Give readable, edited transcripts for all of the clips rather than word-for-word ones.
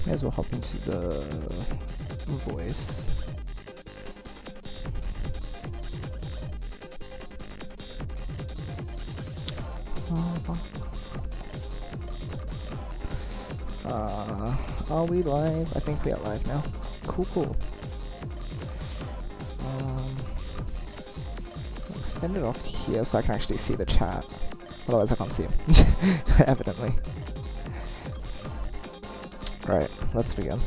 May as well hop into the voice. Are we live? I think we are live now. Cool. Spin it off here so I can actually see the chat. Otherwise I can't see him. Evidently. Right, let's begin.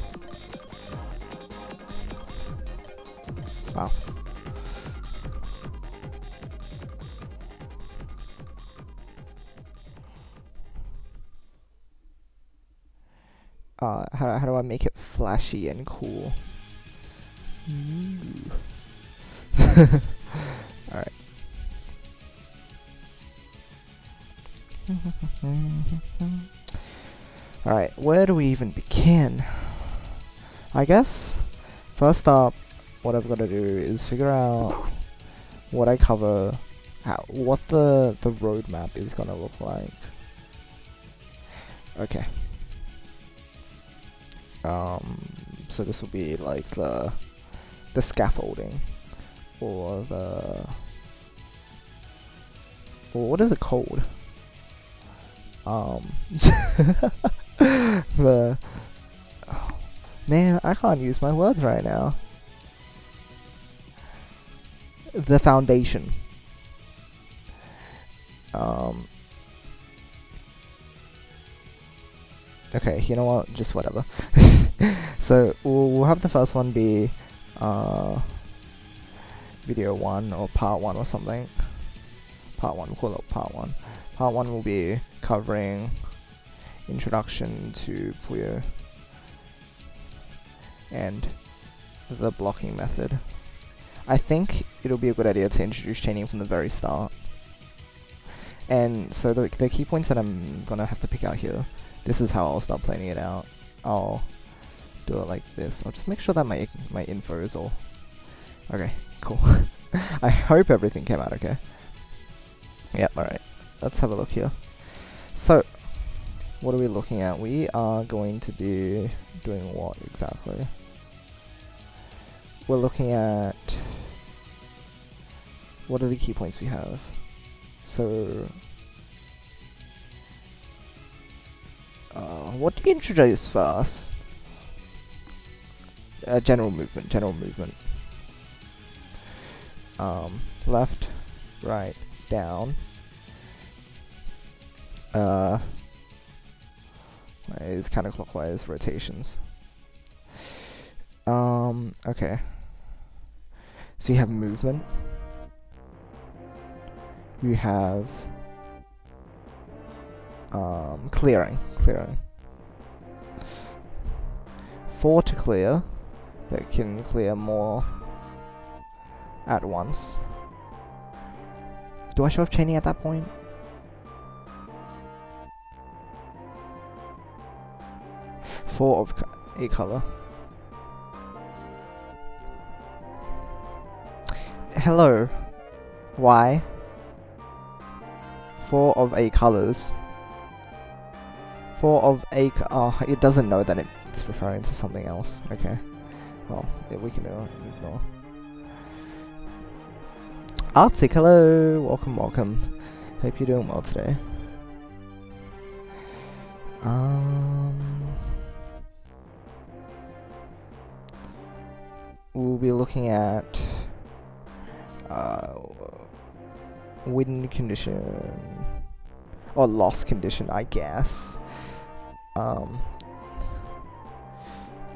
Wow. How do I make it flashy and cool? Alright. Alright, where do we even begin? I guess, first up, what I've got to do is figure out what I cover, what the roadmap is gonna look like. Okay. So this will be like the scaffolding, or what is it called? Man, I can't use my words right now. The foundation. Okay, you know what? Just whatever. So we'll have the first one be video 1 or part 1 or something. Part 1, we'll call it part 1. Part 1 will be covering introduction to Puyo and the blocking method. I think it'll be a good idea to introduce chaining from the very start. And so the key points that I'm gonna have to pick out here, this is how I'll start planning it out. I'll do it like this. I'll just make sure that my info is all okay. Cool. I hope everything came out okay. Yep. All right. Let's have a look here. So, what are we looking at? We are going to be doing what exactly? We're looking at what are the key points we have. So, what do you introduce first? General movement. Left, right, down. Is counterclockwise rotations. Okay. So you have movement. You have clearing. 4 to clear. That can clear more at once. Do I show off chaining at that point? Four of a color. Hello. Why? 4 of a colors. 4 of a. Oh, it doesn't know that it's referring to something else. Okay. Well, yeah, we can ignore. Arctic, hello. Welcome. Hope you're doing well today. We'll be looking at wind condition or loss condition, I guess.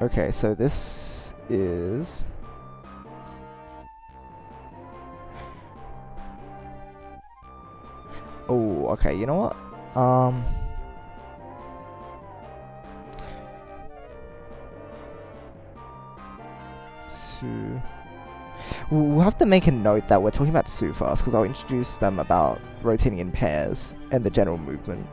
Okay, so this is oh, okay, you know what? We'll have to make a note that we're talking about Su first, because I'll introduce them about rotating in pairs and the general movement.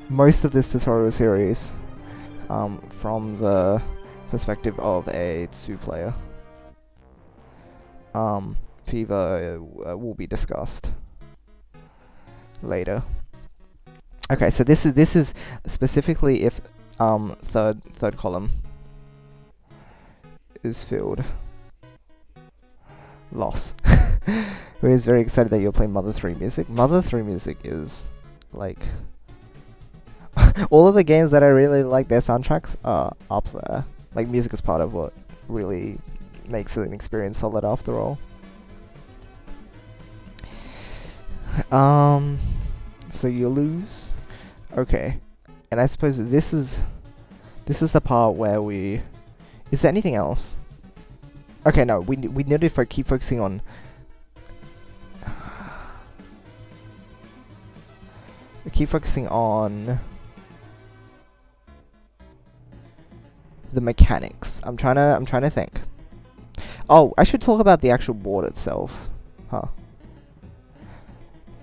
Most of this tutorial series from the perspective of a Tsu player. Fever will be discussed later. Okay, so this is specifically if third column is filled. Loss. We're very excited that you're playing Mother 3 music. Mother 3 music is like all of the games that I really like, their soundtracks are up there. Like, music is part of what really makes an experience solid after all. So you lose. Okay. And I suppose this is the part where we... Is there anything else? Okay, no, we need to keep focusing on... keep focusing on... the mechanics. I'm trying to think. Oh, I should talk about the actual board itself. Huh.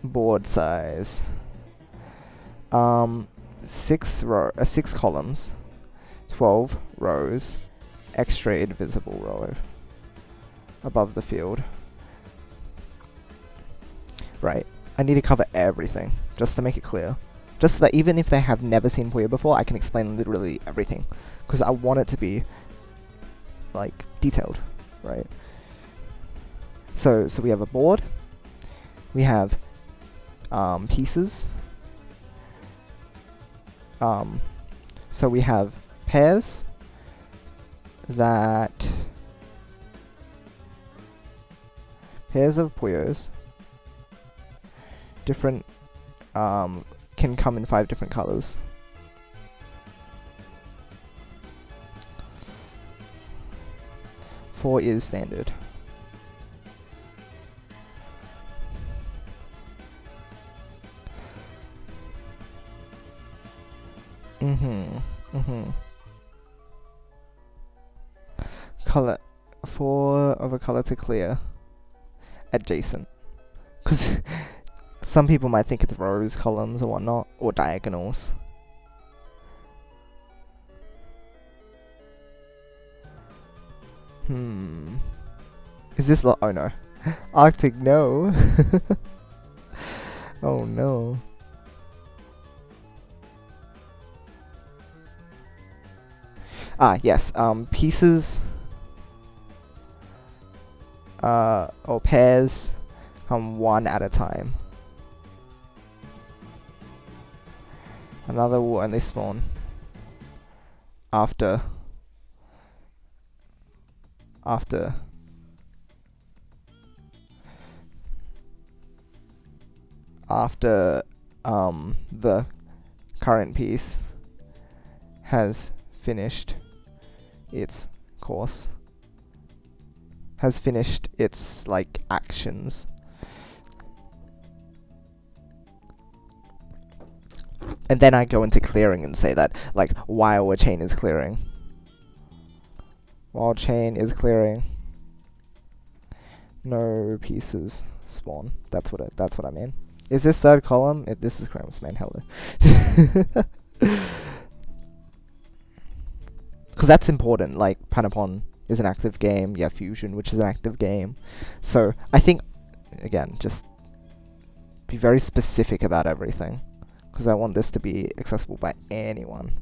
Board size. 6 columns, 12 rows, extra invisible row above the field. Right. I need to cover everything, just to make it clear. Just so that even if they have never seen Puyo before, I can explain literally everything. Because I want it to be, like, detailed, right? So we have a board. We have pieces. So we have pairs that... Pairs of Puyos. Different... can come in 5 different colors. Four is standard. Color. 4 of a color to clear. Adjacent. Because some people might think it's rows, columns, or whatnot, or diagonals. Is this oh no. Arctic, no. Oh no. Ah, yes, pieces, or pairs come 1 at a time. Another will only spawn after the current piece has finished its course, has finished its like actions. And then I go into clearing and say that like while a chain is clearing. While chain is clearing, no pieces spawn. That's what I mean. Is this third column? This is Krampus, man. Hello. Because that's important. Like Panopon is an active game. Yeah, Fusion, which is an active game. So I think, again, just be very specific about everything, because I want this to be accessible by anyone.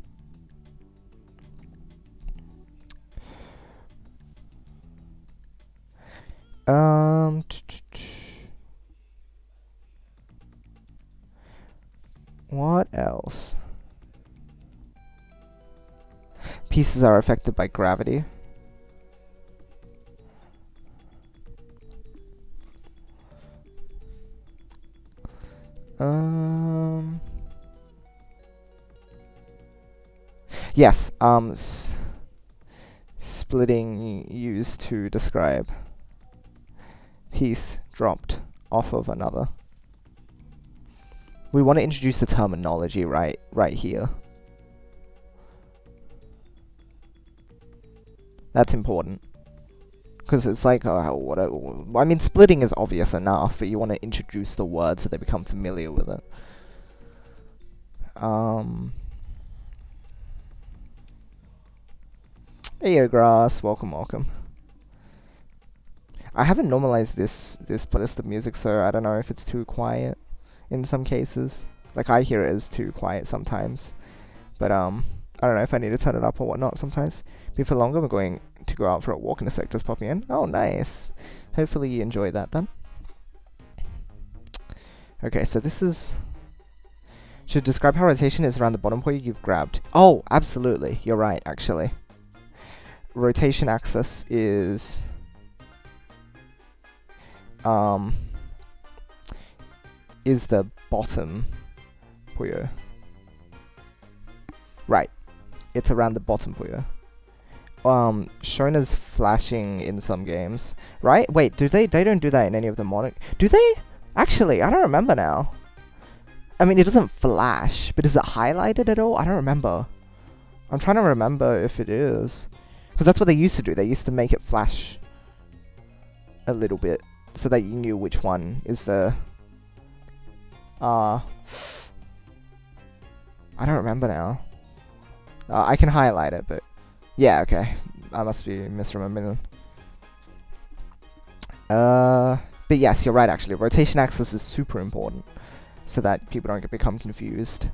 What else? Pieces are affected by gravity. Yes, splitting used to describe piece dropped off of another. We want to introduce the terminology right here. That's important. Because it's like, I mean, splitting is obvious enough, but you want to introduce the word so they become familiar with it. Hey, yo, Grass. Welcome. I haven't normalized this playlist of music, so I don't know if it's too quiet in some cases. Like, I hear it as too quiet sometimes. But, I don't know if I need to turn it up or whatnot sometimes. Be for longer, we're going to go out for a walk in a sec, just popping in. Oh, nice. Hopefully you enjoy that then. Okay, so this is... Should describe how rotation is around the bottom point you've grabbed. Oh, absolutely. You're right, actually. Rotation axis is... is the bottom Puyo. Right. It's around the bottom Puyo. Shown as flashing in some games. Right? Wait, do they don't do that in any of the modern... Do they? Actually, I don't remember now. I mean, it doesn't flash, but is it highlighted at all? I don't remember. I'm trying to remember if it is. Because that's what they used to do. They used to make it flash a little bit so that you knew which one is the... I don't remember now. I can highlight it, but... Yeah, okay. I must be misremembering. But yes, you're right, actually. Rotation axis is super important so that people don't become confused.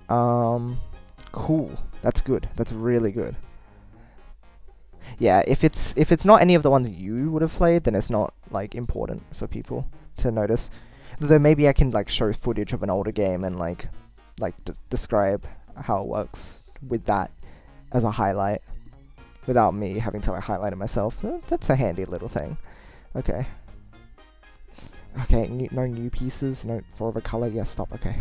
Cool. That's good. That's really good. Yeah, if it's not any of the ones you would have played, then it's not, like, important for people to notice. Though maybe I can, like, show footage of an older game and, like describe how it works with that as a highlight without me having to, like, highlight it myself. That's a handy little thing. Okay. Okay, no new pieces, no forever color. Yeah, stop. Okay.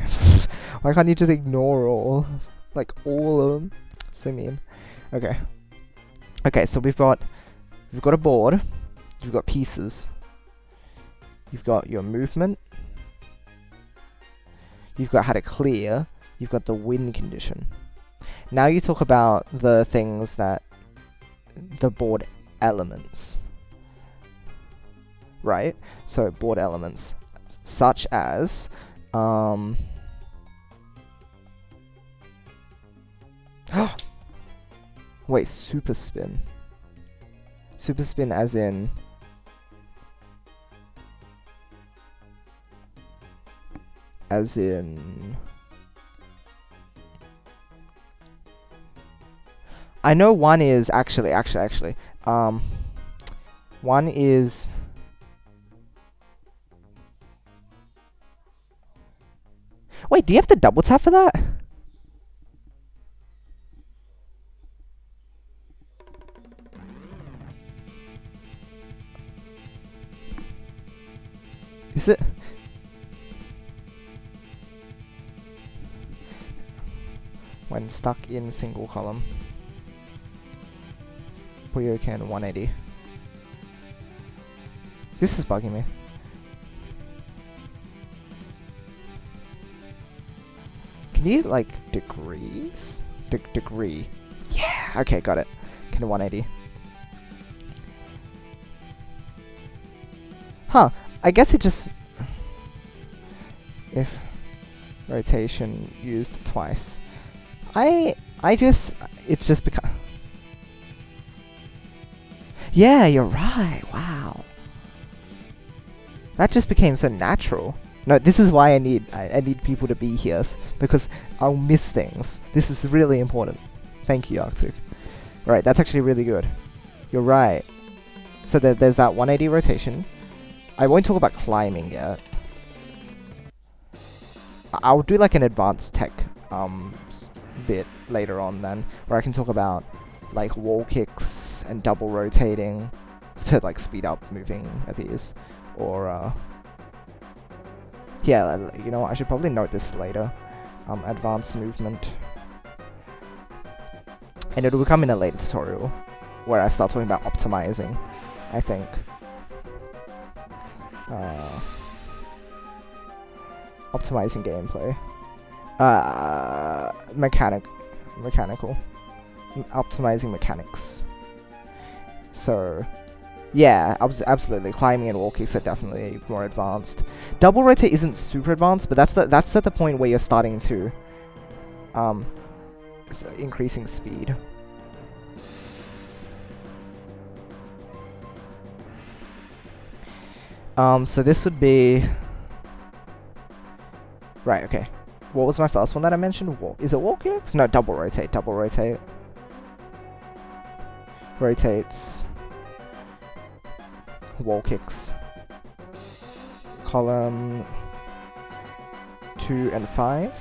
Why can't you just ignore all of them? So mean. Okay. Okay, so we've got a board. You've got pieces. You've got your movement. You've got how to clear. You've got the win condition. Now you talk about the things that the board elements. Right? So board elements such as wait, super spin. Super spin as in I know one is actually one is wait, do you have to double tap for that? Is it? When stuck in single column. Puyo can 180. This is bugging me. Can you, like, degrees? Degree. Yeah! Okay, got it. Can 180. Huh. I guess it just... If rotation used twice. It's just become... Yeah, you're right. Wow. That just became so natural. No, this is why I need people to be here, because I'll miss things. This is really important. Thank you, Arctic. Right, that's actually really good. You're right. So there's that 180 rotation. I won't talk about climbing yet. I'll do like an advanced tech bit later on then, where I can talk about like wall kicks and double rotating to like speed up moving of these, or yeah, you know what, I should probably note this later. Advanced movement, and it'll come in a later tutorial where I start talking about optimizing, I think. Optimizing gameplay. Mechanical. Optimizing mechanics. So, yeah, absolutely. Climbing and wall kicks are definitely more advanced. Double rotate isn't super advanced, but that's at the point where you're starting to increasing speed. So this would be right. Okay. What was my first one that I mentioned? Walk. Is it wall kicks? No, double rotate. Double rotate. Rotates. Wall kicks. Column 2 and 5.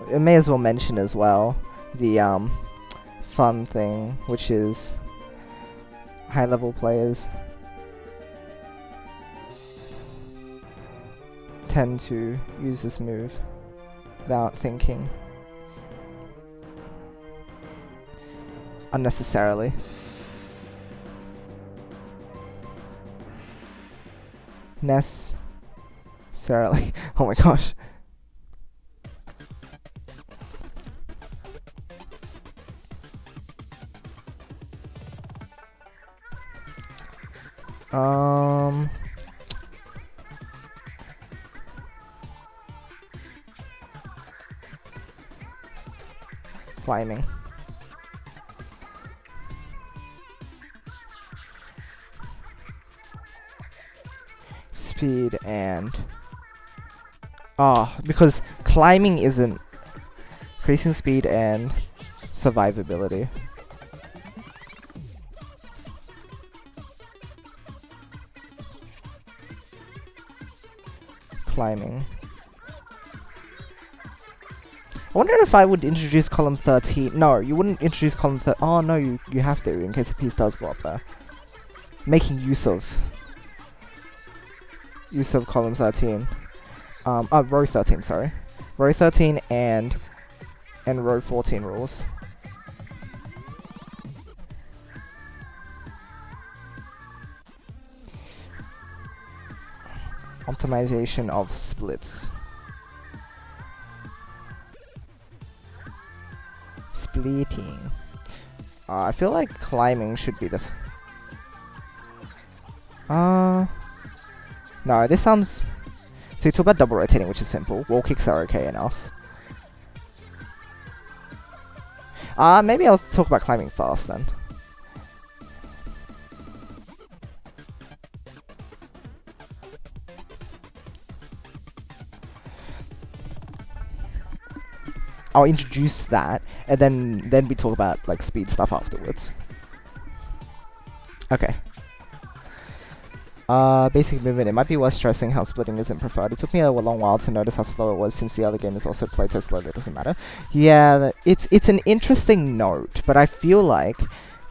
I may as well mention as well the fun thing, which is high level players tend to use this move without thinking unnecessarily. Necessarily. Oh my gosh. Climbing. Speed and... because climbing isn't... Increasing speed and survivability. Climbing. I wonder if I would introduce column 13. No, you wouldn't introduce column 13. Oh no, you have to in case the piece does go up there. Making use of column 13. Row 13, sorry. Row 13 and row 14 rules. Optimization of splits. Splitting. I feel like climbing should be the... No, this sounds... So you talk about double rotating, which is simple. Wall kicks are okay enough. Maybe I'll talk about climbing fast then. I'll introduce that, and then we talk about like speed stuff afterwards. Okay. Basic movement. It might be worth stressing how splitting isn't preferred. It took me a long while to notice how slow it was, since the other game is also played so slow that it doesn't matter. Yeah, it's an interesting note, but I feel like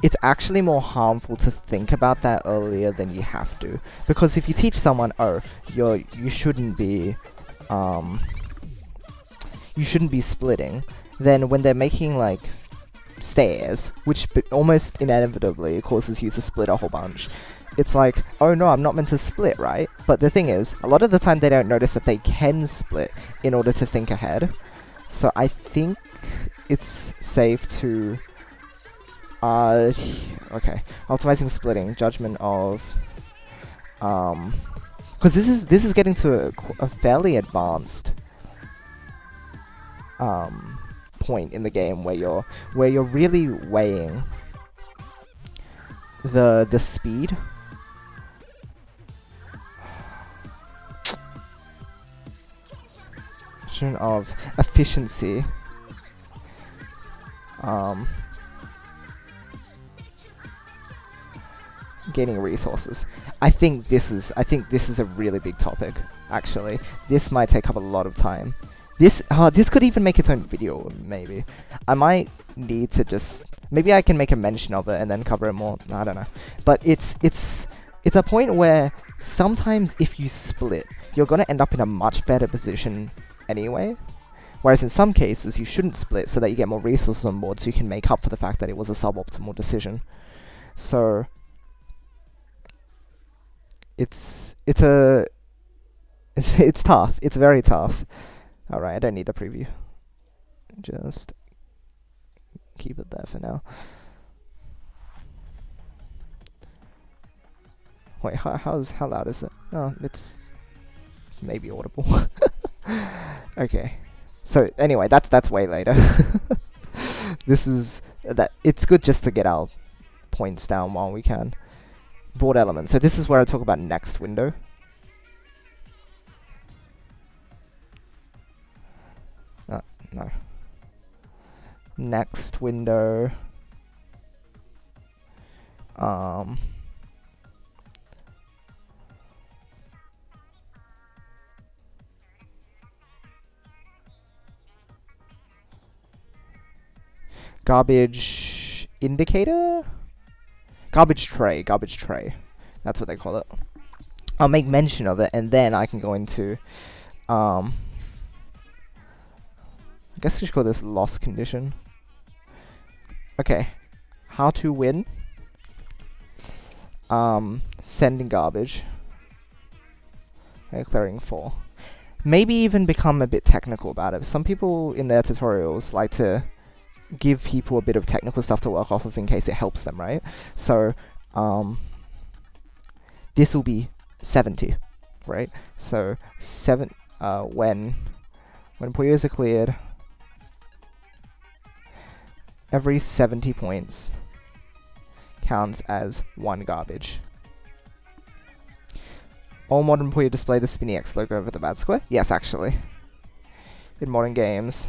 it's actually more harmful to think about that earlier than you have to. Because if you teach someone, oh, you shouldn't be splitting, then when they're making like stairs, which almost inevitably causes you to split a whole bunch, it's like, oh no, I'm not meant to split, right? But the thing is, a lot of the time they don't notice that they can split in order to think ahead. So I think it's safe to... okay. Optimizing splitting. Judgment of... because this is getting to a fairly advanced point in the game where you're really weighing the speed of efficiency, gaining resources. I think this is a really big topic. Actually, this might take up a lot of time. This could even make its own video, maybe. I might need to just... Maybe I can make a mention of it and then cover it more. I don't know. But it's a point where sometimes if you split, you're going to end up in a much better position anyway. Whereas in some cases, you shouldn't split so that you get more resources on board so you can make up for the fact that it was a suboptimal decision. So... It's tough. It's very tough. Alright, I don't need the preview. Just keep it there for now. Wait, how loud is it? Oh, it's maybe audible. Okay. So anyway, that's way later. This is that. It's good just to get our points down while we can. board element. So this is where I talk about next window. No. Next window. Garbage indicator? Garbage tray. That's what they call it. I'll make mention of it, and then I can go into, I guess we should call this loss condition. Okay. How to win. Sending garbage. Okay, clearing 4. Maybe even become a bit technical about it. Some people in their tutorials like to give people a bit of technical stuff to work off of in case it helps them, right? So, this will be 70, right? So, when Puyos are cleared, every 70 points counts as 1 garbage. All modern Puyo display the spinny X logo over the bad square? Yes, actually. In modern games...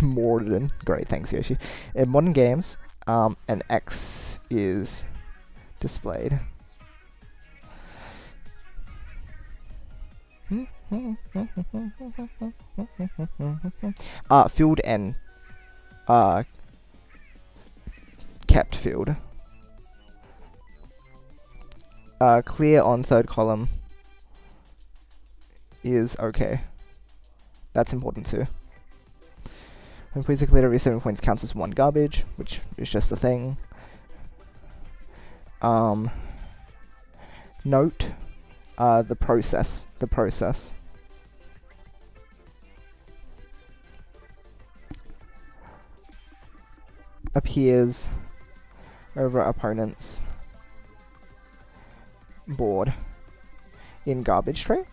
modern. Great, thanks Yoshi. In modern games, an X is displayed. Field and kept field. Clear on third column is okay. That's important too. When Puyos are cleared, every 7 points counts as 1 garbage, which is just a thing. Note the process. Appears over opponent's board in garbage tray.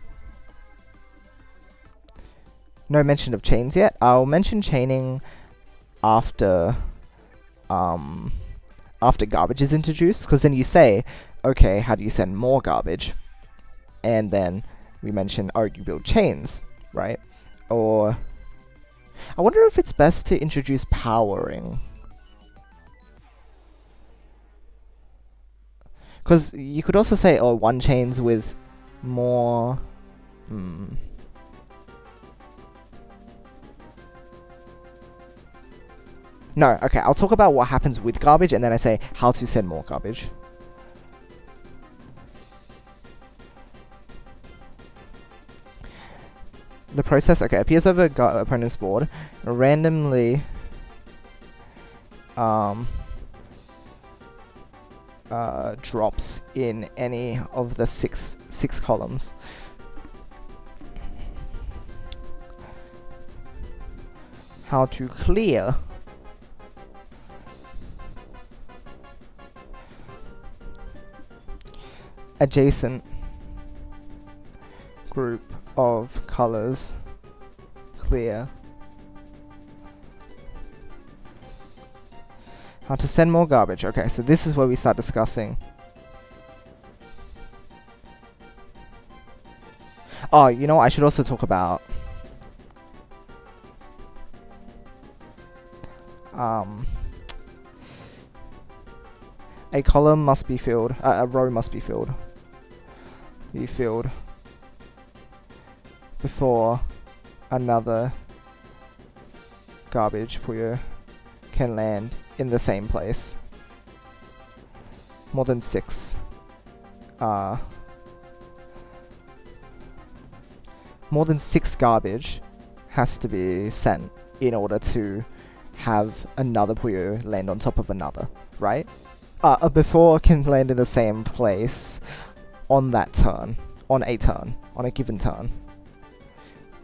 No mention of chains yet. I'll mention chaining after garbage is introduced, because then you say, okay, how do you send more garbage? And then we mention, oh, you build chains, right? Or I wonder if it's best to introduce powering. Because you could also say, oh, 1 chains with more... No, okay, I'll talk about what happens with garbage, and then I say how to send more garbage. The process, okay, appears over opponent's board, randomly drops in any of the six columns. How to clear adjacent group of colors clear. How to send more garbage. Okay, so this is where we start discussing. Oh, you know what? I should also talk about a column must be filled, a row must be filled. Be filled before another garbage Puyo can land in the same place. More than 6. More than 6 garbage has to be sent in order to have another Puyo land on top of another, right? Before it can land in the same place on that turn, on a given turn.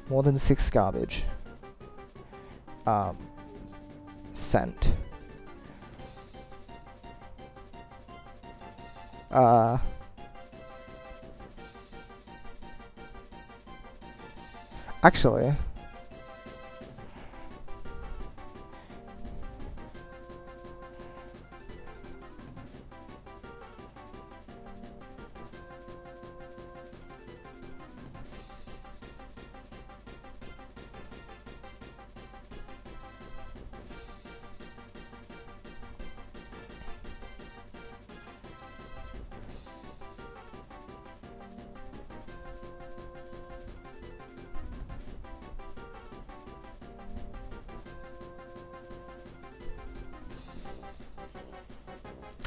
More than 6 garbage sent. Actually,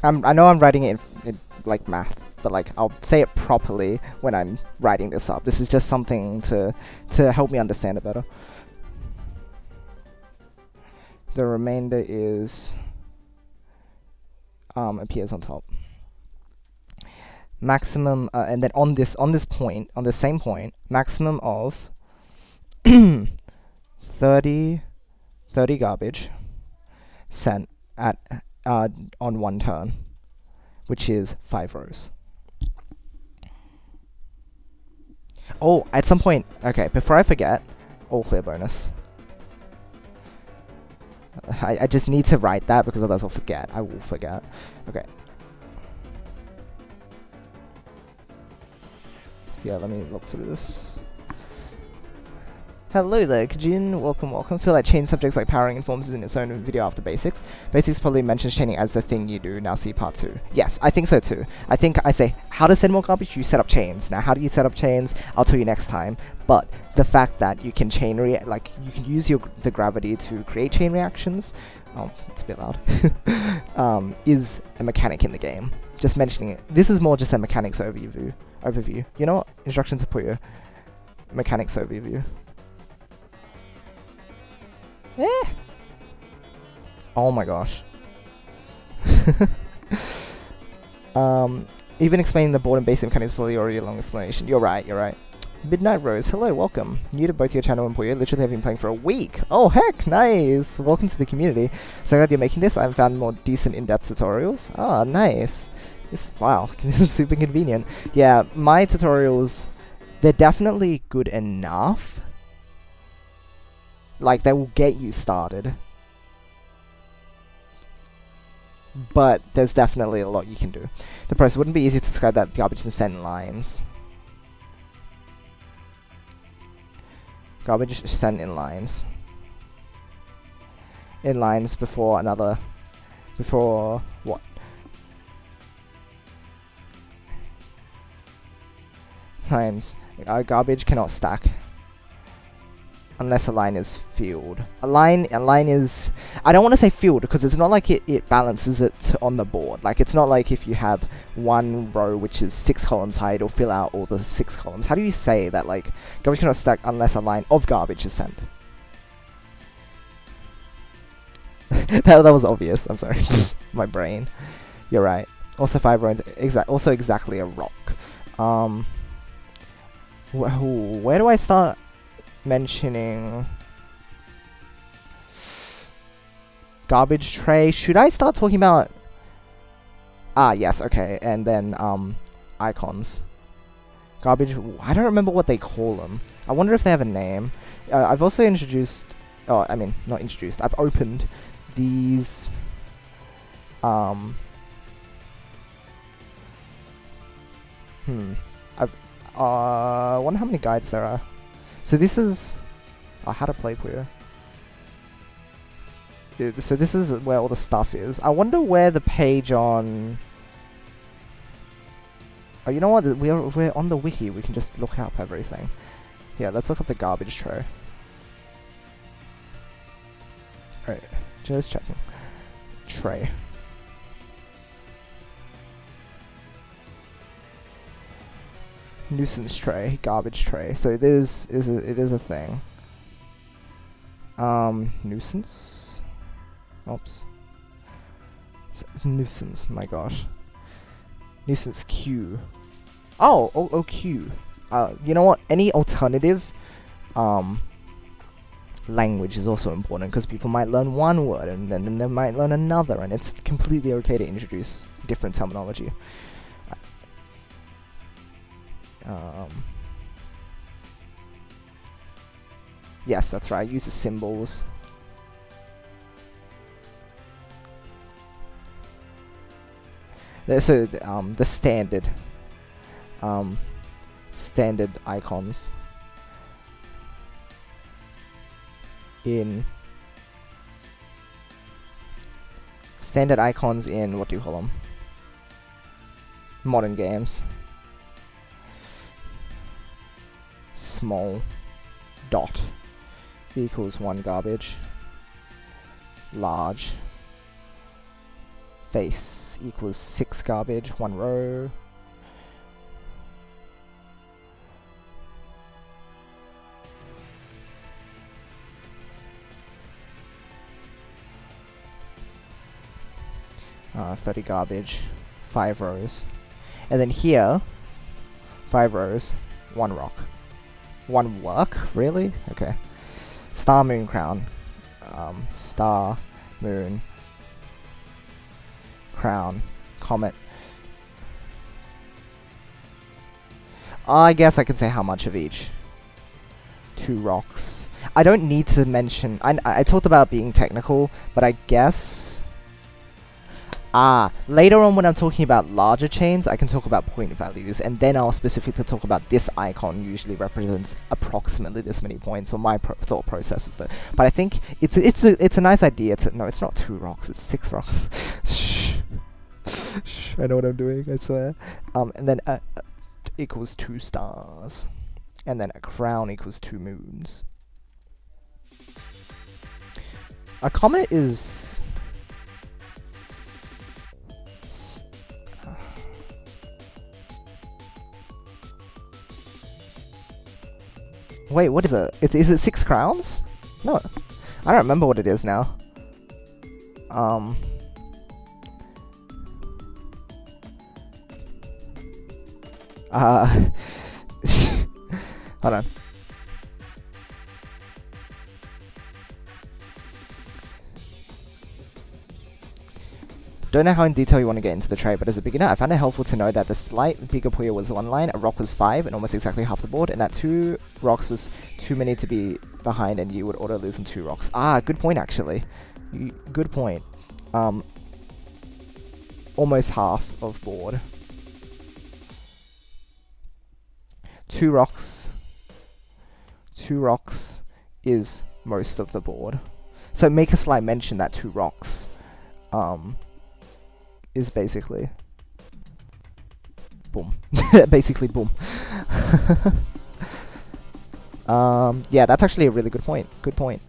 I know I'm writing it in like math, but like I'll say it properly when I'm writing this up. This is just something to help me understand it better. The remainder is appears on top. Maximum, and then on this point, on the same point, maximum of 30 garbage sent at on one turn, which is 5 rows. Oh, at some point, okay, before I forget, all clear bonus. I just need to write that because otherwise I'll forget. I will forget. Okay. Yeah, let me look through this. Hello there, Kajin. Welcome. Feel like chain subjects like powering informs in its own video after basics. Basics probably mentions chaining as the thing you do. Now see part 2. Yes, I think so too. I think I say, how to send more garbage? You set up chains. Now, how do you set up chains? I'll tell you next time. But the fact that you can chain like you can use the gravity to create chain reactions. Oh, it's a bit loud. Is a mechanic in the game. Just mentioning it. This is more just a mechanics overview. You know what? Instructions to Puyo. Mechanics overview. Oh my gosh. Even explaining the board and basic mechanics is probably already a long explanation. You're right. Midnight Rose, hello, welcome. New to both your channel and Puyo. Literally have been playing for a week. Oh heck, nice. Welcome to the community. So glad you're making this. I've found more decent in-depth tutorials. Ah, nice. Wow, this is super convenient. Yeah, my tutorials, they're definitely good enough. Like, they will get you started. But there's definitely a lot you can do. The process wouldn't be easy to describe that garbage and send lines. Garbage sent in lines. In lines before another... Before... what? Lines. Garbage cannot stack. Unless a line is filled. A line is... I don't want to say filled, because it's not like it balances it on the board. Like, it's not like if you have one row which is 6 columns high, it'll fill out all the 6 columns. How do you say that, like, garbage cannot stack unless a line of garbage is sent? that was obvious, I'm sorry. My brain. You're right. Also 5 rows, also exactly a rock. Where do I start mentioning garbage tray? Should I start talking about... Ah, yes, okay. And then, icons. Garbage... I don't remember what they call them. I wonder if they have a name. I've also introduced... Oh, I mean, not introduced. I've opened these... I wonder how many guides there are. So this is... how to play Puyo. So this is where all the stuff is. I wonder where the page on... Oh, you know what? We're on the wiki. We can just look up everything. Yeah, let's look up the garbage tray. Alright, just checking. Tray. Nuisance tray, garbage tray. So it is a thing. Nuisance? Oops. Nuisance, my gosh. Nuisance Q. Oh, Q. You know what? Any alternative language is also important, because people might learn one word and then they might learn another, and it's completely okay to introduce different terminology. Yes, that's right. Use the symbols. So the standard icons in what do you call them? Modern games. Small dot equals 1 garbage. Large face This equals 6 garbage, 1 row. Uh, 30 garbage, 5 rows. And then here, 5 rows, 1 rock. 1 work? Really? Okay. Star, moon, crown. Star, moon, crown, comet. I guess I can say how much of each. 2 rocks. I don't need to mention... I talked about being technical, but I guess... later on when I'm talking about larger chains, I can talk about point values, and then I'll specifically talk about this icon usually represents approximately this many points, or my thought process of it. But I think it's a nice idea to... No, it's not 2 rocks, it's 6 rocks. Shh. Shh, I know what I'm doing, I swear. And then equals 2 stars. And then a crown equals 2 moons. A comet is... Wait, what is it? Is it 6 crowns? No. I don't remember what it is now. Hold on. Don't know how in detail you want to get into the trade, but as a beginner, I found it helpful to know that the slight bigger Puyo was 1 line, a rock was 5, and almost exactly half the board, and that 2 rocks was too many to be behind, and you would auto lose on 2 rocks. Good point actually. Good point. Almost half of board. 2 rocks. 2 rocks is most of the board. So make a slight mention that 2 rocks. Is basically boom. Basically boom. Yeah, that's actually a really good point. Good point.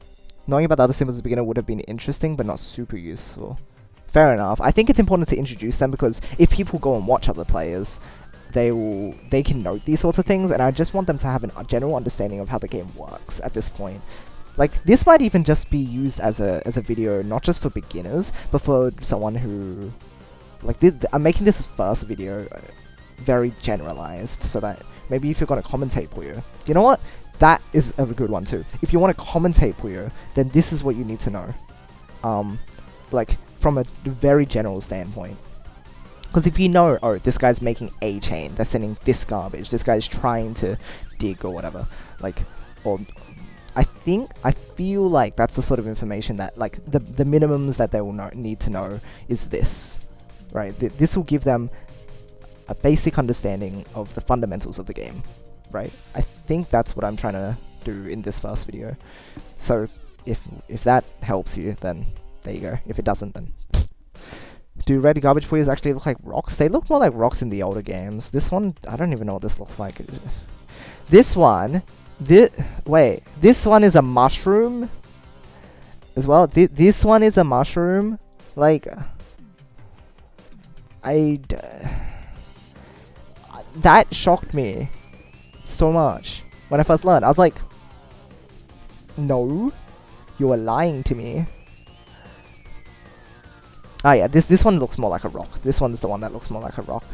Knowing about the other symbols as a beginner would have been interesting, but not super useful. Fair enough. I think it's important to introduce them because if people go and watch other players, they can note these sorts of things, and I just want them to have a general understanding of how the game works at this point. Like, this might even just be used as a video, not just for beginners, but for someone who... Like, I'm making this first video very generalized, so that maybe if you're going to commentate Puyo... You know what? That is a good one too. If you want to commentate Puyo, then this is what you need to know. Like, from a very general standpoint. Because if you know, oh, this guy's making a chain, they're sending this garbage, this guy's trying to dig or whatever, like, or... I feel like that's the sort of information that, like, the minimums that they will need to know is this, right? This will give them a basic understanding of the fundamentals of the game, right? I think that's what I'm trying to do in this first video. So, if that helps you, then there you go. If it doesn't, then... Do red garbage Puyos actually look like rocks? They look more like rocks in the older games. This one, I don't even know what this looks like. This one... Wait, this one is a mushroom as well. This one is a mushroom. Like, that shocked me so much when I first learned. I was like, no, you are lying to me. Yeah, this one looks more like a rock. This one's the one that looks more like a rock.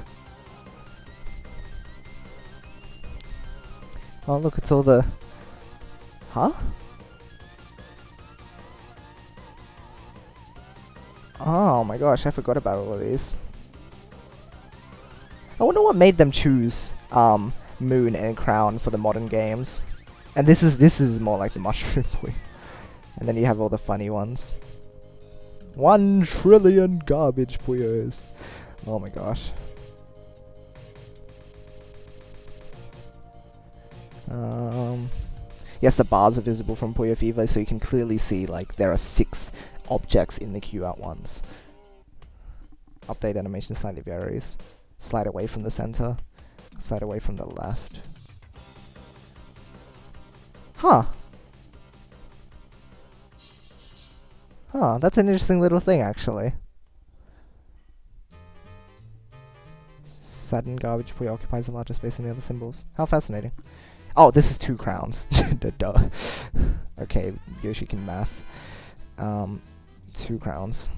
Oh look, it's all the... Huh? Oh my gosh, I forgot about all of these. I wonder what made them choose Moon and Crown for the modern games. And this is more like the mushroom Puyo. And then you have all the funny ones. 1 trillion garbage Puyos. Oh my gosh. Yes, the bars are visible from Puyo Fever, so you can clearly see, like, there are 6 objects in the queue at once. Update animation slightly varies. Slide away from the center. Slide away from the left. Huh. Huh, that's an interesting little thing, actually. Saturn garbage Puyo occupies a larger space than the other symbols. How fascinating. Oh, this is 2 crowns. Duh. Okay, Yoshi can math. 2 crowns.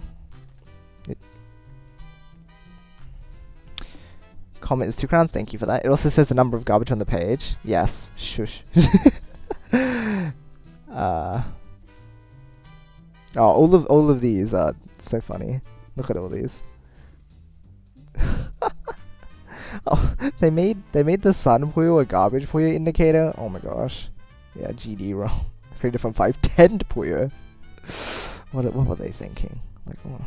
Comment is 2 crowns, thank you for that. It also says the number of garbage on the page. Yes, shush. Oh, all of these are so funny. Look at all these. Oh, they made the sun Puyo a garbage Puyo indicator. Oh my gosh. Yeah, GD wrong. Created from 510 Puyo. What were they thinking? Like, oh.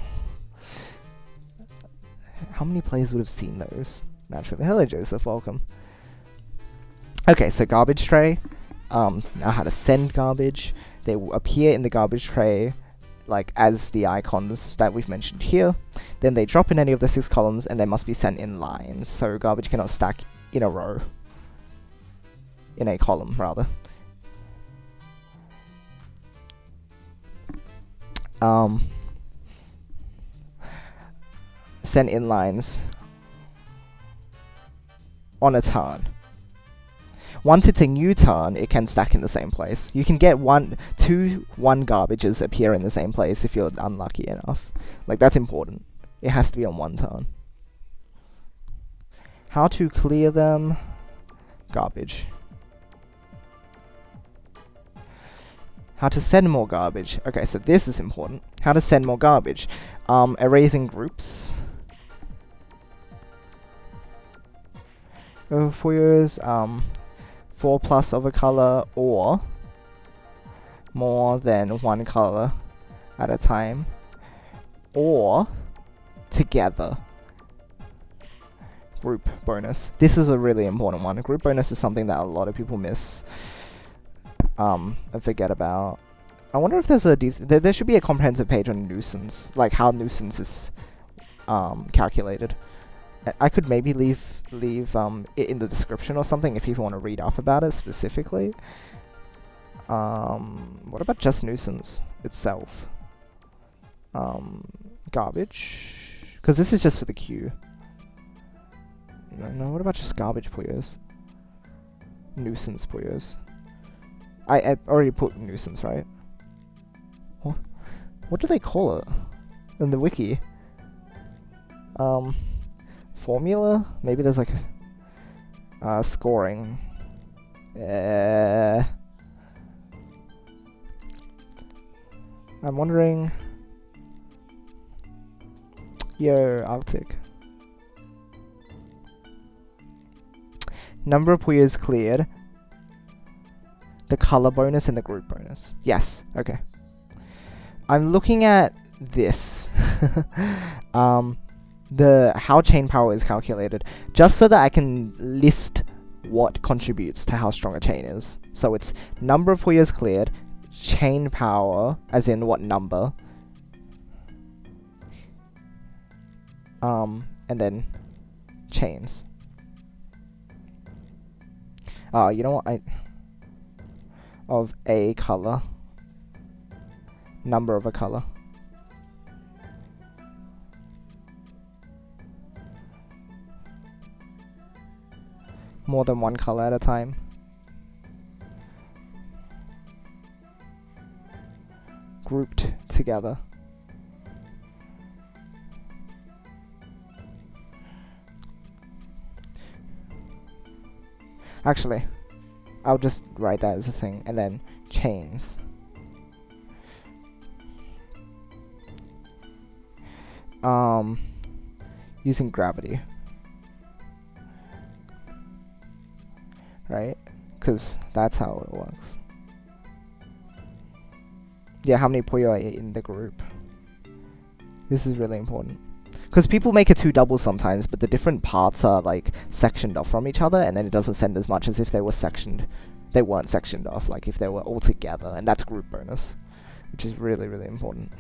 How many players would have seen those? Naturally. Hello, Joseph. Welcome. Okay, so garbage tray. Now how to send garbage. They will appear in the garbage tray like as the icons that we've mentioned here. Then they drop in any of the 6 columns and they must be sent in lines. So garbage cannot stack in a row. In a column, rather. Sent in lines on a turn. Once it's a new turn, it can stack in the same place. You can get 2 1 garbages appear in the same place if you're unlucky enough. Like, that's important. It has to be on 1 turn. How to clear them? Garbage. How to send more garbage. Okay, so this is important. How to send more garbage. Erasing groups. Puyos, 4 plus of a color or more than 1 color at a time, or together. Group bonus. This is a really important one. A group bonus is something that a lot of people miss and forget about. I wonder if there's there should be a comprehensive page on nuisance, like how nuisance is calculated. I could maybe leave it in the description or something if people want to read up about it specifically. What about just nuisance itself? Garbage? Because this is just for the queue. No, what about just garbage Puyos? Nuisance Puyos. I already put nuisance, right? What do they call it in the wiki? Formula? Maybe there's like scoring. I'm wondering. Yo, Arctic. Number of Puyos cleared. The color bonus and the group bonus. Yes, okay. I'm looking at this. The how chain power is calculated, just so that I can list what contributes to how strong a chain is. So it's number of Puyos cleared, chain power, as in what number, and then chains. You know what? Of a color, number of a color. More than 1 color at a time. Grouped together. Actually, I'll just write that as a thing, and then chains. Using gravity. Right? Because that's how it works. Yeah, how many Puyo are in the group? This is really important. Because people make it 2 doubles sometimes, but the different parts are like sectioned off from each other, and then it doesn't send as much as if they were sectioned. They weren't sectioned off, like if they were all together, and that's group bonus, which is really, really important.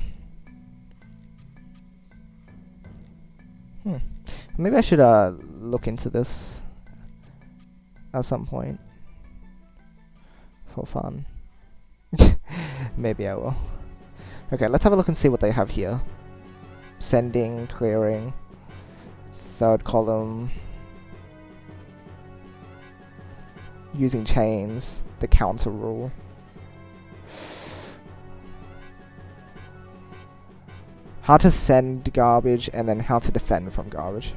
Maybe I should look into this at some point for fun. Maybe I will. Okay, let's have a look and see what they have here. Sending, clearing, 3rd column, using chains, the counter rule. How to send garbage and then how to defend from garbage.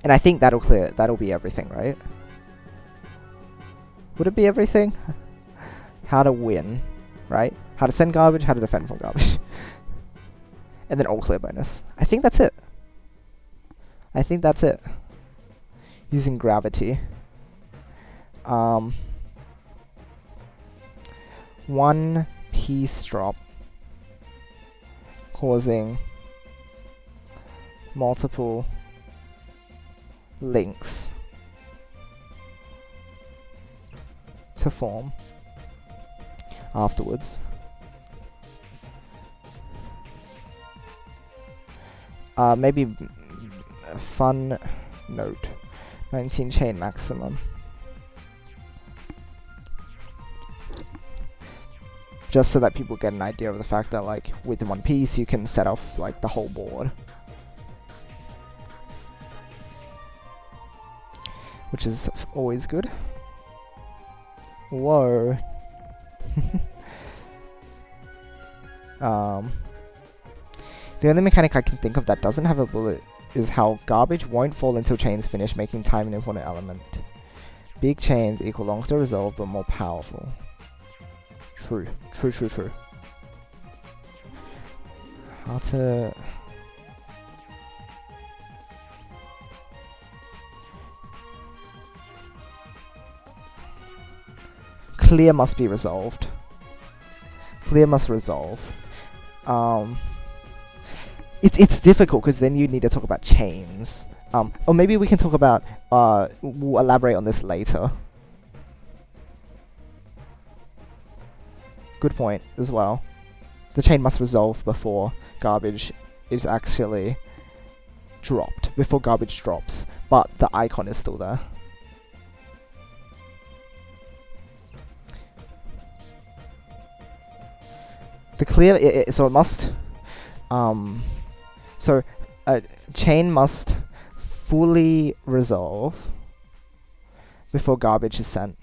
And I think that'll be everything, right? Would it be everything? How to win, right? How to send garbage, how to defend from garbage. And then all clear bonus. I think that's it. Using gravity. 1 piece drop causing multiple links to form afterwards. Maybe a fun note. 19 chain maximum. Just so that people get an idea of the fact that, like, with one piece you can set off, like, the whole board. Which is always good. Whoa. The only mechanic I can think of that doesn't have a bullet is how garbage won't fall until chains finish, making time an important element. Big chains equal longer to resolve but more powerful. True. How to... Clear must be resolved. Clear must resolve. It's difficult because then you need to talk about chains. Or maybe we can talk about, we'll elaborate on this later. Good point as well. The chain must resolve before garbage is actually dropped, before garbage drops, but the icon is still there. The clear, so it must, so a chain must fully resolve before garbage is sent.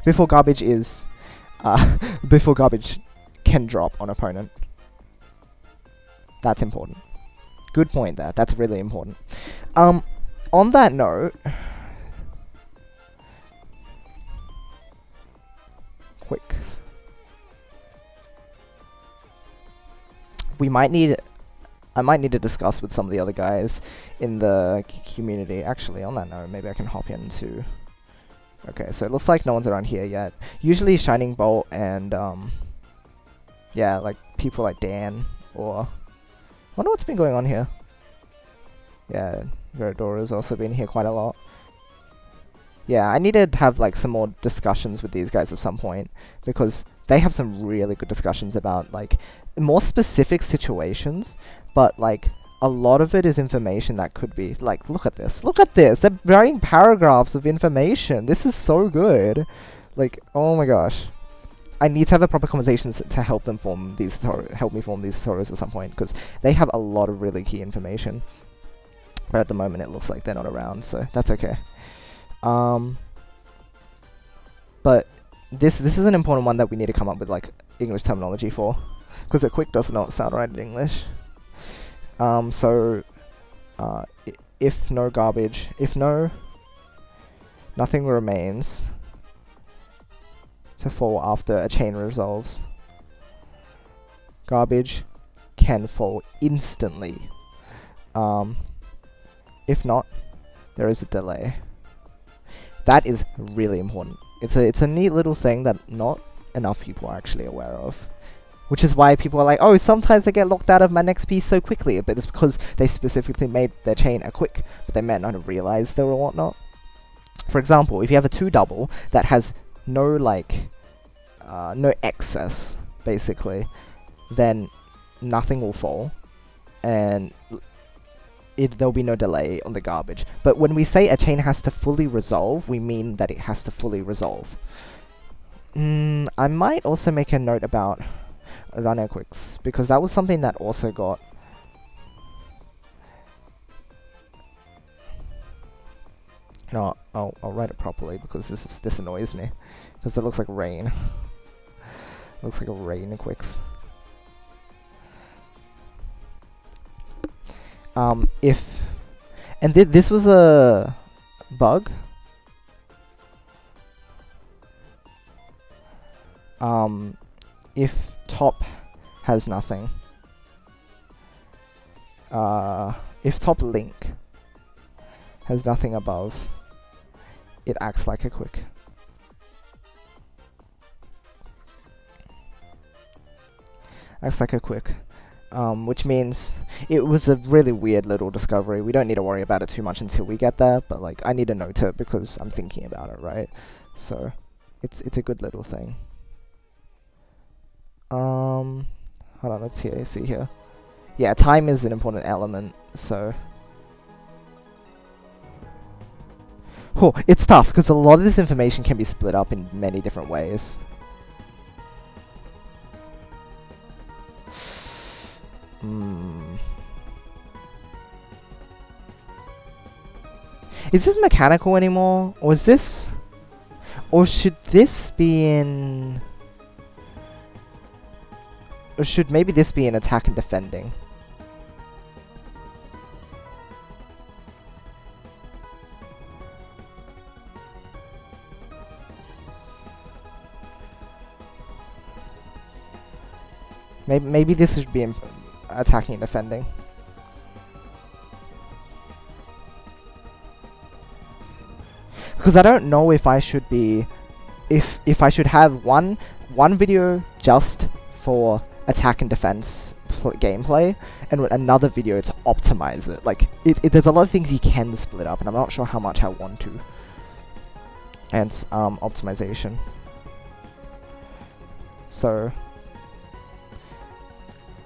Before garbage is, before garbage can drop on opponent. That's important. Good point there. That's really important. On that note, quick. I might need to discuss with some of the other guys in the community. Actually, on that note, maybe I can hop into... Okay, so it looks like no one's around here yet. Usually Shining Bolt and, yeah, like, people like Dan, or... Wonder what's been going on here. Yeah, Veradora's also been here quite a lot. Yeah, I need to have, like, some more discussions with these guys at some point, because they have some really good discussions about, like, more specific situations, but, like, a lot of it is information that could be, like, look at this, they're writing paragraphs of information, this is so good, like, oh my gosh. I need to have a proper conversations to help them form these help me form these tutorials at some point, because they have a lot of really key information, but at the moment it looks like they're not around, so that's okay. But this is an important one that we need to come up with, like, English terminology for, because a quick does not sound right in English. If no garbage, nothing remains to fall after a chain resolves. Garbage can fall instantly. If not, there is a delay. That is really important. It's a neat little thing that not enough people are actually aware of. Which is why people are like, oh, sometimes they get locked out of my next piece so quickly, but it's because they specifically made their chain a quick, but they might not have realized there or whatnot. For example, if you have a 2-double that has no, like, no excess, basically, then nothing will fall, and there'll be no delay on the garbage. But when we say a chain has to fully resolve, we mean that it has to fully resolve. I might also make a note about run quicks, because that was something that also got No, I'll write it properly because this annoys me. Because it looks like rain. Looks like a rain quicks. If... And this was a bug. If top has nothing. If top link has nothing above, it acts like a quick. Acts like a quick. Which means it was a really weird little discovery. We don't need to worry about it too much until we get there, but like I need to note it because I'm thinking about it, right? So it's a good little thing. Hold on, let's see here. Yeah, time is an important element, so... Oh, it's tough, because a lot of this information can be split up in many different ways. Is this mechanical anymore? Or is this... Or should this be in... Or should maybe this be in attack and defending? Maybe this should be in attacking and defending. Because I don't know if I should be... If I should have one video just for attack and defense gameplay, and another video to optimize it. Like, there's a lot of things you can split up, and I'm not sure how much I want to. And optimization. So,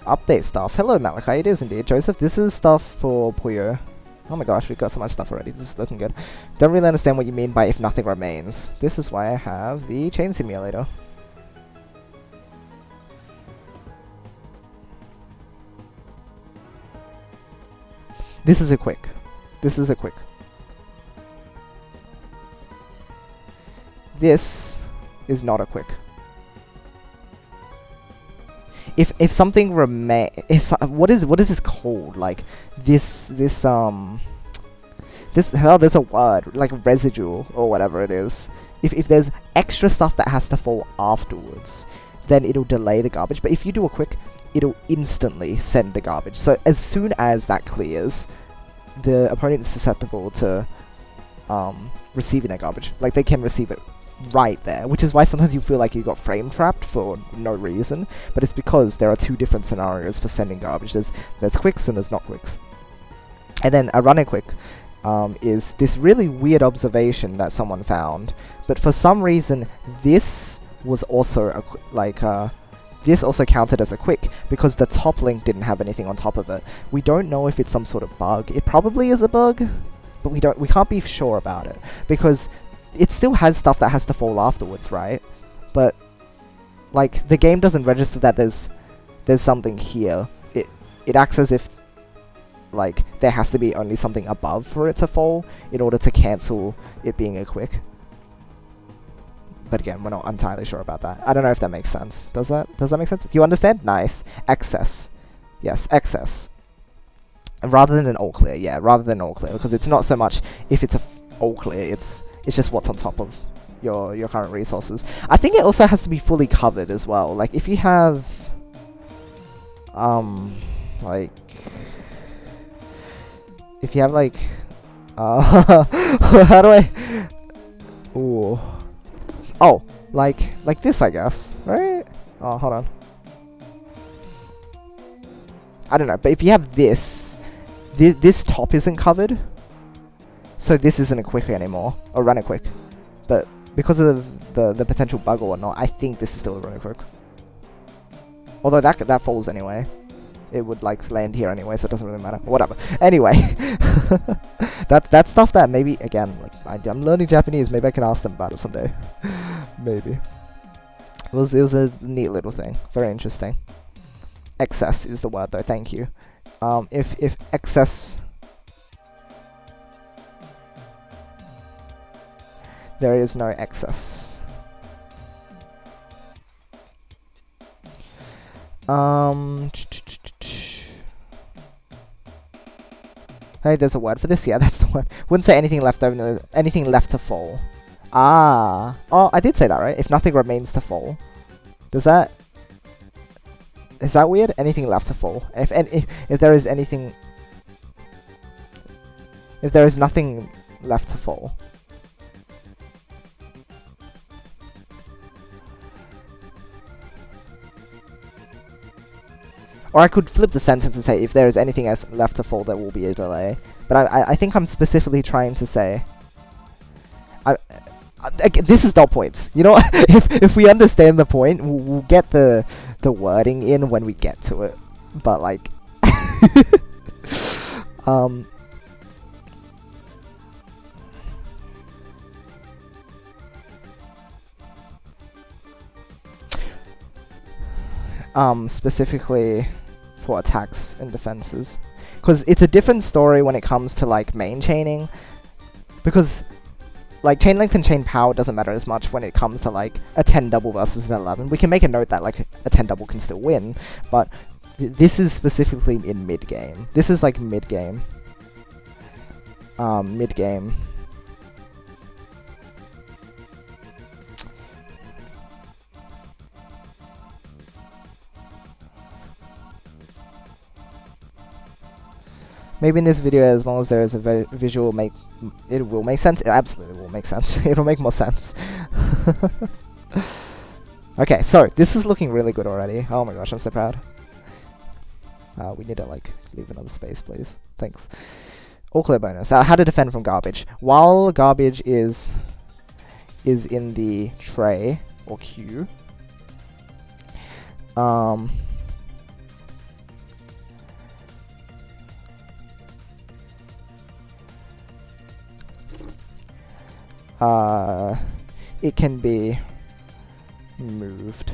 update stuff. Hello Malachi, it is indeed. Joseph, this is stuff for Puyo. Oh my gosh, we've got so much stuff already. This is looking good. Don't really understand what you mean by if nothing remains. This is why I have the chain simulator. This is a quick. This is a quick. This is not a quick. If something what is this called? Like there's a word like residual or whatever it is. If there's extra stuff that has to fall afterwards, then it'll delay the garbage. But if you do a quick, it'll instantly send the garbage. So as soon as that clears, the opponent is susceptible to receiving that garbage. Like they can receive it right there, which is why sometimes you feel like you got frame trapped for no reason, but it's because there are two different scenarios for sending garbage. There's quicks and there's not quicks. And then a running quick is this really weird observation that someone found, but for some reason this was also this also counted as a quick because the top link didn't have anything on top of it. We don't know if it's some sort of bug. It probably is a bug, but we can't be sure about it because it still has stuff that has to fall afterwards, right? But like the game doesn't register that there's something here. It acts as if like there has to be only something above for it to fall in order to cancel it being a quick. But again, we're not entirely sure about that. I don't know if that makes sense. Does that make sense? You understand? Nice. Excess. Yes, excess. And rather than an all clear, yeah, rather than all clear, because it's not so much if it's all clear, it's just what's on top of your current resources. I think it also has to be fully covered as well. Like if you have like if you have like how do I ooh oh like this, I guess, right? Oh, hold on. I don't know, but if you have this top isn't covered, so this isn't a quick anymore, or run a quick. But because of the potential bug or whatnot, I think this is still a run a quick. Although that falls anyway. It would like land here anyway, so it doesn't really matter. Whatever. Anyway, that's stuff that maybe again, like I'm learning Japanese. Maybe I can ask them about it someday. Maybe. It was a neat little thing. Very interesting. Excess is the word though. Thank you. If excess. There is no excess. Hey, there's a word for this? Yeah, that's the one. Wouldn't say anything left over, anything left to fall. Ah. Oh, I did say that, right? If nothing remains to fall. Does that... Is that weird? Anything left to fall. If there is anything... If there is nothing left to fall. Or I could flip the sentence and say, if there is anything else left to fall, there will be a delay. But I think I'm specifically trying to say... this is dot points. You know what? if we understand the point, we'll get the wording in when we get to it. But like... specifically for attacks and defenses, because it's a different story when it comes to like main chaining, because like chain length and chain power doesn't matter as much when it comes to like a 10 double versus an 11. We can make a note that like a 10 double can still win, but this is specifically in mid game. This is like mid game. Mid game. Maybe in this video, as long as there is a visual, it will make sense. It absolutely will make sense. It'll make more sense. Okay, so this is looking really good already. Oh my gosh, I'm so proud. We need to like leave another space, please. Thanks. All clear bonus. How to defend from garbage. While garbage is in the tray or queue. It can be moved.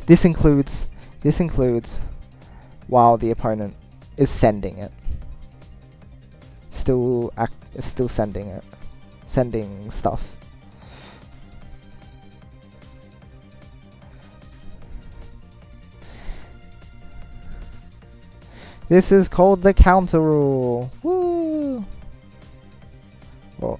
This includes while the opponent is sending it. Still sending it. Sending stuff. This is called the counter rule. Woo! Oh.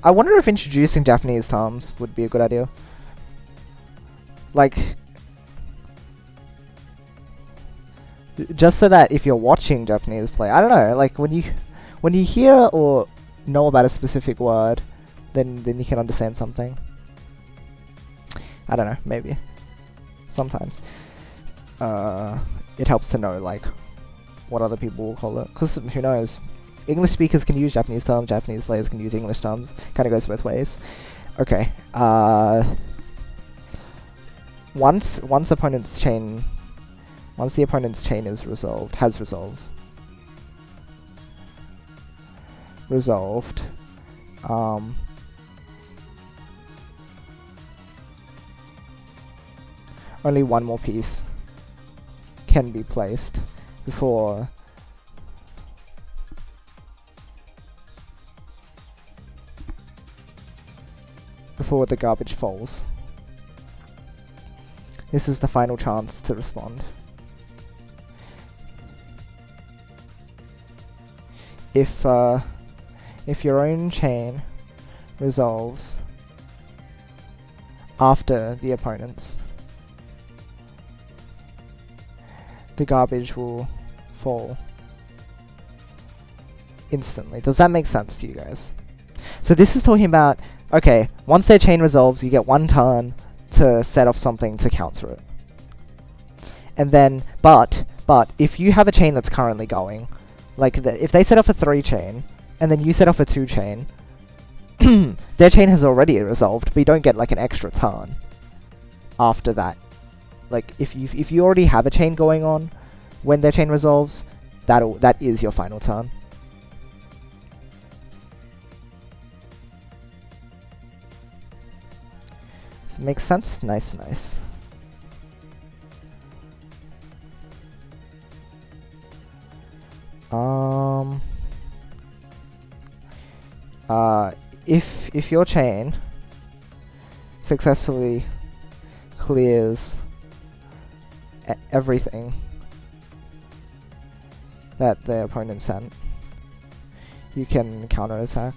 I wonder if introducing Japanese terms would be a good idea. Like, just so that if you're watching Japanese play, I don't know, like when you hear or know about a specific word, then you can understand something. I don't know, maybe. Sometimes. It helps to know like what other people will call it, because who knows? English speakers can use Japanese terms, Japanese players can use English terms. Kind of goes both ways. Okay. Once the opponent's chain is resolved, only one more piece can be placed before the garbage falls. This is the final chance to respond. If your own chain resolves after the opponent's, the garbage will fall instantly. Does that make sense to you guys? So this is talking about, okay, once their chain resolves, you get one turn to set off something to counter it. And then, but if you have a chain that's currently going, like if they set off a 3 chain, and then you set off a 2 chain, their chain has already resolved, but you don't get like an extra turn after that like if you already have a chain going on, when their chain resolves, that is your final turn. Does it make sense? Nice, nice. If your chain successfully clears everything that the opponent sent, you can counterattack.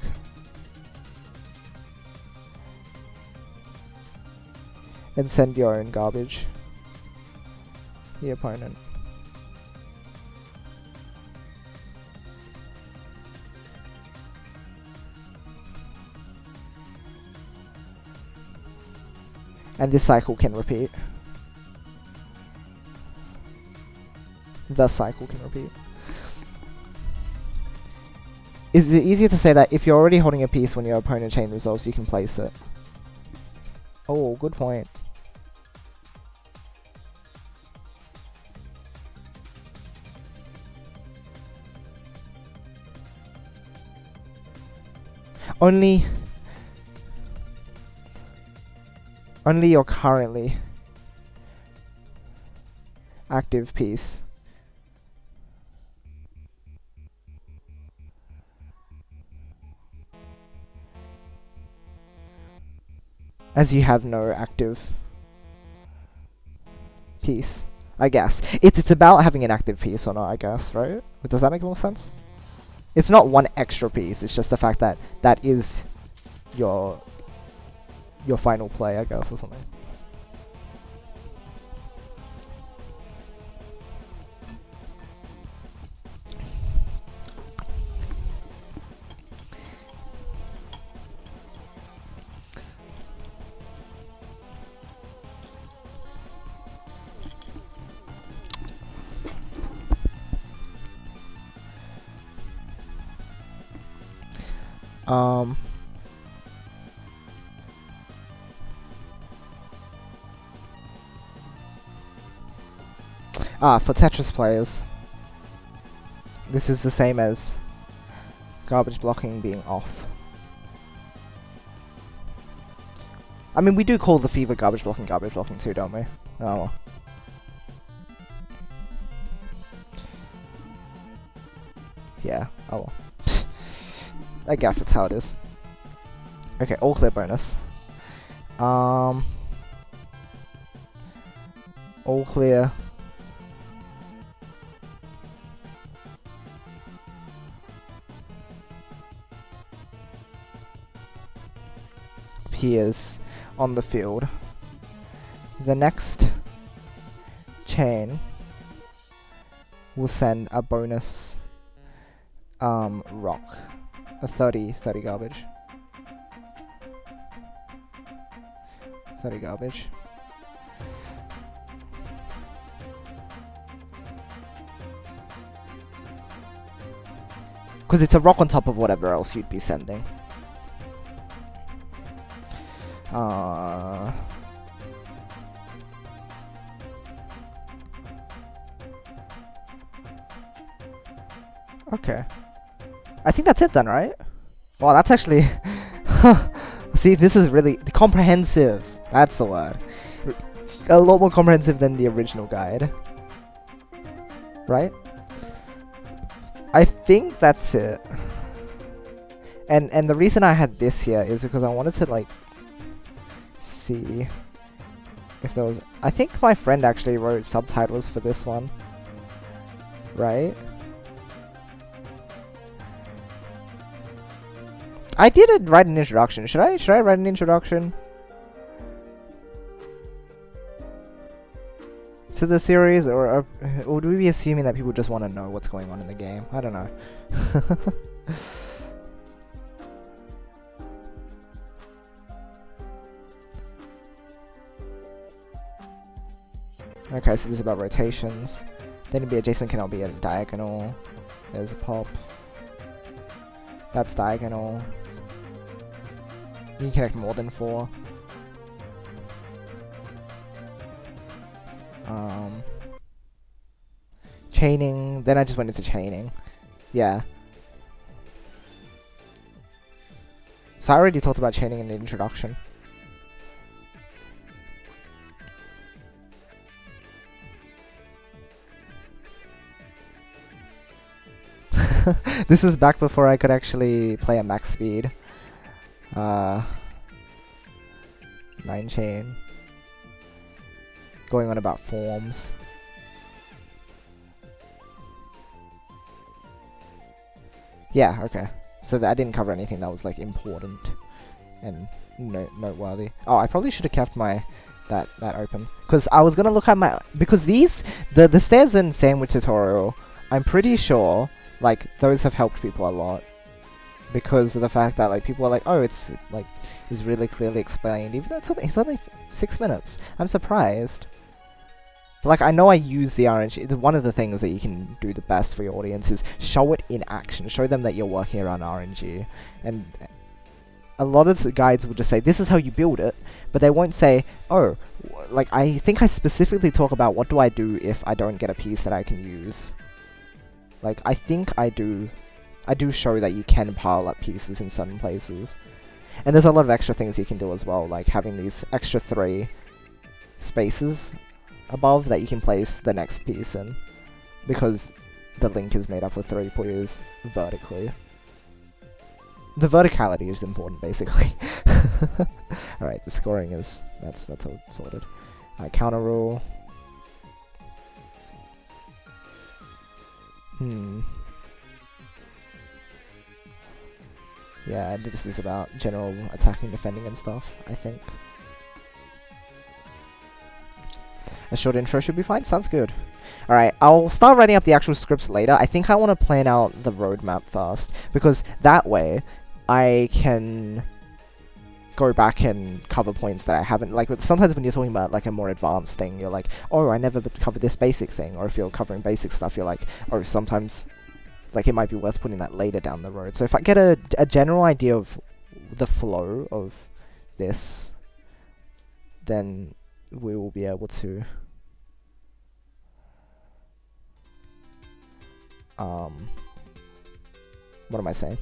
And send your own garbage to the opponent. And this cycle can repeat. The cycle can repeat. Is it easier to say that if you're already holding a piece when your opponent chain resolves, you can place it? Oh, good point. Only your currently active piece as you have no active piece, I guess. It's about having an active piece or not, I guess, right? Does that make more sense? It's not one extra piece, it's just the fact that that is your final play, I guess, or something. For Tetris players, this is the same as garbage blocking being off. I mean, we do call the fever garbage blocking too, don't we? Oh well. Yeah, oh well. I guess that's how it is. Okay, all clear bonus. All clear. Appears on the field. The next chain will send a bonus rock. A 30 garbage. 30 garbage. Because it's a rock on top of whatever else you'd be sending. Okay. I think that's it then, right? Wow, that's actually... See, this is really comprehensive. That's the word. A lot more comprehensive than the original guide. Right? I think that's it. And the reason I had this here is because I wanted to, like, see if there was... I think my friend actually wrote subtitles for this one. Right? I did write an introduction. Should I write an introduction to the series, or would we be assuming that people just want to know what's going on in the game? I don't know. Okay, so this is about rotations. Then it'd be adjacent cannot be a diagonal. There's a pop. That's diagonal. You can connect more than 4. Chaining, then I just went into chaining. Yeah. So I already talked about chaining in the introduction. This is back before I could actually play at max speed. 9 chain. Going on about forms. Yeah, okay. So I didn't cover anything that was like important and noteworthy. Oh, I probably should have kept my that open, because I was gonna look at my, because these the stairs and sandwich tutorial, I'm pretty sure like those have helped people a lot, because of the fact that like people are like, oh, it's like is really clearly explained, even though it's only 6 minutes. I'm surprised. Like, I know I use the RNG. One of the things that you can do the best for your audience is show it in action. Show them that you're working around RNG. And a lot of the guides will just say, this is how you build it. But they won't say, oh, like, I think I specifically talk about what do I do if I don't get a piece that I can use. Like, I think I do show that you can pile up pieces in certain places. And there's a lot of extra things you can do as well, like having these extra 3 spaces above that you can place the next piece in, because the link is made up of 3 Puyos vertically. The verticality is important, basically. Alright, the scoring is, that's all sorted. Counter rule. Yeah, this is about general attacking, defending and stuff, I think. A short intro should be fine? Sounds good. Alright, I'll start writing up the actual scripts later. I think I want to plan out the roadmap first, because that way I can go back and cover points that I haven't. Like, sometimes when you're talking about like a more advanced thing, you're like, oh, I never covered this basic thing. Or if you're covering basic stuff, you're like, oh, sometimes like it might be worth putting that later down the road. So if I get a general idea of the flow of this, then we will be able to what am I saying?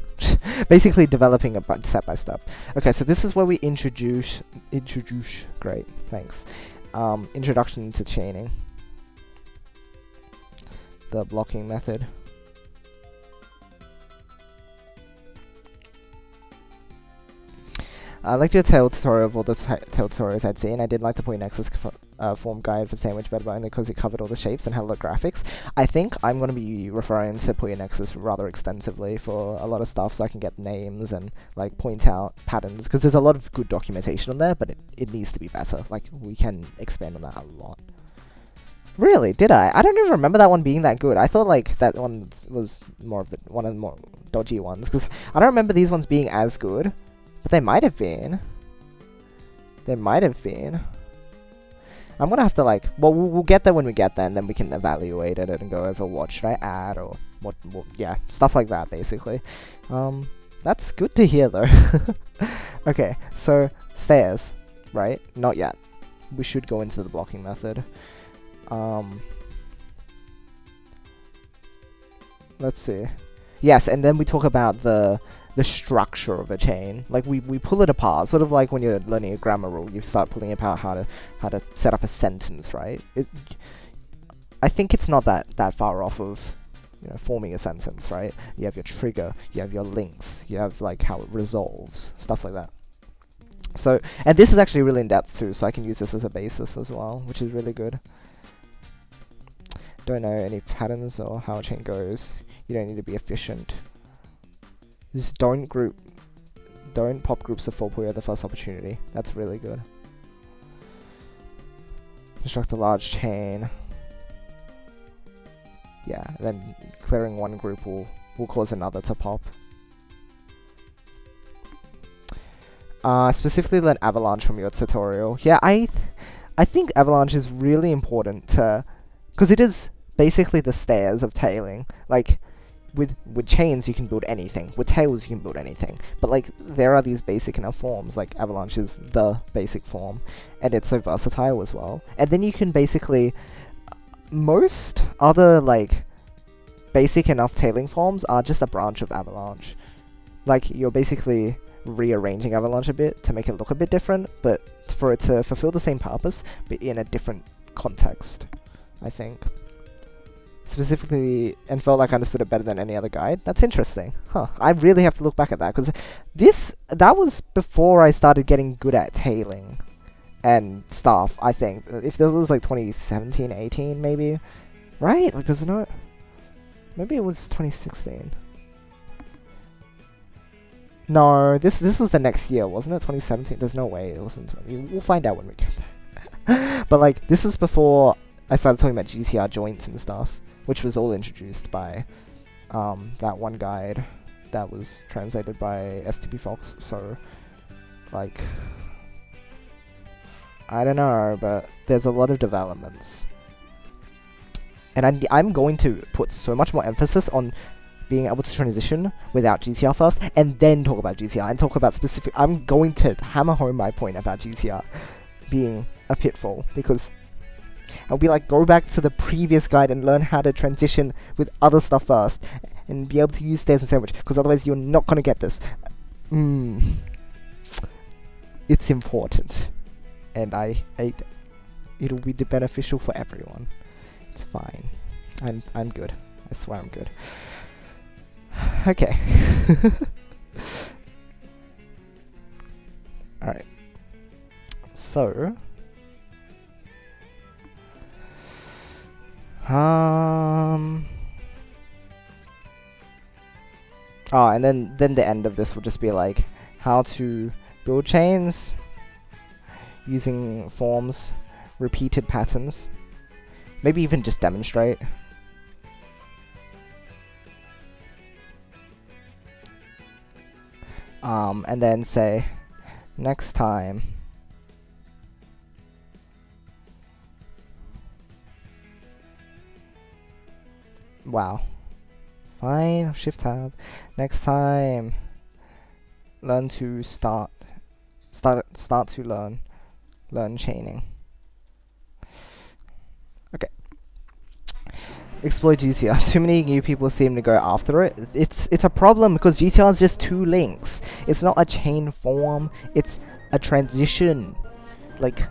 Basically developing a bunch step by step. Okay, so this is where we introduce, great, thanks. Introduction to chaining. The blocking method. I liked your tail tutorial of all the tail tutorials I'd seen. I did like the Puyo Nexus form guide for sandwich bed only because it covered all the shapes and had a lot of graphics. I think I'm going to be referring to Puyo Nexus rather extensively for a lot of stuff, so I can get names and like point out patterns, because there's a lot of good documentation on there, but it needs to be better. Like, we can expand on that a lot. Really? Did I? I don't even remember that one being that good. I thought like that one was more of one of the more dodgy ones, because I don't remember these ones being as good. But they might have been. They might have been. I'm gonna have to like, well, we'll get there when we get there, and then we can evaluate it and go over what should I add, or what yeah, stuff like that, basically. That's good to hear, though. Okay, so stairs, right? Not yet. We should go into the blocking method. Let's see. Yes, and then we talk about the structure of a chain. Like, we pull it apart, sort of like when you're learning a grammar rule, you start pulling apart how to set up a sentence, right? I think it's not that far off of, you know, forming a sentence, right? You have your trigger, you have your links, you have like how it resolves, stuff like that. So, and this is actually really in depth too, so I can use this as a basis as well, which is really good. Don't know any patterns or how a chain goes. You don't need to be efficient. Just don't pop groups of 4 Puyo at the first opportunity. That's really good. Construct a large chain. Yeah, then clearing one group will cause another to pop. Specifically learn avalanche from your tutorial. Yeah, I think avalanche is really important to, because it is basically the stairs of tailing. Like, with chains you can build anything. With tails you can build anything. But like there are these basic enough forms. Like Avalanche is the basic form, and it's so versatile as well. And then you can basically most other like basic enough tailing forms are just a branch of Avalanche. Like you're basically rearranging Avalanche a bit to make it look a bit different, but for it to fulfill the same purpose, but in a different context, I think. Specifically, and felt like I understood it better than any other guide. That's interesting. Huh. I really have to look back at that, because that was before I started getting good at tailing and stuff, I think. If this was like 2017, 18 maybe, right? Like there's no... Maybe it was 2016. No, this was the next year, wasn't it? 2017? There's no way it wasn't. We'll find out when we get there. But like, this is before I started talking about GTR joints and stuff, which was all introduced by that one guide that was translated by STP Fox. So, like, I don't know, but there's a lot of developments. And I'm going to put so much more emphasis on being able to transition without GTR first, and then talk about GTR, and talk about specific... I'm going to hammer home my point about GTR being a pitfall, because I'll be like, go back to the previous guide and learn how to transition with other stuff first, and be able to use stairs and sandwich, because otherwise you're not going to get this. It's important, and it'll be beneficial for everyone. It's fine. I'm good. I swear I'm good. Okay. Alright. So... Oh, and then the end of this will just be like, how to build chains using forms, repeated patterns. Maybe even just demonstrate. And then say, next time, wow. Fine, shift tab. Next time, learn to start to learn chaining. Okay. Exploit GTR. Too many new people seem to go after it. It's a problem because GTR is just 2 links. It's not a chain form. It's a transition. Like,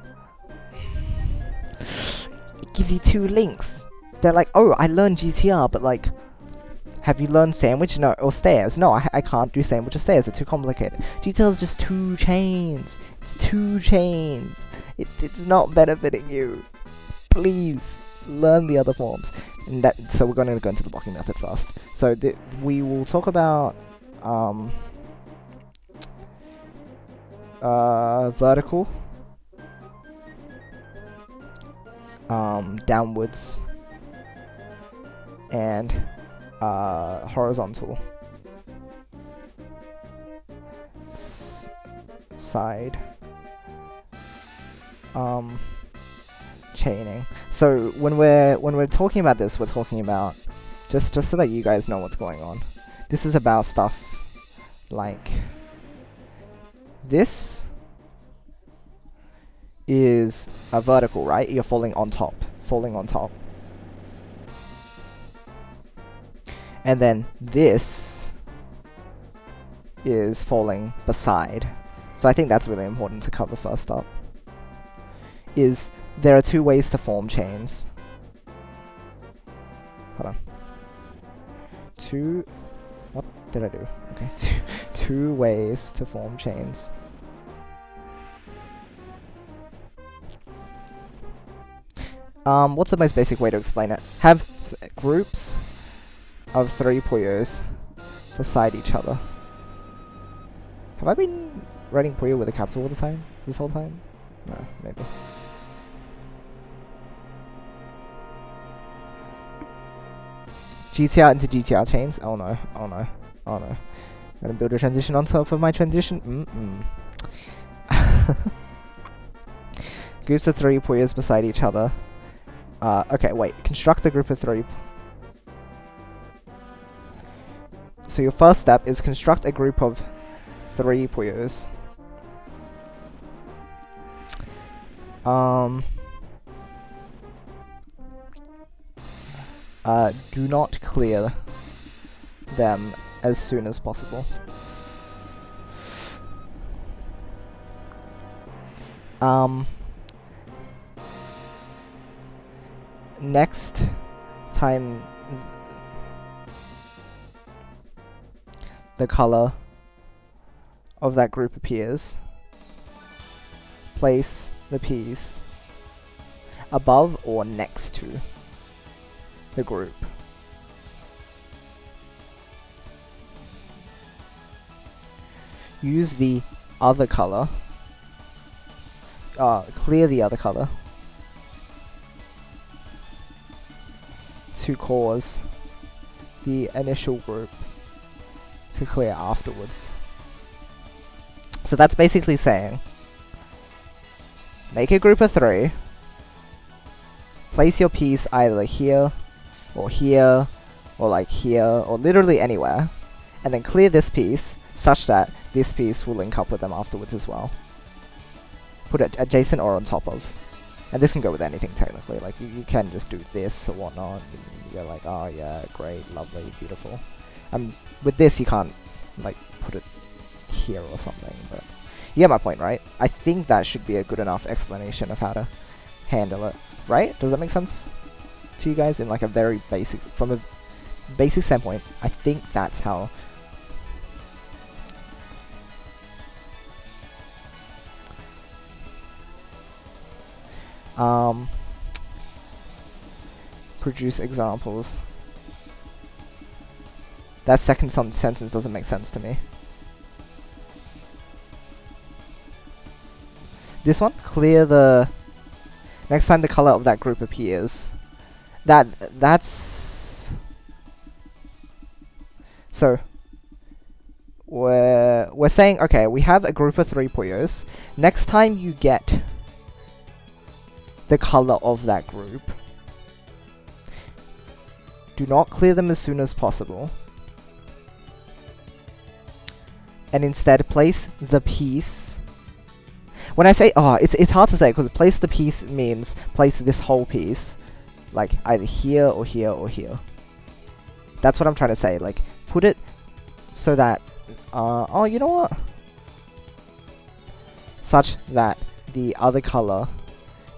it gives you 2 links. They're like, oh, I learned GTR, but like, have you learned sandwich? No, or stairs? No, I can't do sandwich or stairs. They're too complicated. GTR is just 2 chains. It's 2 chains. It's not benefiting you. Please learn the other forms. And so we're going to go into the blocking method first. So we will talk about vertical, downwards, and horizontal, side, chaining. So when we're talking about this, we're talking about just so that you guys know what's going on. This is about stuff like this is a vertical, right? You're falling on top. And then this is falling beside. So I think that's really important to cover first up. Is there are 2 ways to form chains. Hold on. 2... What did I do? Okay. 2 ways to form chains. What's the most basic way to explain it? Have groups of 3 Puyos beside each other. Have I been writing Puyo with a capital all the time? This whole time? No, maybe. GTR into GTR chains? Oh no, oh no, oh no. I'm gonna build a transition on top of my transition? Groups of 3 Puyos beside each other. Okay, wait. Construct a group of 3. So your first step is construct a group of 3 Puyos. Do not clear them as soon as possible. Next time the color of that group appears, place the piece above or next to the group. Use the other color, clear the other color to cause the initial group to clear afterwards. So that's basically saying, make a group of 3, place your piece either here, or like here, or literally anywhere, and then clear this piece such that this piece will link up with them afterwards as well. Put it adjacent or on top of. And this can go with anything technically, like you can just do this or whatnot, and you're like, oh yeah, great, lovely, beautiful. With this you can't like put it here or something, but you get my point, right? I think that should be a good enough explanation of how to handle it, right? Does that make sense to you guys in like a very basic, from a basic standpoint? I think that's how produce examples. That second sentence doesn't make sense to me. This one, clear the next time the color of that group appears. That's so we're saying, okay, we have a group of 3 Puyos. Next time you get the color of that group, do not clear them as soon as possible, and instead place the piece. When I say, it's hard to say because place the piece means place this whole piece, like either here or here or here. That's what I'm trying to say. Like put it so that, you know what? Such that the other color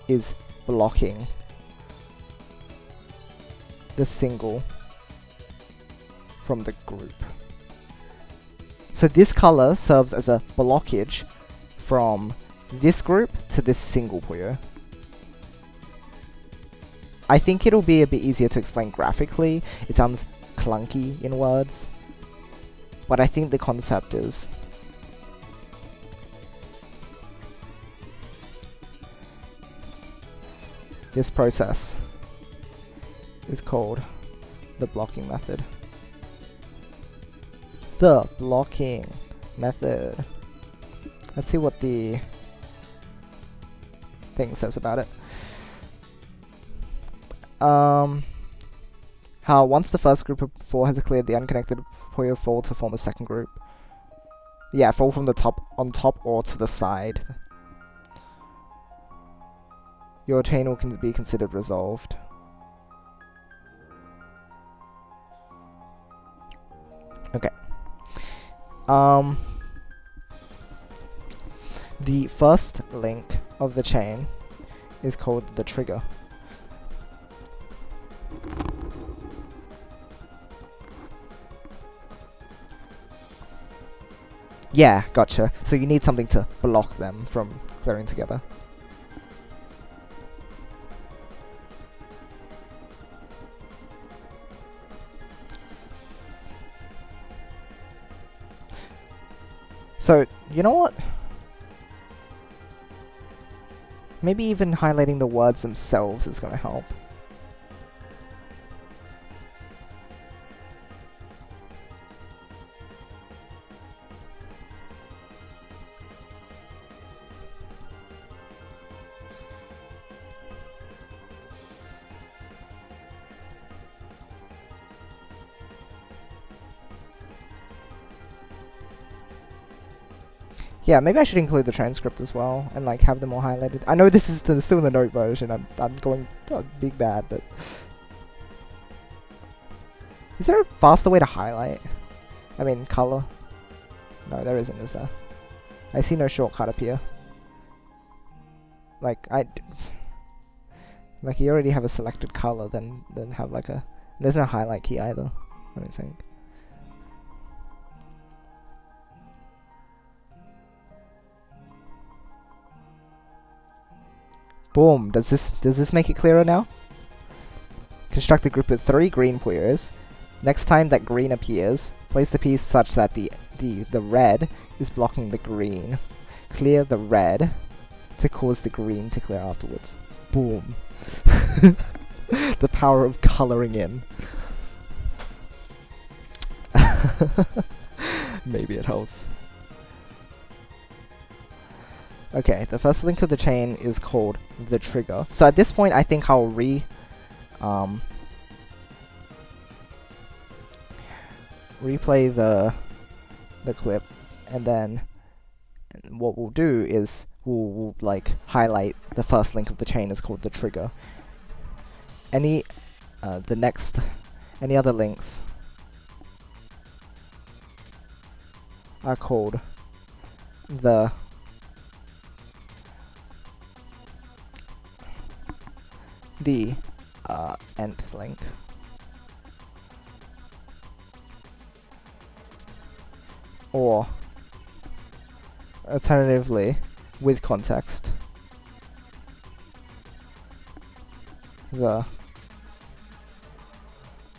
is blocking the single from the group. So this color serves as a blockage from this group to this single Puyo. I think it'll be a bit easier to explain graphically. It sounds clunky in words, but I think the concept is this process is called the blocking method. The blocking method. Let's see what the thing says about it. How once the first group of 4 has cleared, the unconnected Puyo fall to form a second group. Yeah, fall from the top, on top or to the side. Your chain will be considered resolved. Okay. The first link of the chain is called the trigger. Yeah, gotcha. So you need something to block them from clearing together. So, you know what? Maybe even highlighting the words themselves is going to help. Yeah, maybe I should include the transcript as well and like have them all highlighted. I know this is still in the note version. I'm going big bad, but is there a faster way to highlight? I mean, color. No, there isn't, is there? I see no shortcut up here. Like like you already have a selected color, then have like a. There's no highlight key either. I don't think. Boom. Does this make it clearer now? Construct a group of 3 green Puyos. Next time that green appears, place the piece such that the red is blocking the green. Clear the red to cause the green to clear afterwards. Boom. The power of coloring in. Maybe it helps. Okay, the first link of the chain is called the trigger. So at this point, I think I'll replay the clip, and then what we'll do is we'll like highlight the first link of the chain is called the trigger. Any other links are called the nth link. Or alternatively, with context, the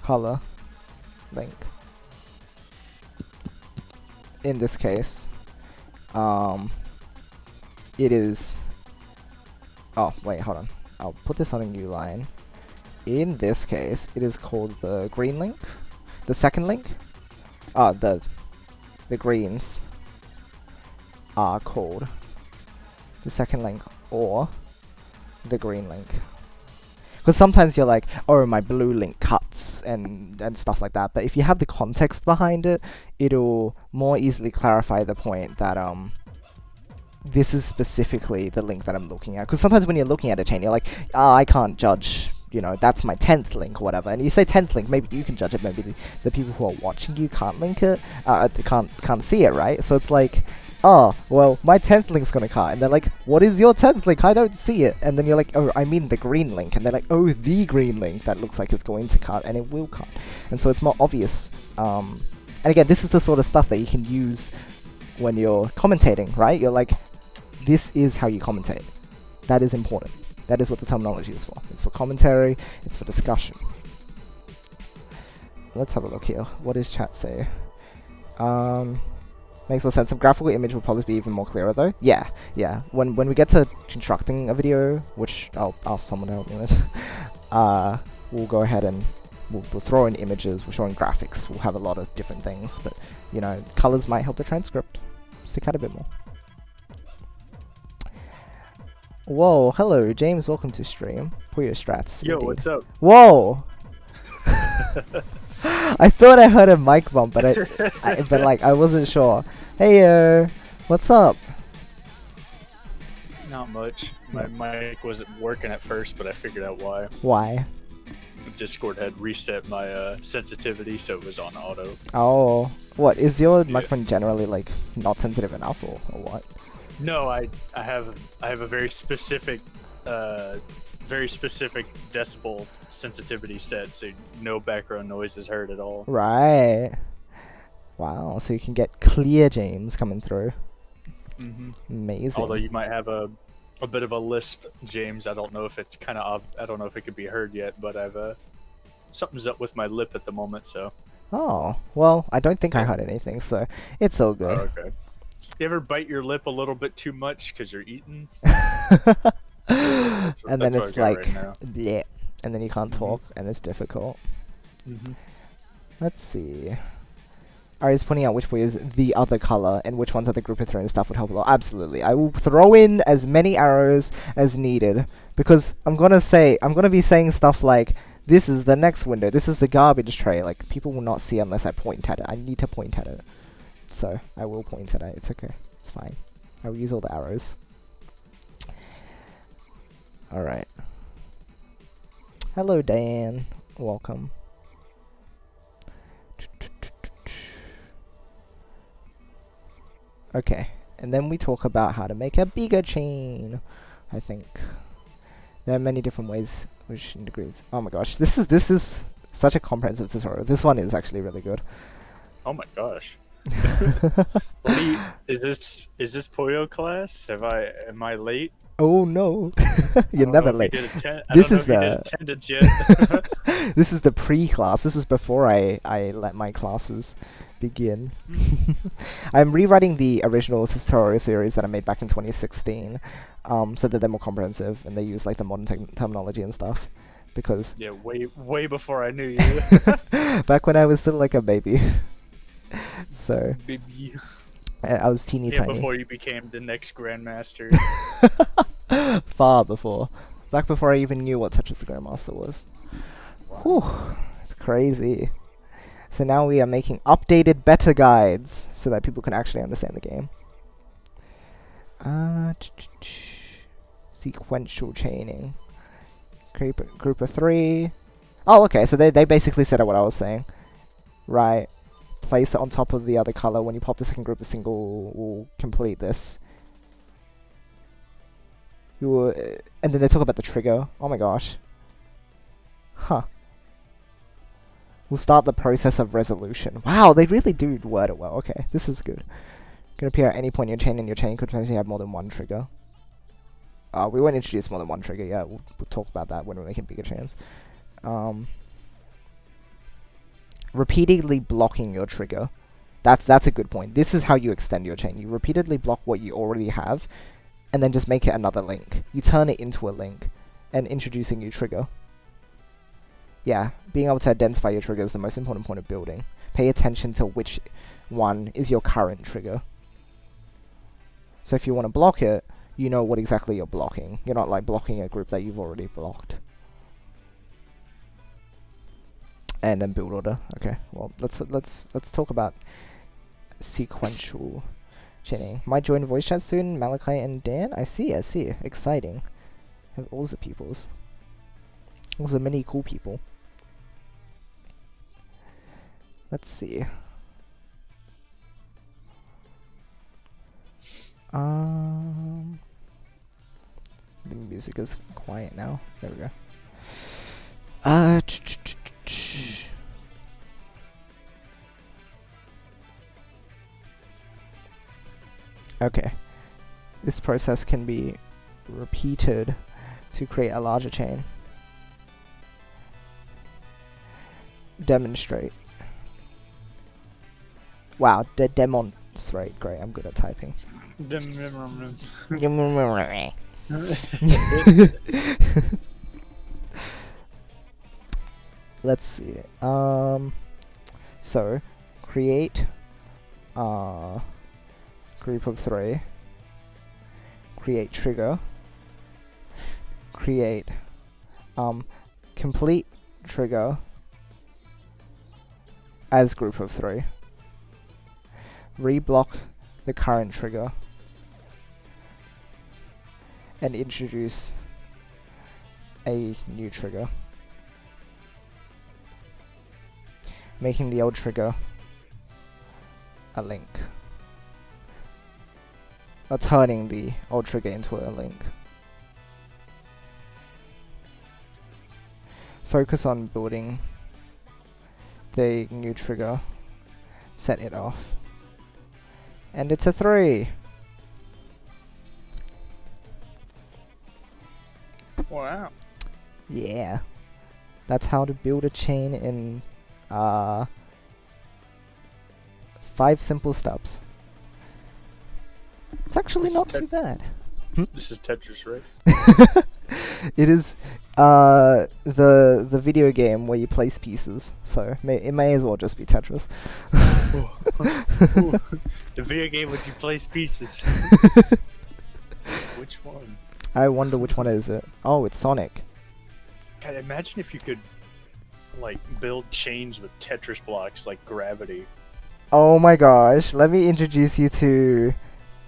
color link. In this case, it is. Oh wait, hold on. I'll put this on a new line. In this case, it is called the green link. The second link. The greens are called the second link or the green link. Because sometimes you're like, oh, my blue link cuts and stuff like that. But if you have the context behind it, it'll more easily clarify the point that this is specifically the link that I'm looking at. Because sometimes when you're looking at a chain, you're like, I can't judge, you know, that's my 10th link or whatever. And you say 10th link, maybe you can judge it, maybe the people who are watching you can't link it, can't see it, right? So it's like, oh, well, my 10th link's gonna cut. And they're like, what is your 10th link? I don't see it. And then you're like, oh, I mean the green link. And they're like, oh, the green link that looks like it's going to cut, and it will cut. And so it's more obvious. And again, this is the sort of stuff that you can use when you're commentating, right? You're like, this is how you commentate. That is important. That is what the terminology is for. It's for commentary, it's for discussion. Let's have a look here. What does chat say? Makes more sense. Some graphical image will probably be even more clearer though. Yeah. When we get to constructing a video, which I'll ask someone to help me with, we'll go ahead and we'll throw in images, we'll show in graphics, we'll have a lot of different things, but you know, colors might help the transcript stick out a bit more. Whoa, hello, James, welcome to stream. Puyo strats. Yo, indeed. what's up? Whoa! I thought I heard a mic bump, but but like I wasn't sure. Hey, what's up? Not much. My mic wasn't working at first, but I figured out why. Why? Discord had reset my sensitivity, so it was on auto. Oh, what is your microphone generally like not sensitive enough, or what? No, I have a very specific decibel sensitivity set, so no background noise is heard at all. Right. Wow. So you can get clear James coming through. Amazing. Although you might have a bit of a lisp, James. I don't know if it's kind of. I don't know if it could be heard yet, but I've something's up with my lip at the moment. So. Oh well, I don't think I heard anything, so it's all good. Oh, okay. You ever bite your lip a little bit too much because you're eating? And then it's like, right yeah, and then you can't talk, and it's difficult. Let's see. Ari's pointing out which way is the other color and which ones are the group of three and stuff would help a lot. Absolutely. I will throw in as many arrows as needed because I'm gonna be saying stuff like, this is the next window, this is the garbage tray. Like, people will not see unless I point at it. I need to point at it. So, I will point at it. It's okay. It's fine. I'll use all the arrows. Alright. Hello, Dan. Welcome. Okay, and then we talk about how to make a bigger chain, I think. There are many different ways which degrees. Oh my gosh, this is such a comprehensive tutorial. This one is actually really good. Oh my gosh. Is this Puyo class? Am I late? Oh no. You're never late. This is the attendance yet. This is the pre-class. This is before I let my classes begin. I'm rewriting the original tutorial series that I made back in 2016, so that they're more comprehensive and they use like the modern terminology and stuff. Because yeah, way before I knew you. back when I was still like a baby. So Baby. I was teeny tiny. Before you became the next grandmaster. Far before. Back before I even knew what Tetris the Grandmaster was. Whew, it's crazy. So now we are making updated better guides so that people can actually understand the game. Sequential chaining. Group of 3. Oh, okay, so they basically said what I was saying. Right. Place it on top of the other color. When you pop the second group, the single will complete this. You will, and then they talk about the trigger. Oh my gosh. Huh. We'll start the process of resolution. Wow, they really do word it well. Okay, this is good. Can appear at any point in your chain, and your chain could potentially have more than one trigger. We won't introduce more than one trigger yet. We'll talk about that when we're making bigger chains. Repeatedly blocking your trigger. That's a good point. This is how you extend your chain. You repeatedly block what you already have, and then just make it another link. You turn it into a link, and introduce a new trigger. Yeah, being able to identify your trigger is the most important point of building. Pay attention to which one is your current trigger. So if you want to block it, you know what exactly you're blocking. You're not like blocking a group that you've already blocked. And then build order. Okay, well let's talk about sequential chaining. Might join voice chat soon. Malachi and Dan. I see. Exciting. Have all the peoples. All the many cool people. Let's see. The music is quiet now. There we go. Okay. This process can be repeated to create a larger chain. Demonstrate. Wow, demonstrate. Great, I'm good at typing. Let's see. So create group of 3. Create trigger. Create complete trigger as group of 3. Reblock the current trigger and introduce a new trigger, making the old trigger a link, or turning the old trigger into a link. Focus on building the new trigger, set it off, and it's a 3. Wow. Yeah. That's how to build a chain in 5 simple steps. It's actually not too bad. This is Tetris, right? It is the video game where you place pieces, so it may as well just be Tetris. Ooh. The video game where you place pieces. Which one? I wonder which one is it. Oh, it's Sonic. God, imagine if you could like build chains with Tetris blocks like gravity. Oh my gosh, let me introduce you to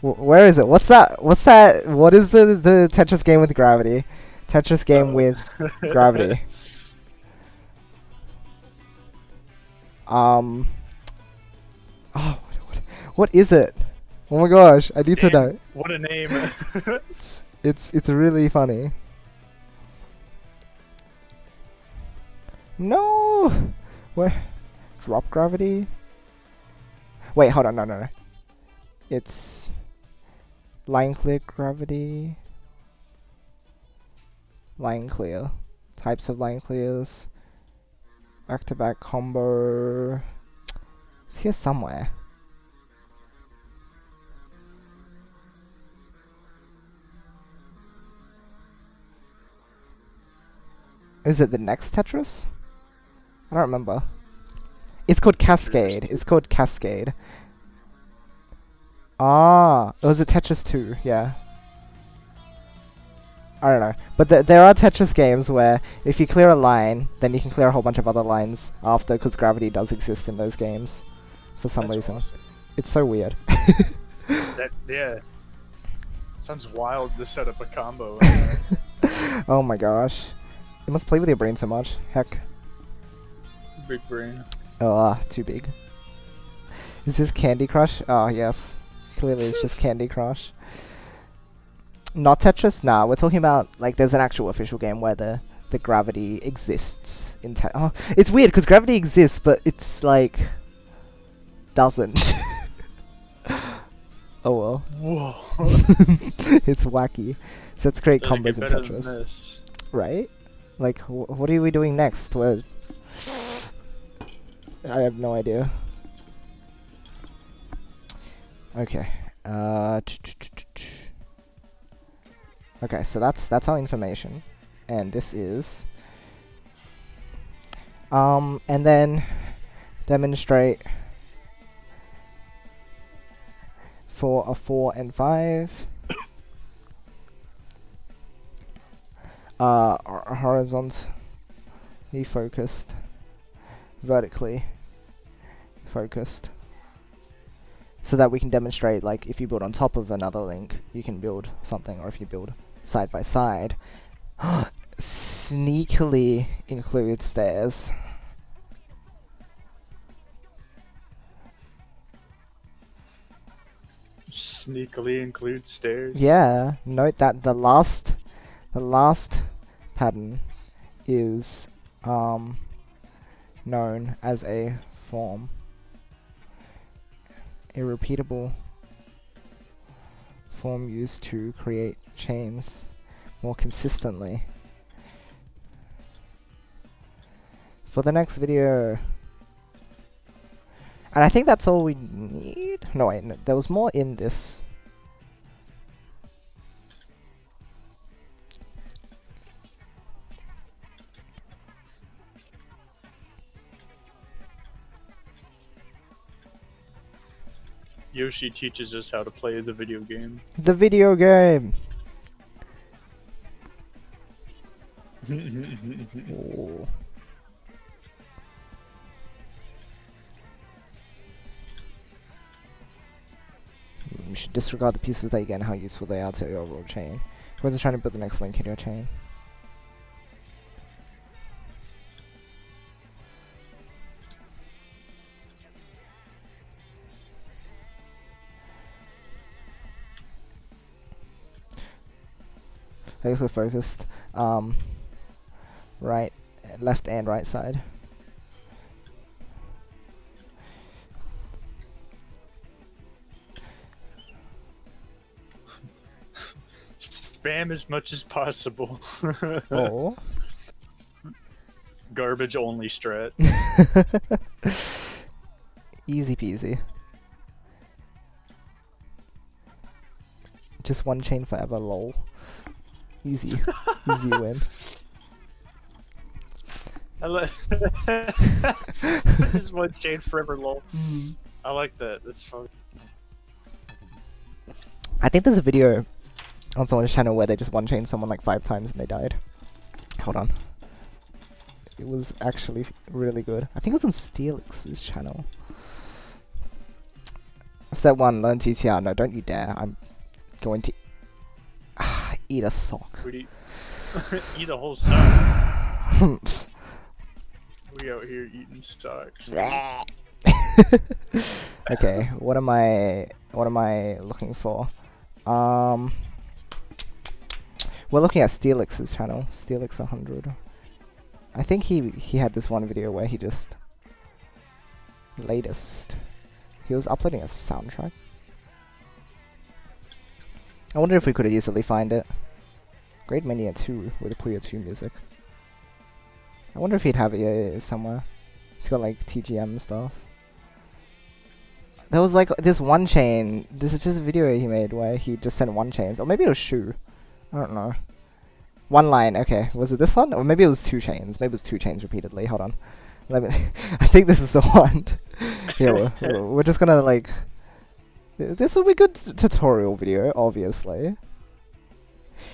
Where is it? What's that? What's that? What is the Tetris game with gravity? Tetris game with gravity. Oh, what is it? Oh my gosh, I need to know. What a name! It's really funny. No, where? Drop gravity. Wait, hold on, no. It's line clear gravity. Line clear. Types of line clears. Back to back combo. It's here somewhere. Is it the next Tetris? I don't remember. It's called Cascade. It's called Cascade. Ah, it was a Tetris 2, yeah. I don't know. But there are Tetris games where if you clear a line, then you can clear a whole bunch of other lines after, because gravity does exist in those games. For some reason. Awesome. It's so weird. Yeah. Sounds wild to set up a combo. Oh my gosh. You must play with your brain so much. Heck. Big brain. Oh, too big. Is this Candy Crush? Oh, yes. Clearly it's just Candy Crush. Not Tetris? Nah, we're talking about, like, there's an actual official game where the gravity exists in Oh, it's weird, because gravity exists, but it's, like, doesn't. Oh well. Whoa. It's wacky. So let's create Doesn't combos get in better than Tetris. this. Right? Like, what are we doing next? I have no idea. Okay. Okay, so that's our information, and this is. And then demonstrate for a 4 and 5. Horizontally focused, vertically focused, so that we can demonstrate, like, if you build on top of another link, you can build something, or if you build side by side. Sneakily include stairs. Sneakily include stairs. Yeah, note that the last pattern is known as a form. A repeatable form used to create chains more consistently. For the next video. And I think that's all we need. No, wait, no, there was more in this. Yoshi teaches us how to play the video game. The video game! Ooh. You should disregard the pieces that you get and how useful they are to your overall chain. We're just trying to build the next link in your chain. Vertically focused, right, left and right side. Spam as much as possible. Oh. Garbage only strats. Easy peasy. Just one chain forever, lol. Easy. Easy win. I like just one chain forever, lol. I like that. That's fun. I think there's a video on someone's channel where they just one chained someone like 5 times and they died. Hold on. It was actually really good. I think it was on Steelix's channel. Step 1, learn TTR. No, don't you dare. I'm going to eat a sock. What do you eat a whole sock? We out here eating socks. Okay, what am I looking for? We're looking at Steelix's channel, Steelix 100. I think he had this one video where he just he was uploading a soundtrack. I wonder if we could easily find it. Great Mania 2 with the Puyo 2 music. I wonder if he'd have it somewhere. He's got like TGM stuff. There was like this one chain. This is just a video he made where he just sent one chains, or maybe it was Shu. I don't know. One line. Okay, was it this one, or maybe it was two chains? Maybe it was two chains repeatedly. Hold on. Let me. I think this is the one. Yeah, we're just gonna like. This will be a good tutorial video, obviously.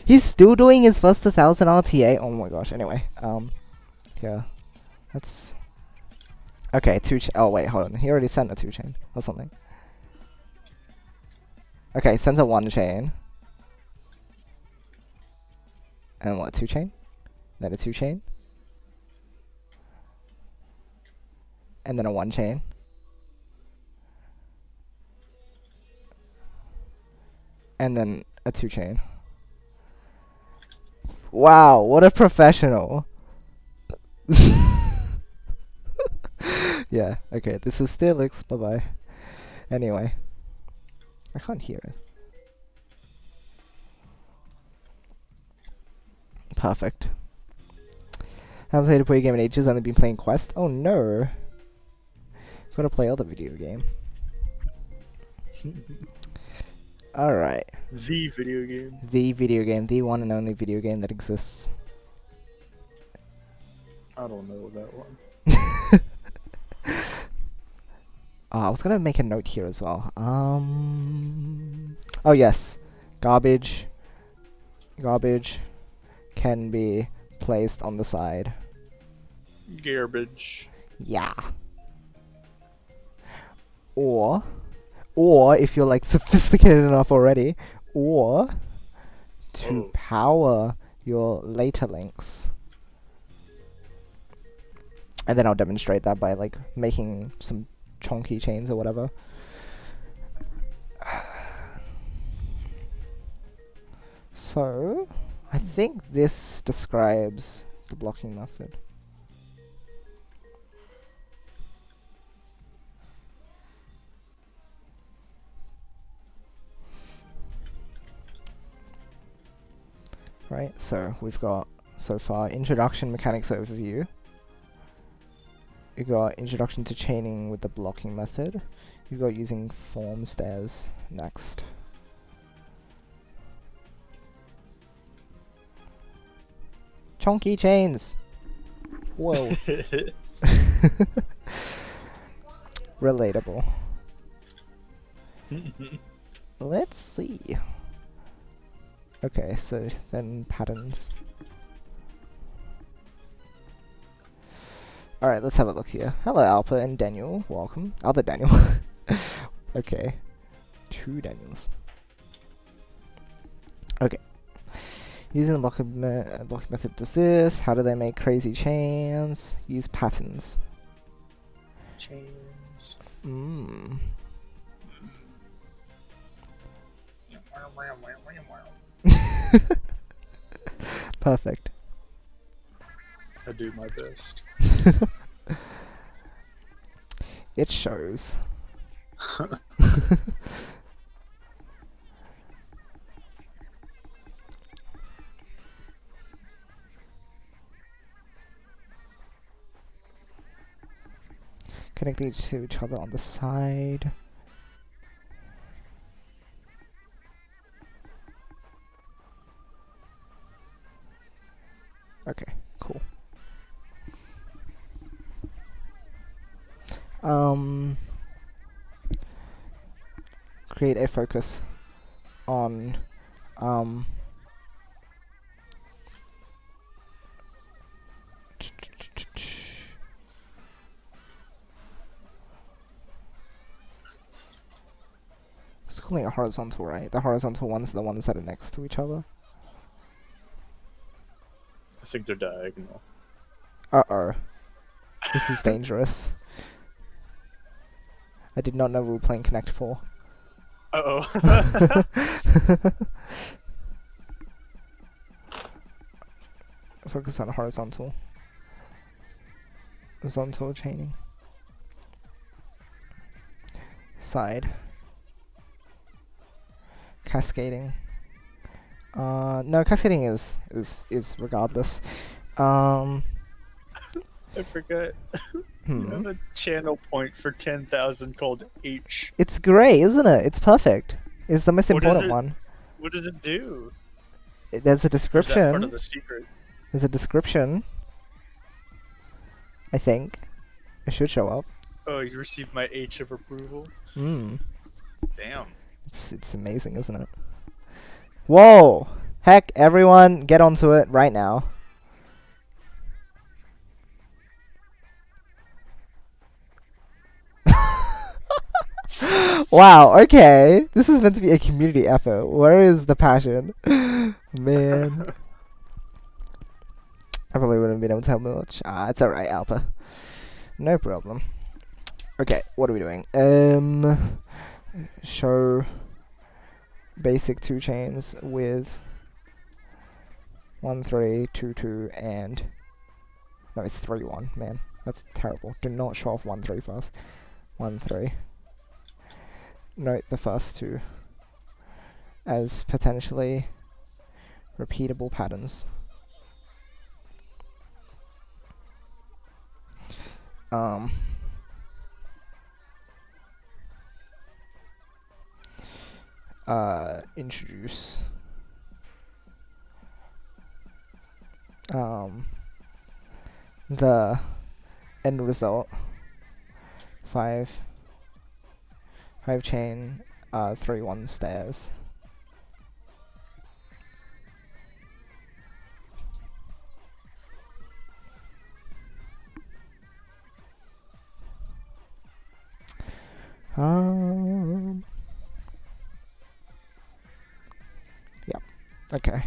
He's still doing his first 1000 RTA. Oh my gosh. Anyway, yeah, that's. Okay, oh wait, hold on. He already sent a 2 chain or something. Okay, sends a 1 chain. And what, 2 chain? Then a 2 chain. And then a 1 chain. And then a 2 chain. Wow, what a professional. Yeah, okay, this is Steelix, bye-bye. Anyway. I can't hear it. Perfect. Haven't played a Puyo game in ages, only been playing Quest. Oh no! Gotta play other video game. Alright. The video game. The video game, the one and only video game that exists. I don't know that one. I was gonna make a note here as well. Oh yes, garbage can be placed on the side. Garbage. Yeah. Or if you're like sophisticated enough already, or to power your later links. And then I'll demonstrate that by like making some chonky chains or whatever. So, I think this describes the blocking method. Right, so we've got so far introduction, mechanics overview. You got introduction to chaining with the blocking method. You got using form stairs next. Chonky chains. Whoa. Relatable. Let's see. Okay, so then patterns. Alright, let's have a look here. Hello, Alpha and Daniel. Welcome. Other Daniel. Okay. 2 Daniels. Okay. Using the blocking method does this. How do they make crazy chains? Use patterns. Chains. Perfect. I do my best. It shows. Connecting to each other on the side. Okay, cool. Create a focus on calling it horizontal, right? The horizontal ones are the ones that are next to each other. I think they're diagonal. Uh-oh. This is dangerous. I did not know we were playing Connect 4. Uh-oh. Focus on horizontal. Horizontal chaining. Side. Cascading. No, cascading is regardless. I forgot. You Hmm. have a channel point for 10,000 called H. It's great, isn't it? It's perfect. It's the most What is important it? one. What does it do? There's a Or is that part description. of the secret? There's a description. I think. It should show up. Oh, you received my H of approval? Hmm. Damn. It's amazing, isn't it? Whoa! Heck, everyone, get onto it right now. Wow, okay. This is meant to be a community effort. Where is the passion? Man. I probably wouldn't have been able to help much. It's alright, Alpha. No problem. Okay, what are we doing? Show basic 2 chains with 1, 3, 2, 2, and... No, it's 3, 1, man. That's terrible. Do not show off 1, 3 first. 1, 3. Note the first 2 as potentially repeatable patterns. Introduce the end result 5 chain 3 1 stairs. Yeah. Okay.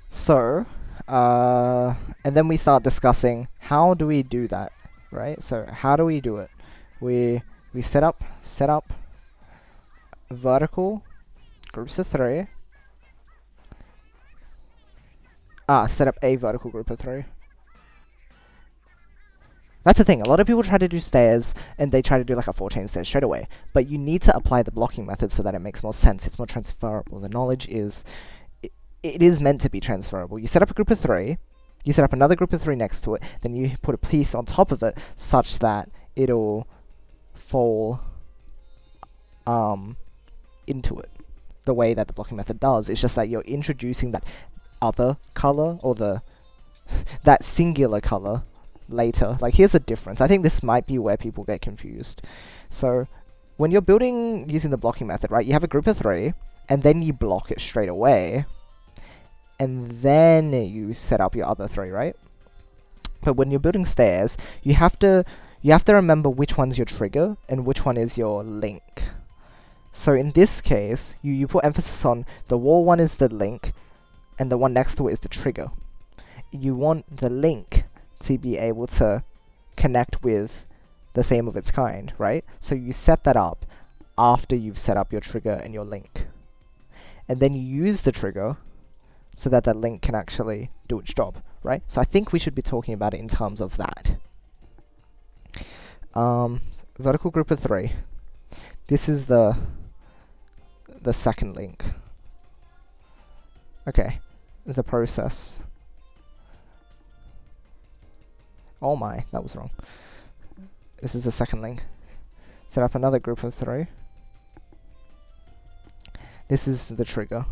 So, and then we start discussing how do we do that, right? So how do we do it? We set up vertical groups of 3. Set up a vertical group of 3. That's the thing, a lot of people try to do stairs, and they try to do like a 4-chain stair straight away. But you need to apply the blocking method so that it makes more sense, it's more transferable. The knowledge is, it is meant to be transferable. You set up a group of 3, you set up another group of 3 next to it, then you put a piece on top of it, such that it'll fall into it. The way that the blocking method does, it's just that you're introducing that other color, or that singular color, later. Like, here's the difference. I think this might be where people get confused. So when you're building using the blocking method, right, you have a group of 3, and then you block it straight away, and then you set up your other 3, right? But when you're building stairs, you have to remember which one's your trigger and which one is your link. So in this case, you put emphasis on the wall one is the link, and the one next to it is the trigger. You want the link to be able to connect with the same of its kind, right? So you set that up after you've set up your trigger and your link. And then you use the trigger so that link can actually do its job, right? So I think we should be talking about it in terms of that. Vertical group of 3. This is the second link. Okay, the process. Oh my, that was wrong. This is the second link. Set up another group of 3. This is the trigger.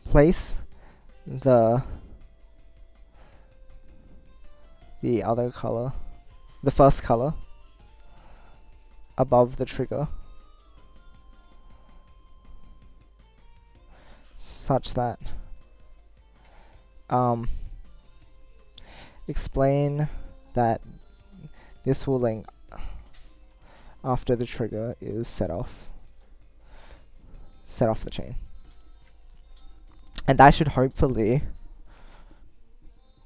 Place the other color, the first color, above the trigger, such that explain that this will link after the trigger is set off the chain. And that should hopefully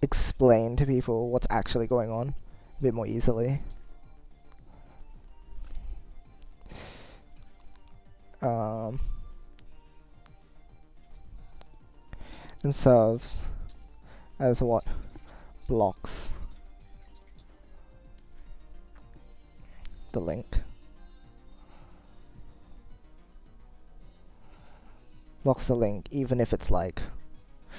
explain to people what's actually going on a bit more easily. And serves as what? Blocks the link. Blocks the link, even if it's like,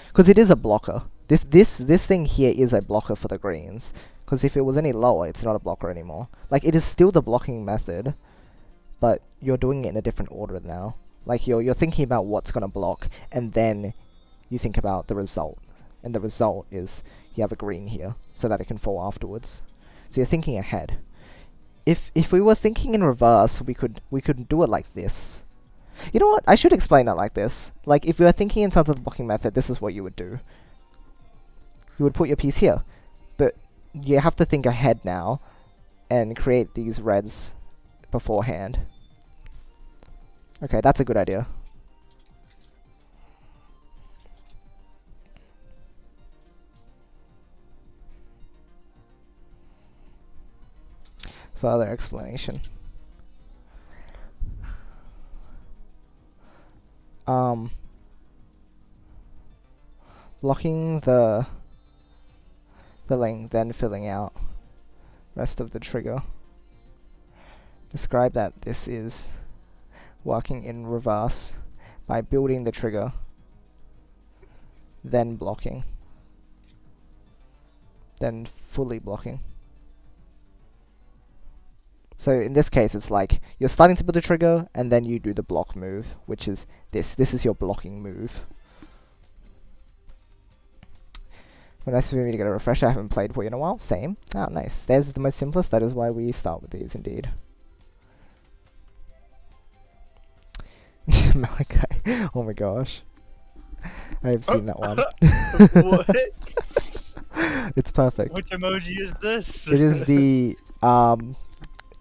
because it is a blocker. This thing here is a blocker for the greens. Because if it was any lower, it's not a blocker anymore. Like, it is still the blocking method, but you're doing it in a different order now. Like, you're thinking about what's gonna block, and then you think about the result. And the result is you have a green here, so that it can fall afterwards. So you're thinking ahead. If we were thinking in reverse, we could do it like this. You know what? I should explain it like this. Like, if you were thinking in terms of the blocking method, this is what you would do. You would put your piece here, but you have to think ahead now and create these reds beforehand. Okay, that's a good idea. Further explanation. Blocking the link, then filling out rest of the trigger. Describe that this is working in reverse by building the trigger, then blocking, then fully blocking. So in this case, it's like you're starting to build the trigger, and then you do the block move, which is this. This is your blocking move. Well, nice for me to get a refresher. I haven't played Puyo in a while. Same. Oh, nice. Theirs is the most simplest. That is why we start with these, indeed. Malachi. Oh my gosh. I have seen that one. What? It's perfect. Which emoji is this? It is the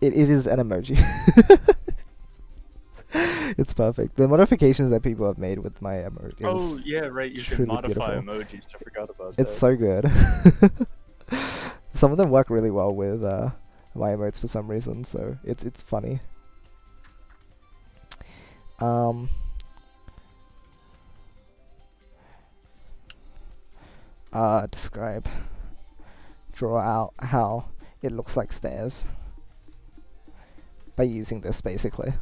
it is an emoji. It's perfect. The modifications that people have made with my emoji. Oh yeah, right. You can modify emojis. I forgot about that. It's so good. Some of them work really well with my emotes for some reason, so it's funny. Describe. Draw out how it looks like stairs by using this, basically.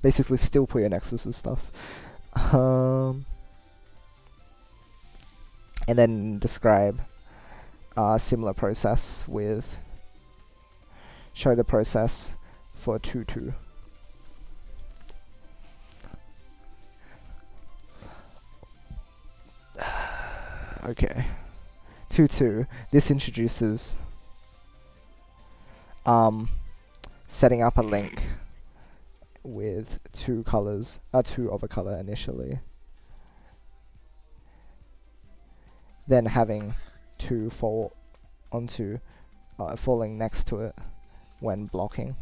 Basically still Puyo Nexus and stuff. And then describe a similar process with show the process for 2-2. Okay. 2-2. This introduces setting up a link with two colors, two of a color initially, then having two fall onto, falling next to it when blocking.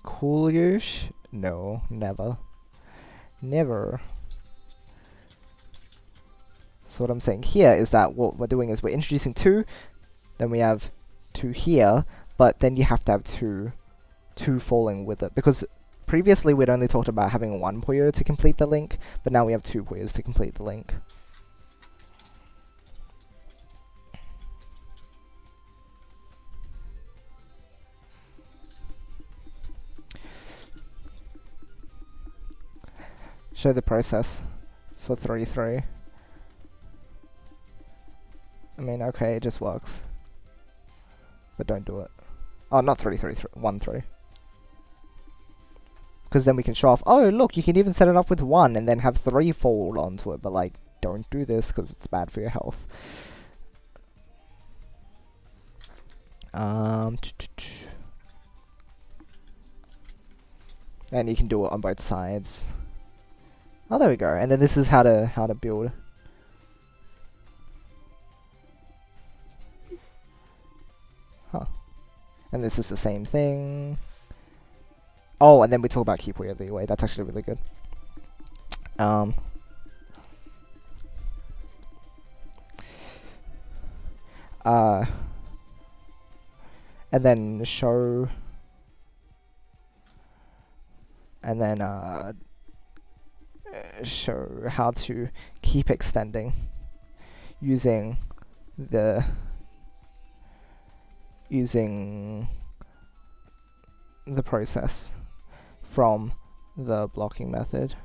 Cool, Yoshi? No, never. Never. So what I'm saying here is that what we're doing is we're introducing two, then we have two here, but then you have to have two falling with it, because previously we'd only talked about having one Puyo to complete the link, but now we have two Puyos to complete the link. Show the process for 3-3. I mean, okay, it just works. But don't do it. Oh, not 3-3, 1-3. Because then we can show off, oh look, you can even set it up with 1 and then have 3 fall onto it, but like, don't do this because it's bad for your health. And you can do it on both sides. Oh, there we go. And then this is how to build. Huh. And this is the same thing. Oh, and then we talk about keep Puyo leeway. That's actually really good. And then show, and then show how to keep extending using the process from the blocking method.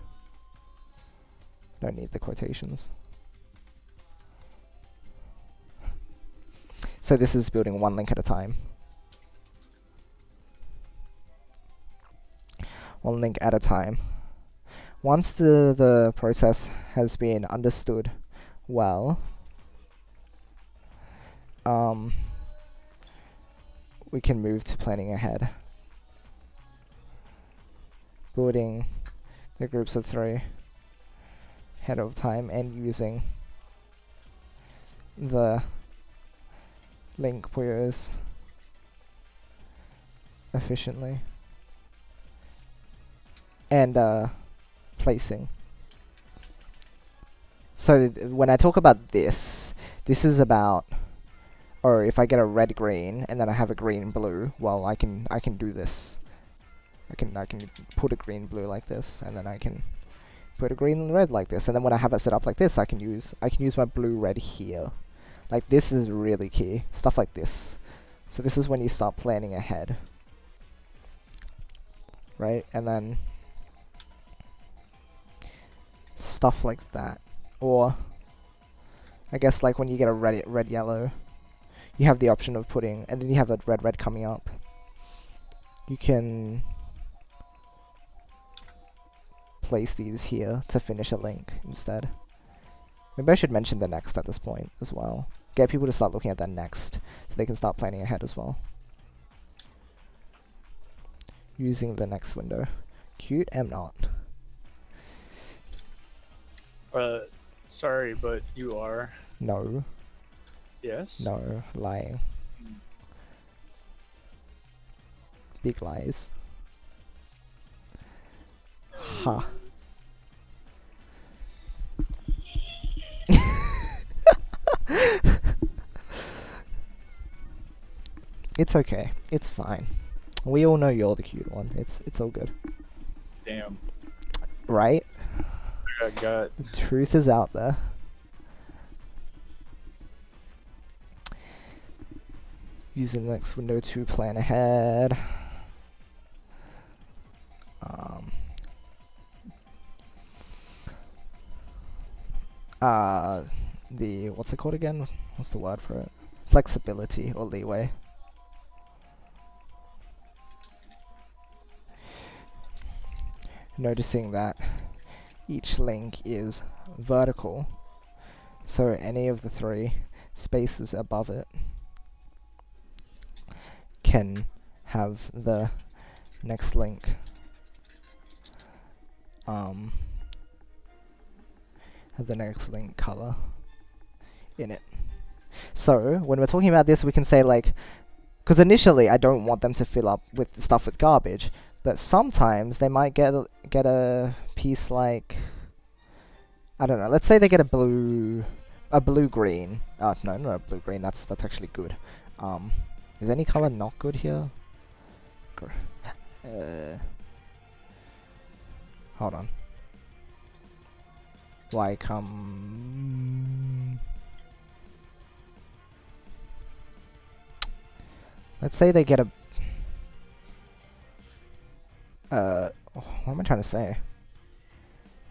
Don't need the quotations. So this is building one link at a time. One link at a time. Once the process has been understood well, we can move to planning ahead. Building the groups of 3 ahead of time and using the link Puyos efficiently. And placing. So when I talk about this is about, or if I get a red green and then I have a green blue, well I can do this. I can put a green blue like this, and then I can put a green and red like this, and then when I have it set up like this, I can use my blue red here. Like this is really key. Stuff like this. So this is when you start planning ahead. Right? And then stuff like that. Or I guess like when you get a red yellow, you have the option of putting, and then you have a red coming up. You can place these here to finish a link instead. Maybe I should mention the next at this point as well. Get people to start looking at that next so they can start planning ahead as well. Using the next window. Cute, am not. Sorry, but you are. No. Yes? No, lying. Big lies. Ha. It's okay. It's fine. We all know you're the cute one. It's all good. Damn. Right? I got The truth is out there. Using the next window to plan ahead. The what's it called again? What's the word for it? Flexibility or leeway. Noticing that each link is vertical, so any of the 3 spaces above it can have the next link have the next link color in it. So when we're talking about this, we can say like, because initially I don't want them to fill up with stuff with garbage, but sometimes they might get a piece like, I don't know, let's say they get a blue green. No, not a blue green. That's actually good. Is any color not good here? Hold on. Like let's say they get a what am I trying to say?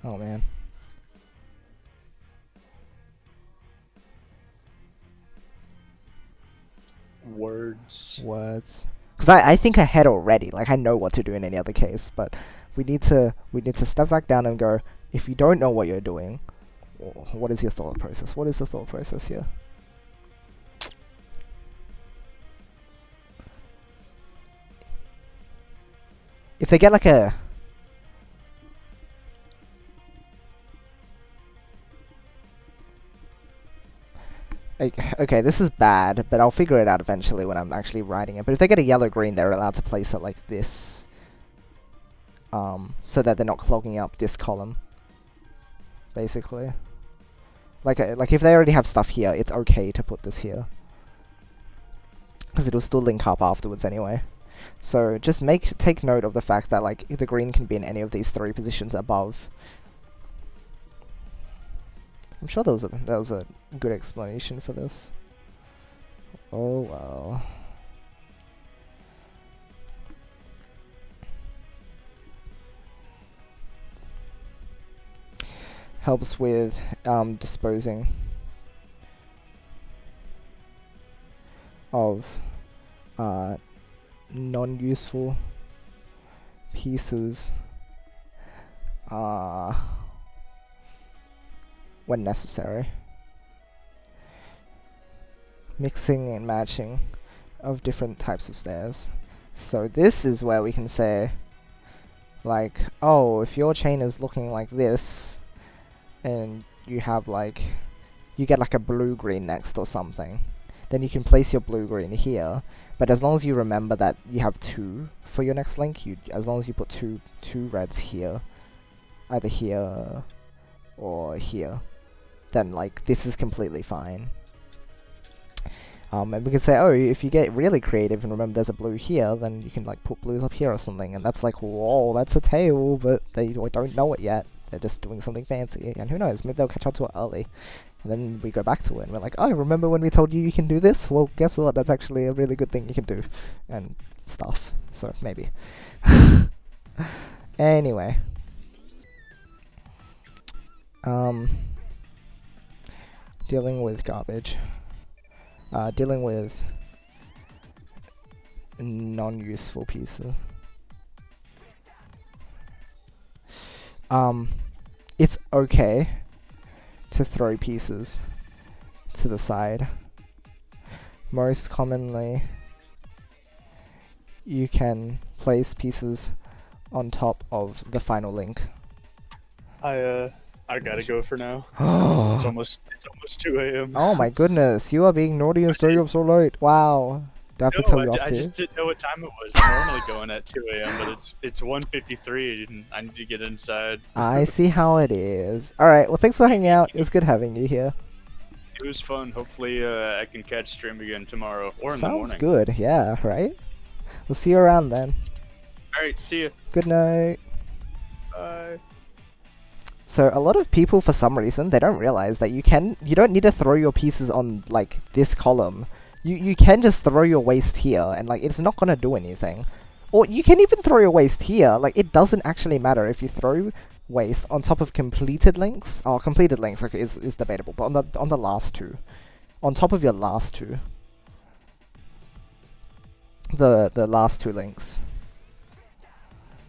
Oh man. words. Because I think ahead already. Like I know what to do in any other case, but we need to step back down and go, if you don't know what you're doing, what is your thought process? What is the thought process here? If they get like a Okay, this is bad, but I'll figure it out eventually when I'm actually writing it. But if they get a yellow-green, they're allowed to place it like this. So that they're not clogging up this column. Basically. Like if they already have stuff here, it's okay to put this here. Because it'll still link up afterwards anyway. So just take note of the fact that like the green can be in any of these 3 positions above. I'm sure there was a good explanation for this. Oh well. Helps with disposing of non-useful pieces when necessary. Mixing and matching of different types of stairs. So this is where we can say, like, oh, if your chain is looking like this, and you have like, you get like a blue-green next or something, then you can place your blue-green here. But as long as you remember that you have 2 for your next link, as long as you put two reds here, either here or here, then like this is completely fine. And we can say, oh, if you get really creative and remember there's a blue here, then you can like put blues up here or something, and that's like, whoa, that's a tail, but they don't know it yet. They're just doing something fancy, and who knows, maybe they'll catch on to it early. And then we go back to it, and we're like, oh, remember when we told you can do this? Well, guess what, that's actually a really good thing you can do. And stuff, so maybe. Anyway. Dealing with garbage. Dealing with non-useful pieces. It's okay to throw pieces to the side. Most commonly, you can place pieces on top of the final link. I gotta go for now. It's almost 2 a.m. Oh my goodness, you are being naughty and staying up so late. Wow. Do I have to tell you off I too? just didn't know what time it was. I'm normally going at 2 a.m., but it's 1:53 and I need to get inside. I see how it is. Alright, well thanks for hanging out. It was good having you here. It was fun. Hopefully I can catch stream again tomorrow or in the morning. Sounds good, yeah, right? We'll see you around then. Alright, see ya. Good night. Bye. So a lot of people, for some reason, they don't realize that you don't need to throw your pieces on like this column. You can just throw your waste here, and like it's not gonna do anything. Or you can even throw your waste here. Like it doesn't actually matter if you throw waste on top of completed links. Oh, completed links okay is debatable, but on the last 2, on top of your last 2, the last 2 links,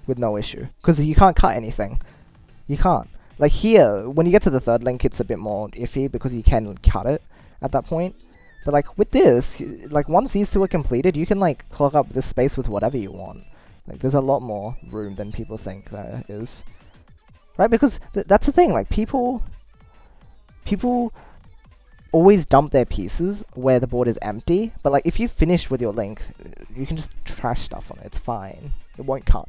with no issue, because you can't cut anything. You can't. Like here, when you get to the 3rd link, it's a bit more iffy because you can cut it at that point. But like with this, like once these 2 are completed, you can like clog up this space with whatever you want. Like there's a lot more room than people think there is. Right? Because that's the thing, like people always dump their pieces where the board is empty, but like if you finish with your link, you can just trash stuff on it, it's fine. It won't cut.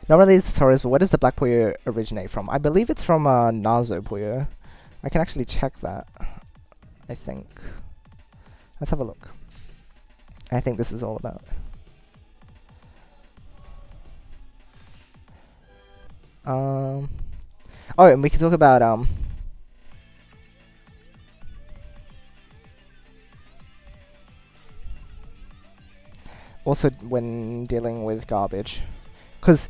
Not really these tutorials, but where does the black Puyo originate from? I believe it's from Nazo Puyo. I can actually check that, I think. Let's have a look. I think this is all about. Oh, and we can talk about also when dealing with garbage, because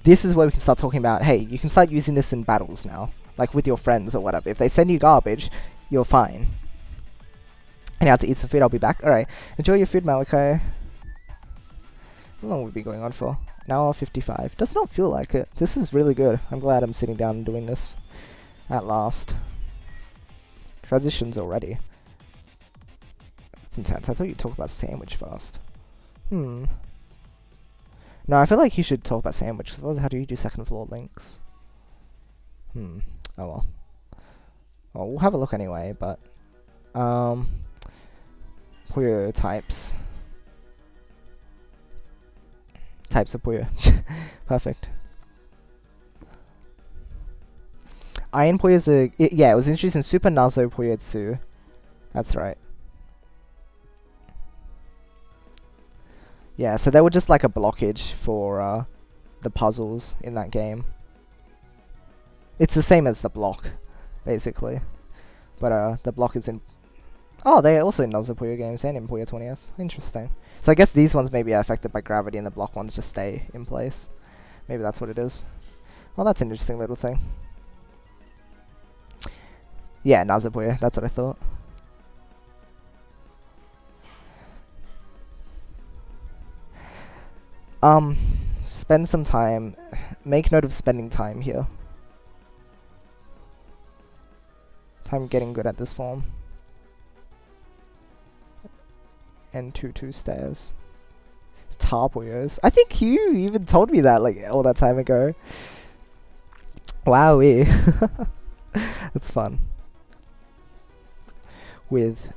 this is where we can start talking about, hey, you can start using this in battles now, like with your friends or whatever. If they send you garbage, you're fine. And now to eat some food, I'll be back. Alright, enjoy your food, Malachi. How long have we been going on for? An hour 55. Does not feel like it. This is really good. I'm glad I'm sitting down and doing this at last. Transitions already. It's intense. I thought you'd talk about sandwich first. No, I feel like you should talk about sandwich, because how do you do 2nd floor links? Oh well. Well, we'll have a look anyway, but Puyo types. Types of Puyo. Perfect. Iron Puyo is yeah, it was introduced in Super Nazo Puyo. That's right. Yeah, so they were just like a blockage for the puzzles in that game. It's the same as the block, basically. But the block is in... Oh, they're also in Nazo Puyo games and in Puyo 20th. Interesting. So I guess these ones maybe are affected by gravity and the block ones just stay in place. Maybe that's what it is. Well, that's an interesting little thing. Yeah, Nazo Puyo, that's what I thought. Spend some time. Make note of spending time here. Time getting good at this form. And 2-2 stairs. It's tar Puyos. I think you even told me that like all that time ago. Wowee. That's fun. With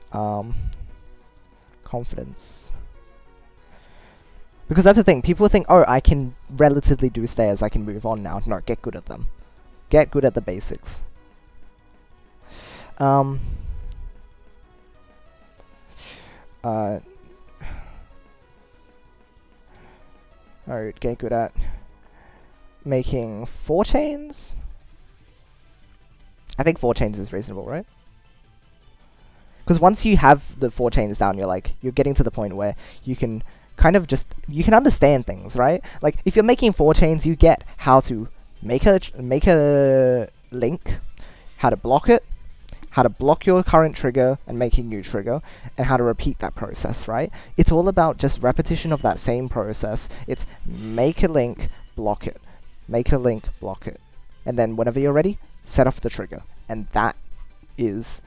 confidence. Because that's the thing, people think, oh, I can relatively do stairs, I can move on now. No, get good at them. Get good at the basics. Alright, get good at making 4 chains? I think 4 chains is reasonable, right? Because once you have the 4 chains down, you're getting to the point where you can kind of just, you can understand things, right? Like, if you're making 4 chains, you get how to make a link, how to block it, how to block your current trigger and make a new trigger, and how to repeat that process, right? It's all about just repetition of that same process. It's make a link, block it. Make a link, block it. And then whenever you're ready, set off the trigger. And that is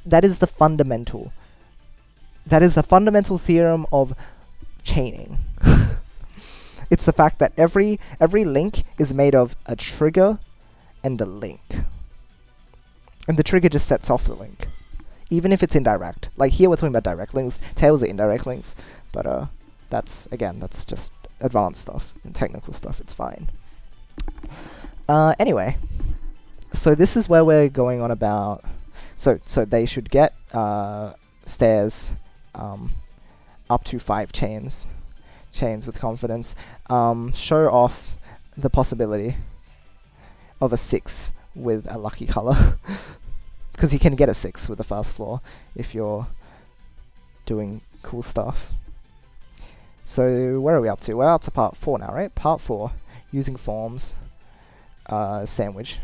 the fundamental. That is the fundamental theorem of chaining. It's the fact that every link is made of a trigger and a link. And the trigger just sets off the link. Even if it's indirect. Like here we're talking about direct links, tails are indirect links. But that's just advanced stuff and technical stuff, it's fine. Anyway. So this is where we're going on about... So they should get stairs up to 5 chains with confidence. Show off the possibility of a 6 with a lucky color. Because you can get a 6 with the first floor if you're doing cool stuff. So where are we up to? We're up to part 4 now, right? Part 4. Using forms. Sandwich.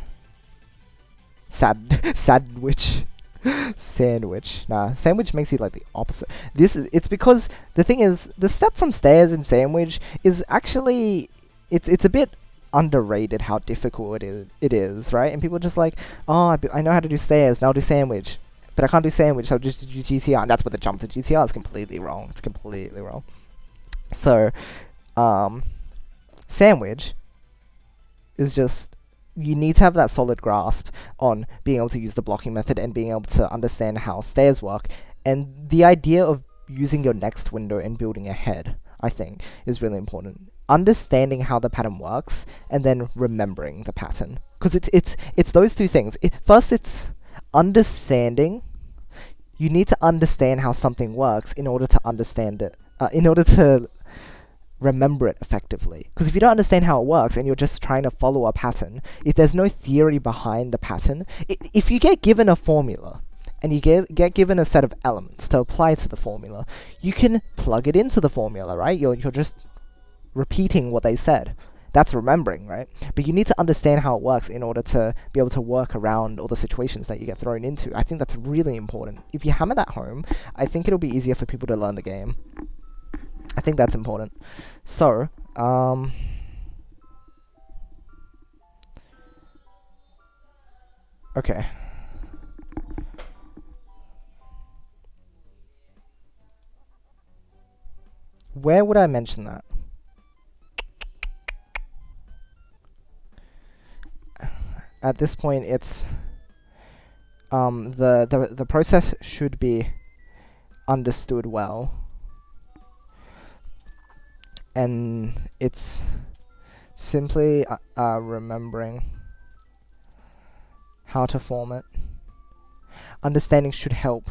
Sandwich. Sandwich. Nah, sandwich makes it like the opposite. It's because the thing is, the step from stairs in sandwich is actually, it's a bit underrated how difficult it is, right? And people are just like, oh, I know how to do stairs, now I'll do sandwich. But I can't do sandwich, so I'll just do GTR. And that's what the jump to GTR is completely wrong. It's completely wrong. So, sandwich is just, you need to have that solid grasp on being able to use the blocking method and being able to understand how stairs work. And the idea of using your next window and building ahead, I think, is really important. Understanding how the pattern works and then remembering the pattern. Because it's those two things. First, it's understanding. You need to understand how something works in order to understand it. In order to remember it effectively. Because if you don't understand how it works and you're just trying to follow a pattern, if there's no theory behind the pattern, if you get given a formula and you get given a set of elements to apply to the formula, you can plug it into the formula, right? You're just repeating what they said. That's remembering, right? But you need to understand how it works in order to be able to work around all the situations that you get thrown into. I think that's really important. If you hammer that home, I think it'll be easier for people to learn the game. I think that's important. So, okay. Where would I mention that? At this point, it's... the process should be understood well, and it's simply remembering how to form it. Understanding should help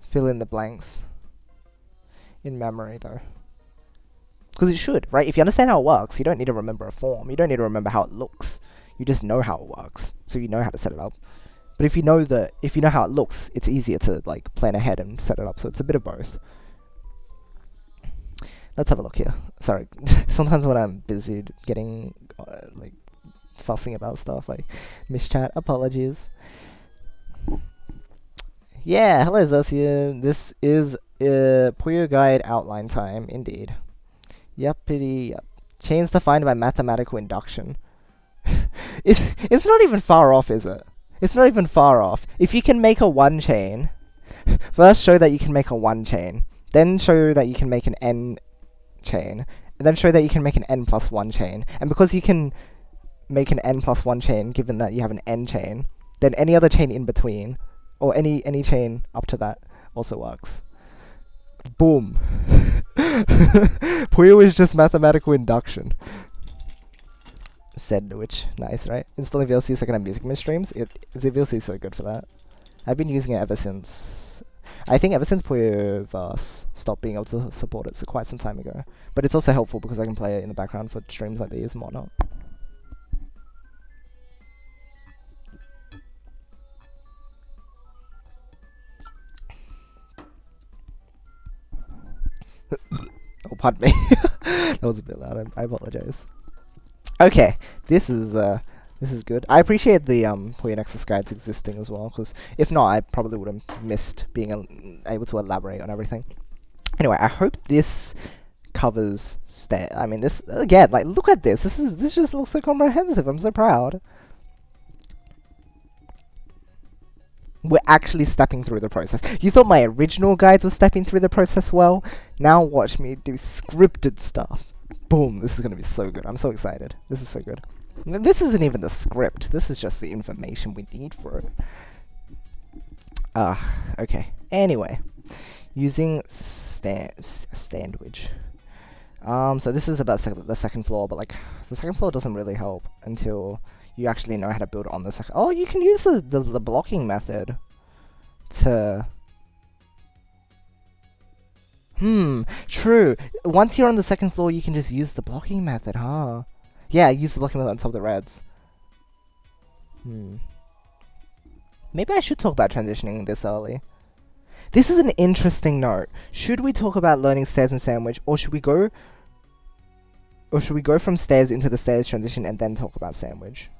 fill in the blanks in memory, though. Because it should, right? If you understand how it works, you don't need to remember a form. You don't need to remember how it looks. You just know how it works, so you know how to set it up. But if you know how it looks, it's easier to like plan ahead and set it up. So it's a bit of both. Let's have a look here. Sorry, sometimes when I'm busy getting like fussing about stuff, I miss chat. Apologies. Yeah, hello Zosia. This is Puyo Guide outline time, indeed. Yuppity yup. Chains defined by mathematical induction. It's not even far off, is it? It's not even far off. If you can make a 1 chain, first show that you can make a 1 chain, then show that you can make an n chain, and then show that you can make an n plus 1 chain. And because you can make an n plus 1 chain, given that you have an n chain, then any other chain in between, or any chain up to that, also works. Boom. Puyo is just mathematical induction. Sandwich. Nice, right? Installing VLC so I can have music in my streams. VLC is so good for that. I've been using it ever since... I think ever since Puyoverse stopped being able to support it, so quite some time ago. But it's also helpful because I can play it in the background for streams like these and whatnot. Oh, pardon me. That was a bit loud. I apologize. Okay, this is good. I appreciate the Puyo Nexus guides existing as well, because if not, I probably would have missed being able to elaborate on everything. Anyway, I hope this covers I mean, this again. Like, look at this. This just looks so comprehensive. I'm so proud. We're actually stepping through the process. You thought my original guides were stepping through the process well? Now watch me do scripted stuff. Boom, this is going to be so good. I'm so excited. This is so good. This isn't even the script. This is just the information we need for it. Okay. Anyway. Using sandwich. So this is about the second floor, but like, the second floor doesn't really help until... you actually know how to build on the second... Oh, you can use the blocking method to... True. Once you're on the second floor, you can just use the blocking method, huh? Yeah, use the blocking method on top of the reds. Maybe I should talk about transitioning this early. This is an interesting note. Should we talk about learning stairs and sandwich, or should we go... or should we go from stairs into the stairs transition and then talk about sandwich?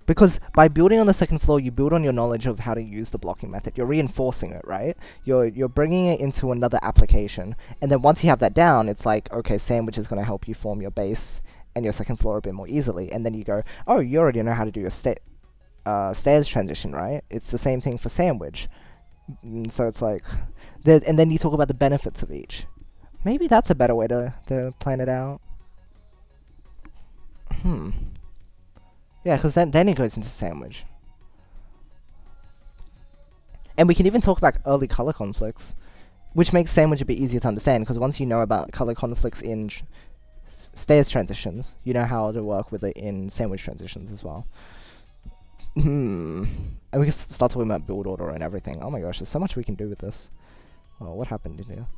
Because by building on the second floor, you build on your knowledge of how to use the blocking method. You're reinforcing it, right? You're bringing it into another application. And then once you have that down, it's like, okay, sandwich is going to help you form your base and your second floor a bit more easily. And then you go, oh, you already know how to do your stairs transition, right? It's the same thing for sandwich. So it's like... and then you talk about the benefits of each. Maybe that's a better way to plan it out. Yeah, because then it goes into sandwich. And we can even talk about early color conflicts, which makes sandwich a bit easier to understand, because once you know about color conflicts in stairs transitions, you know how to work with it in sandwich transitions as well. And we can start talking about build order and everything. Oh my gosh, there's so much we can do with this. Oh, what happened in here?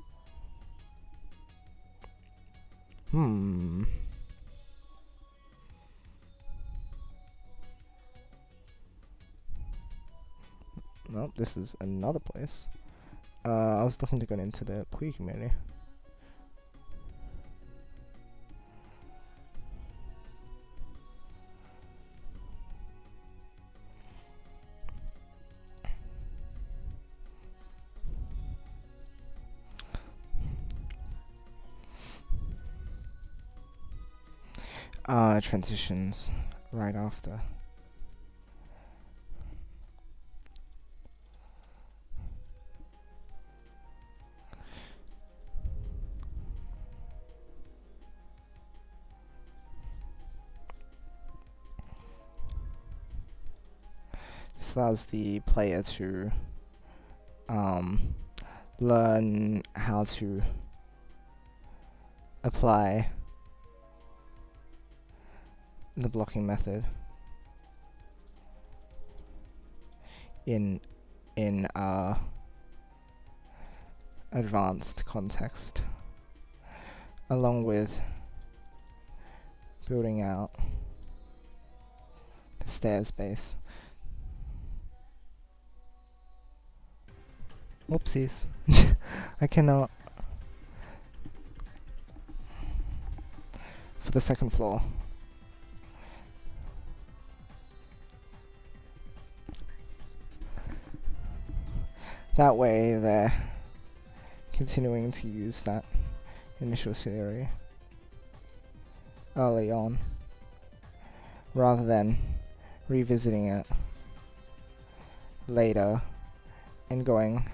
Well, this is another place. I was looking to go into the Puyo community. Transitions right after. allows the player to learn how to apply the blocking method in advanced context, along with building out the stairs base. Whoopsies. I cannot. For the second floor. That way they're continuing to use that initial theory early on, rather than revisiting it later and going,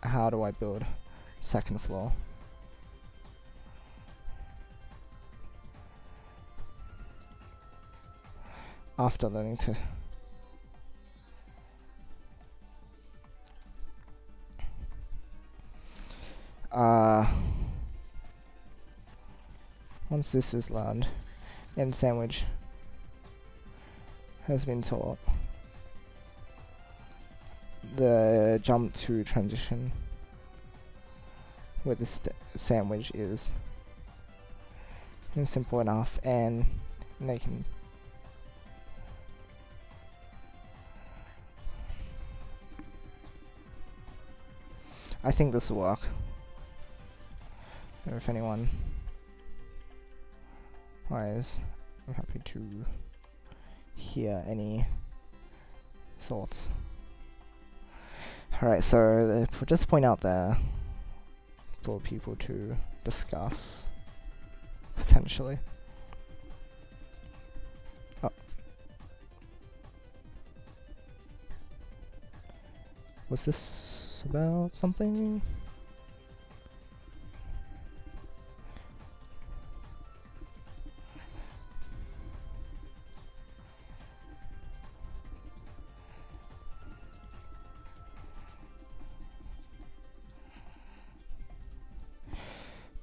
how do I build second floor? After learning to once this is learned and sandwich has been taught, the jump to transition with the sandwich is simple enough, and they can I think this will work. If anyone is, I'm happy to hear any thoughts. Alright, so just to point out there for people to discuss potentially. Oh. Was this about something?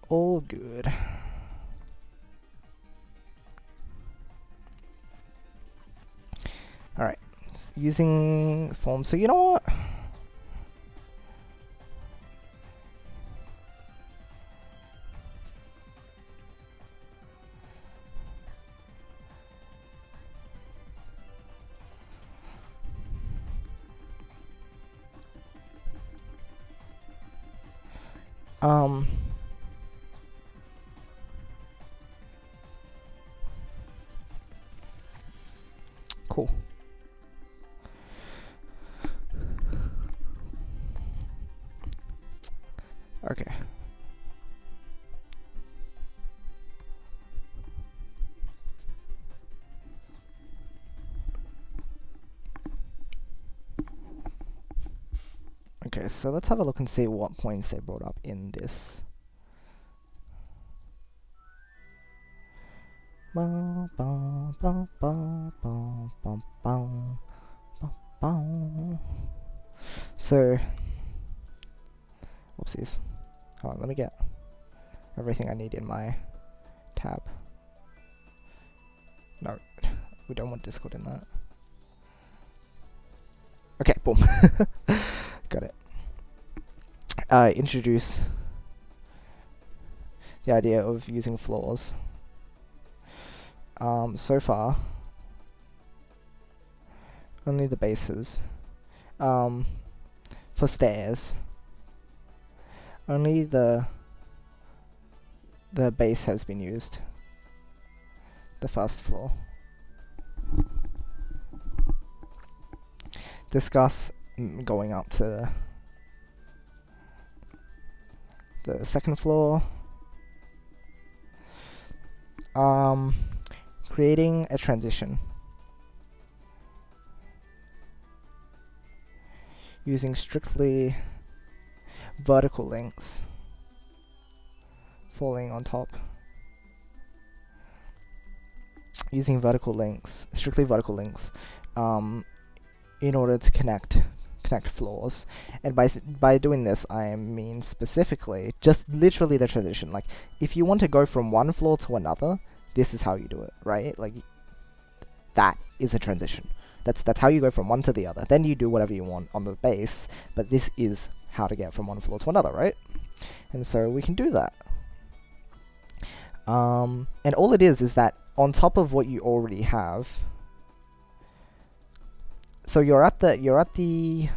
All good. Alright, using form. So you know what? Cool. Okay. Okay, so let's have a look and see what points they brought up in this. So, whoopsies. Hold on, let me get everything I need in my tab. No, we don't want Discord in that. Okay, boom. Got it. Introduce the idea of using floors. So far, only the bases. For stairs, only the base has been used. The first floor. Discuss going up to the second floor. Creating a transition using strictly vertical links falling on top. Using vertical links, strictly vertical links, in order to connect floors. And by doing this, I mean specifically just literally the transition. Like, if you want to go from one floor to another, this is how you do it, right? Like, that is a transition. That's how you go from one to the other. Then you do whatever you want on the base, but this is how to get from one floor to another, right? And so we can do that. And all it is that on top of what you already have, so you're at the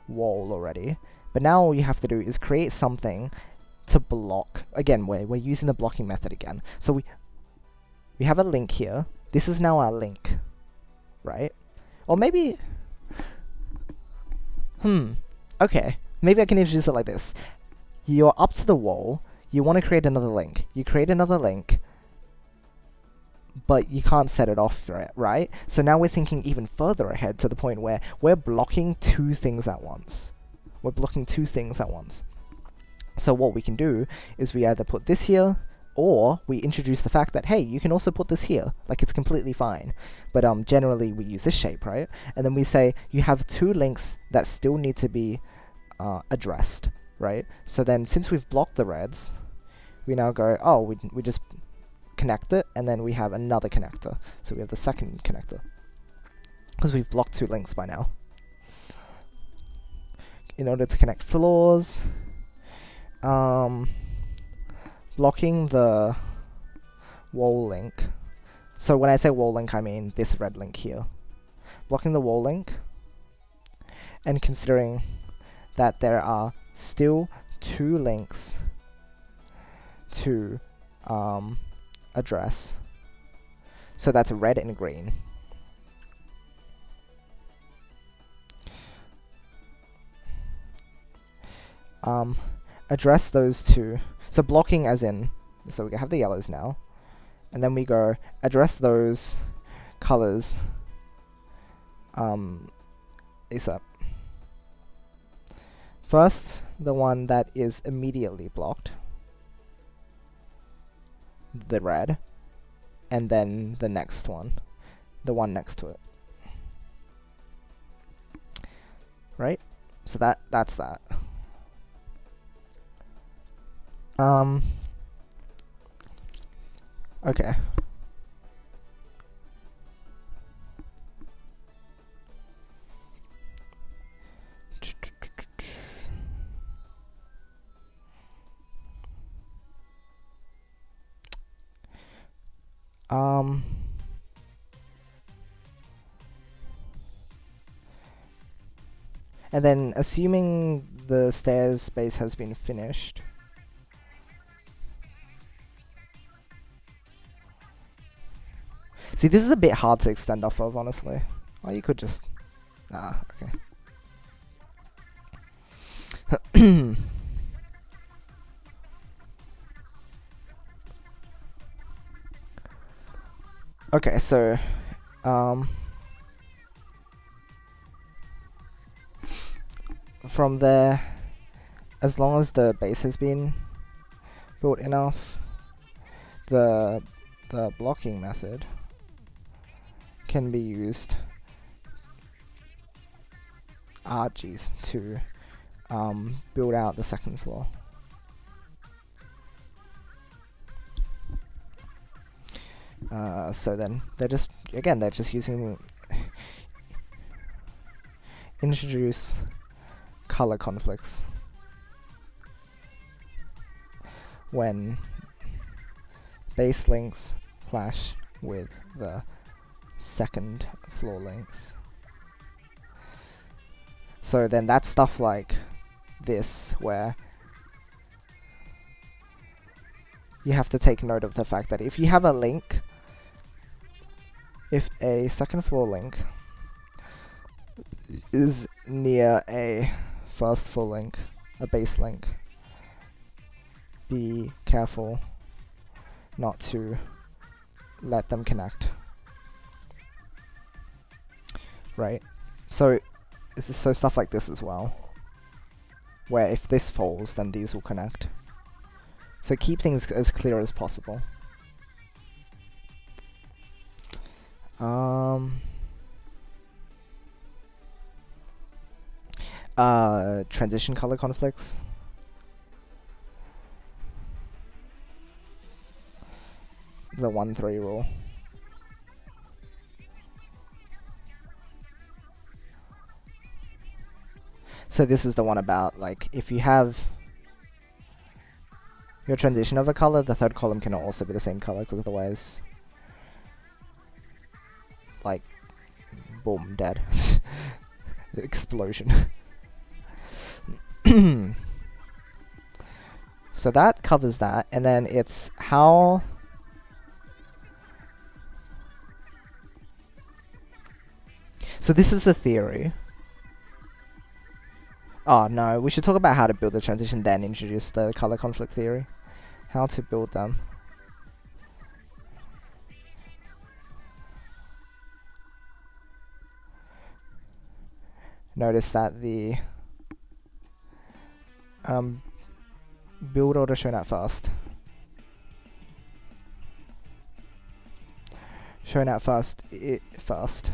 wall already, but now all you have to do is create something to block. Again, we're using the blocking method again. So we have a link here. This is now our link, right? Or maybe, okay, maybe I can introduce it like this. You're up to the wall, you want to create another link. You create another link, but you can't set it off for it, right? So now we're thinking even further ahead to the point where we're blocking two things at once. We're blocking two things at once. So what we can do is we either put this here, or we introduce the fact that, hey, you can also put this here. Like, it's completely fine. But generally we use this shape, right? And then we say you have two links that still need to be addressed, right? So then since we've blocked the reds, we now go, oh, we just connect it, and then we have another connector. So we have the second connector, because we've blocked two links by now. In order to connect floors, blocking the wall link. So when I say wall link, I mean this red link here. Blocking the wall link, and considering that there are still two links to address. So that's red and green. Address those two. So blocking as in, so we have the yellows now, and then we go address those colors ASAP. First, the one that is immediately blocked, the red, and then the next one, the one next to it. Right? So that's that. Okay. And then assuming the stairs base has been finished, see, this is a bit hard to extend off of, honestly. Or you could just... okay. Okay, so... from there, as long as the base has been built enough, the blocking method can be used to build out the second floor. So then they're just using introduce color conflicts when base links clash with the second floor links. So then that's stuff like this, where you have to take note of the fact that if you have a link, if a second floor link is near a first floor link, a base link, be careful not to let them connect. Right? So stuff like this as well, where if this falls, then these will connect. So keep things as clear as possible. Transition color conflicts. The 1-3 rule. So this is the one about, like, if you have your transition of a color, the third column cannot also be the same color, because otherwise, like, boom, dead. Explosion. So that covers that, and then it's how... So this is the theory. Oh no, we should talk about how to build the transition, then introduce the color conflict theory. How to build them. Notice that the build order shown at first. Shown at first, first.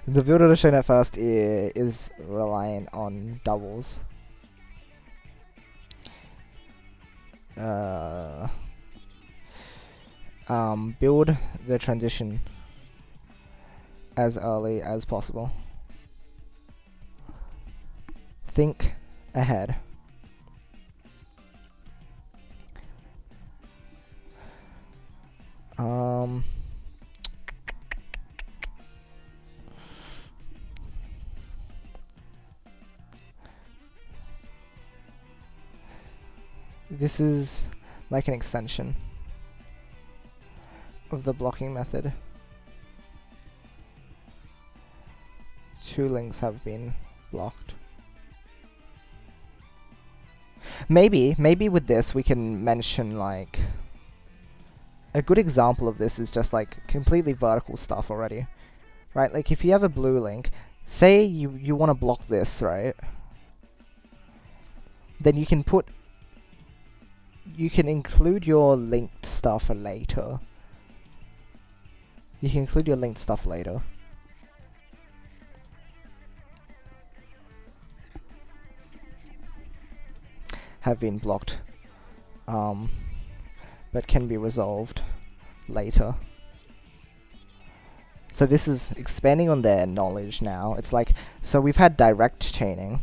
The build order shown at first is reliant on doubles. Build the transition as early as possible. Think ahead. This is like an extension of the blocking method. 2 links have been blocked. Maybe with this we can mention, like, a good example of this is just like completely vertical stuff already, right? Like if you have a blue link, say you want to block this, right? Then you can include your linked stuff later. You can include your linked stuff later. Have been blocked, but can be resolved later. So this is expanding on their knowledge now. It's like, so we've had direct chaining,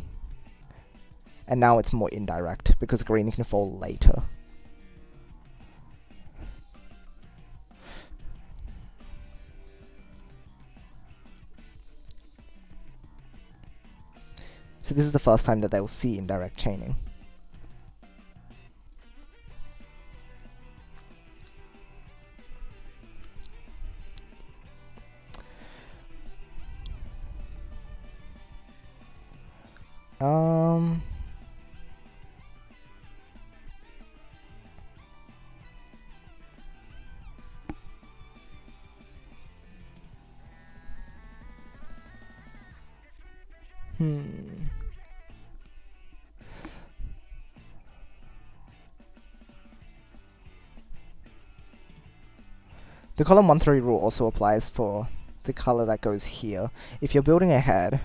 and now it's more indirect, because green can fall later. So this is the first time that they'll see indirect chaining. The column 1-3 rule also applies for the color that goes here. If you're building a head,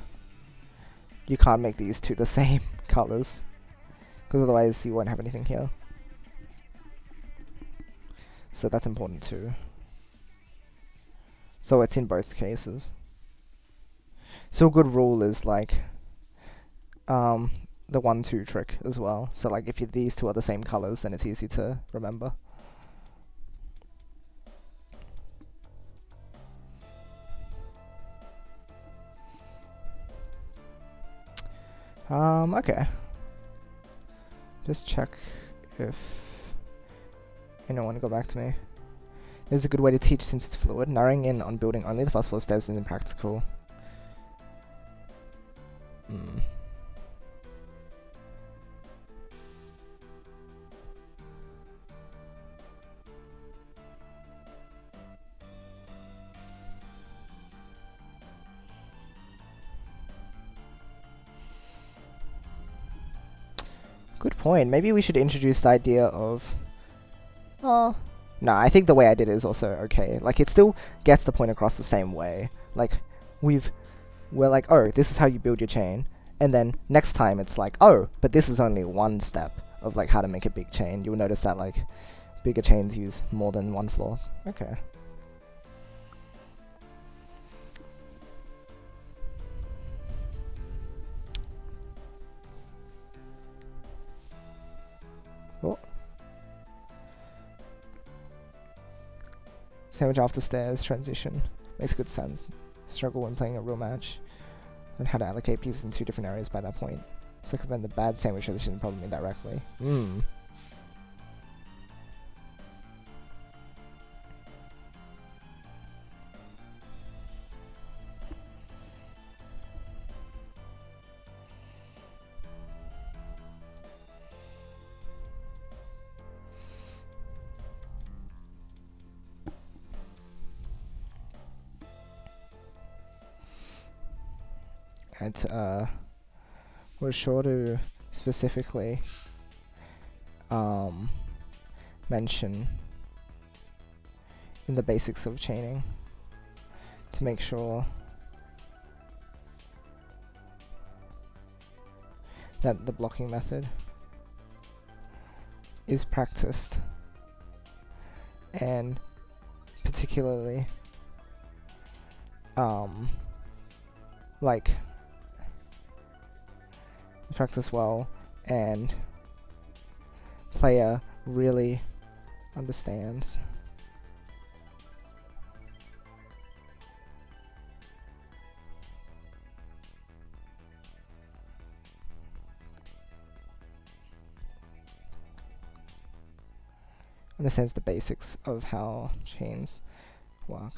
you can't make these two the same colors, because otherwise you won't have anything here. So that's important too. So it's in both cases. So a good rule is like the 1-2 trick as well. So like if these two are the same colors, then it's easy to remember. Okay. Just check if anyone got back to me. This is a good way to teach since it's fluid. Narrowing in on building only the first floor stairs is impractical. Good point. Maybe we should introduce the idea of No, I think the way I did it is also okay. Like, it still gets the point across the same way. Like, we're like, oh, this is how you build your chain. And then next time it's like, oh, but this is only one step of like how to make a big chain. You'll notice that like bigger chains use more than one floor. Okay. Oh. Sandwich after stairs, transition. Makes good sense. Struggle when playing a real match. Learn how to allocate pieces in 2 different areas by that point. Circumvent the bad sandwich transition problem indirectly. And we're sure to specifically mention in the basics of chaining to make sure that the blocking method is practiced, and particularly like practice well and player really understands. Understands the basics of how chains work.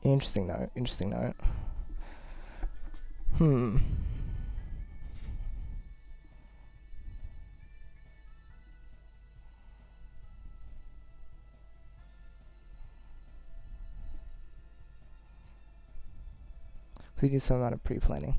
Interesting note. We need some amount of pre-planning.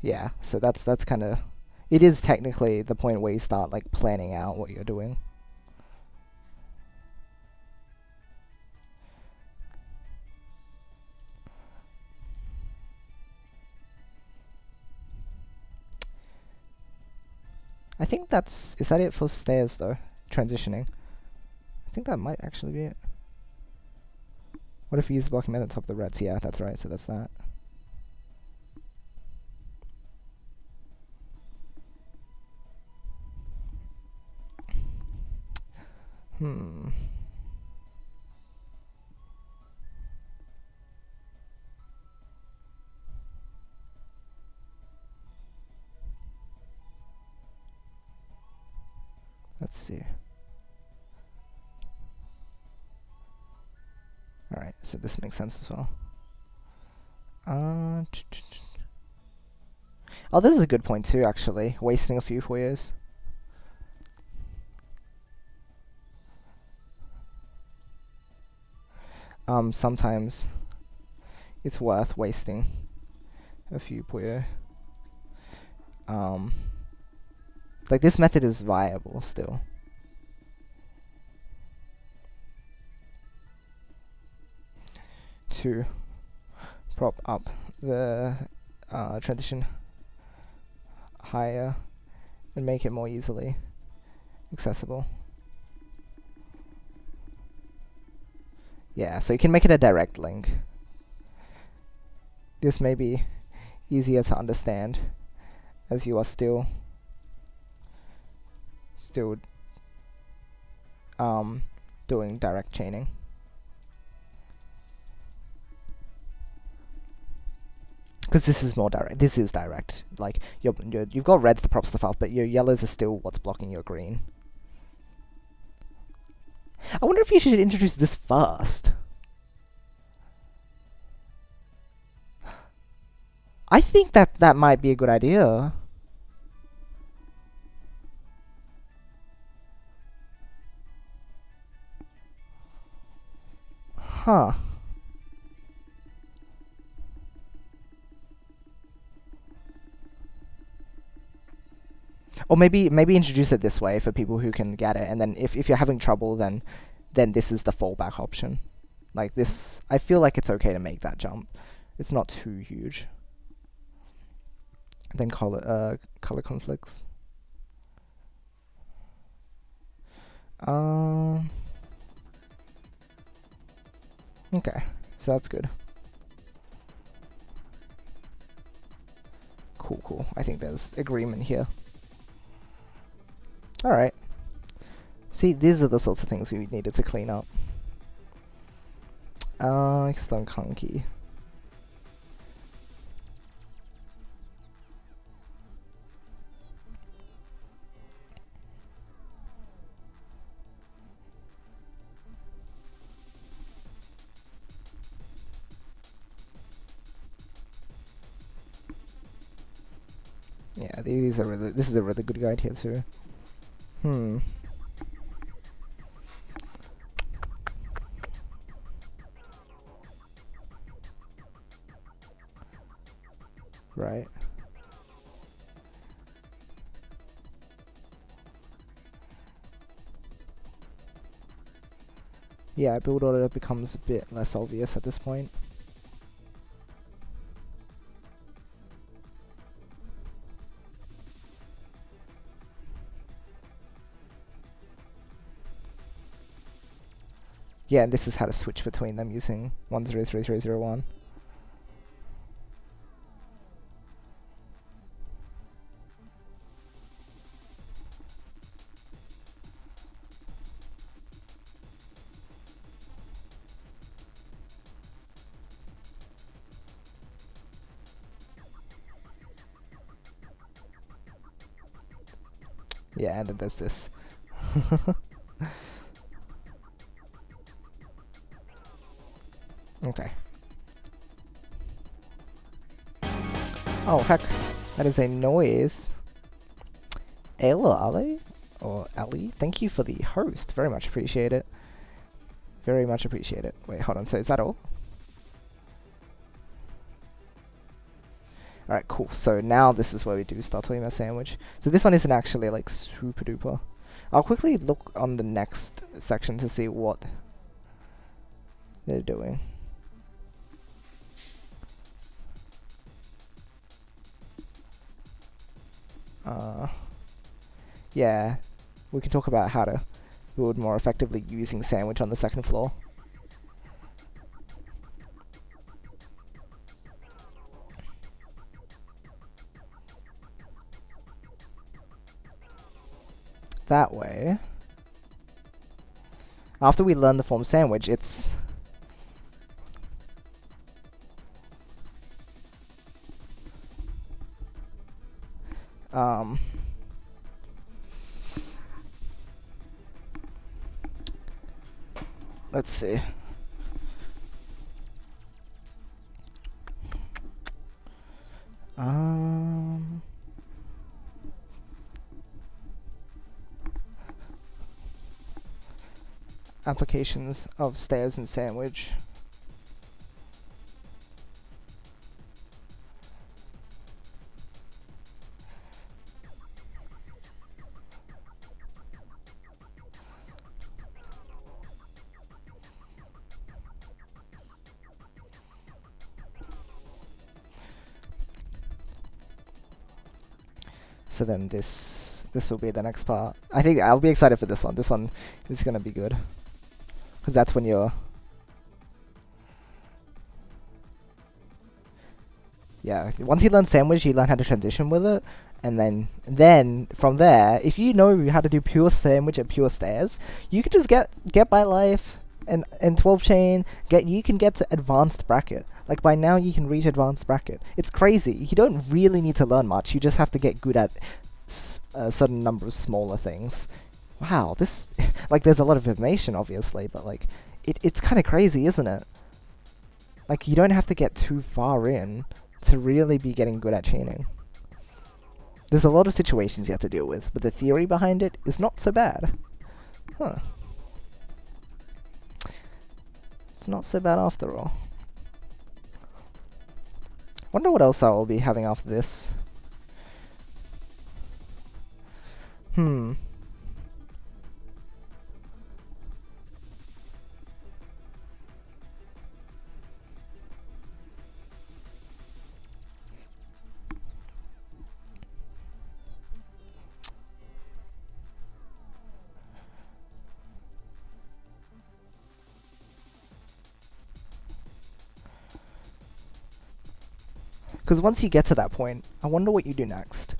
Yeah, so that's kind of, it is technically the point where you start like planning out what you're doing. I think is that it for stairs though? Transitioning. I think that might actually be it. What if you use the blocking method on top of the reds? Yeah, that's right, so that's that. Let's see. Alright, so this makes sense as well. Oh, this is a good point too, actually. Wasting a few Puyos. sometimes it's worth wasting a few Puyo. Like this method is viable still. To prop up the transition higher and make it more easily accessible. Yeah, so you can make it a direct link. This may be easier to understand as you are still doing direct chaining. Because this is more direct. This is direct. Like you've got reds to prop stuff up, but your yellows are still what's blocking your green. I wonder if you should introduce this first. I think that might be a good idea. Huh. Or maybe introduce it this way for people who can get it, and then if you're having trouble, then this is the fallback option. Like this, I feel like it's okay to make that jump. It's not too huge. Then color conflicts. Okay, so that's good. Cool. I think there's agreement here. Alright. See, these are the sorts of things we needed to clean up. Stone clunky. Yeah, this is a really good guide here too. Right. Yeah, build order becomes a bit less obvious at this point. Yeah, and this is how to switch between them using 103301. Yeah, and then there's this. Okay. Oh, heck. That is a noise. Ayla, Ali? Or Ali? Thank you for the host. Very much appreciate it. Very much appreciate it. Wait, hold on. So is that all? Alright, cool. So now this is where we do start talking about sandwich. So this one isn't actually like super duper. I'll quickly look on the next section to see what they're doing. Yeah, we can talk about how to build more effectively using sandwich on the second floor. That way, after we learn the form sandwich, it's let's see. Applications of stairs and sandwich. So then this will be the next part. I think I'll be excited for this one. This one is gonna be good. Because that's when you're... Yeah, once you learn sandwich, you learn how to transition with it. And then from there, if you know how to do pure sandwich and pure stairs, you can just get by life and 12 chain, you can get to advanced bracket. Like by now you can reach advanced bracket. It's crazy. You don't really need to learn much. You just have to get good at a certain number of smaller things. Wow, this like there's a lot of information obviously, but like it's kind of crazy, isn't it? Like you don't have to get too far in to really be getting good at chaining. There's a lot of situations you have to deal with, but the theory behind it is not so bad. Huh. It's not so bad after all. Wonder what else I'll be having after this. Because once you get to that point, I wonder what you do next.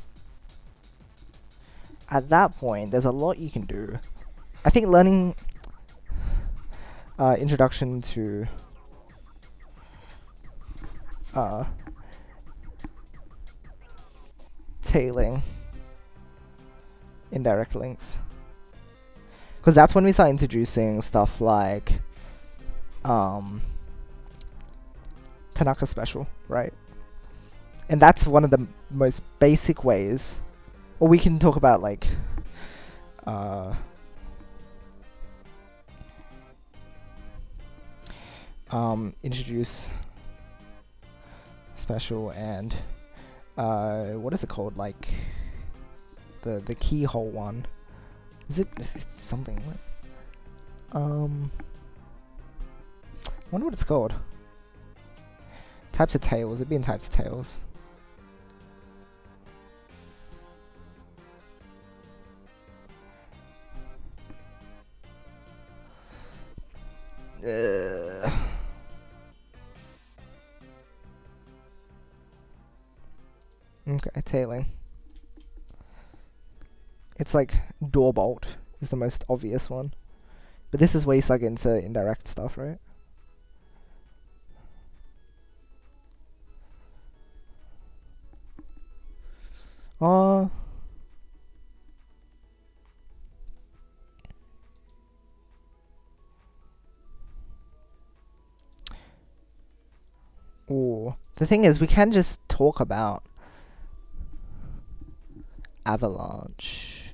At that point, there's a lot you can do. I think learning introduction to tailing indirect links. Because that's when we start introducing stuff like Tanaka special, right? And that's one of the most basic ways. Or we can talk about like introduce special and what is it called? Like the keyhole one. Is it? It's something. I wonder what it's called. Types of tails. It'd be in types of tails. Okay, tailing. It's like door bolt is the most obvious one. But this is where you start getting into indirect stuff, right? Ooh. The thing is, we can just talk about avalanche.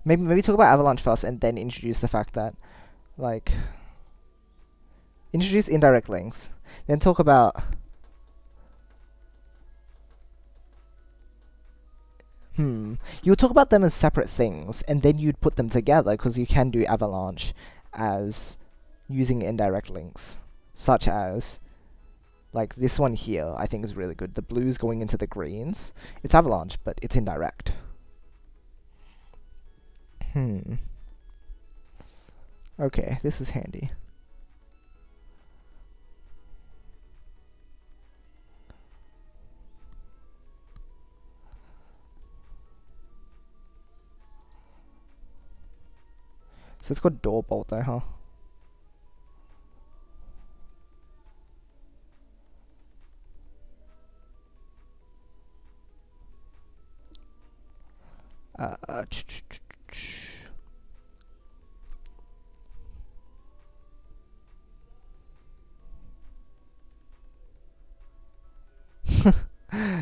Maybe talk about avalanche first, and then introduce the fact that, like, introduce indirect links. Then talk about you would talk about them as separate things, and then you'd put them together, because you can do avalanche as using indirect links, such as like this one here. I think is really good. The blues going into the greens. It's avalanche, but it's indirect. Okay, this is handy. So it's got door bolt there, huh?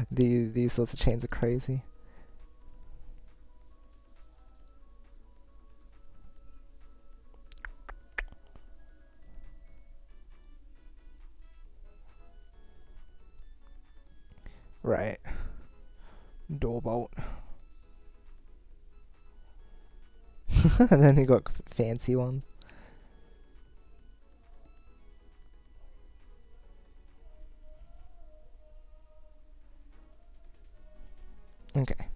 These sorts of chains are crazy. Right. Door bolt. And then you got fancy ones. Okay.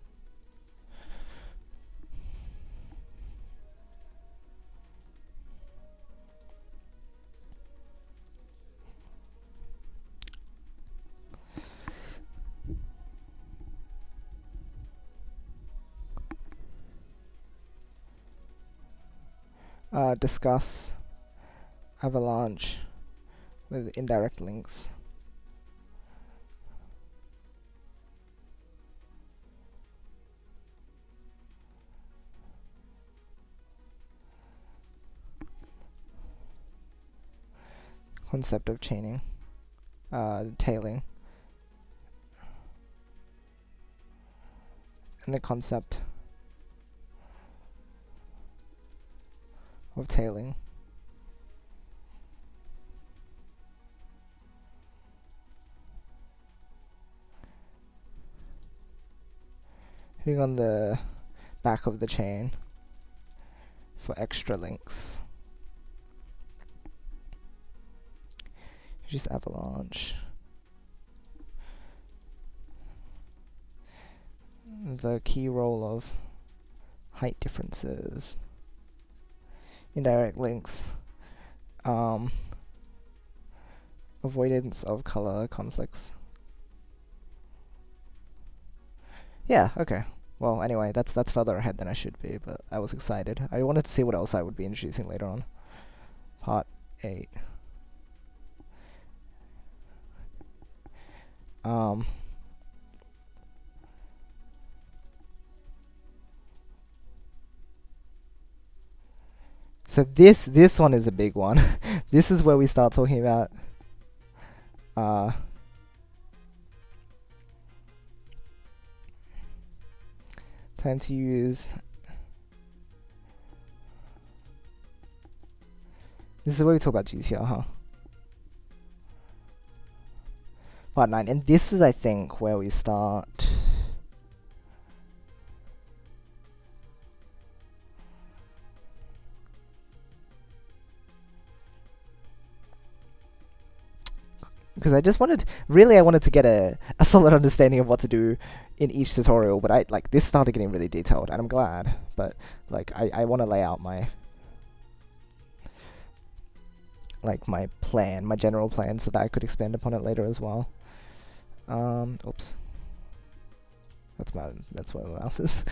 Discuss avalanche with indirect links. Concept of chaining. Tailing. And the concept of tailing. Hitting on the back of the chain for extra links. Just avalanche. The key role of height differences. Indirect links. Avoidance of color conflicts. Yeah, okay. Well, anyway, that's further ahead than I should be, but I was excited. I wanted to see what else I would be introducing later on. Part 8. So this one is a big one. This is where we start talking about time to use. This is where we talk about GTR, huh? Part 9, and this is, I think, where we start. Because I just wanted, really I wanted to get a solid understanding of what to do in each tutorial, but this started getting really detailed, and I'm glad, but I want to lay out my my plan, my general plan, so that I could expand upon it later as well. Oops. That's where my mouse is.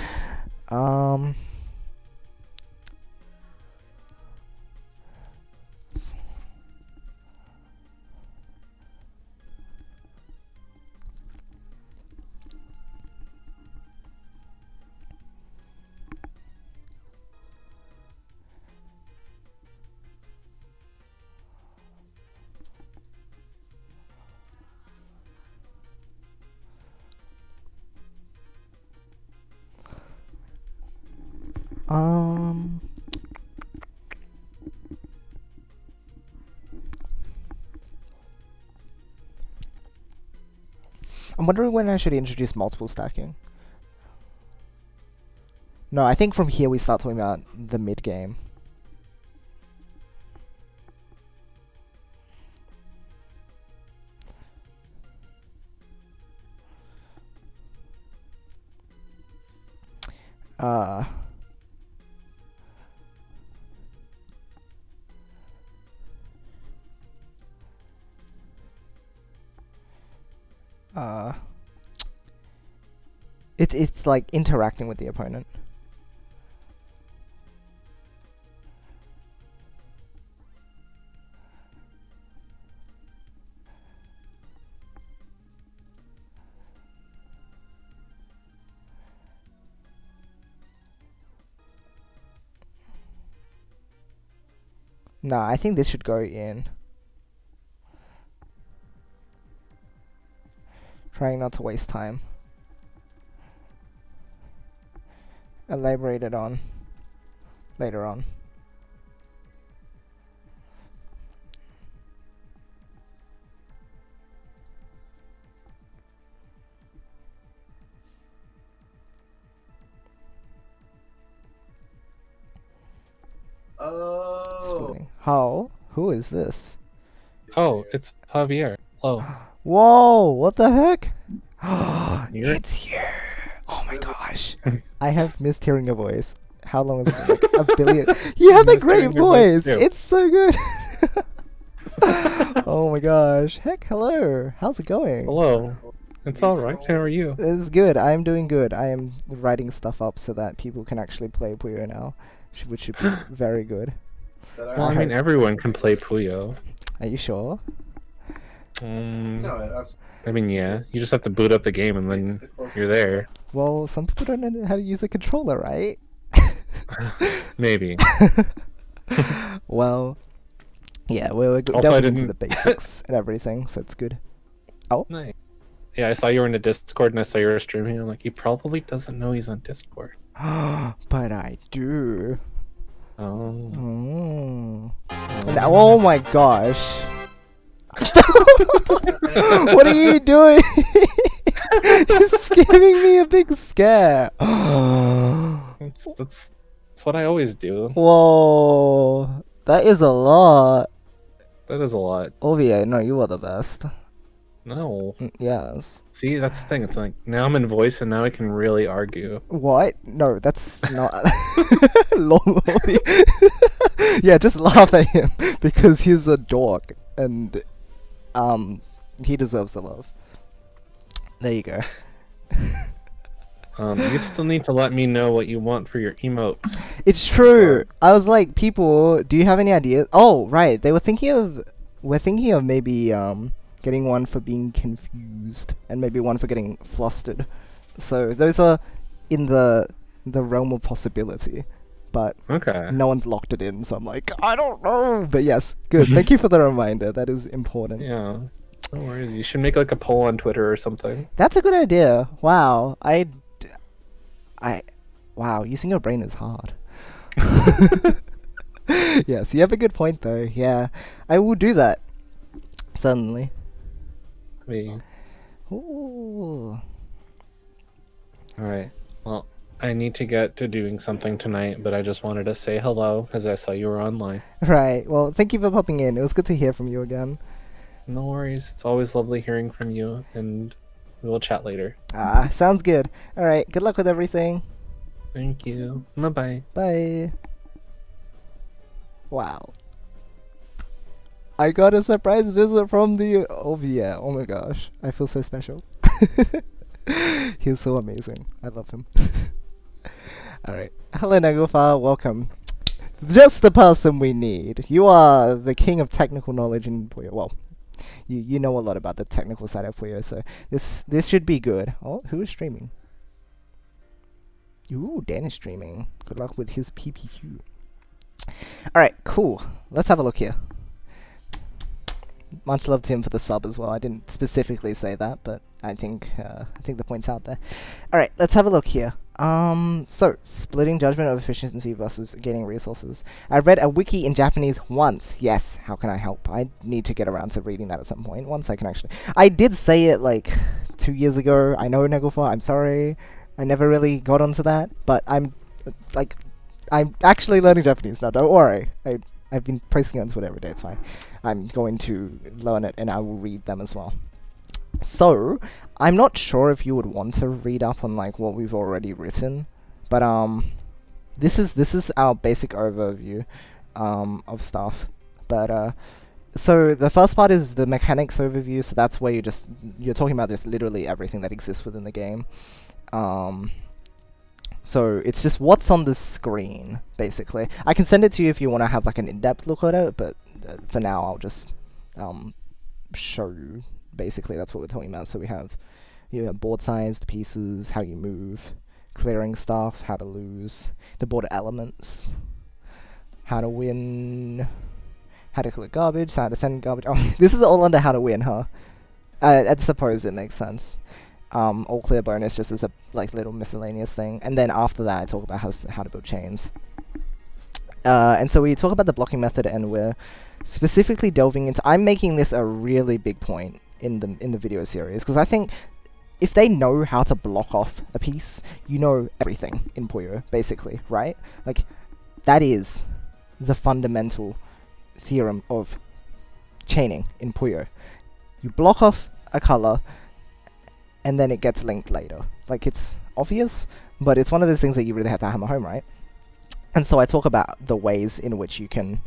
I'm wondering when I should introduce multiple stacking. No, I think from here we start talking about the mid game. It's like interacting with the opponent. No, I think this should go in. Trying not to waste time. Elaborated on later on. Oh. Splitting. How? Who is this? Oh, it's Javier. Oh, Whoa! What the heck? You're- It's you! Oh my gosh. I have missed hearing your voice. How long has it been? Like a billion. You have a missed great hearing your voice voice. too. It's so good. Oh my gosh. Heck, hello. How's it going? Hello. It's alright. How are you? It's good. I'm doing good. I am writing stuff up so that people can actually play Puyo now, which should be very good. Well, I mean, everyone can play Puyo. Are you sure? I mean, yeah. You just have to boot up the game and then you're there. Well, some people don't know how to use a controller, right? Maybe. Well, yeah, we're Also, delving I into the didn't- basics and everything, so it's good. Nice. Yeah, I saw you were in the Discord and I saw you were streaming. I'm like, he probably doesn't know he's on Discord. But I do. Oh. Oh my gosh. What are you doing? It's giving me a big scare. That's what I always do. Whoa. That is a lot. That is a lot. Ovia, no, you are the best. No. Yes. See, that's the thing. It's like, now I'm in voice and now I can really argue. What? No, that's not. Long Ovia. Yeah, just laugh at him because he's a dork and he deserves the love. There you go. You still need to let me know what you want for your emotes. It's true. I was like, people, do you have any ideas? Oh, right. We're thinking of maybe getting one for being confused and maybe one for getting flustered. So those are in the realm of possibility. But Okay. no one's locked it in, so I'm like, I don't know. But yes, good. Thank you for the reminder. That is important. Yeah. No worries. You should make like a poll on Twitter or something. That's a good idea. Wow. Wow, using your brain is hard. Yes, you have a good point though. Yeah, I will do that. Suddenly. Me. Ooh. Alright. Well, I need to get to doing something tonight, but I just wanted to say hello because I saw you were online. Right. Well, thank you for popping in. It was good to hear from you again. No worries. It's always lovely hearing from you, and we will chat later. Sounds good. All right. Good luck with everything. Thank you. Bye-bye. Bye. Wow. I got a surprise visit from the OVA. Oh my gosh. I feel so special. He's so amazing. I love him. Alright. Hello, Nagofa. Welcome. Just the person we need. You are the king of technical knowledge in Puyo. Well, you know a lot about the technical side of Puyo, so this should be good. Oh, who is streaming? Ooh, Dan is streaming. Good luck with his PPQ. Alright, cool. Let's have a look here. Much love to him for the sub as well. I didn't specifically say that, but I think the point's out there. Alright, let's have a look here. So, splitting judgment of efficiency versus gaining resources. I read a wiki in Japanese once. Yes, how can I help? I need to get around to reading that at some point. Once I can actually... I did say it like 2 years ago. I know, Nagofa, I'm sorry. I never really got onto that, but I'm actually learning Japanese now, don't worry. I've been posting on Twitter every day, it's fine. I'm going to learn it and I will read them as well. So, I'm not sure if you would want to read up on like what we've already written, but this is our basic overview of stuff. But so the first part is the mechanics overview, so that's where you're talking about just literally everything that exists within the game. So it's just what's on the screen, basically. I can send it to you if you want to have like an in-depth look at it, but for now I'll just show you. Basically, that's what we're talking about. So we have board size, the pieces, how you move, clearing stuff, how to lose, the board elements, how to win, how to collect garbage, how to send garbage. Oh, this is all under how to win, huh? I suppose it makes sense. All clear bonus just as a like little miscellaneous thing, and then after that I talk about how to build chains. And so we talk about the blocking method, and we're specifically delving into. I'm making this a really big point in the video series because I think if they know how to block off a piece, you know everything in Puyo, basically, right? Like that is the fundamental theorem of chaining in Puyo. You block off a color, and then it gets linked later. Like, it's obvious, but it's one of those things that you really have to hammer home, right? And so I talk about the ways in which you can,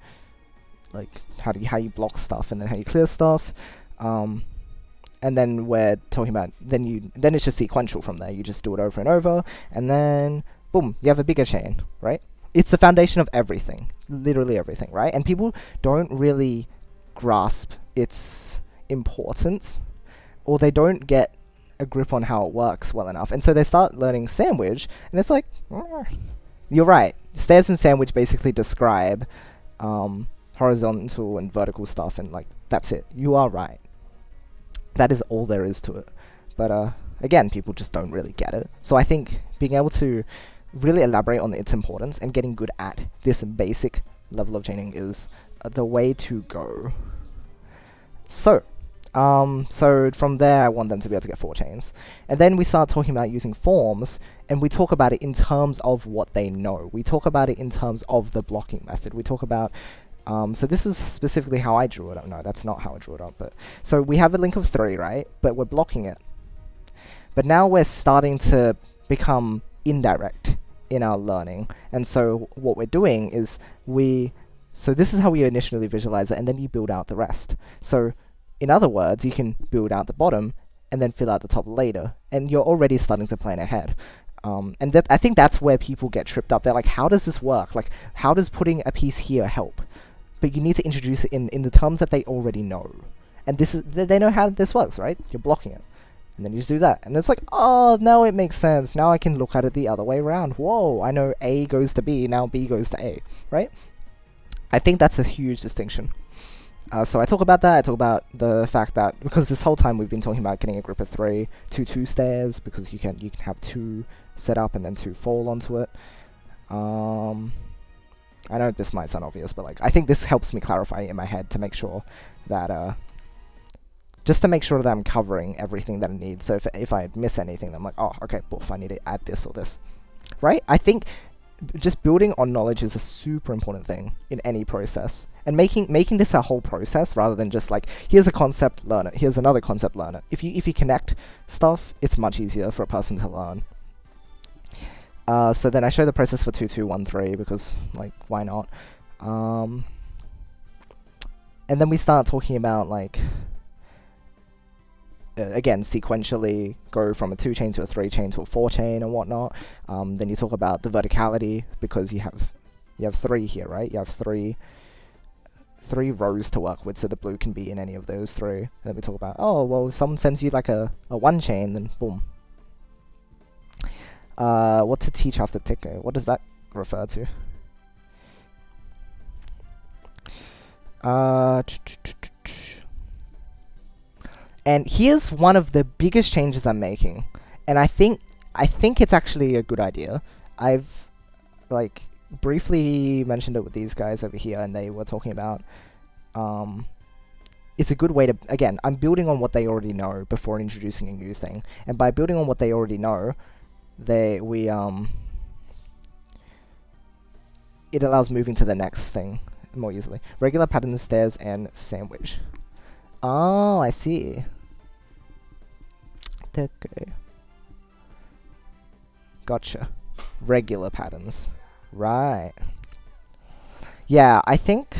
like, how you block stuff, and then how you clear stuff, and then we're talking about then it's just sequential from there. You just do it over and over, and then boom, you have a bigger chain, right? It's the foundation of everything, literally everything, right? And people don't really grasp its importance, or they don't get a grip on how it works well enough, and so they start learning sandwich, and it's like, you're right. Stairs and sandwich basically describe horizontal and vertical stuff, and like that's it. You are right. That is all there is to it. But again, people just don't really get it. So I think being able to really elaborate on its importance and getting good at this basic level of chaining is the way to go. So from there, I want them to be able to get 4 chains. And then we start talking about using forms, and we talk about it in terms of what they know. We talk about it in terms of the blocking method. We talk about, so this is specifically how I drew it up. No, that's not how I drew it up. But so we have a link of 3, right? But we're blocking it. But now we're starting to become indirect in our learning. And so what we're doing is so this is how we initially visualize it, and then you build out the rest. So in other words, you can build out the bottom and then fill out the top later, and you're already starting to plan ahead. And I think that's where people get tripped up. They're like, how does this work? Like, how does putting a piece here help? But you need to introduce it in the terms that they already know. And they know how this works, right? You're blocking it. And then you just do that. And it's like, oh, now it makes sense. Now I can look at it the other way around. Whoa, I know A goes to B, now B goes to A, right? I think that's a huge distinction. So I talk about that. I talk about the fact that, because this whole time we've been talking about getting a group of 3, 2 stairs, because you can have 2 set up and then 2 fall onto it. I know this might sound obvious, but like I think this helps me clarify in my head to make sure that just to make sure that I'm covering everything that I need. So if I miss anything, I'm like, oh, okay, boof, I need to add this or this, right? I think just building on knowledge is a super important thing in any process, and making this a whole process rather than just like, here's a concept, learn it, here's another concept, learn it. If you connect stuff, it's much easier for a person to learn. So then I show the process for 2, 2, 1, 3 because, like, why not? And then we start talking about, like, again, sequentially go from a 2 chain to a 3 chain to a 4 chain and whatnot. Then you talk about the verticality, because you have 3 here, right? You have three rows to work with, so the blue can be in any of those 3. And then we talk about, oh, well, if someone sends you like a 1 chain, then boom. What to teach after ticker? What does that refer to? And here's one of the biggest changes I'm making, and I think it's actually a good idea. I've like briefly mentioned it with these guys over here, and they were talking about it's a good way to, again, I'm building on what they already know before introducing a new thing, and by building on what they already know, it allows moving to the next thing more easily. Regular patterns, stairs, and sandwich. Oh, I see. Okay. Gotcha. Regular patterns. Right. Yeah, I think...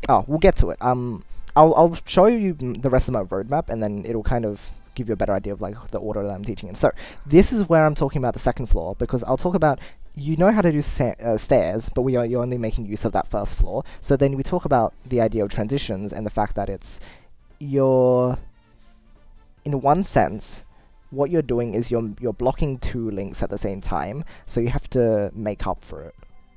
Oh, we'll get to it. I'll show you the rest of my roadmap, and then it'll kind of give you a better idea of like the order that I'm teaching in. So this is where I'm talking about the second floor, because I'll talk about, you know how to do stairs, but you're only making use of that first floor. So then we talk about the idea of transitions and the fact that in one sense, what you're doing is you're blocking 2 links at the same time, so you have to make up for it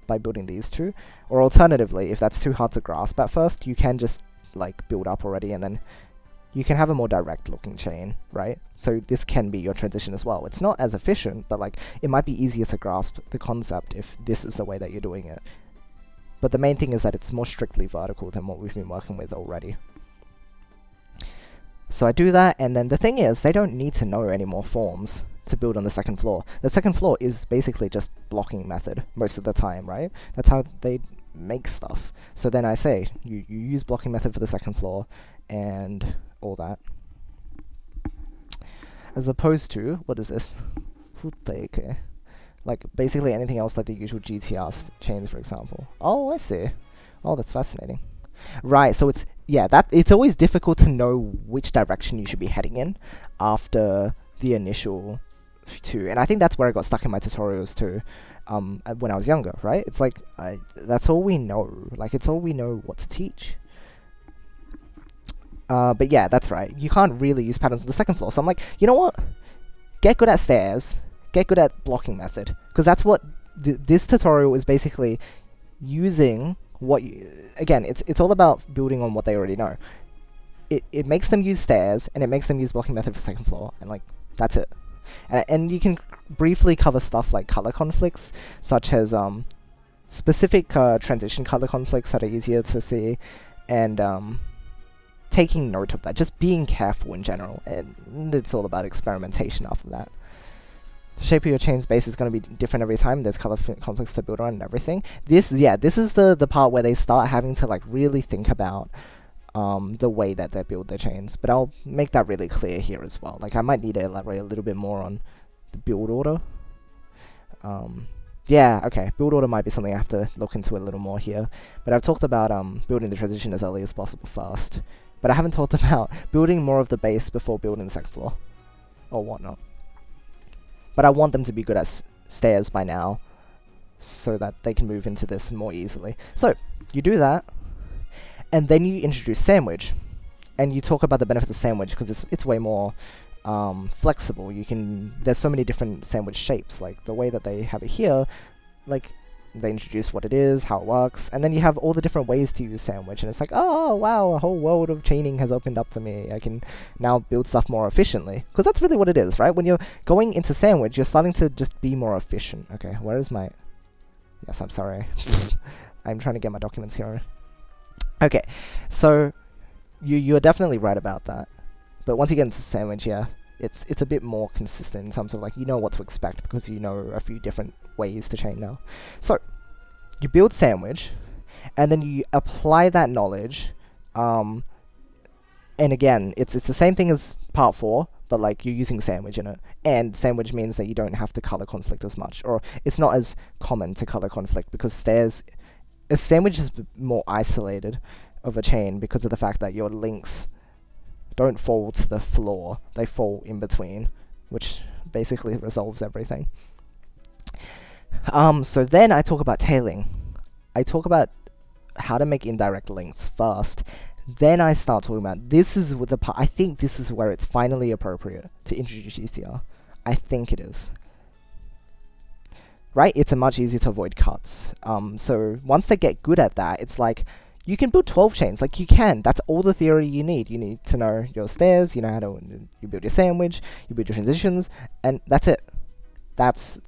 by building these 2. Or alternatively, if that's too hard to grasp at first, you can just like build up already, and then you can have a more direct looking chain, right? So this can be your transition as well. It's not as efficient, but like it might be easier to grasp the concept if this is the way that you're doing it. But the main thing is that it's more strictly vertical than what we've been working with already. So I do that, and then the thing is, they don't need to know any more forms to build on the second floor. The second floor is basically just blocking method most of the time, right? That's how they make stuff. So then I say, you use blocking method for the second floor, and all that. As opposed to, what is this? Futeke. Like, basically anything else like the usual GTR chains, for example. Oh, I see. Oh, that's fascinating. Right, so it's, yeah, it's always difficult to know which direction you should be heading in after the initial two. And I think that's where I got stuck in my tutorials too, when I was younger, right? It's like, that's all we know. Like, it's all we know what to teach. But yeah, that's right. You can't really use patterns on the second floor. So I'm like, you know what? Get good at stairs. Get good at blocking method. Because that's what this tutorial is basically using. What you, again, it's all about building on what they already know. It makes them use stairs, and it makes them use blocking method for second floor, and like, that's it. And you can briefly cover stuff like color conflicts, such as specific transition color conflicts that are easier to see, and taking note of that, just being careful in general, and it's all about experimentation after that. The shape of your chain's base is going to be different every time. There's color conflicts to build on and everything. This is the part where they start having to like really think about the way that they build their chains. But I'll make that really clear here as well. Like, I might need to elaborate a little bit more on the build order. Yeah, okay, build order might be something I have to look into a little more here. But I've talked about building the transition as early as possible first. But I haven't talked about building more of the base before building the second floor, or whatnot. But I want them to be good at stairs by now, so that they can move into this more easily. So, you do that, and then you introduce sandwich. And you talk about the benefits of sandwich, because it's way more flexible. There's so many different sandwich shapes, like the way that they have it here, like, they introduce what it is, how it works, and then you have all the different ways to use sandwich, and it's like, oh wow, a whole world of chaining has opened up to me. I can now build stuff more efficiently, because that's really what it is, right? When you're going into sandwich, you're starting to just be more efficient. Okay, where is my... Yes, I'm sorry. I'm trying to get my documents here. Okay, so you're definitely right about that, but once you get into sandwich, yeah, it's a bit more consistent in terms of, like, you know what to expect because you know a few different ways to chain now. So you build sandwich, and then you apply that knowledge, and again, it's the same thing as part 4, but like, you're using sandwich in it, and sandwich means that you don't have to color conflict as much, or it's not as common to color conflict, because a sandwich is more isolated of a chain because of the fact that your links don't fall to the floor, they fall in between, which basically resolves everything. So then I talk about tailing. I talk about how to make indirect links first. Then I start talking about, this is the part, I think this is where it's finally appropriate to introduce ECR. I think it is. Right? It's a much easier to avoid cuts. So once they get good at that, it's like, you can build 12 chains, like you can. That's all the theory you need. You need to know your stairs, you know how to you build your sandwich, you build your transitions, and that's it. That's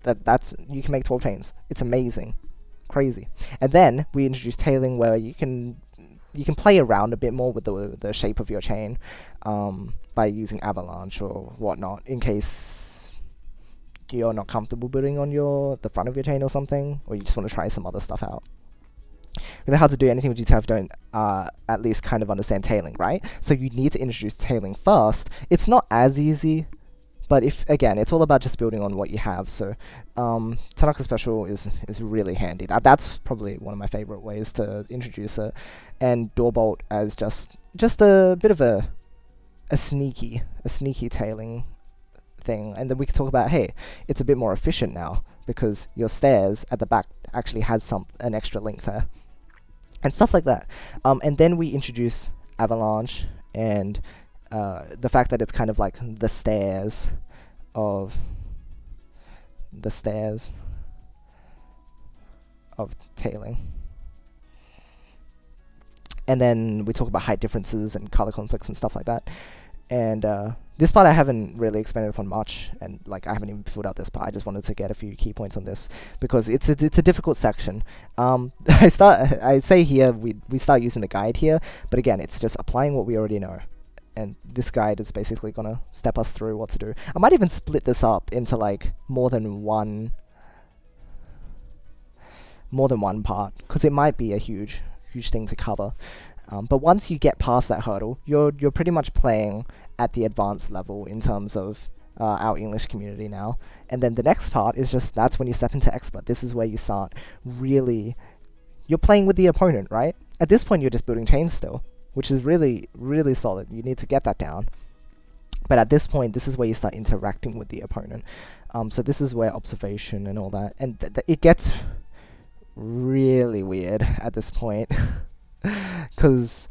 you can make 12 chains. It's amazing. Crazy. And then we introduce tailing, where you can play around a bit more with the shape of your chain, by using avalanche or whatnot, in case you're not comfortable building on the front of your chain or something, or you just want to try some other stuff out. Really hard to do anything with GTR if you don't at least kind of understand tailing, right? So you need to introduce tailing first. It's not as easy, but again, it's all about just building on what you have. So Tanaka Special is really handy. That's probably one of my favorite ways to introduce it. And Doorbolt as just a bit of a sneaky tailing thing. And then we can talk about, hey, it's a bit more efficient now because your stairs at the back actually has an extra link there. And stuff like that. And then we introduce avalanche and the fact that it's kind of like the stairs of tailing. And then we talk about height differences and color conflicts and stuff like that. And this part I haven't really expanded upon much, and like I haven't even filled out this part. I just wanted to get a few key points on this because it's a difficult section. I say here we start using the guide here, but again, it's just applying what we already know. And this guide is basically gonna step us through what to do. I might even split this up into like more than one part, because it might be a huge thing to cover. But once you get past that hurdle, you're pretty much playing at the advanced level in terms of our English community now. And then the next part is just that's when you step into expert. This is where you start really. You're playing with the opponent, right? At this point, you're just building chains still, which is really, really solid. You need to get that down. But at this point, this is where you start interacting with the opponent. So this is where observation and all that, and it gets really weird at this point, because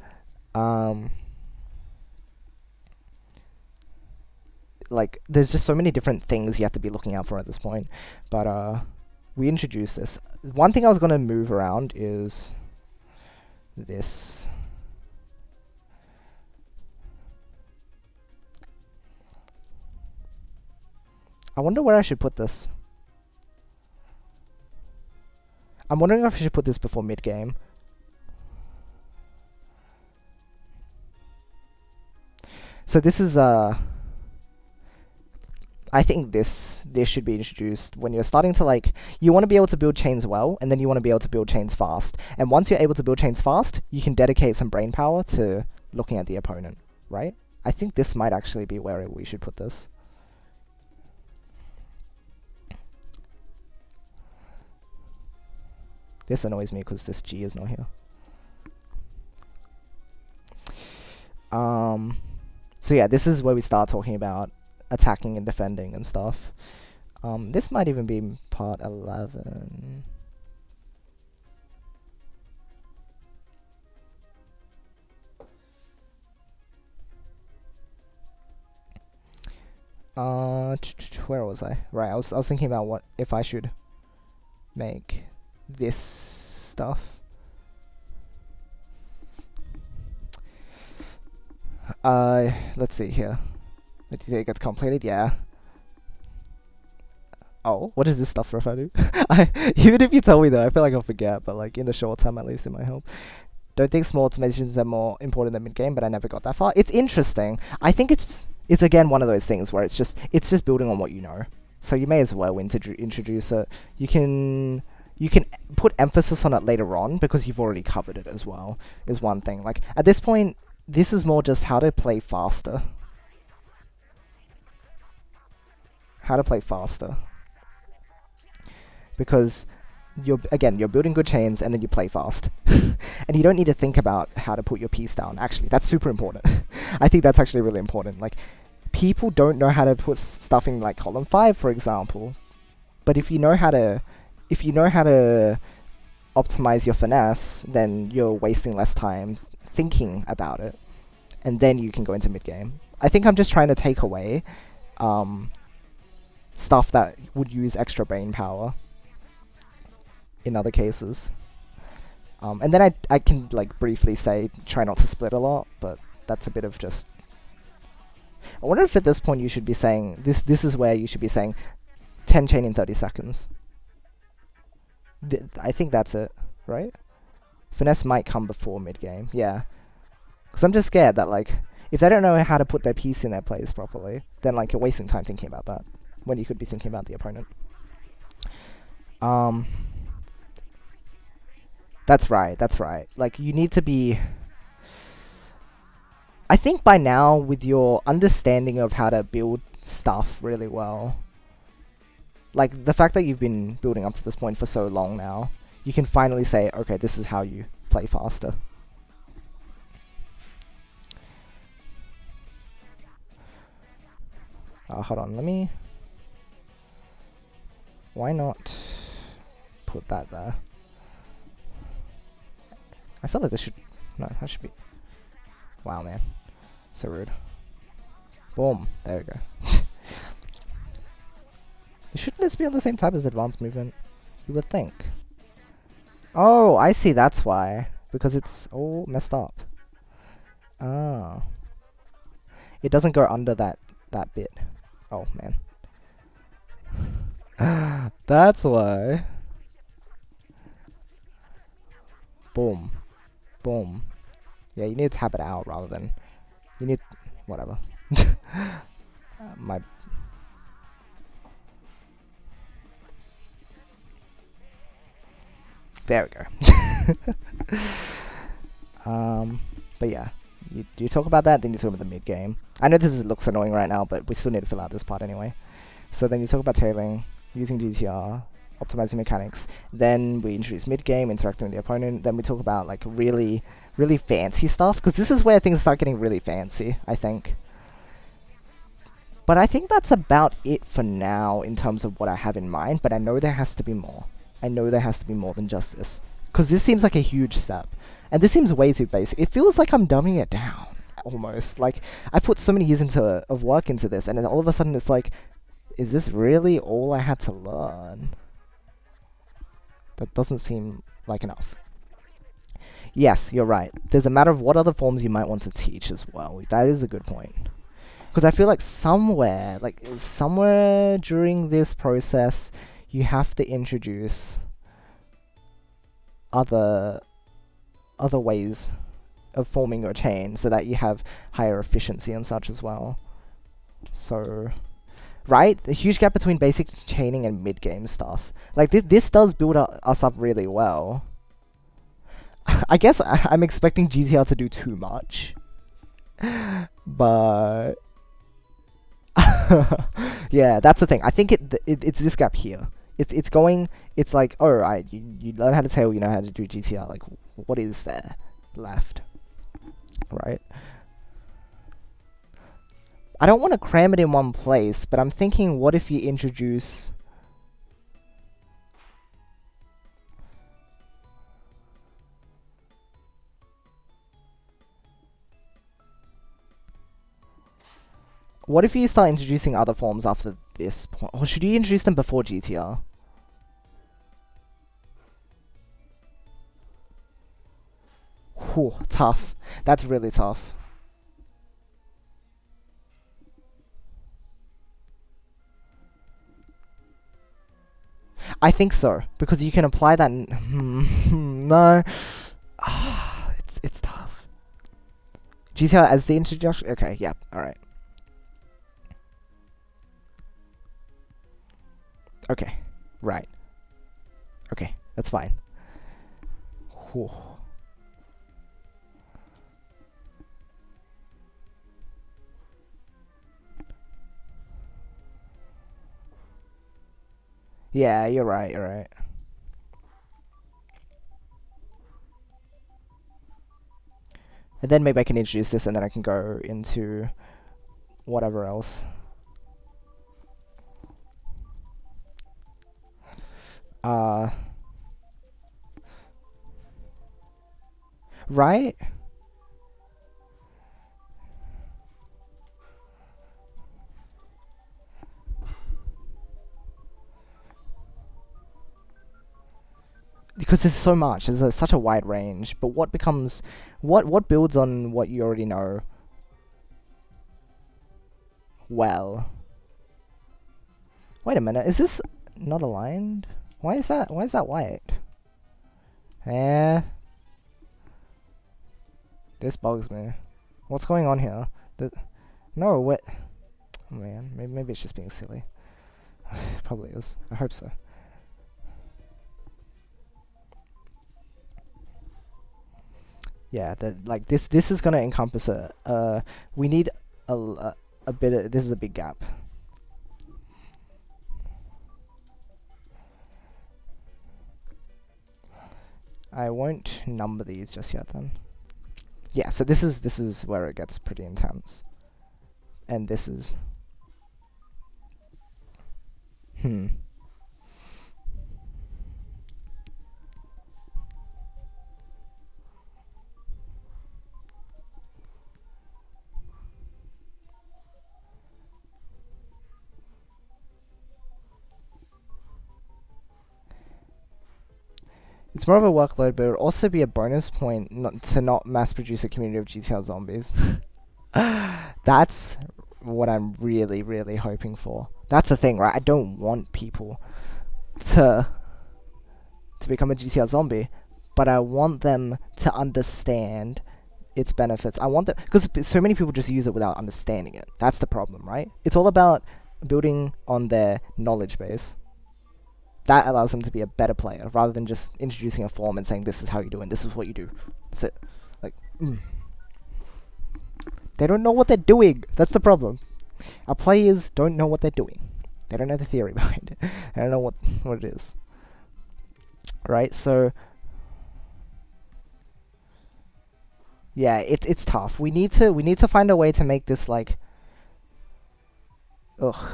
like there's just so many different things you have to be looking out for at this point. But we introduced this. One thing I was gonna move around is this. I wonder where I should put this. I'm wondering if I should put this before mid-game. So this is I think this should be introduced when you're starting to like, you want to be able to build chains well, and then you want to be able to build chains fast. And once you're able to build chains fast, you can dedicate some brain power to looking at the opponent, right? I think this might actually be where we should put this. This annoys me because this G is not here. So yeah, this is where we start talking about attacking and defending and stuff. This might even be part 11. Where was I? Right, I was thinking about what if I should make this stuff. Let's see here. Let's see, it gets completed. Yeah. Oh, what is this stuff if I do? Even if you tell me though, I feel like I'll forget. But like in the short term, at least, it might help. Don't think small automations are more important than mid game, but I never got that far. It's interesting. I think it's again one of those things where it's just building on what you know. So you may as well introduce it. You can put emphasis on it later on because you've already covered it as well, is one thing. Like, at this point, this is more just how to play faster. How to play faster. Because, you're building good chains and then you play fast. And you don't need to think about how to put your piece down. Actually, that's super important. I think that's actually really important. Like, people don't know how to put stuff in, like, column 5, for example. But if you know how to optimize your finesse, then you're wasting less time thinking about it, and then you can go into mid-game. I think I'm just trying to take away stuff that would use extra brain power in other cases. And then I can like briefly say try not to split a lot, but that's a bit of just... I wonder if at this point you should be saying, this is where you should be saying 10 chain in 30 seconds. I think that's it, right? Finesse might come before mid-game, yeah. Because I'm just scared that, like, if they don't know how to put their piece in their plays properly, then, like, you're wasting time thinking about that, when you could be thinking about the opponent. That's right. Like, you need to be... I think by now, with your understanding of how to build stuff really well, like, the fact that you've been building up to this point for so long now, you can finally say, okay, this is how you play faster. Hold on, let me... Why not put that there? I feel like this should... No, that should be... Wow, man. So rude. Boom. There we go. Shouldn't this be on the same type as advanced movement? You would think. Oh, I see, that's why. Because it's all messed up. Ah. It doesn't go under that bit. Oh, man. That's why. Boom. Boom. Yeah, you need to tap it out rather than... You need... Whatever. My... There we go. But yeah, you talk about that, then you talk about the mid game. I know looks annoying right now, but we still need to fill out this part anyway. So then you talk about tailing, using GTR, optimizing mechanics. Then we introduce mid game, interacting with the opponent. Then we talk about like really fancy stuff, because this is where things start getting really fancy, I think. But I think that's about it for now in terms of what I have in mind, but I know there has to be more. I know there has to be more than just this. Because this seems like a huge step. And this seems way too basic. It feels like I'm dumbing it down, almost. Like, I put so many years of work into this, and then all of a sudden it's like, is this really all I had to learn? That doesn't seem like enough. Yes, you're right. There's a matter of what other forms you might want to teach as well. That is a good point. Because I feel like somewhere during this process, you have to introduce other ways of forming your chain so that you have higher efficiency and such as well. So, right? The huge gap between basic chaining and mid-game stuff. Like, this does build us up really well. I guess I'm expecting GTR to do too much. But... yeah, that's the thing. I think it's this gap here. It's like, oh, right, you learn how to tail, you know how to do GTR. Like, what is there left? Right? I don't want to cram it in one place, but I'm thinking, what if you introduce... What if you start introducing other forms after this point? Or should you introduce them before GTR? Whew, tough. That's really tough. I think so, because you can apply that. No, it's tough. GTR as the introduction. Okay, yeah, all right. Okay, right. Okay, that's fine. Whew. Yeah, you're right, you're right. And then maybe I can introduce this and then I can go into whatever else. Right? Because there's so much, there's such a wide range, but what becomes, what builds on what you already know well? Wait a minute, is this not aligned? Why is that white? This bugs me. What's going on here? No, what? Oh man, maybe it's just being silly. Probably is. I hope so. Yeah, like this is gonna encompass we need a bit of, this is a big gap. I won't number these just yet then. Yeah, so this is where it gets pretty intense. And this is It's more of a workload, but it would also be a bonus point to not mass produce a community of GTR zombies. That's what I'm really, really hoping for. That's the thing, right? I don't want people to become a GTR zombie, but I want them to understand its benefits. I want them, because so many people just use it without understanding it. That's the problem, right? It's all about building on their knowledge base. That allows them to be a better player, rather than just introducing a form and saying, this is how you do it, and this is what you do. That's it. Like, They don't know what they're doing. That's the problem. Our players don't know what they're doing. They don't know the theory behind it. They don't know what it is. Right, so yeah, it's tough. We need to find a way to make this like ugh.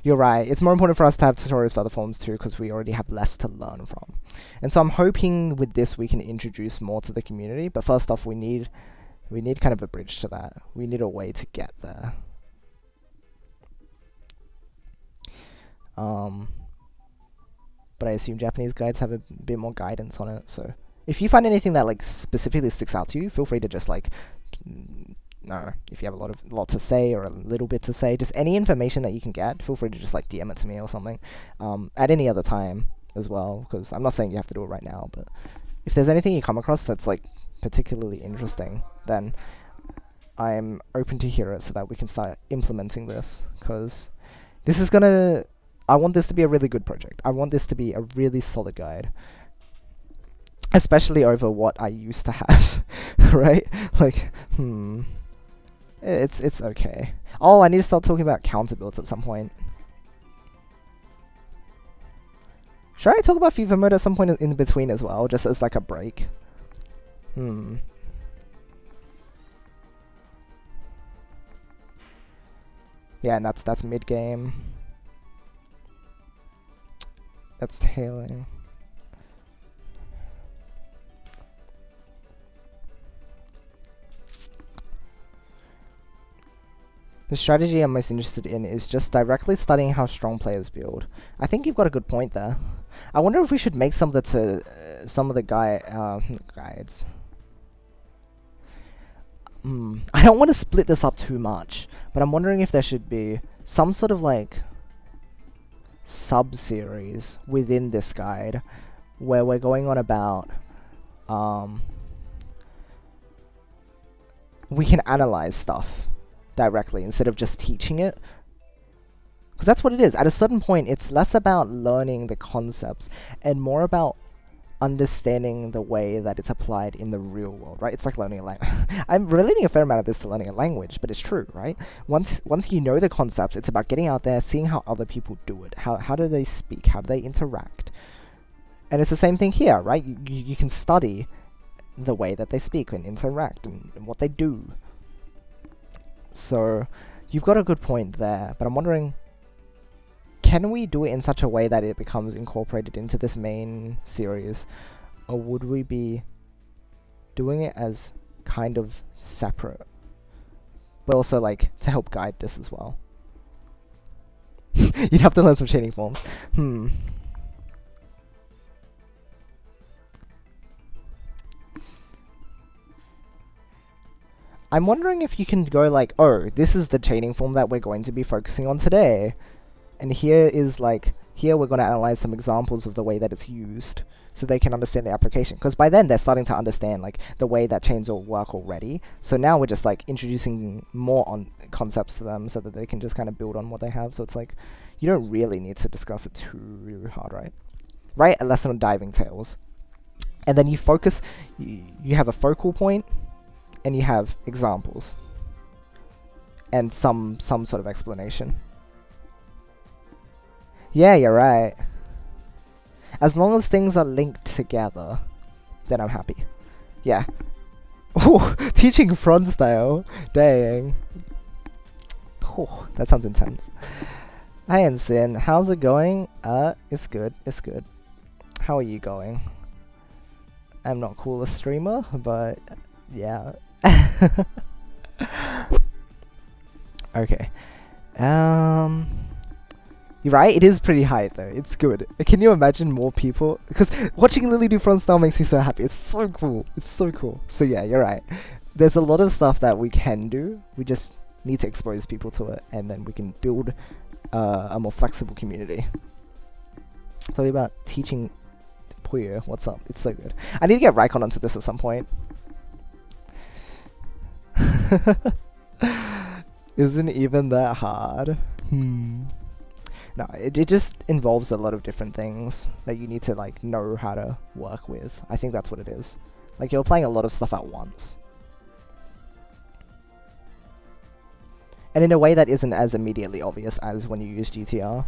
You're right. It's more important for us to have tutorials for other forms too, because we already have less to learn from. And so I'm hoping with this we can introduce more to the community. But first off, we need kind of a bridge to that. We need a way to get there. But I assume Japanese guides have a bit more guidance on it. So if you find anything that like specifically sticks out to you, feel free to just like. No, if you have a lot to say or a little bit to say, just any information that you can get, feel free to just like DM it to me or something at any other time as well, because I'm not saying you have to do it right now, but if there's anything you come across that's like particularly interesting, then I'm open to hear it so that we can start implementing this, because this is I want this to be a really good project. I want this to be a really solid guide, especially over what I used to have, right? Like, It's okay. Oh, I need to start talking about counter builds at some point. Should I talk about FIFA mode at some point in between as well, just as like a break? Yeah, and that's mid game. That's tailing. The strategy I'm most interested in is just directly studying how strong players build. I think you've got a good point there. I wonder if we should make some of the guides. I don't want to split this up too much, but I'm wondering if there should be some sort of like sub-series within this guide where we're going on about we can analyze stuff directly instead of just teaching it, because that's what it is. At a certain point, it's less about learning the concepts and more about understanding the way that it's applied in the real world, right? It's like learning a language. I'm relating a fair amount of this to learning a language, but it's true, right? Once you know the concepts, it's about getting out there, seeing how other people do it. How do they speak? How do they interact? And it's the same thing here, right? You can study the way that they speak and interact and what they do. So you've got a good point there, but I'm wondering, can we do it in such a way that it becomes incorporated into this main series, or would we be doing it as kind of separate, but also like to help guide this as well? You'd have to learn some chaining forms. I'm wondering if you can go like, oh, this is the chaining form that we're going to be focusing on today. And here we're going to analyze some examples of the way that it's used so they can understand the application. Because by then they're starting to understand like the way that chains will work already. So now we're just like introducing more on concepts to them so that they can just kind of build on what they have. So it's like, you don't really need to discuss it too hard, right? Right? A lesson on diving tails. And then you focus, you have a focal point, and you have examples and some sort of explanation. Yeah, you're right. As long as things are linked together, then I'm happy. Yeah. Ooh, teaching front style. Dang. Ooh, that sounds intense. Hi Ensign, how's it going? It's good, it's good. How are you going? I'm not coolest streamer, but yeah. Okay. You're right, it is pretty high though. It's good. Can you imagine more people? Because watching Lily do front style makes me so happy. It's so cool. It's so cool. So yeah, you're right. There's a lot of stuff that we can do. We just need to expose people to it, and then we can build a more flexible community. Tell me about teaching Puyo. What's up? It's so good. I need to get Raikon onto this at some point. Isn't even that hard. No, it just involves a lot of different things that you need to like know how to work with. I think that's what it is. Like you're playing a lot of stuff at once. And in a way that isn't as immediately obvious as when you use GTR.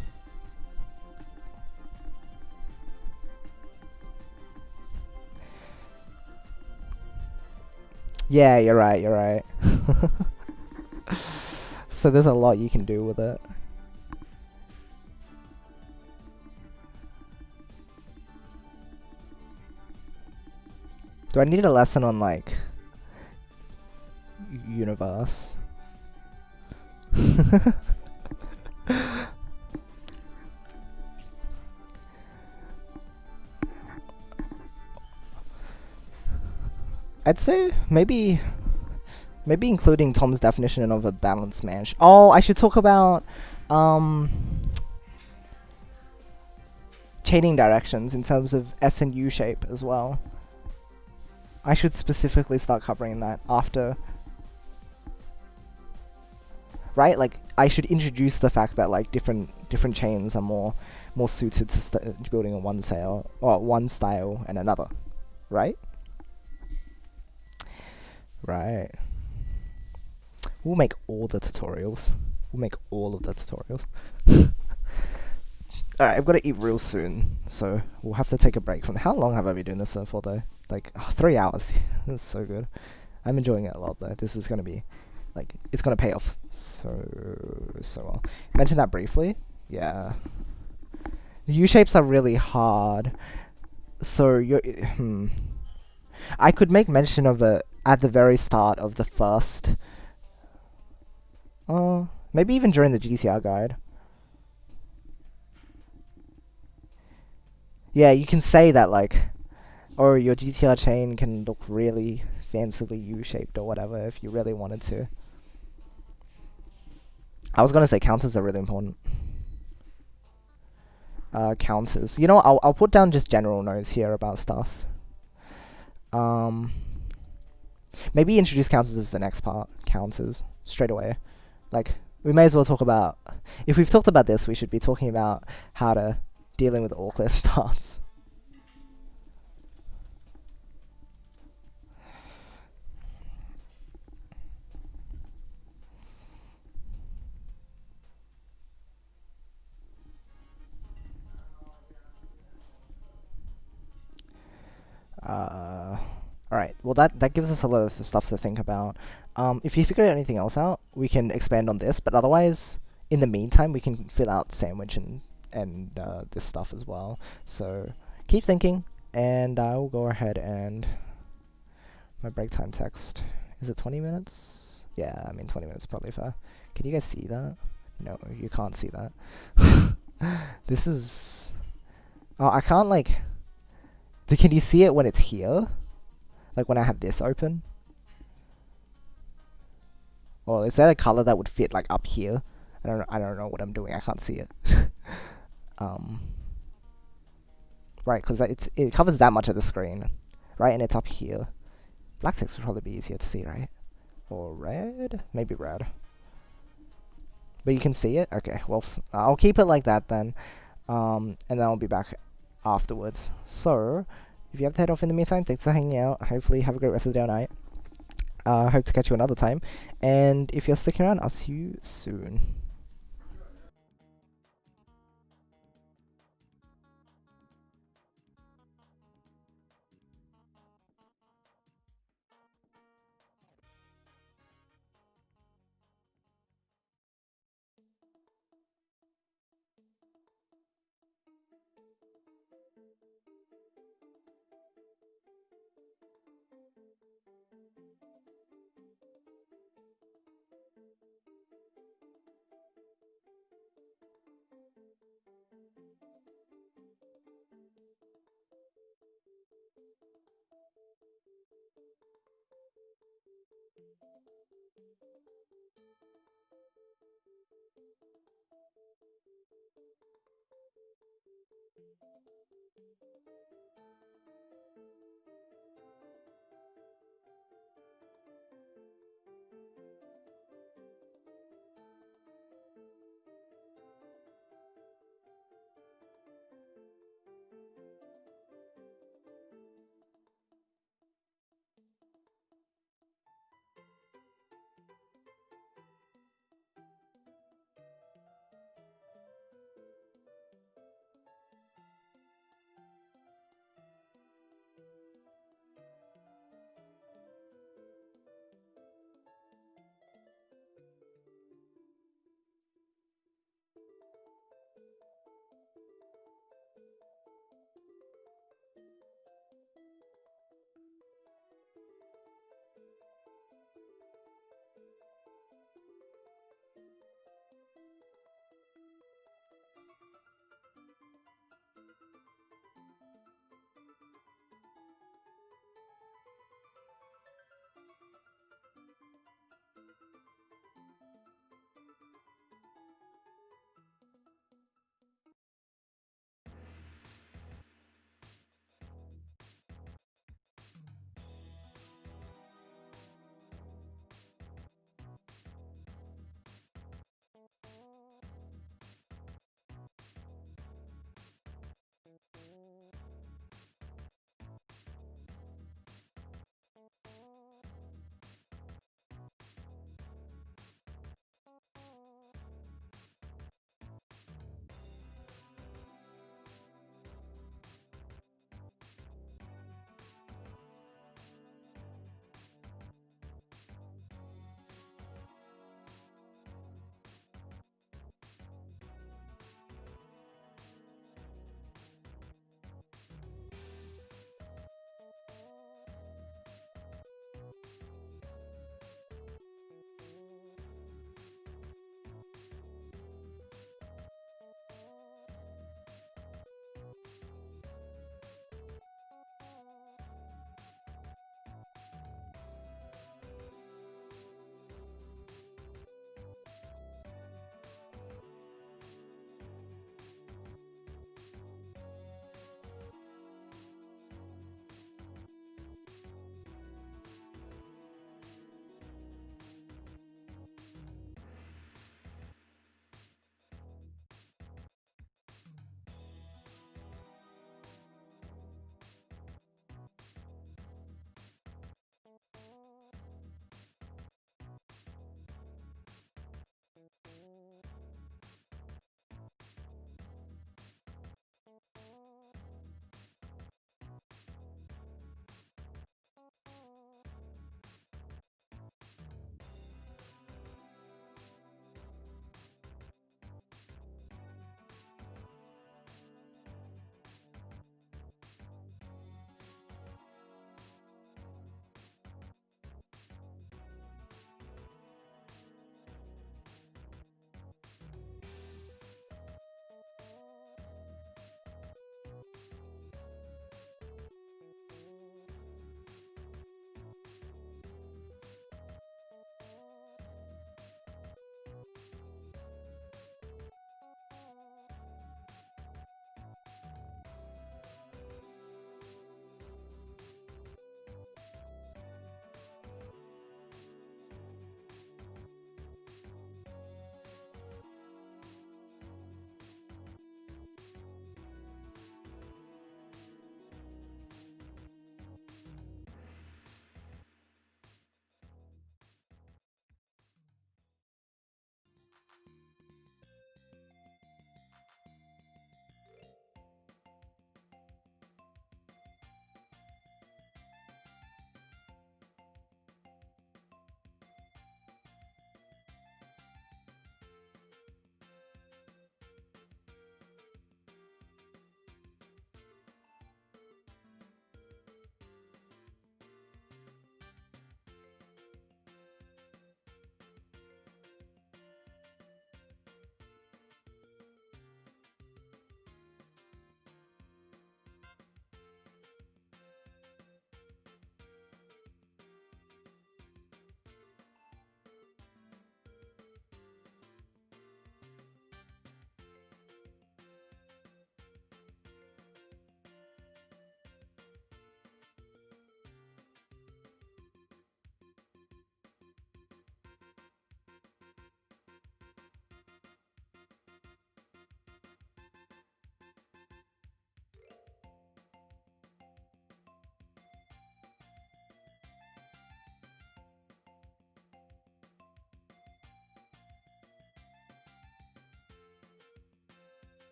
Yeah, you're right, you're right. So there's a lot you can do with it. Do I need a lesson on, like, universe? I'd say maybe including Tom's definition of a balanced mansion. Oh, I should talk about chaining directions in terms of S and U shape as well. I should specifically start covering that after. Right? Like, I should introduce the fact that, like, different chains are more suited to building in one style and another. Right? Right. We'll make all the tutorials. We'll make all of the tutorials. Alright, I've got to eat real soon, so we'll have to take a break from. How long have I been doing this for, though? Like, 3 hours. This is so good. I'm enjoying it a lot, though. This is going to be, like, it's going to pay off so well. Mention that briefly. Yeah. The U-shapes are really hard. So, I could make mention of it at the very start of the first. Maybe even during the GTR guide. Yeah, you can say that, like, or your GTR chain can look really fancily U-shaped or whatever if you really wanted to. I was gonna say counters are really important. Counters. You know, I'll put down just general notes here about stuff. Maybe introduce counters as the next part. Counters straight away. Like, we may as well talk about. If we've talked about this, we should be talking about how to dealing with all clear starts. Alright, well that gives us a lot of stuff to think about. If you figure anything else out, we can expand on this, but otherwise, in the meantime, we can fill out sandwich and this stuff as well. So keep thinking, and I will go ahead and my break time text. Is it 20 minutes? Yeah, I mean 20 minutes is probably fair. Can you guys see that? No, you can't see that. This is. Oh, I can't like. Can you see it when it's here? Like when I have this open? Or is that a color that would fit like up here? I don't know what I'm doing. I can't see it. Right, because it covers that much of the screen, right? And it's up here. Black text would probably be easier to see, right? Or red? Maybe red. But you can see it? Okay, well, I'll keep it like that then. And then I'll be back afterwards. So, if you have to head off in the meantime, thanks for hanging out. Hopefully have a great rest of the day or night. Hope to catch you another time. And if you're sticking around, I'll see you soon.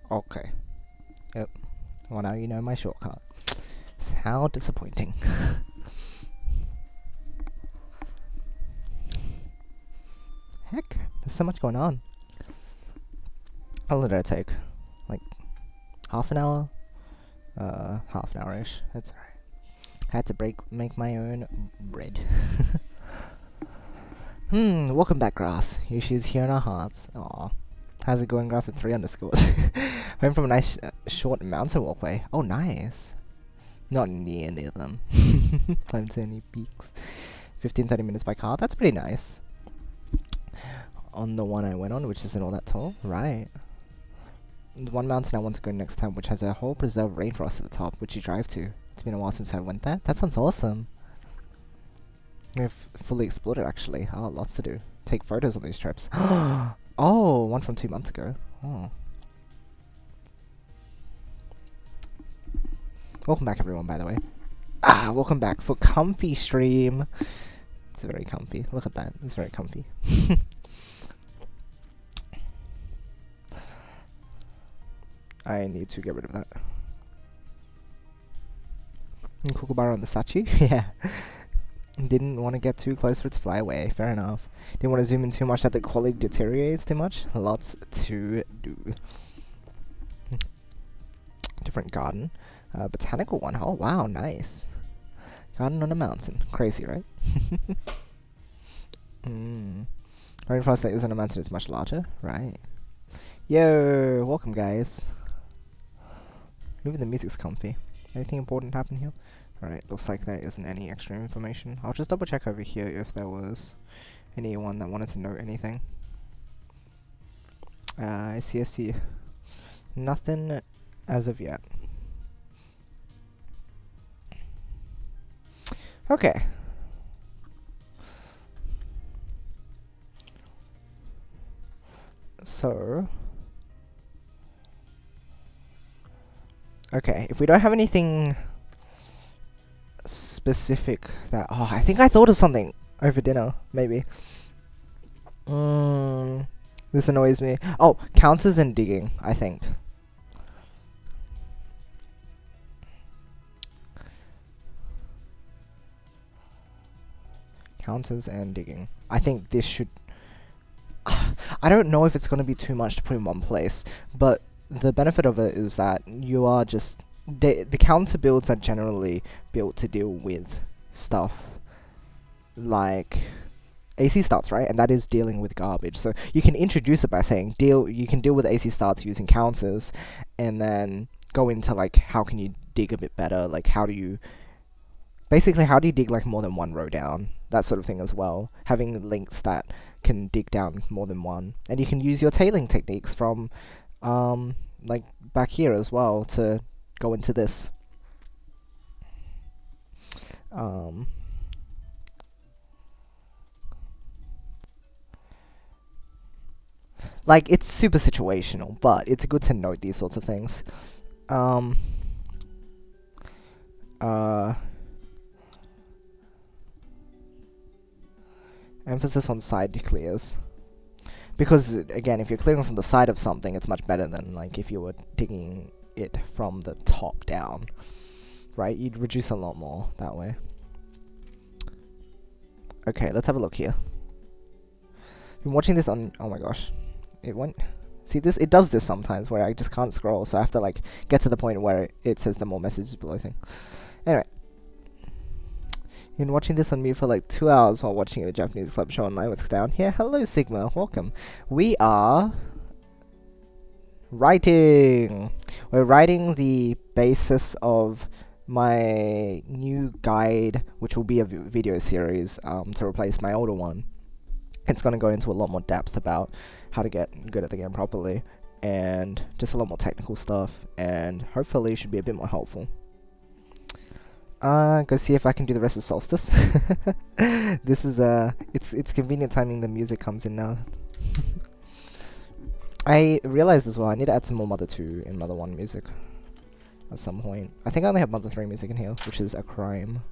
Okay. Yep. Well, now you know my shortcut. How disappointing. Heck, there's so much going on. How long did it take? Like, half an hour? Half an hour-ish. That's alright. Had to make my own bread. Welcome back, Grass. Yoshi's here in our hearts. Aw. How's it going, Grass, with 3 underscores? Home from a nice, short mountain walkway. Oh, nice. Not near any of them. Climbed to any peaks. 15-30 minutes by car. That's pretty nice. On the one I went on, which isn't all that tall. Right. The one mountain I want to go next time, which has a whole preserved rainforest at the top, which you drive to. It's been a while since I went there. That sounds awesome. We've fully explored it, actually. Oh, lots to do. Take photos on these trips. Oh, one from 2 months ago. Oh. Welcome back, everyone, by the way. Welcome back for comfy stream. It's very comfy. Look at that. It's very comfy. I need to get rid of that. Kookaburra on the statue? Yeah. Didn't want to get too close for it to fly away. Fair enough. Didn't want to zoom in too much that the quality deteriorates too much. Lots to do. Different garden. Botanical one. Oh, wow. Nice. Garden on a mountain. Crazy, right? Rainforest that is on a mountain is much larger. Right. Yo! Welcome, guys. Even the music's comfy. Anything important happen here? Alright, looks like there isn't any extra information. I'll just double check over here if there was anyone that wanted to know anything. I see. Nothing as of yet. Okay. So... okay, if we don't have anything specific that... oh, I think I thought of something over dinner, maybe. This annoys me. Oh, counters and digging, I think. Counters and digging. I think this should... I don't know if it's going to be too much to put in one place, but the benefit of it is that you are just... the counter builds are generally built to deal with stuff like AC starts, right? And that is dealing with garbage. So you can introduce it by saying you can deal with AC starts using counters, and then go into like how can you dig a bit better, like how do you dig like more than one row down, that sort of thing as well. Having links that can dig down more than one, and you can use your tailing techniques from like back here as well to go into this. Like, it's super situational, but it's good to note these sorts of things. Emphasis on side clears. Because, again, if you're clearing from the side of something, it's much better than, like, if you were digging it from the top down. Right? You'd reduce a lot more that way. Okay, let's have a look here. Been watching this on... oh my gosh. It went... see, this, it does this sometimes, where I just can't scroll, so I have to, like, get to the point where it says the more messages below thing. Anyway. Been watching this on mute for like 2 hours while watching a Japanese club show online. What's down here? Hello, Sigma. Welcome. We are... writing! We're writing the basis of my new guide, which will be a video series to replace my older one. It's going to go into a lot more depth about how to get good at the game properly, and just a lot more technical stuff, and hopefully should be a bit more helpful. Go see if I can do the rest of Solstice. This is it's convenient timing the music comes in now. I realized as well I need to add some more Mother 2 and Mother 1 music at some point. I think I only have Mother 3 music in here, which is a crime.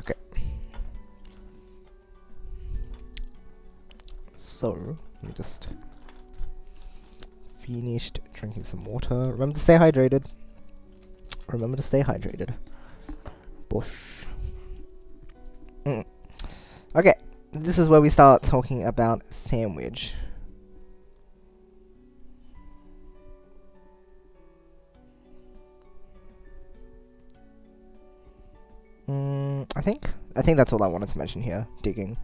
Okay. So, let me just finished drinking some water. Remember to stay hydrated. Remember to stay hydrated. Bush. Okay, this is where we start talking about sandwich. I think that's all I wanted to mention here. Digging.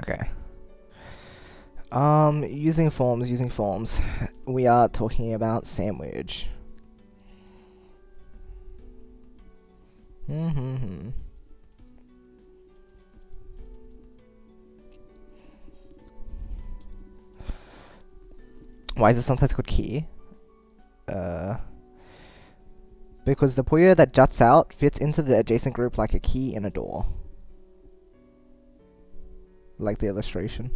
Okay. Using forms. We are talking about sandwich. Why is it sometimes called key? Because the Puyo that juts out fits into the adjacent group like a key in a door. Like the illustration.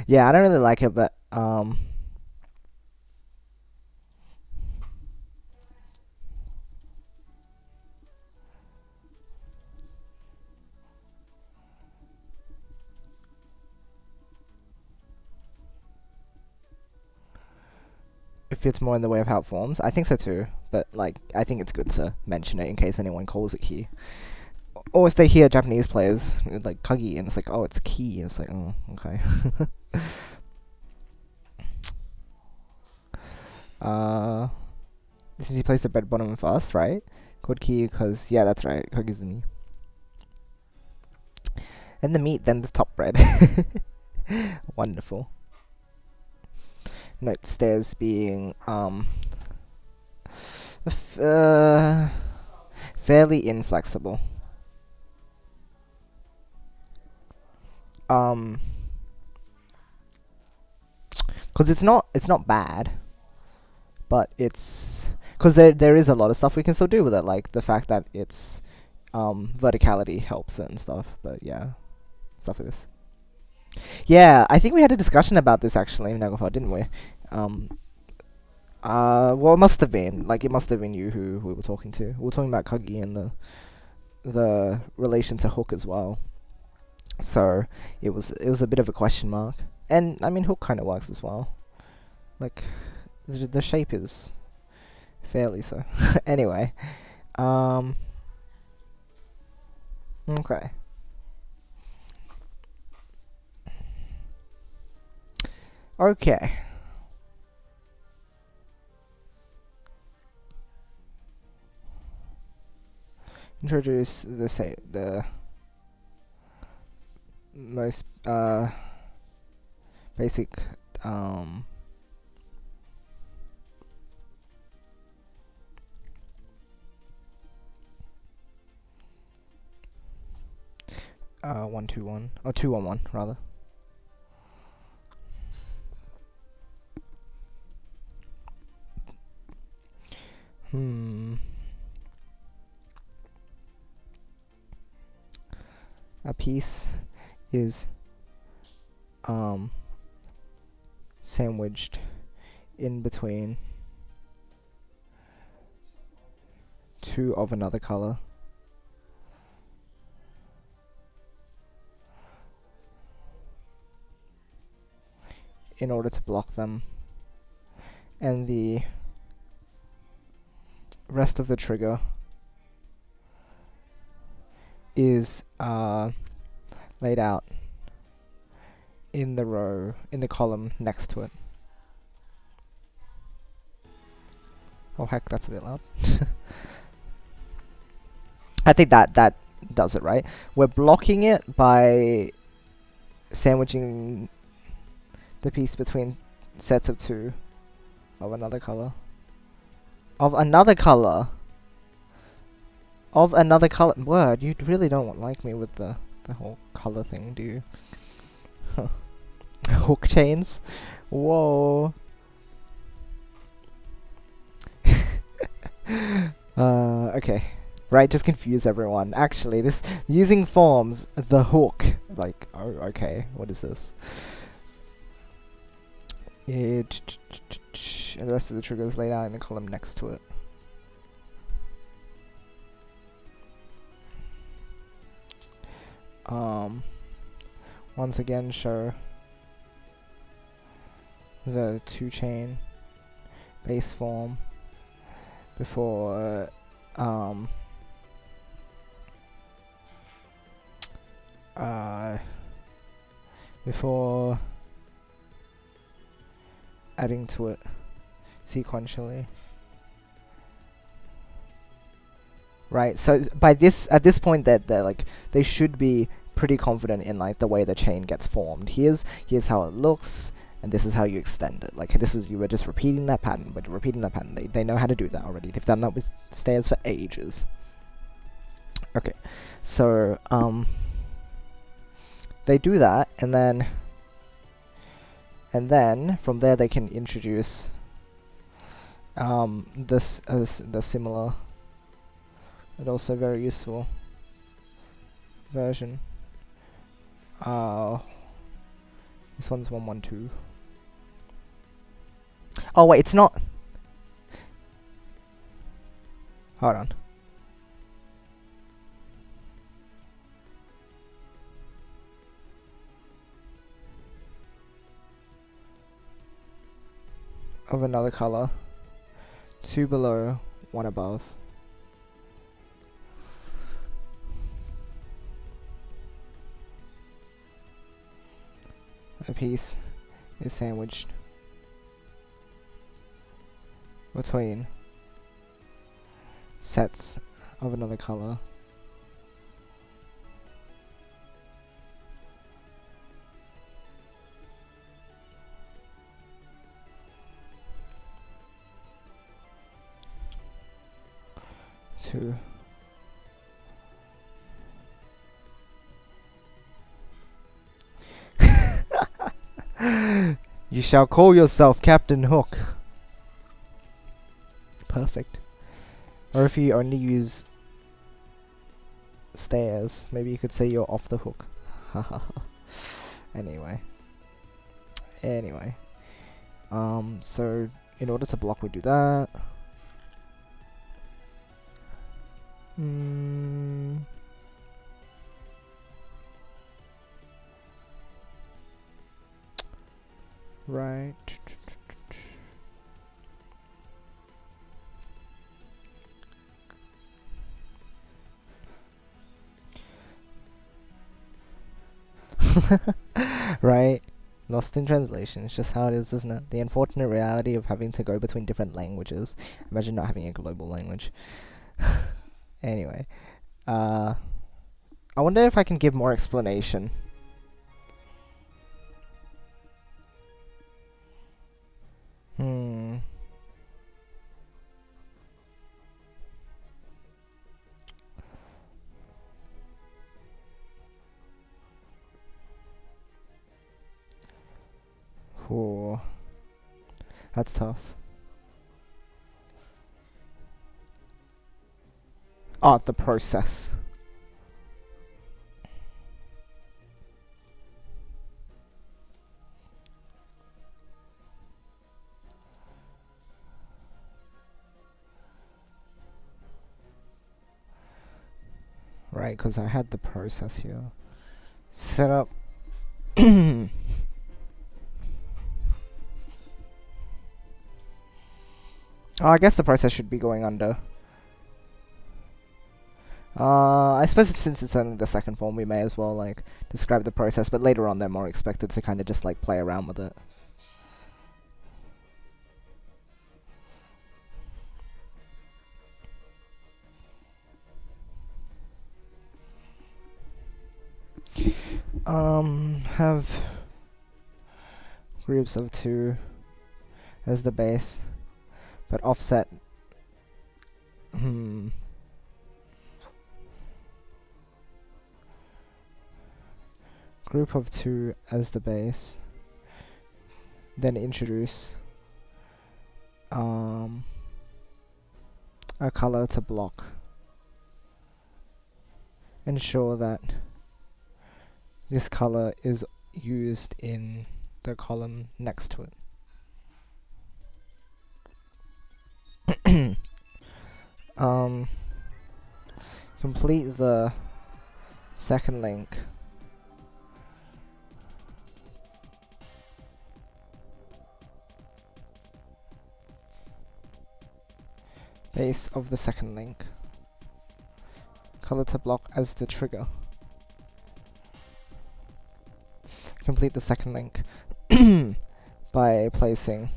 Yeah, I don't really like it, but it fits more in the way of how it forms. I think so too, but like I think it's good to mention it in case anyone calls it key. Or if they hear Japanese players like Kagi and it's like, oh, it's key, and it's like, oh, okay. Since he plays the bread bottom first, right? Called key because, yeah, that's right, Kagizumi. And the meat, then the top bread. Wonderful. Note stairs being fairly inflexible. Because it's not bad, but it's because there is a lot of stuff we can still do with it, like the fact that it's verticality helps it and stuff. But yeah, stuff like this. Yeah, I think we had a discussion about this actually in Nagofa, didn't we? Well, it must have been you who we were talking to. We were talking about Kagi and the relation to Hook as well. So it was a bit of a question mark, and I mean Hook kind of works as well. Like the shape is fairly so. Anyway, okay. Okay. Introduce the most basic 1-2-1 or 2-1-1 rather. A piece is sandwiched in between two of another color. In order to block them, and the rest of the trigger is laid out in the column next to it. Oh heck, that's a bit loud. I think that does it, right? We're blocking it by sandwiching the piece between sets of two of another color. Of another color. Word, you really don't like me with the whole color thing, do you? Hook chains? Whoa. Okay. Right, just confuse everyone. Actually, this using forms, the hook. Like, oh, okay, what is this? And the rest of the triggers laid out in the column next to it. Once again, show the 2-chain base form before before adding to it sequentially. Right, so by this, at this point, that they're like, they should be pretty confident in like the way the chain gets formed. Here's how it looks, and this is how you extend it. Like this is, you were just repeating that pattern, but repeating that pattern. They know how to do that already. They've done that with stairs for ages. Okay, so they do that, and then from there they can introduce the similar but also very useful version. This one's 112. Oh wait, it's not. Hold on. Of another color. 2 below, 1 above. A piece is sandwiched between sets of another color. Two. You shall call yourself Captain Hook. Perfect. Or if you only use stairs, maybe you could say you're off the hook. Anyway. So in order to block, we do that. Right. Right. Lost in translation. It's just how it is, isn't it? The unfortunate reality of having to go between different languages. Imagine not having a global language. Anyway. I wonder if I can give more explanation. Ooh. That's tough. Oh, the process. Right, because I had the process here. Set up. Oh, I guess the process should be going under. I suppose since it's only the second form, we may as well like describe the process, but later on they're more expected to kind of just like play around with it. Have groups of 2 as the base, but offset. Group of 2 as the base, then introduce a a color to block. Ensure that this color is used in the column next to it. Complete the second link. Base of the second link. Color to block as the trigger. Complete the second link by placing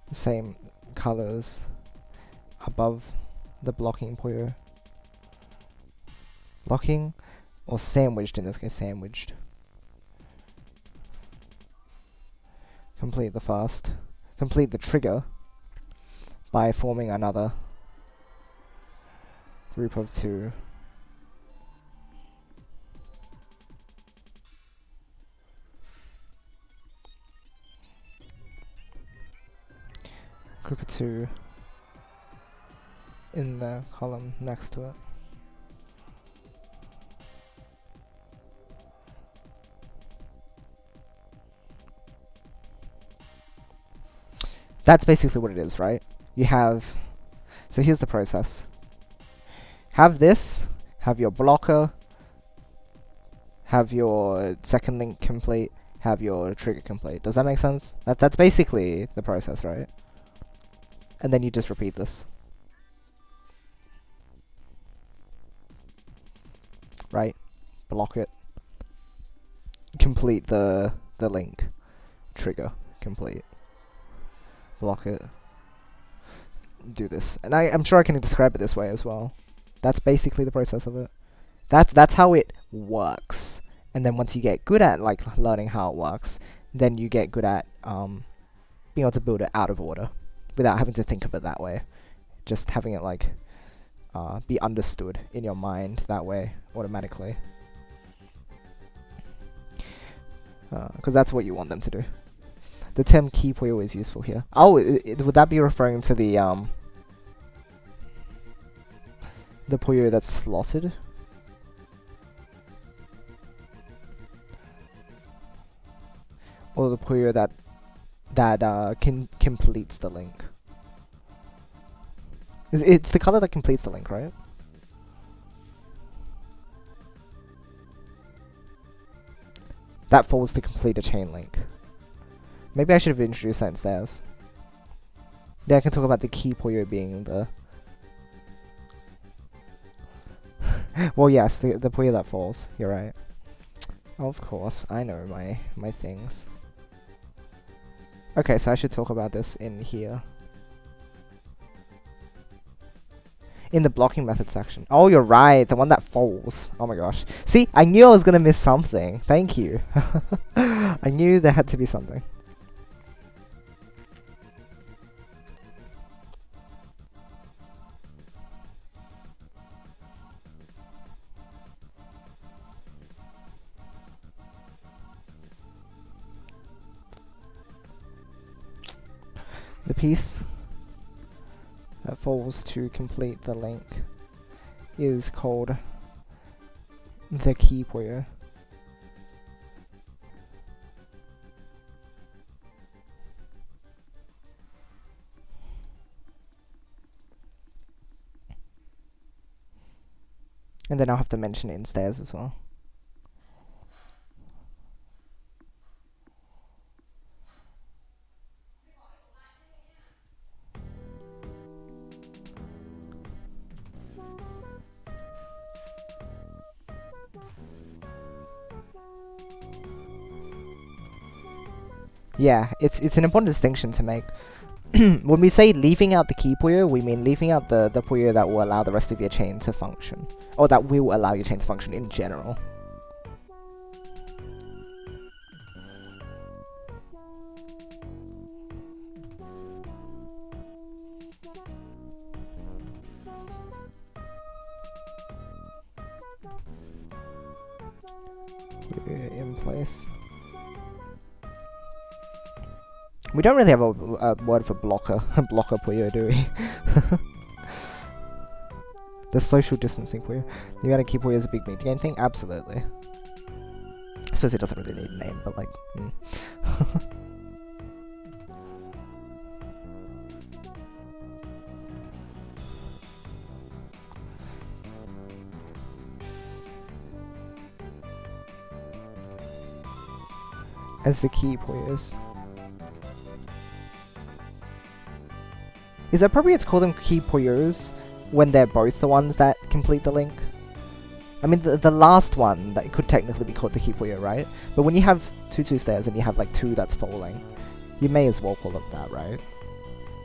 the same colors above the blocking Puyo. Blocking, or sandwiched in this case, sandwiched. Complete the fast. Complete the trigger by forming another group of 2. Group of 2 in the column next to it. That's basically what it is, right? You have, so here's the process. Have this, have your blocker, have your second link complete, have your trigger complete. Does that make sense? That's basically the process, right? And then you just repeat this. Right? Block it. Complete the link. Trigger. Complete. Block it. Do this. And I'm sure I can describe it this way as well. That's basically the process of it. That's how it works. And then once you get good at like learning how it works, then you get good at being able to build it out of order without having to think of it that way. Just having it like be understood in your mind that way automatically. Because that's what you want them to do. The term key Puyo is useful here. Oh, would that be referring to the Puyo that's slotted? Or the Puyo that completes the link? It's the color that completes the link, right? That falls to complete a chain link. Maybe I should have introduced that instead. Then I can talk about the key Puyo being the... well, yes, the Puyo that falls. You're right. Of course, I know my things. Okay, so I should talk about this in here. In the blocking method section. Oh, you're right, the one that falls. Oh my gosh. See, I knew I was gonna miss something. Thank you. I knew there had to be something. The piece that falls to complete the link is called the key Puyo. And then I'll have to mention it in stairs as well. Yeah, it's an important distinction to make. When we say leaving out the key Puyo, we mean leaving out the Puyo that will allow the rest of your chain to function. Or that will allow your chain to function in general. Puyo in place. We don't really have a word for blocker, blocker Puyo, do we? The social distancing Puyo. You gotta keep Puyo as a big mid game thing? Absolutely. I suppose it doesn't really need a name, but like... As the key Puyos. Is it appropriate to call them key Puyos when they're both the ones that complete the link? I mean, the last one, that could technically be called the key Puyo, right? But when you have 2 stairs and you have like 2 that's falling, you may as well call it that, right?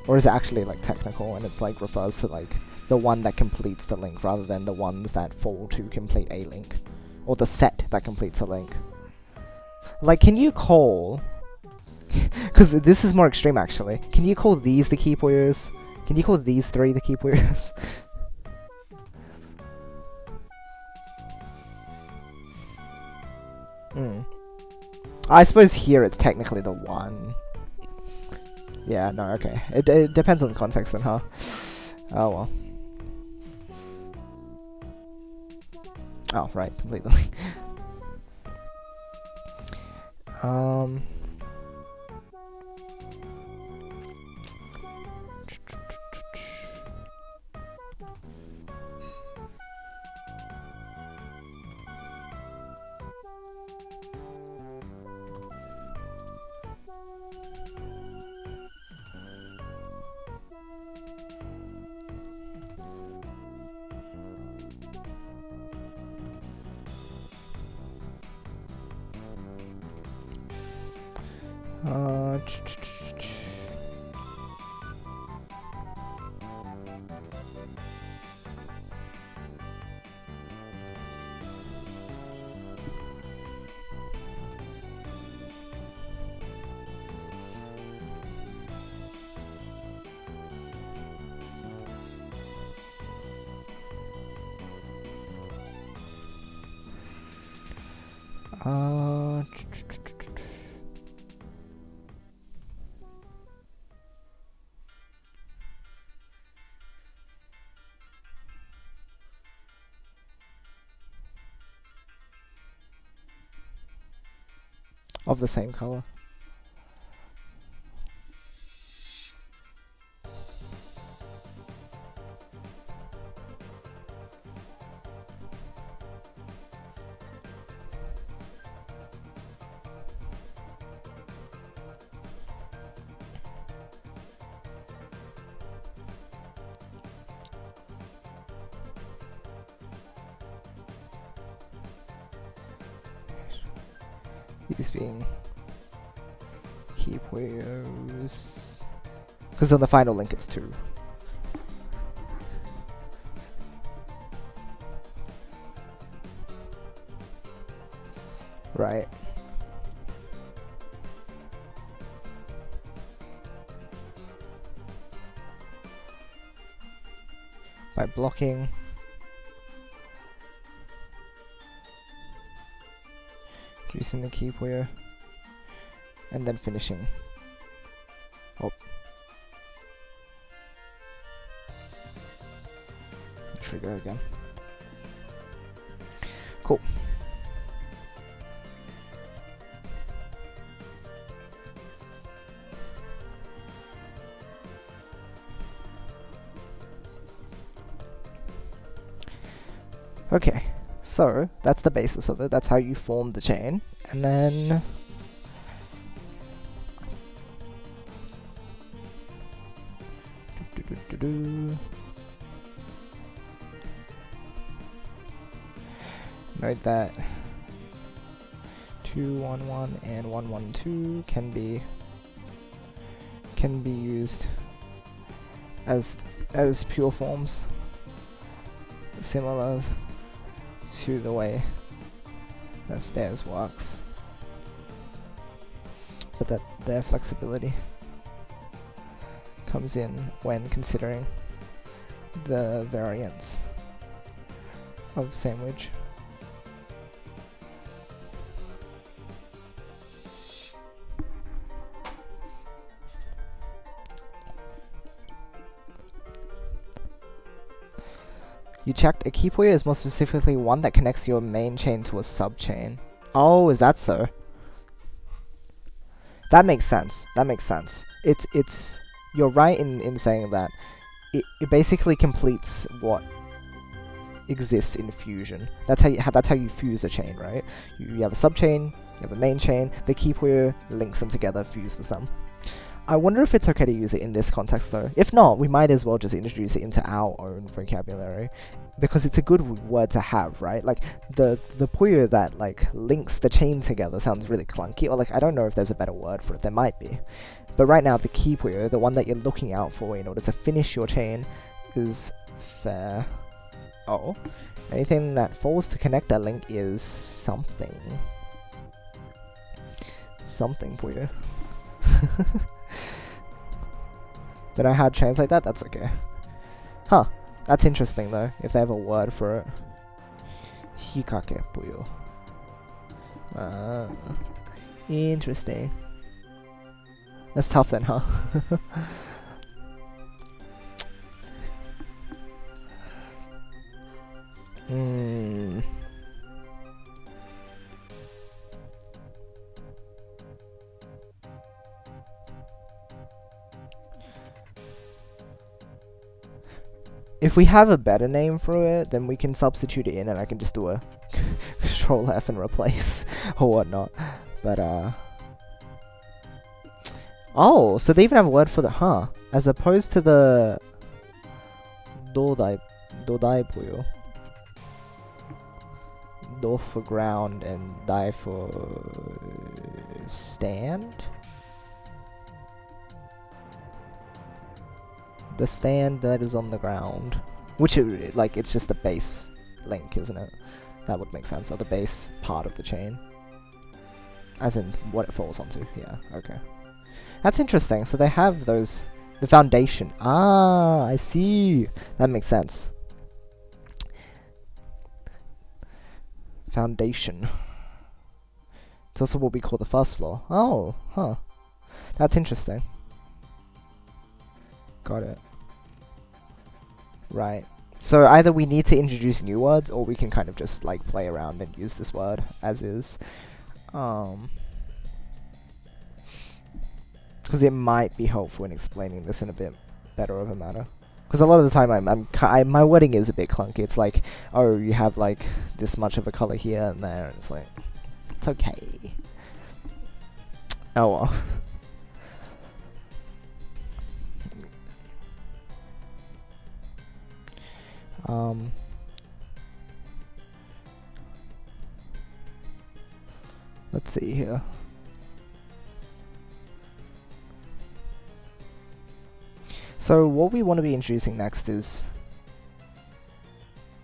Or is it actually like technical and it's like refers to like the one that completes the link rather than the ones that fall to complete a link? Or the set that completes a link? Like, can you call... Because this is more extreme, actually. Can you call these the key Puyos? Can you call these 3 the key Puyos? I suppose here it's technically the 1. Yeah, no, okay. It depends on the context then, huh? Oh, well. Oh, right, completely. Of the same color. These being key Puyos. Because on the final link it's 2. Right. By blocking. Introducing the key Puyo. And then finishing. Oh. Trigger again. Cool. Okay, so that's the basis of it. That's how you form the chain. And then note that 211 and 112 can be used as pure forms, similar to the way that stairs works, but that their flexibility comes in when considering the variance of sandwich. You checked a key Puyo is more specifically one that connects your main chain to a subchain. Oh, is that so? That makes sense. That makes sense. It's you're right in saying that it basically completes what exists in fusion. That's how you fuse a chain, right? You have a subchain, you have a main chain. The key Puyo links them together, fuses them. I wonder if it's okay to use it in this context though. If not, we might as well just introduce it into our own vocabulary, because it's a good word to have, right? Like the Puyo that like links the chain together sounds really clunky, or like I don't know if there's a better word for it. There might be, but right now the key Puyo, the one that you're looking out for in order to finish your chain, is fair. Oh, anything that falls to connect that link is something. Something Puyo. Don't know how to translate that, that's okay. Huh, that's interesting though, if they have a word for it. Hikake Puyo. Interesting. That's tough then, huh? If we have a better name for it, then we can substitute it in and I can just do a Control F and replace or whatnot. But oh, so they even have a word for the as opposed to the Dodai Puyo. Do for ground and Dai for stand? The stand that is on the ground. Which, it's just the base link, isn't it? That would make sense. Or the base part of the chain. As in, what it falls onto. Yeah, okay. That's interesting. So they have those... The foundation. Ah, I see. That makes sense. Foundation. It's also what we call the first floor. Oh, huh. That's interesting. Got it. Right. So either we need to introduce new words, or we can kind of just like play around and use this word as is. Because it might be helpful in explaining this in a bit better of a manner. Because a lot of the time my wording is a bit clunky. It's like, oh, you have like this much of a color here and there, and it's like, it's okay. Oh well. Let's see here. So what we want to be introducing next is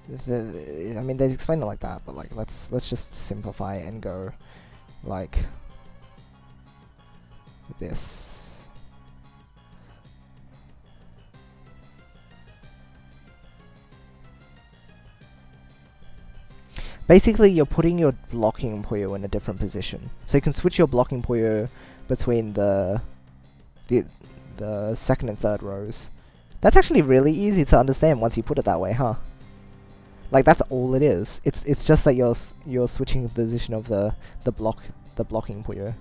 I mean, they explain it like that, but like let's just simplify it and go like this. Basically, you're putting your blocking Puyo in a different position. So you can switch your blocking Puyo between the second and third rows. That's actually really easy to understand once you put it that way, huh? Like that's all it is. It's just that you're switching the position of the blocking Puyo.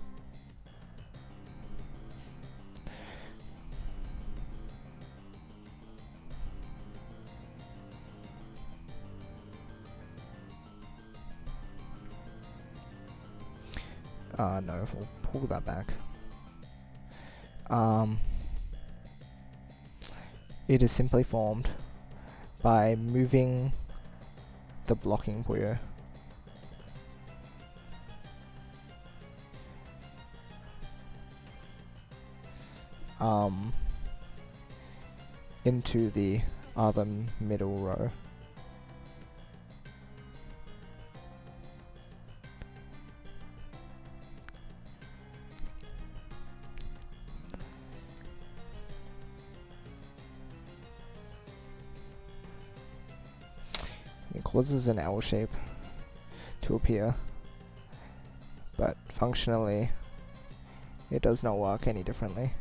No, we'll pull that back. It is simply formed by moving the blocking Puyo into the other middle row. It causes an L shape to appear, but functionally it does not work any differently.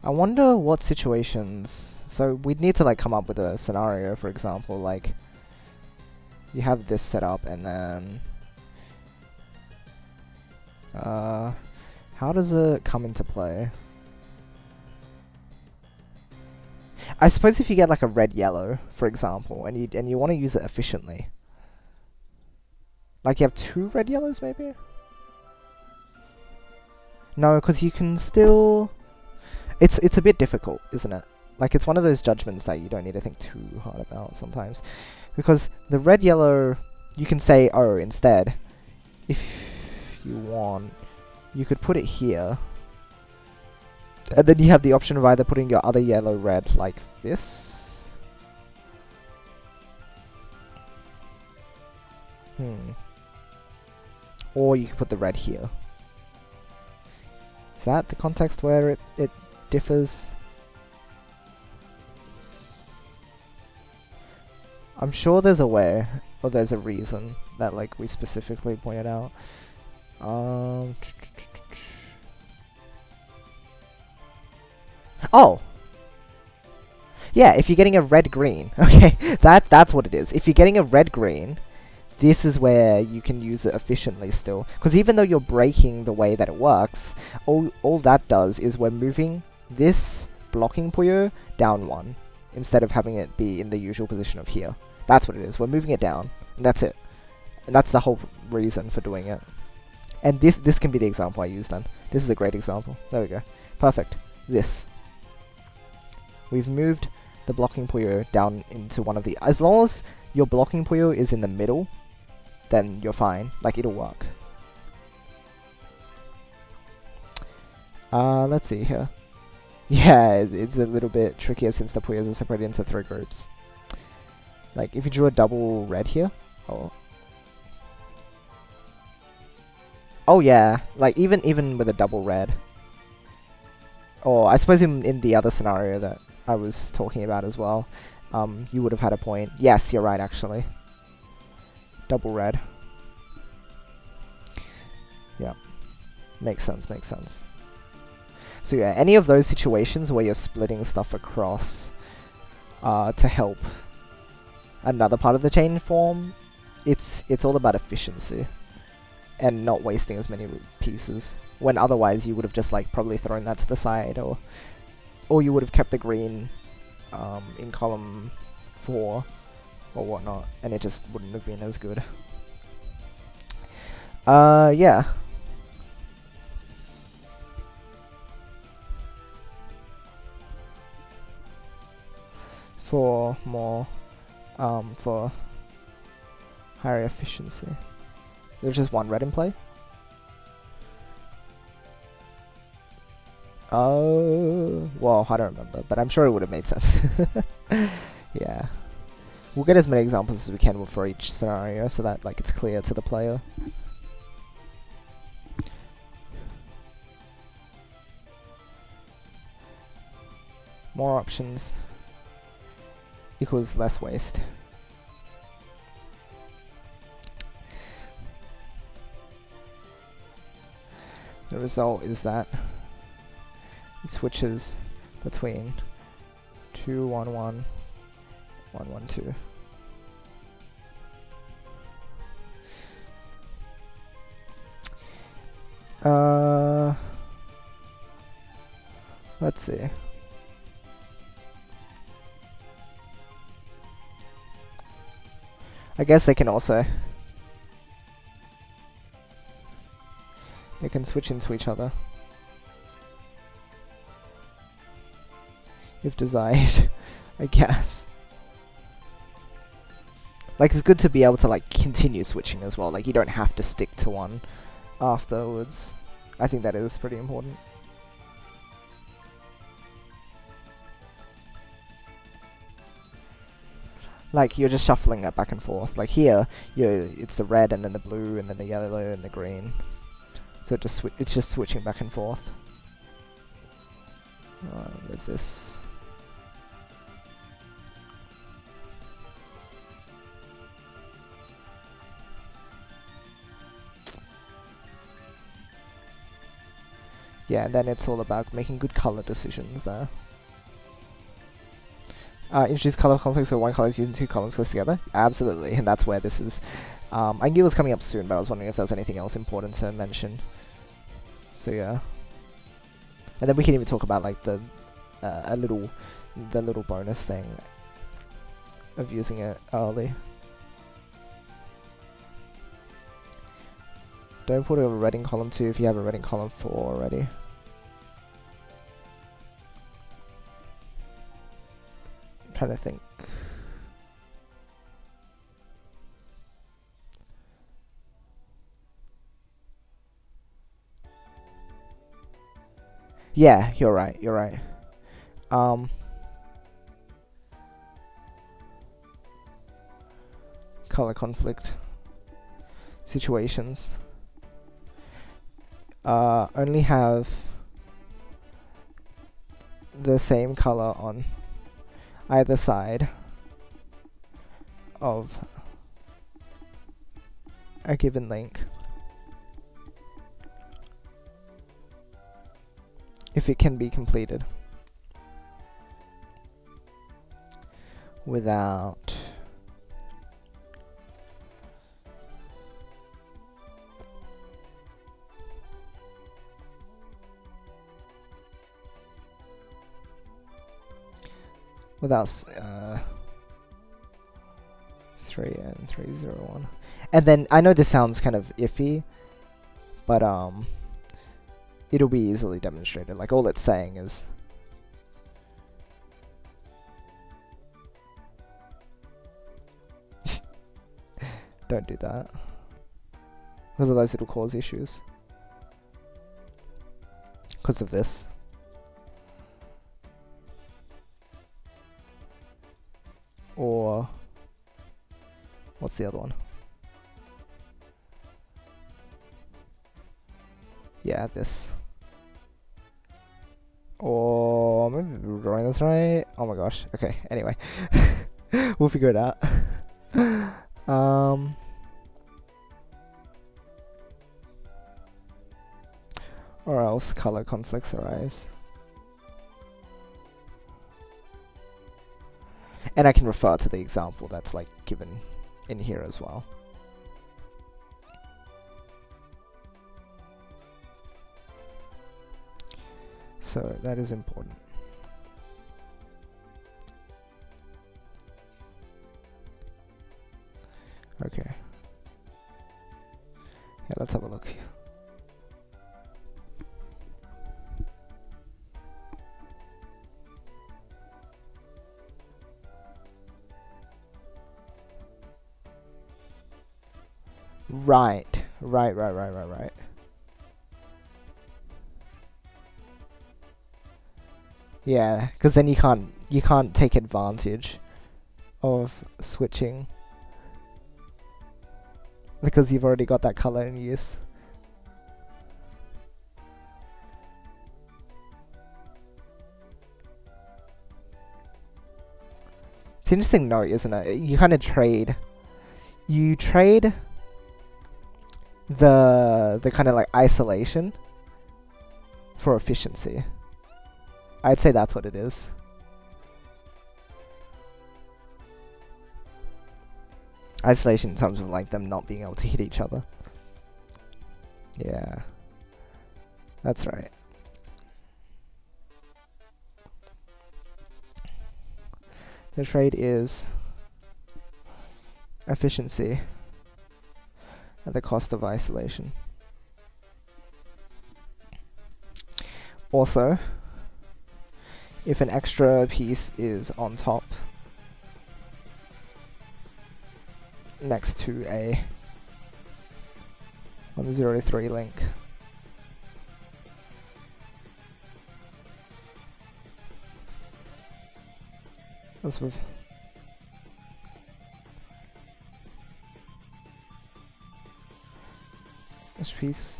I wonder what situations So we'd need to like come up with a scenario, for example, like you have this set up and then how does it come into play? I suppose if you get like a red yellow, for example, and you want to use it efficiently. Like you have 2 red yellows maybe? No, because you can still... It's a bit difficult, isn't it? Like it's one of those judgments that you don't need to think too hard about sometimes. Because the red yellow, you can say oh instead. If you want, you could put it here. And then you have the option of either putting your other yellow red like this. Or you could put the red here. Is that the context where it differs? I'm sure there's a way, or there's a reason that like we specifically pointed out. Oh! Yeah, if you're getting a red-green, okay, that's what it is. If you're getting a red-green, this is where you can use it efficiently still. Because even though you're breaking the way that it works, all that does is we're moving this blocking Puyo down 1, instead of having it be in the usual position of here. That's what it is. We're moving it down, and that's it. And that's the whole reason for doing it. And this can be the example I use then. This is a great example. There we go. Perfect. This. We've moved the blocking Puyo down into one of the... As long as your blocking Puyo is in the middle, then you're fine. Like, it'll work. Let's see here. Yeah, it's a little bit trickier since the Puyos are separated into 3 groups. Like, if you drew a double red here... Oh yeah, like, even with a double red. Or, I suppose in the other scenario that I was talking about as well, you would have had a point. Yes, you're right, actually. Double red. Yeah. Makes sense, makes sense. So yeah, any of those situations where you're splitting stuff across to help another part of the chain form, it's all about efficiency and not wasting as many pieces, when otherwise you would have just like probably thrown that to the side, or you would have kept the green in column 4 or whatnot, and it just wouldn't have been as good. Yeah. For more, for higher efficiency. There's just 1 red in play? Oh, well, I don't remember, but I'm sure it would have made sense. Yeah. We'll get as many examples as we can for each scenario so that like it's clear to the player. More options equals less waste. The result is that it switches between 2, 1, 1, 1, 1, 2. Let's see. I guess they can also... They can switch into each other. If desired, I guess. Like, it's good to be able to, like, continue switching as well. Like, you don't have to stick to one afterwards. I think that is pretty important. Like, you're just shuffling it back and forth. Like, here, it's the red and then the blue and then the yellow and the green. So it's just switching back and forth. There's this. Yeah, and then it's all about making good color decisions there. Introduce color conflicts where one color is used and two columns close together. Absolutely, and that's where this is. I knew it was coming up soon, but I was wondering if there was anything else important to mention. So yeah, and then we can even talk about like the little bonus thing of using it early. Don't put a red in column 2 if you have a red in column 4 already. I'm trying to think. Yeah, you're right, you're right. Color conflict situations. Only have the same color on either side of a given link if it can be completed without without 3 and 301. And then I know this sounds kind of iffy, but it'll be easily demonstrated. Like all it's saying is don't do that, because otherwise it'll cause issues because of this. Or what's the other one? Yeah, this. Or maybe we're drawing this right. Oh my gosh. Okay. Anyway, we'll figure it out. Or else color conflicts arise. And I can refer to the example that's like given in here as well. So that is important. Okay. Yeah, let's have a look. Right. Yeah, because then you can't take advantage of switching because you've already got that color in use. It's an interesting note, isn't it? You kind of trade. You trade the kind of like isolation for efficiency. I'd say that's what it is. Isolation in terms of like them not being able to hit each other. Yeah. That's right. The trade is efficiency at the cost of isolation. Also, if an extra piece is on top next to a 103 link, as with this piece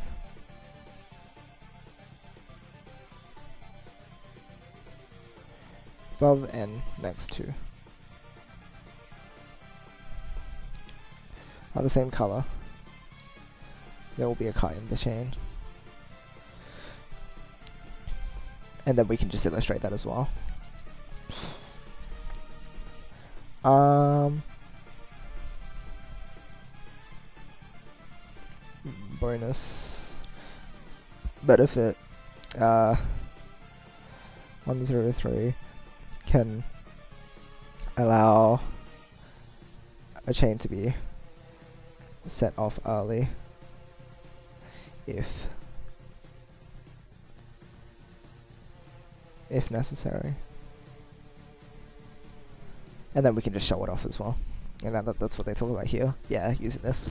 above and next to are the same color, there will be a cut in the chain. And then we can just illustrate that as well. Bonus benefit 103 can allow a chain to be set off early if necessary, and then we can just show it off as well, and that's what they talk about here. Yeah, using this.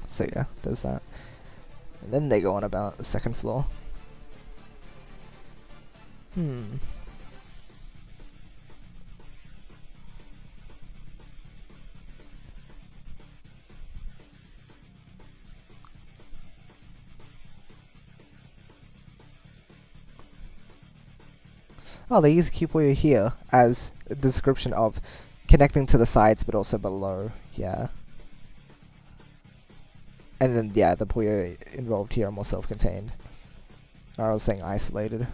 So yeah, there's that. And then they go on about the second floor. Oh, they use Puyo here as a description of connecting to the sides but also below. Yeah. And then, yeah, the Puyo involved here are more self-contained. I was saying isolated.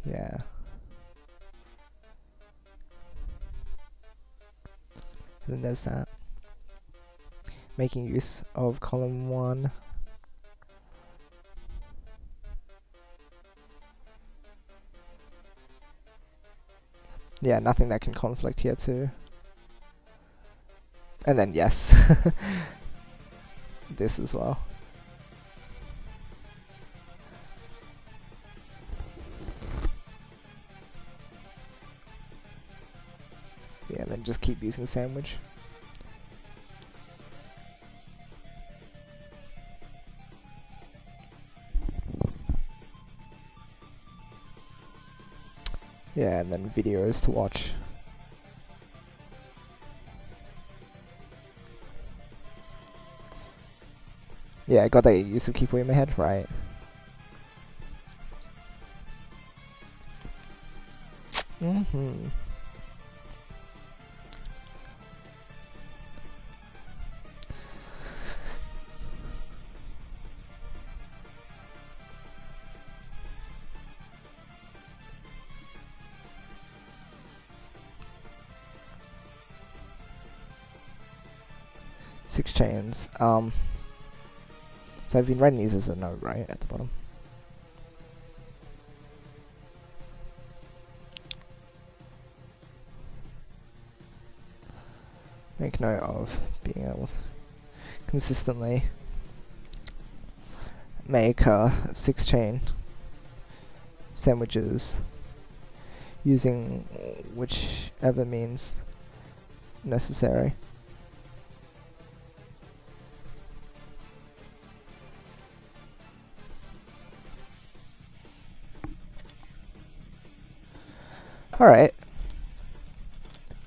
Yeah. And then there's that. Making use of column 1. Yeah, nothing that can conflict here too. And then yes. This as well. Yeah, and then just keep using sandwich. Yeah, and then videos to watch. Yeah, I got that use of Keep Away in my head, right. Mm-hmm. Six chains. So I've been writing these as a note, right, at the bottom. Make note of being able to consistently make 6 chain sandwiches using whichever means necessary. Alright.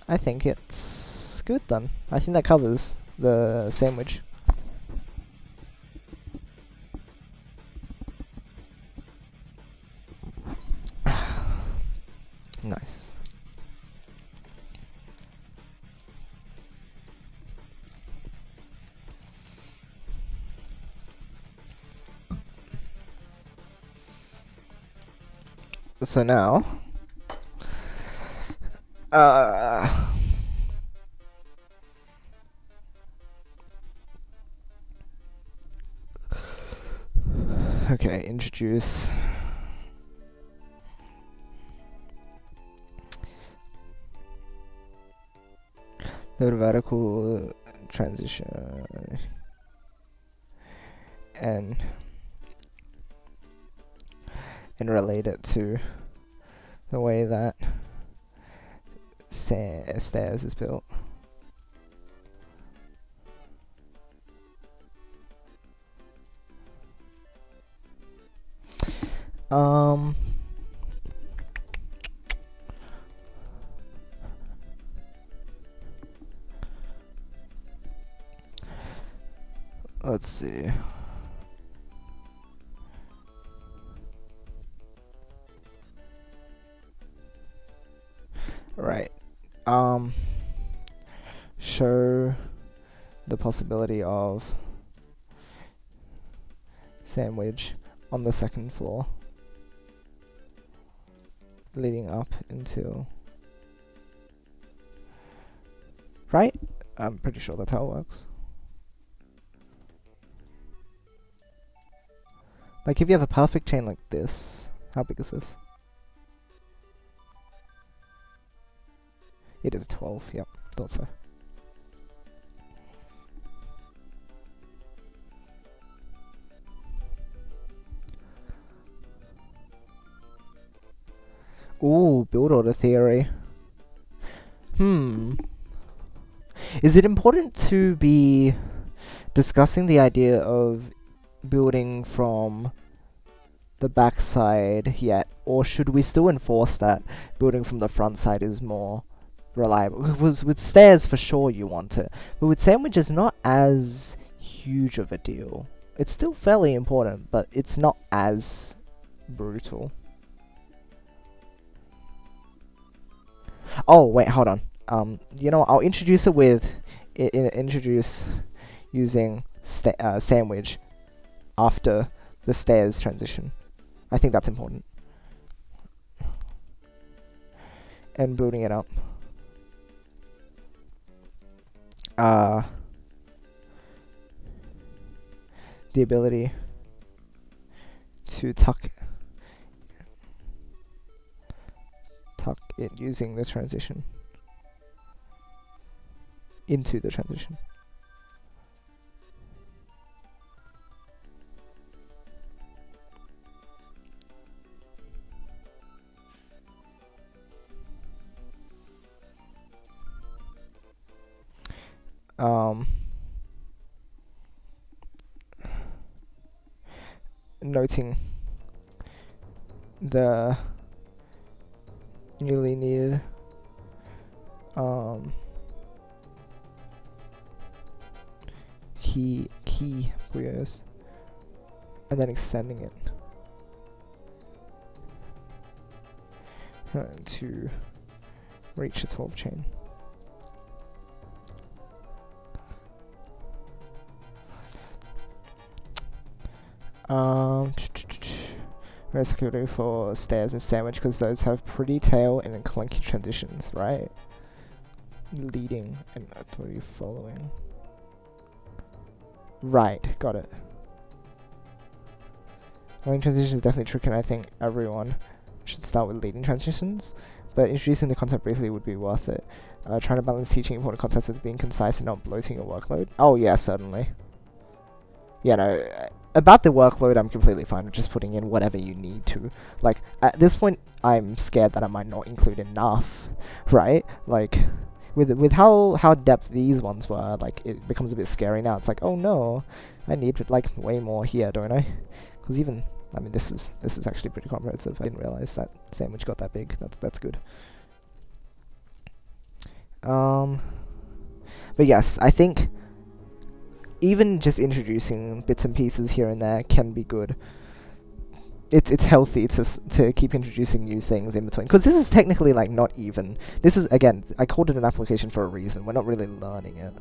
I think it's good then. I think that covers the sandwich. Nice. So now okay, introduce the vertical transition and relate it to the way that stairs is built. Let's see. Right. show the possibility of sandwich on the second floor, leading up until... Right? I'm pretty sure that's how it works. Like, if you have a perfect chain like this, how big is this? It is 12, yep, thought so. Ooh, build order theory. Is it important to be discussing the idea of building from the backside yet, or should we still enforce that building from the front side is more reliable? Because with stairs for sure you want it, but with sandwich it's not as huge of a deal. It's still fairly important, but it's not as brutal. Oh wait, hold on. You know, I'll introduce it with introduce using sandwich after the stairs transition. I think that's important. And building it up. The ability to tuck it using the transition into the transition. Noting the newly needed key Puyos, and then extending it to reach a 12 chain. Rare security for stairs and sandwich, because those have pretty tail and clunky transitions, right? Leading and authority following. Right, got it. Leading transitions is definitely tricky, and I think everyone should start with leading transitions, but introducing the concept briefly would be worth it. Trying to balance teaching important concepts with being concise and not bloating your workload. Oh yeah, certainly. Yeah, no, about the workload, I'm completely fine with just putting in whatever you need to. Like, at this point, I'm scared that I might not include enough, right? Like, with how depth these ones were, like, it becomes a bit scary now. It's like, oh no, I need, like, way more here, don't I? Because even, I mean, this is actually pretty comprehensive. I didn't realize that sandwich got that big. That's good. But yes, I think even just introducing bits and pieces here and there can be good. It's healthy to keep introducing new things in between, because this is technically like not even. This is, again, I called it an application for a reason. We're not really learning it.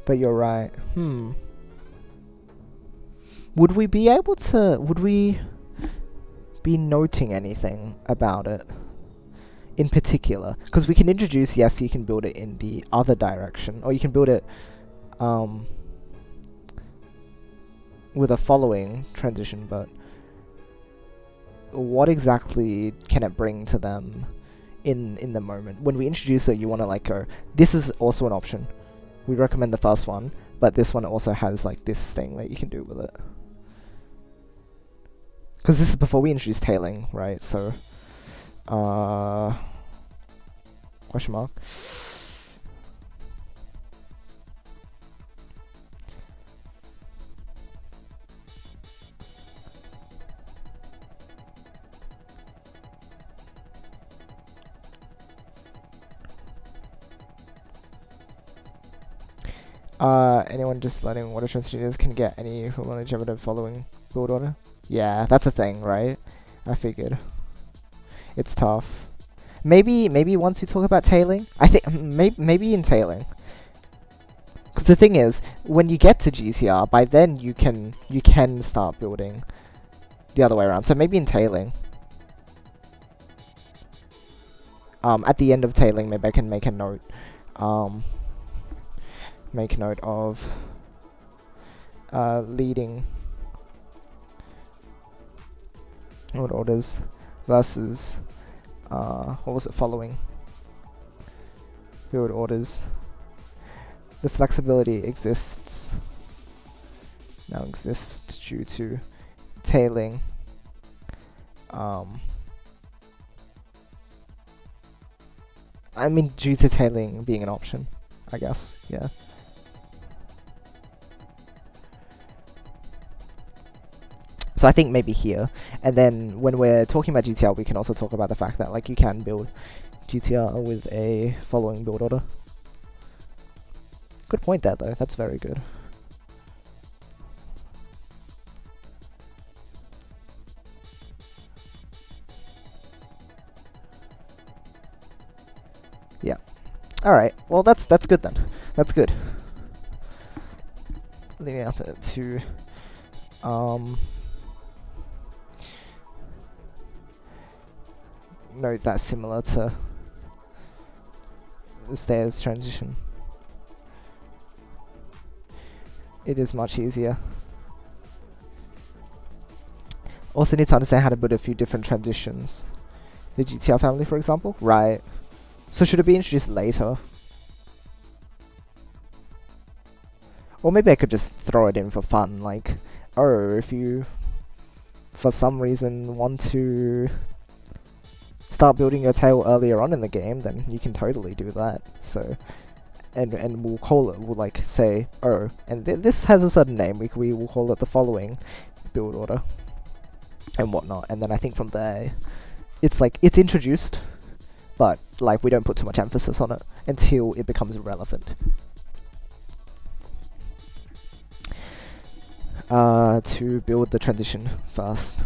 But you're right. Would we be able to? Would we be noting anything about it in particular? Because we can introduce, yes, you can build it in the other direction, or you can build it with a following transition, but what exactly can it bring to them in the moment? When we introduce it, you want to like go, this is also an option. We recommend the first one, but this one also has like this thing that you can do with it. Because this is before we introduce tailing, right? So, question mark. Anyone just learning what a transition is can get any longevity following build order? Yeah, that's a thing, right? I figured. It's tough. Maybe once we talk about tailing, I think maybe in tailing. Because the thing is, when you get to GTR, by then you can start building the other way around. So maybe in tailing. At the end of tailing, maybe I can make a note. Make a note of leading build orders versus what was it, following build orders. The flexibility exists due to tailing. I mean, due to tailing being an option, I guess. Yeah. So I think maybe here, and then when we're talking about GTR, we can also talk about the fact that like you can build GTR with a following build order. Good point there, though. That's very good. Yeah. All right. Well, that's good then. That's good. Leaving up to note that's similar to the stairs transition. It is much easier. Also need to understand how to build a few different transitions. The GTR family, for example? Right. So should it be introduced later? Or maybe I could just throw it in for fun, like, oh, if you, for some reason, want to start building your tail earlier on in the game, then you can totally do that. So, and we'll call it, we'll like say, oh, and this has a certain name, we will call it the following build order, and whatnot, and then I think from there, it's like, it's introduced, but like we don't put too much emphasis on it until it becomes relevant. To build the transition first.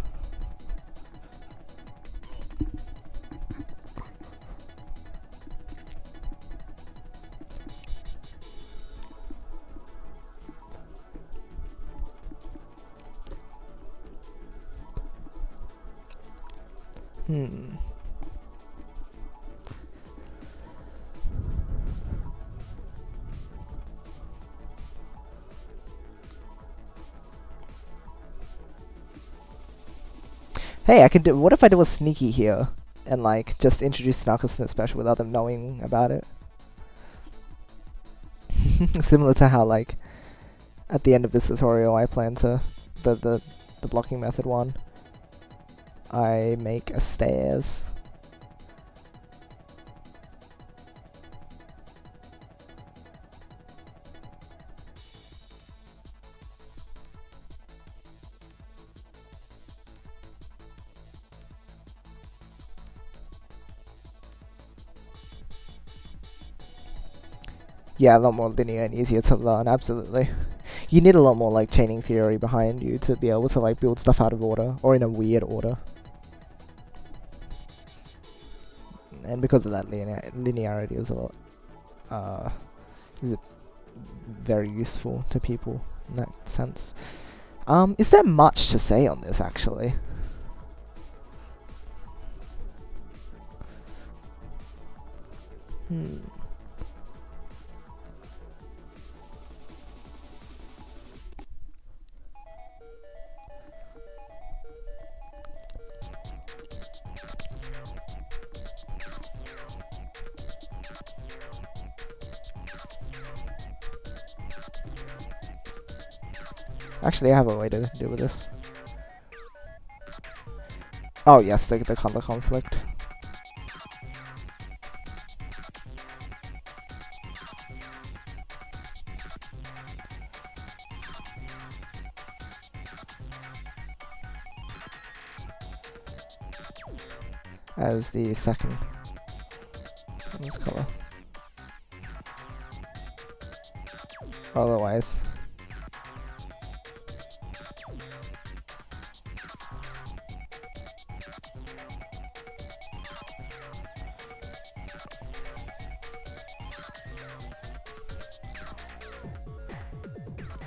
Hey, I could do. What if I do a sneaky here and like just introduce Narcosnet special without them knowing about it? Similar to how like at the end of this tutorial, I plan to the blocking method one. I make a stairs. Yeah, a lot more linear and easier to learn, absolutely. You need a lot more like chaining theory behind you to be able to like build stuff out of order, or in a weird order. And because of that, linearity is a lot, is very useful to people in that sense. Is there much to say on this, actually? Actually, I have a way to deal with this. Oh yes, the color conflict. As the second color. Otherwise.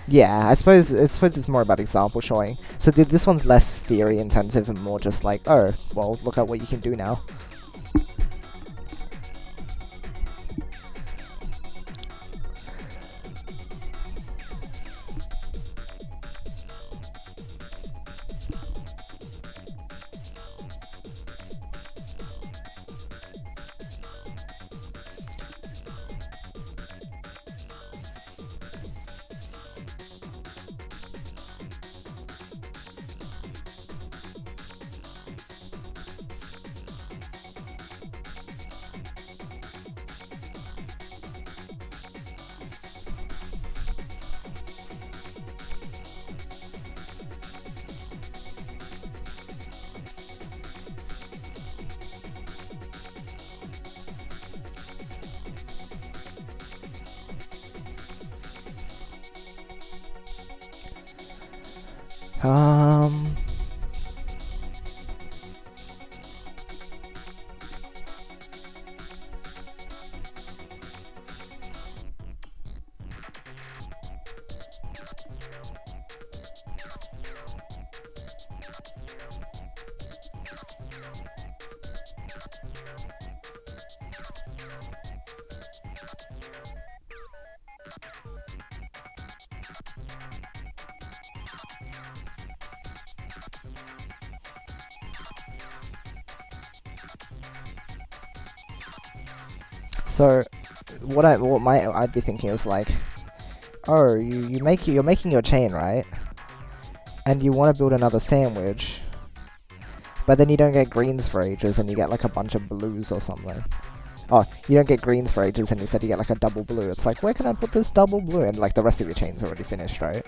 Yeah, I suppose it's more about example showing. So this one's less theory intensive and more just like, oh, well, look at what you can do now. Um. So, I'd be thinking is like, oh, you're making your chain, right? And you want to build another sandwich, but then you don't get greens for ages, and you get like a bunch of blues or something. Oh, you don't get greens for ages, and instead you get like a double blue. It's like, where can I put this double blue? And like the rest of your chain's already finished, right?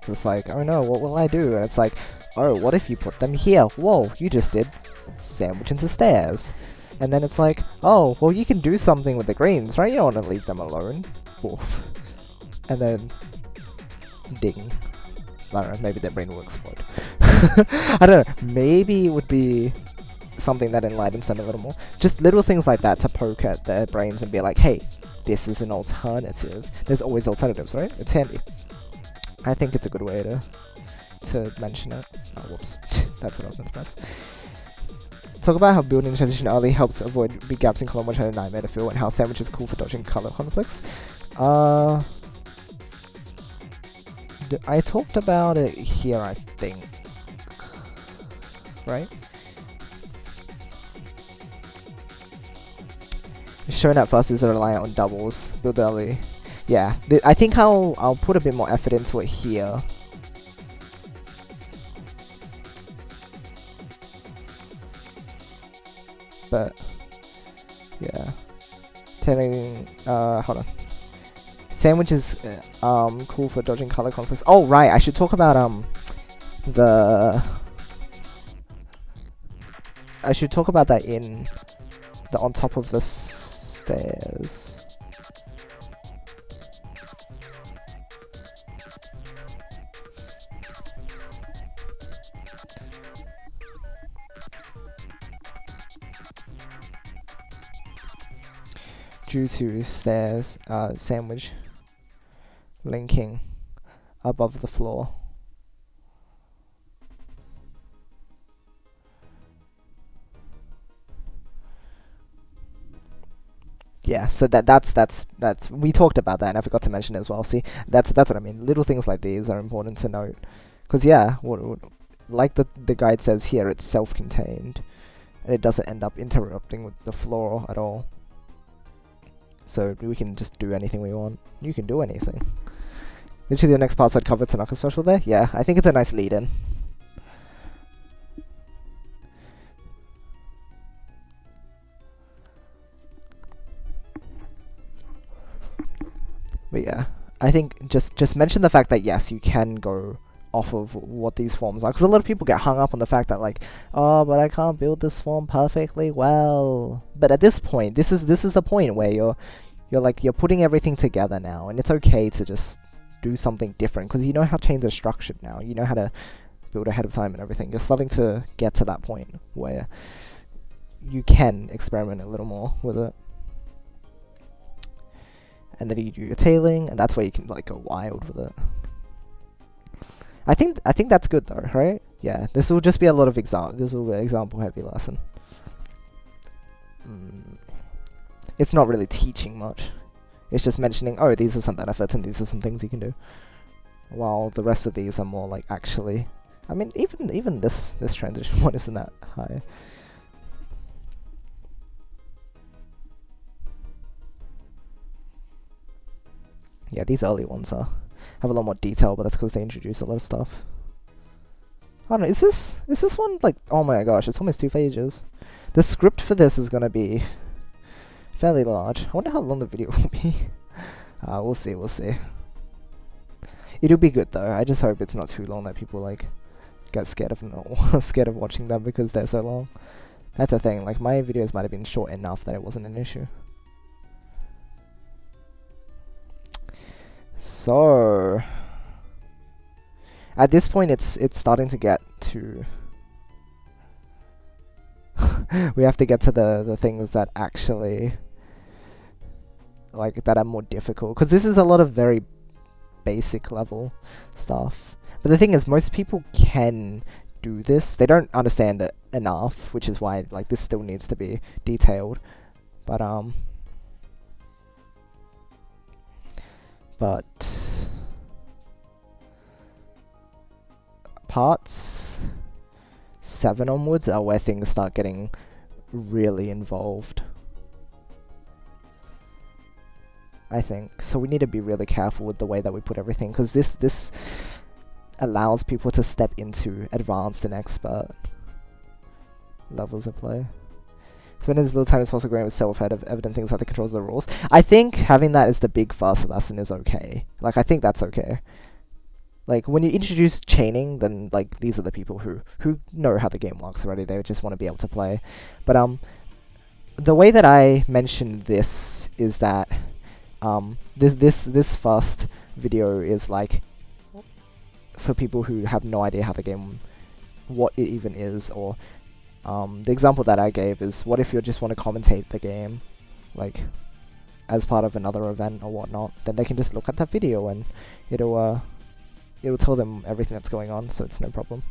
So it's like, oh no, what will I do? And it's like, oh, what if you put them here? Whoa, you just did sandwich into stairs. And then it's like, oh, well, you can do something with the greens, right? You don't want to leave them alone. Oof. And then, ding. I don't know, maybe their brain will explode. I don't know, maybe it would be something that enlightens them a little more. Just little things like that to poke at their brains and be like, hey, this is an alternative. There's always alternatives, right? It's handy. I think it's a good way to mention it. Oh, whoops. That's what I was meant to press. Talk about how building transition early helps avoid big gaps in column, which are a nightmare to fill, and how sandwich is cool for dodging color conflicts. I talked about it here, I think. Right? Showing up first is reliant on doubles. Build early. Yeah, I think I'll put a bit more effort into it here. But yeah, telling hold on. Sandwich is cool for dodging color conflicts. Oh right, I should talk about I should talk about that in the on top of the stairs. Due to stairs, sandwich linking above the floor. Yeah, so that's we talked about that, and I forgot to mention it as well. See, that's what I mean. Little things like these are important to note, because yeah, like the guide says here, it's self-contained, and it doesn't end up interrupting with the floor at all. So we can just do anything we want. You can do anything. Literally the next parts I'd cover Tanaka special there. Yeah, I think it's a nice lead-in. But yeah, I think just mention the fact that yes, you can go off of what these forms are, because a lot of people get hung up on the fact that like, oh, but I can't build this form perfectly well. But at this point, this is the point where you're putting everything together now, and it's okay to just do something different, because you know how chains are structured now. You know how to build ahead of time and everything. You're starting to get to that point where you can experiment a little more with it. and then you do your tailing, and that's where you can like go wild with it. I think that's good though, right? Yeah, this will just be a lot of this will be an example heavy lesson. It's not really teaching much. It's just mentioning, oh, these are some benefits and these are some things you can do. While the rest of these are more like actually, I mean, even this transition one isn't that high. Yeah, these early ones have a lot more detail, but that's because they introduce a lot of stuff. I don't know, is this one like, oh my gosh, it's almost 2 pages. The script for this is gonna be fairly large. I wonder how long the video will be. We'll see. It'll be good though. I just hope it's not too long that people like get scared of watching them because they're so long. That's the thing. Like my videos might have been short enough that it wasn't an issue. So at this point, it's starting to get to. We have to get to the things that actually like that are more difficult, because this is a lot of very basic level stuff. But the thing is, most people can do this. They don't understand it enough, which is why like this still needs to be detailed. But parts 7 onwards are where things start getting really involved, I think. So we need to be really careful with the way that we put everything, because this allows people to step into advanced and expert levels of play. Spend as little time as possible going with self-evident things like the controls of the rules. I think having that as the big first lesson is okay. Like, I think that's okay. Like, when you introduce chaining, then, like, these are the people who know how the game works already. They just want to be able to play. But, the way that I mentioned this is that, this first video is, like, for people who have no idea how the game, what it even is, or, the example that I gave is, what if you just want to commentate the game, like, as part of another event or whatnot, then they can just look at that video and it'll tell them everything that's going on, so it's no problem.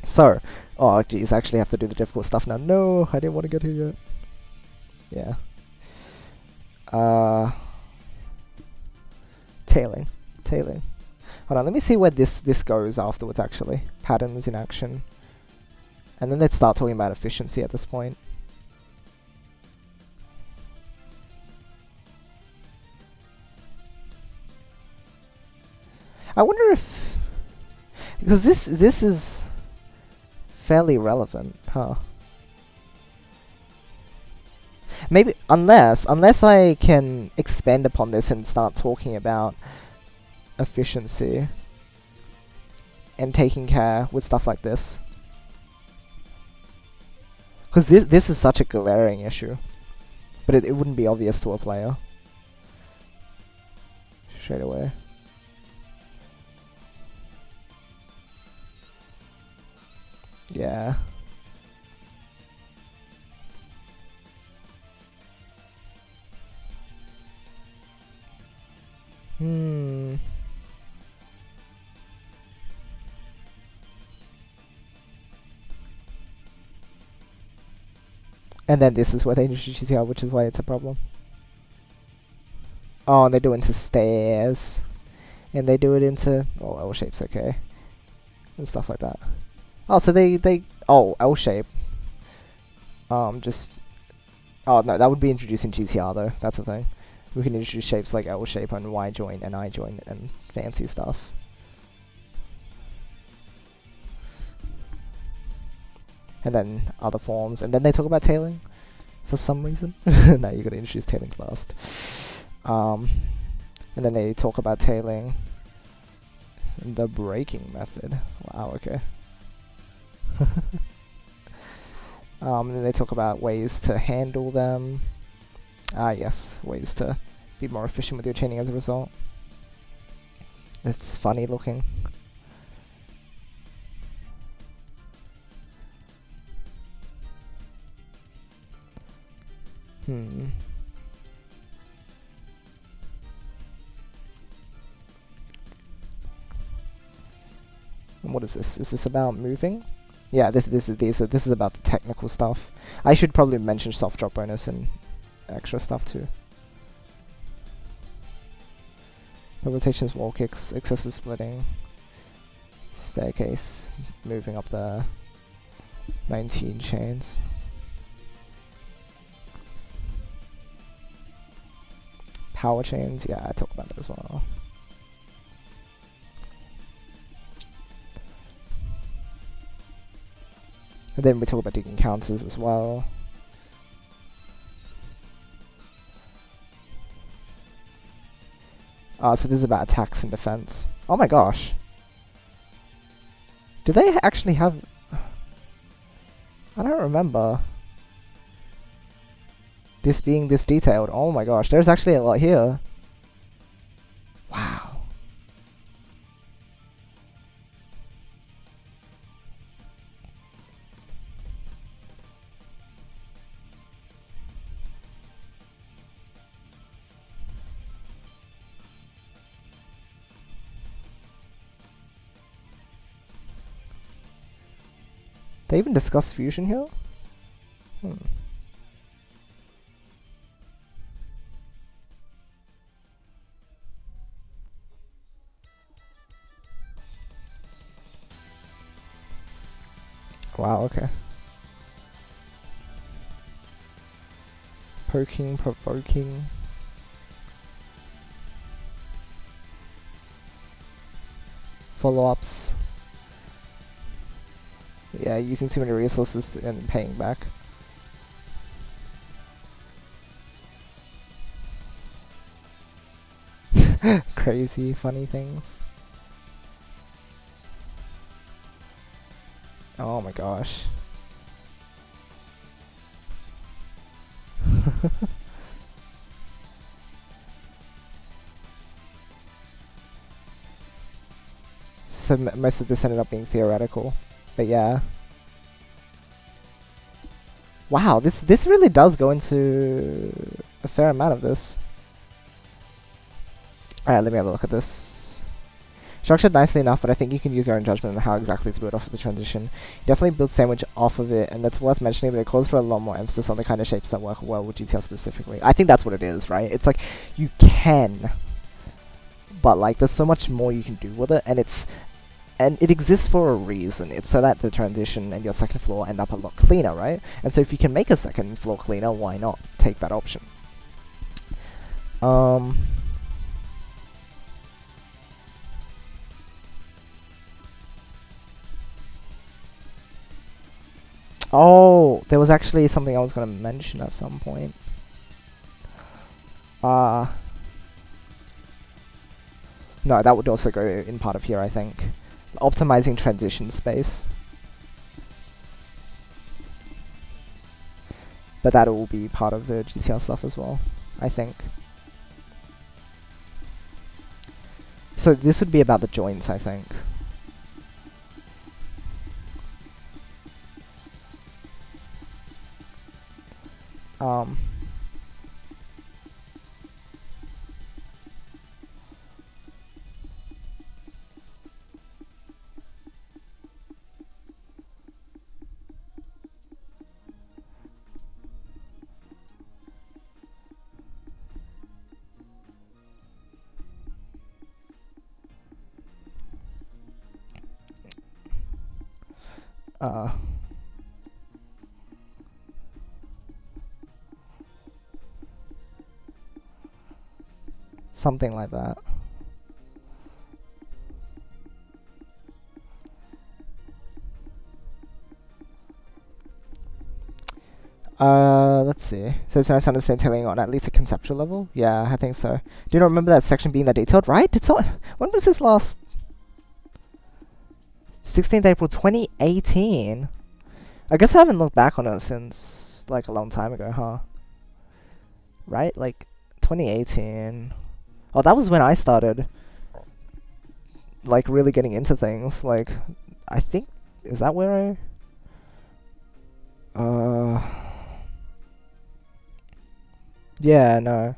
So, oh geez, I actually have to do the difficult stuff now. No, I didn't want to get here yet. Yeah. Tailing. Hold on, let me see where this goes afterwards, actually. Patterns in action. And then let's start talking about efficiency at this point. I wonder if... because this is fairly relevant, huh? Maybe, unless I can expand upon this and start talking about efficiency and taking care with stuff like this, because this is such a glaring issue, but it wouldn't be obvious to a player straight away. Yeah. And then this is where they introduce GTR, which is why it's a problem. Oh, and they do it into stairs. And they do it into... oh, L shape's okay. And stuff like that. Oh, so they oh, L shape. Just... oh, no, that would be introduced in GTR, though. That's the thing. We can introduce shapes like L shape and Y joint and I joint and fancy stuff. And then other forms, and then they talk about tailing for some reason. No, you gotta introduce tailing first. And then they talk about tailing, the braking method. Wow, okay. And then they talk about ways to handle them. Yes, ways to be more efficient with your chaining as a result. It's funny looking. Hmm. And what is this? Is this about moving? Yeah, this is about the technical stuff. I should probably mention soft drop bonus and extra stuff too. The rotations, wall kicks, excessive splitting, staircase, moving up the 19 chains. Power chains, yeah, I talk about that as well. And then we talk about digging counters as well. So this is about attacks and defense. Oh my gosh. Do they actually have... I don't remember this being this detailed. Oh my gosh, there's actually a lot here. Wow. They even discuss fusion here? Hmm. Wow, okay. Poking, provoking. Follow-ups. Yeah, using too many resources and paying back. Crazy, funny things. Oh my gosh. So most of this ended up being theoretical, but yeah. Wow, this really does go into a fair amount of this. Alright, let me have a look at this. Structured nicely enough, but I think you can use your own judgment on how exactly to build off of the transition. You definitely build Sandwich off of it, and that's worth mentioning, but it calls for a lot more emphasis on the kind of shapes that work well with GTL specifically. I think that's what it is, right? It's like, you can, but like, there's so much more you can do with it, and it exists for a reason. It's so that the transition and your second floor end up a lot cleaner, right? And so if you can make a second floor cleaner, why not take that option? Oh, there was actually something I was going to mention at some point. No, that would also go in part of here, I think. Optimizing transition space. But that will be part of the GTL stuff as well, I think. So this would be about the joints, I think. Something like that. Let's see. So it's nice to understand tailoring on at least a conceptual level? Yeah, I think so. Do you not remember that section being that detailed? Right? Did someone... When was this last... 16th April 2018? I guess I haven't looked back on it since, like, a long time ago, huh? Right? Like, 2018... Oh, that was when I started. like really getting into things. Like, I think, is that where yeah, no.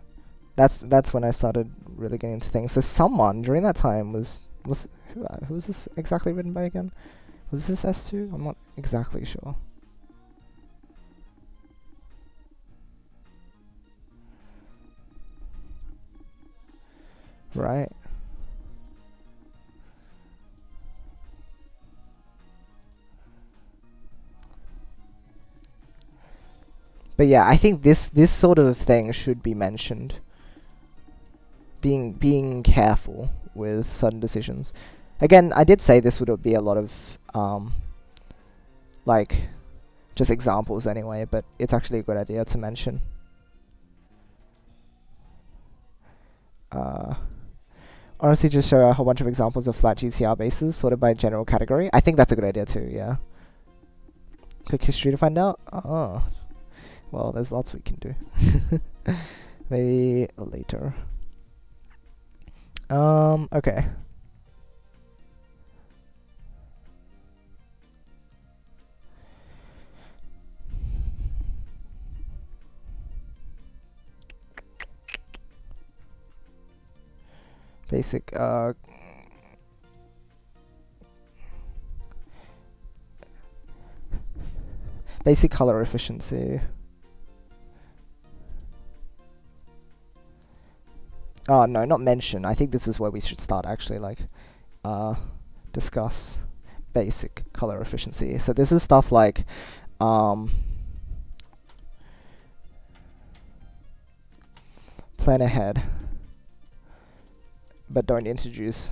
That's when I started really getting into things. So someone during that time was who was this exactly written by again? Was this S2? I'm not exactly sure. Right. But yeah, I think this sort of thing should be mentioned. Being careful with certain decisions. Again, I did say this would be a lot of like just examples anyway, but it's actually a good idea to mention. Honestly, just show a whole bunch of examples of flat GCR bases sorted by general category. I think that's a good idea too, yeah. Click history to find out. Oh. Well, there's lots we can do. Maybe later. Okay. Basic, basic color efficiency. Oh, no, not mention. I think this is where we should start, actually, like, discuss basic color efficiency. So this is stuff like, plan ahead, but don't introduce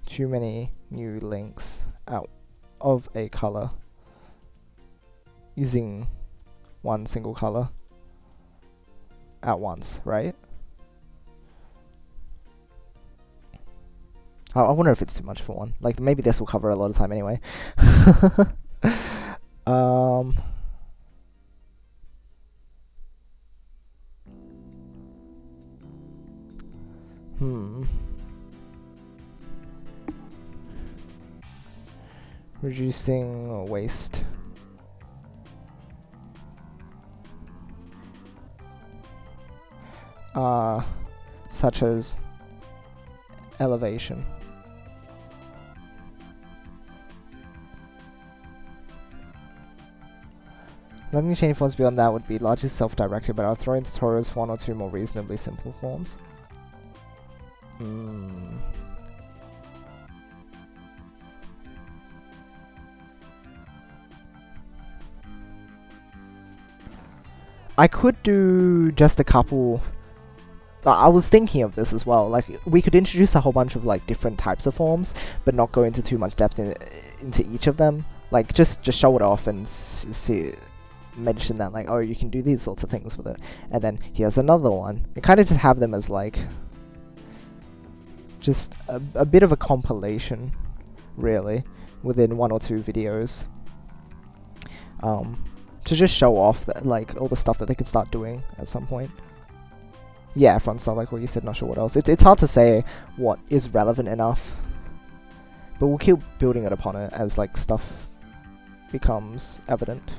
too many new links out of a color using one single color at once, right? I wonder if it's too much for one. Like, maybe this will cover a lot of time anyway. Reducing waste. Such as elevation. Learning chain forms beyond that would be largely self-directed, but I'll throw in tutorials for one or two more reasonably simple forms. I could do just a couple. I was thinking of this as well. Like, we could introduce a whole bunch of like different types of forms, but not go into too much depth into each of them. Like, just show it off and mention that, like, oh, you can do these sorts of things with it, and then here's another one. And kind of just have them as like just a bit of a compilation, really, within one or two videos. To just show off that, like, all the stuff that they could start doing at some point. Yeah, front style, like what you said, not sure what else. It's hard to say what is relevant enough, but we'll keep building it upon it as, like, stuff becomes evident.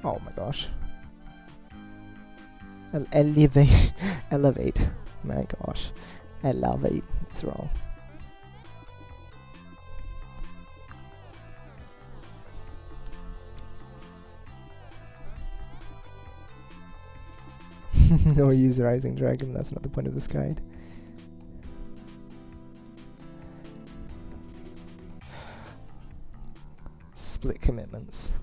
Oh my gosh. Elevate. Elevate. My gosh. Elevate. It's wrong. No use Rising Dragon, that's not the point of this guide. Split commitments.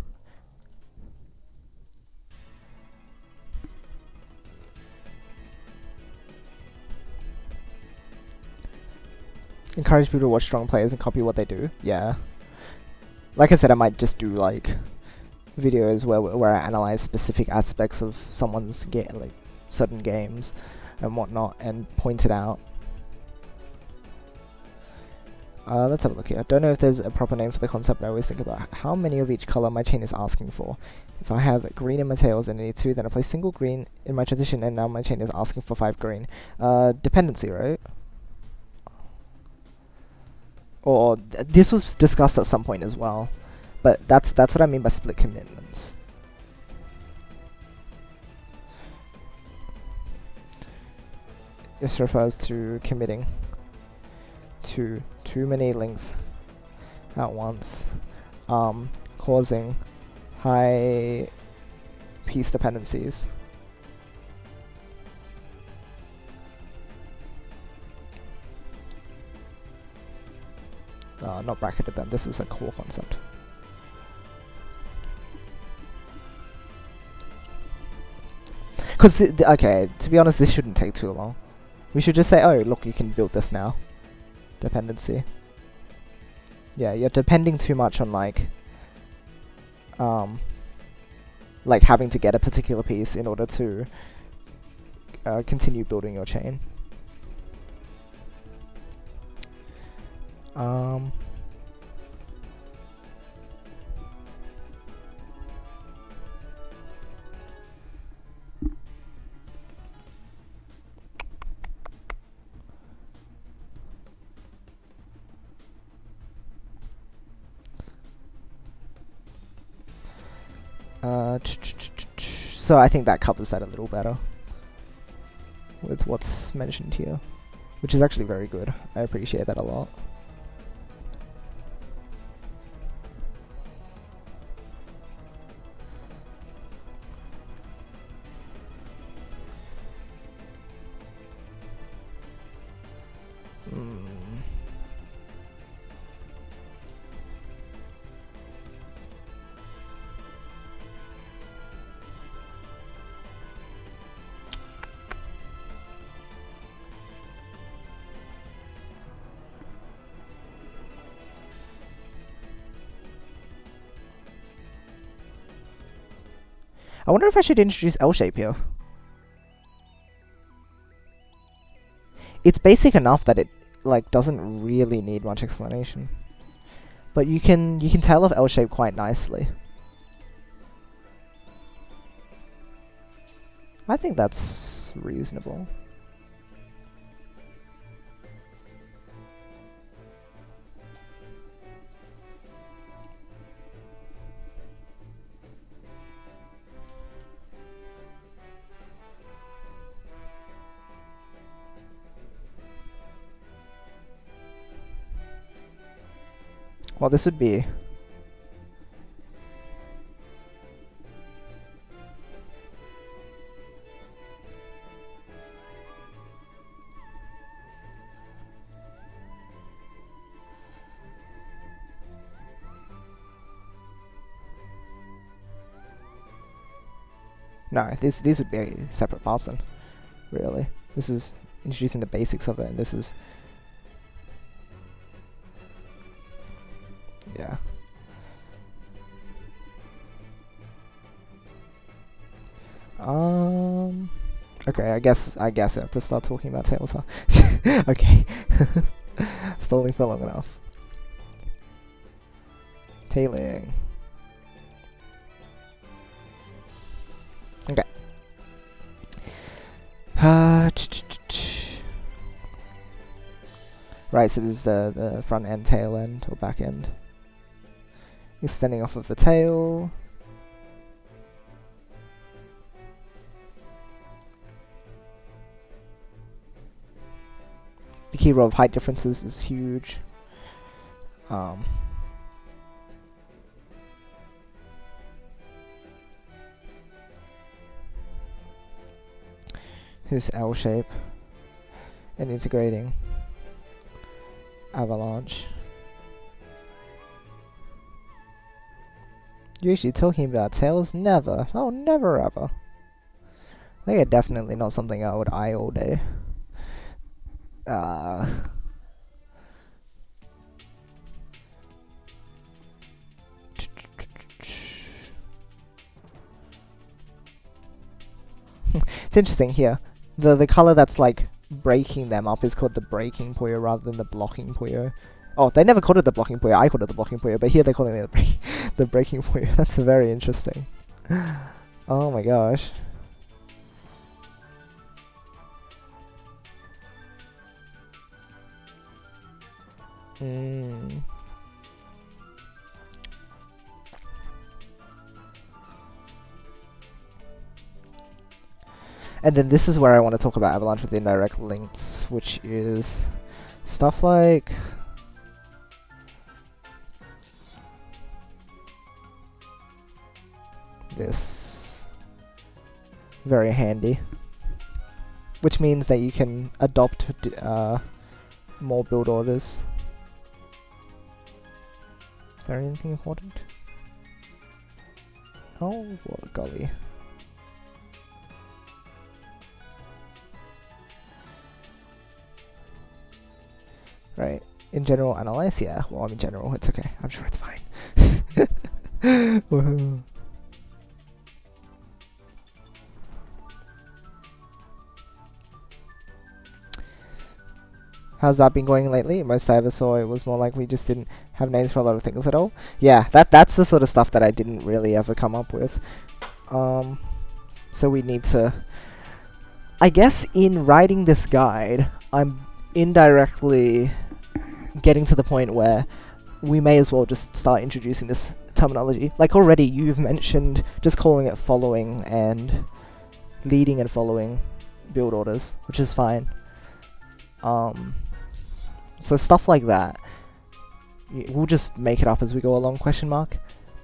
Encourage people to watch strong players and copy what they do. Yeah. Like I said, I might just do like videos where I analyze specific aspects of someone's like certain games and whatnot, and point it out. Let's have a look here. I don't know if there's a proper name for the concept, but I always think about how many of each color my chain is asking for. If I have green in my tails and I need 2, then I place single green in my transition, and now my chain is asking for 5 green. Dependency, right? Or this was discussed at some point as well, but that's what I mean by split commitments. This refers to committing to too many links at once, causing high piece dependencies. Not bracketed then, this is a core concept. Because, okay, to be honest, this shouldn't take too long. We should just say, oh, look, you can build this now. Dependency. Yeah, you're depending too much on, like having to get a particular piece in order to continue building your chain. So I think that covers that a little better with what's mentioned here, which is actually very good. I appreciate that a lot. I wonder if I should introduce L-shape here. It's basic enough that it doesn't really need much explanation. But you can tell of L-shape quite nicely. I think that's reasonable. Well, this would be... No, this would be a separate parts then, really. This is introducing the basics of it, and this is... Yeah. Okay, I guess I have to start talking about tails, huh? Okay. Stalling for long enough. Tailing. Okay. Right, so this is the front end, tail end, or back end. Extending off of the tail. The key role of height differences is huge. Here's L shape and integrating avalanche. Yoshi talking about tails? Never. Oh, never ever. They are definitely not something I would eye all day. It's interesting here. The color that's like breaking them up is called the breaking Puyo rather than the blocking Puyo. Oh, they never called it the blocking Puyo. I called it the blocking Puyo, but here they're calling it the breaking Puyo. That's very interesting. Oh my gosh. Hmm. And then this is where I want to talk about Avalanche with indirect links, which is stuff like this. Very handy. Which means that you can adopt more build orders. Is there anything important? Oh, what golly. Right. In general, analyze? Yeah. Well, in general, it's okay. I'm sure it's fine. Woohoo. How's that been going lately? Most I ever saw, it was more like we just didn't have names for a lot of things at all. Yeah, that's the sort of stuff that I didn't really ever come up with. So we need to... I guess in writing this guide, I'm indirectly getting to the point where we may as well just start introducing this terminology. Like already you've mentioned just calling it following and leading and following build orders, which is fine. So stuff like that, we'll just make it up as we go along, question mark.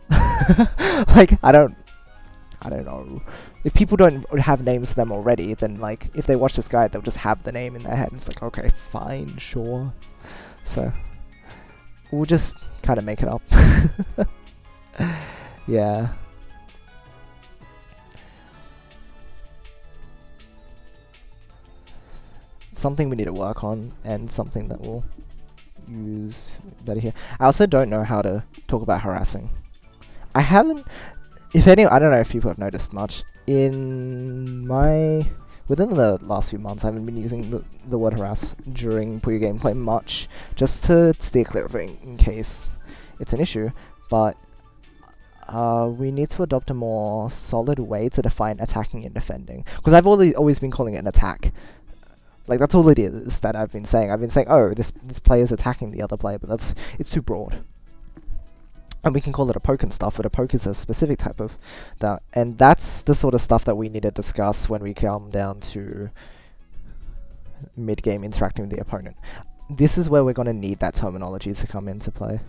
Like, I don't know. If people don't have names for them already, then like, if they watch this guide, they'll just have the name in their head, and it's like, okay, fine, sure. So, we'll just kind of make it up. Yeah. Something we need to work on, and something that we'll use better here. I also don't know how to talk about harassing. I haven't... I don't know if people have noticed much. Within the last few months, I haven't been using the word harass during Puyo gameplay much, just to steer clear of it in case it's an issue, but we need to adopt a more solid way to define attacking and defending. Because I've always been calling it an attack. Like, that's all it is that I've been saying. I've been saying, oh, this player's attacking the other player, but it's too broad. And we can call it a poke and stuff, but a poke is a specific type of that. And that's the sort of stuff that we need to discuss when we come down to mid-game interacting with the opponent. This is where we're going to need that terminology to come into play.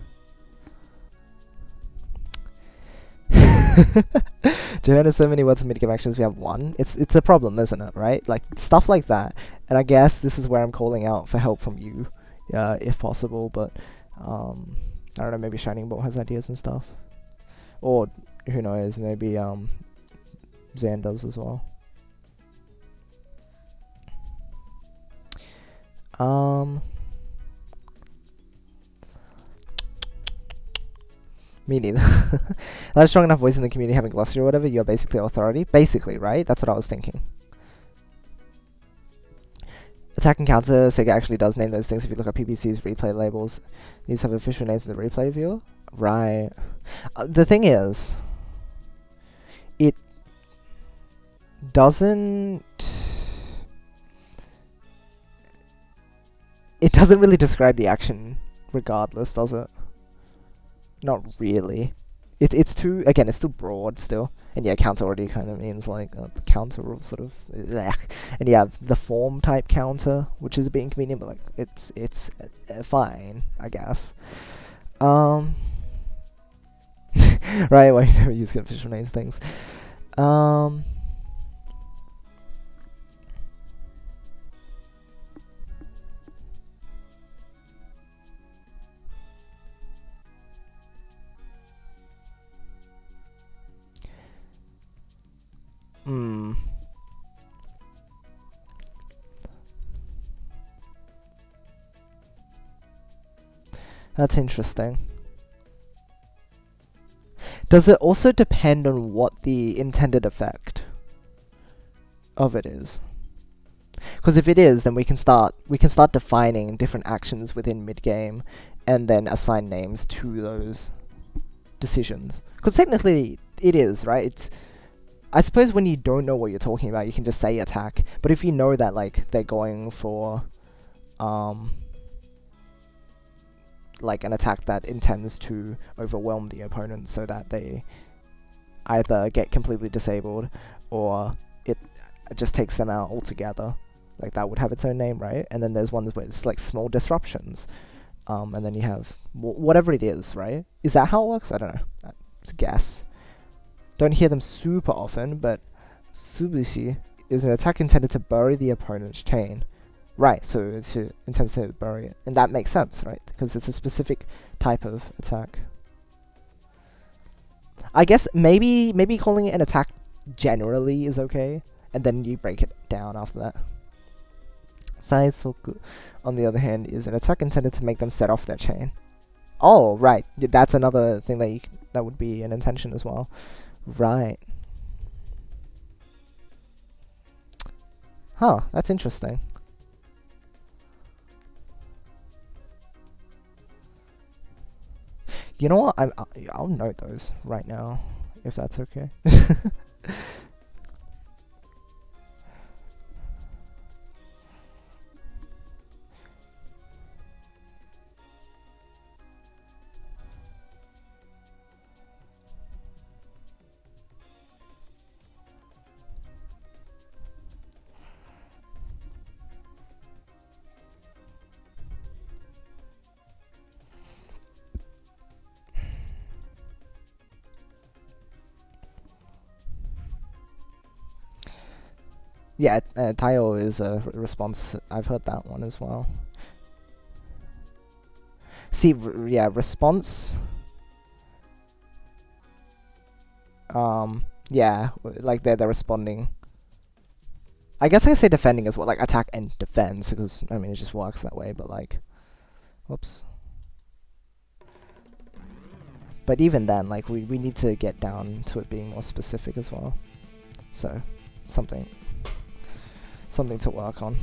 Japan has so many words for mid-game actions, we have one. It's a problem, isn't it, right? Like, stuff like that. And I guess this is where I'm calling out for help from you, if possible, but, I don't know, maybe Shining Bolt has ideas and stuff. Or, who knows, maybe, Zan does as well. Me neither. Not a strong enough voice in the community having glossary or whatever, you're basically authority. Basically, right? That's what I was thinking. Attack and counter, Sega actually does name those things if you look at PPC's replay labels. These have official names in the replay viewer. Right. The thing is, it doesn't really describe the action regardless, does it? Not really. It's too, again, it's too broad still. And yeah, counter already kind of means like counter sort of, and you have the form type counter, which is a bit inconvenient, but like it's fine, I guess. Right, well, you never use official names things. That's interesting. Does it also depend on what the intended effect of it is? Because if it is, then we can start defining different actions within mid-game and then assign names to those decisions. Because technically it is, right? It's, I suppose when you don't know what you're talking about, you can just say attack. But if you know that like they're going for like an attack that intends to overwhelm the opponent so that they either get completely disabled or it just takes them out altogether, like that would have its own name, right? And then there's ones where it's like small disruptions, and then you have whatever it is, right? Is that how it works? I don't know. It's a guess. Don't hear them super often, but Tsubushi is an attack intended to bury the opponent's chain. Right, so it intends to bury it. And that makes sense, right? Because it's a specific type of attack. I guess maybe calling it an attack generally is okay, and then you break it down after that. Saisoku, on the other hand, is an attack intended to make them set off their chain. Oh, right. That's another thing that that would be an intention as well. Right. Huh, that's interesting. You know what? I'll note those right now, if that's okay. Yeah, Taio is a response. I've heard that one as well. See, yeah, response. Yeah, like they're responding. I guess I say defending as well, like attack and defense, because I mean it just works that way. But like, whoops. But even then, like we need to get down to it being more specific as well. So, something to work on.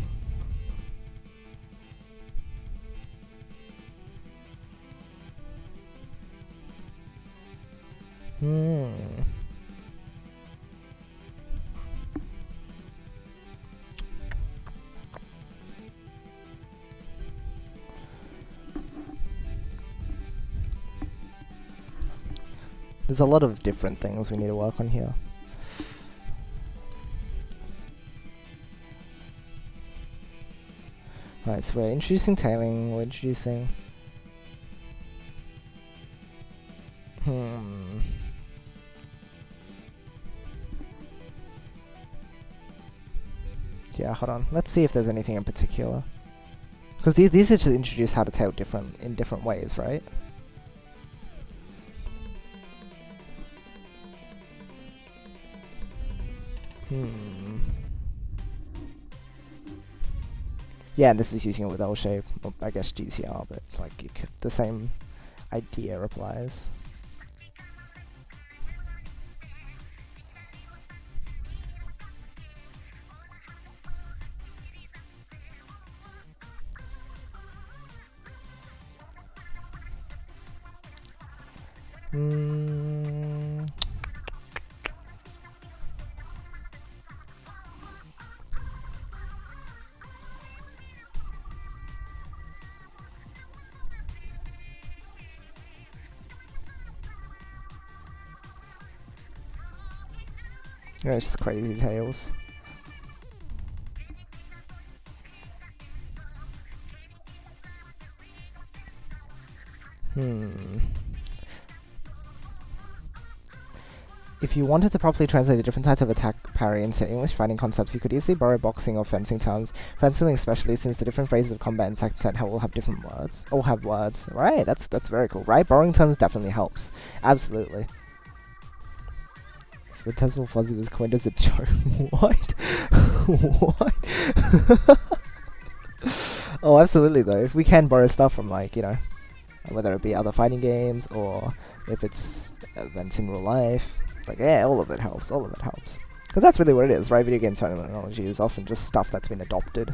There's a lot of different things we need to work on here. Right, so we're introducing tailing, we're introducing... Yeah, hold on. Let's see if there's anything in particular. Because these are just introduce how to tail in different ways, right? Yeah, and this is using it with L-shape, well, I guess GCR, but like the same idea applies. Yeah, it's just crazy tails. If you wanted to properly translate the different types of attack, parry, into English fighting concepts, you could easily borrow boxing or fencing terms. Fencing especially, since the different phases of combat and attack intent all have different words. All have words. Right, that's very cool, right? Borrowing terms definitely helps. Absolutely. Phantasmal Fuzzy was coined as a joke. What? What? Oh, absolutely though. If we can borrow stuff from, like, you know, whether it be other fighting games or if it's events in real life, like, yeah, all of it helps. All of it helps. Because that's really what it is, right? Video game terminology is often just stuff that's been adopted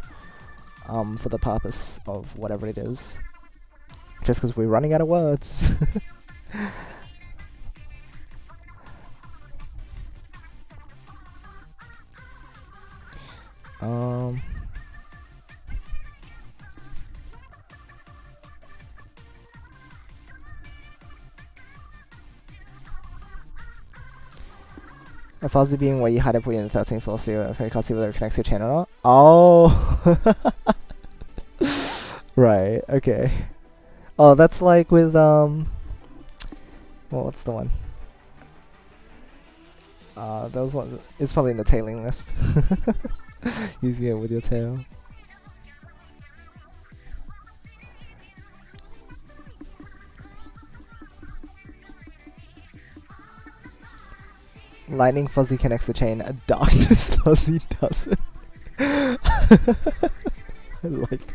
for the purpose of whatever it is. Just because we're running out of words. A fuzzy being where you hide a Puyo in the 13th floor, so you can't see whether it connects to your chain or not. Oh! Right, okay. Oh, that's like with, well, what's the one? Those ones, it's probably in the tailing list. Using it with your tail. Lightning fuzzy connects the chain, a darkness fuzzy doesn't. I like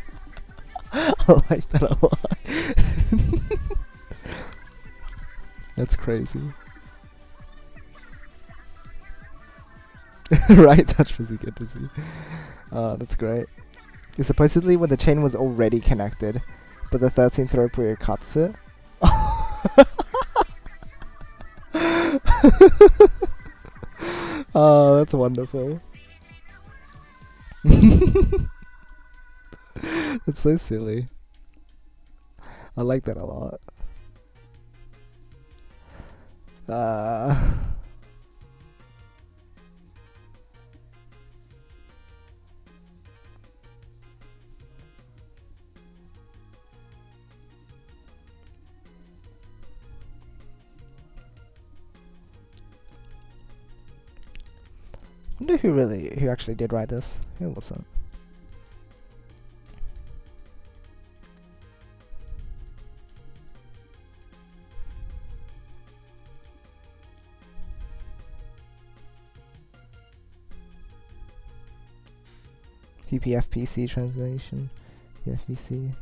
that a lot. That's crazy. Right, touch fuzzy, good to see. That's great. Supposedly when the chain was already connected, but the 13th row Puyo cuts it. Oh, that's wonderful. That's so silly. I like that a lot. Wonder who actually did write this. Who was it? PPFPC translation. PFPC.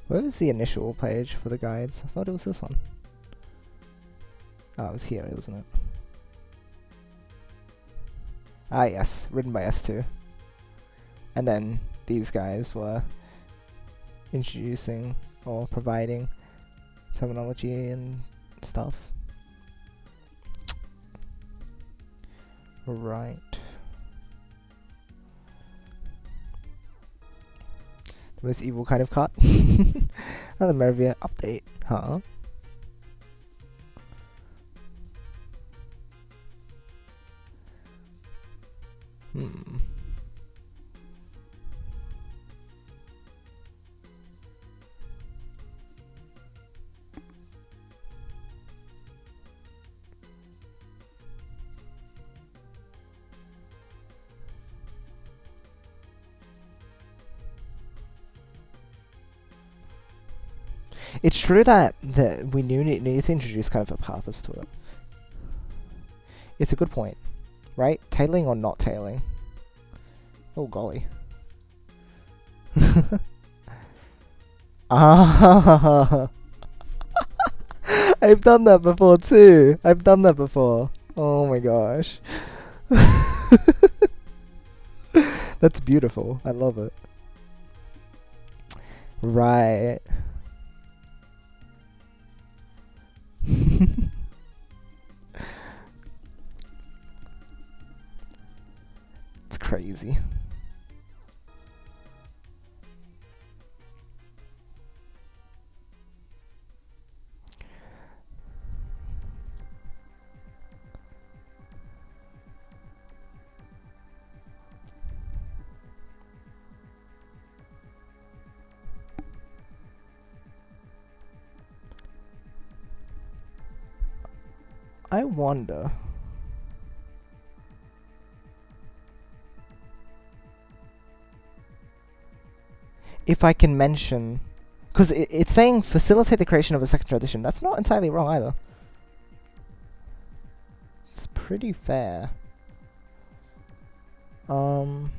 Where was the initial page for the guides? I thought it was this one. Oh, it was here, wasn't it? Ah, yes, written by S2. And then these guys were introducing or providing terminology and stuff. Right. The most evil kind of cut. Another Mervia update, huh? It's true that we need to introduce kind of a purpose to it. It's a good point, right? Tailing or not tailing? Oh golly. Ah, I've done that before too. I've done that before. Oh my gosh. That's beautiful. I love it. Right. It's crazy. I wonder. If I can mention, because it's saying facilitate the creation of a second tradition. That's not entirely wrong either. It's pretty fair. Because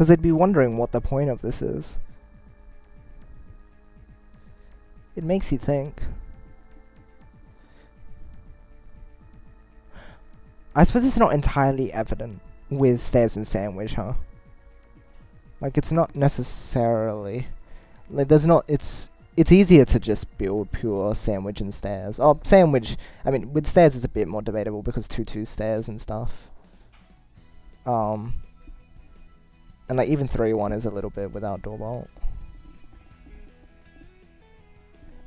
they'd be wondering what the point of this is. It makes you think. I suppose it's not entirely evident, with stairs and sandwich, huh? Like, it's not necessarily... Like, there's not... It's easier to just build pure sandwich and stairs. Oh, sandwich... I mean, with stairs it's a bit more debatable because 2-2 stairs and stuff. And, like, even 3-1 is a little bit without door bolt.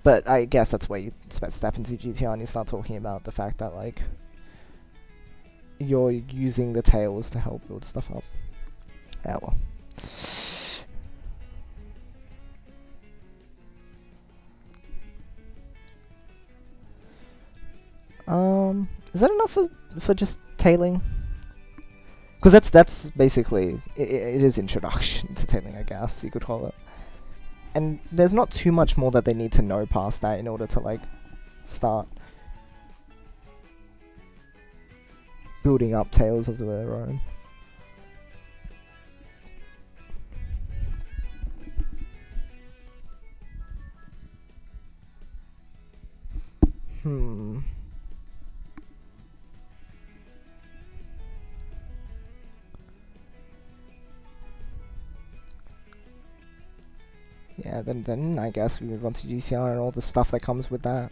But I guess that's where you step into GTR and you start talking about the fact that, like, you're using the tails to help build stuff up. Yeah, well. Is that enough for just tailing? Because that's basically it is introduction to tailing, I guess you could call it. And there's not too much more that they need to know past that in order to, like, start building up tales of their own. Yeah, then I guess we move on to GCR and all the stuff that comes with that.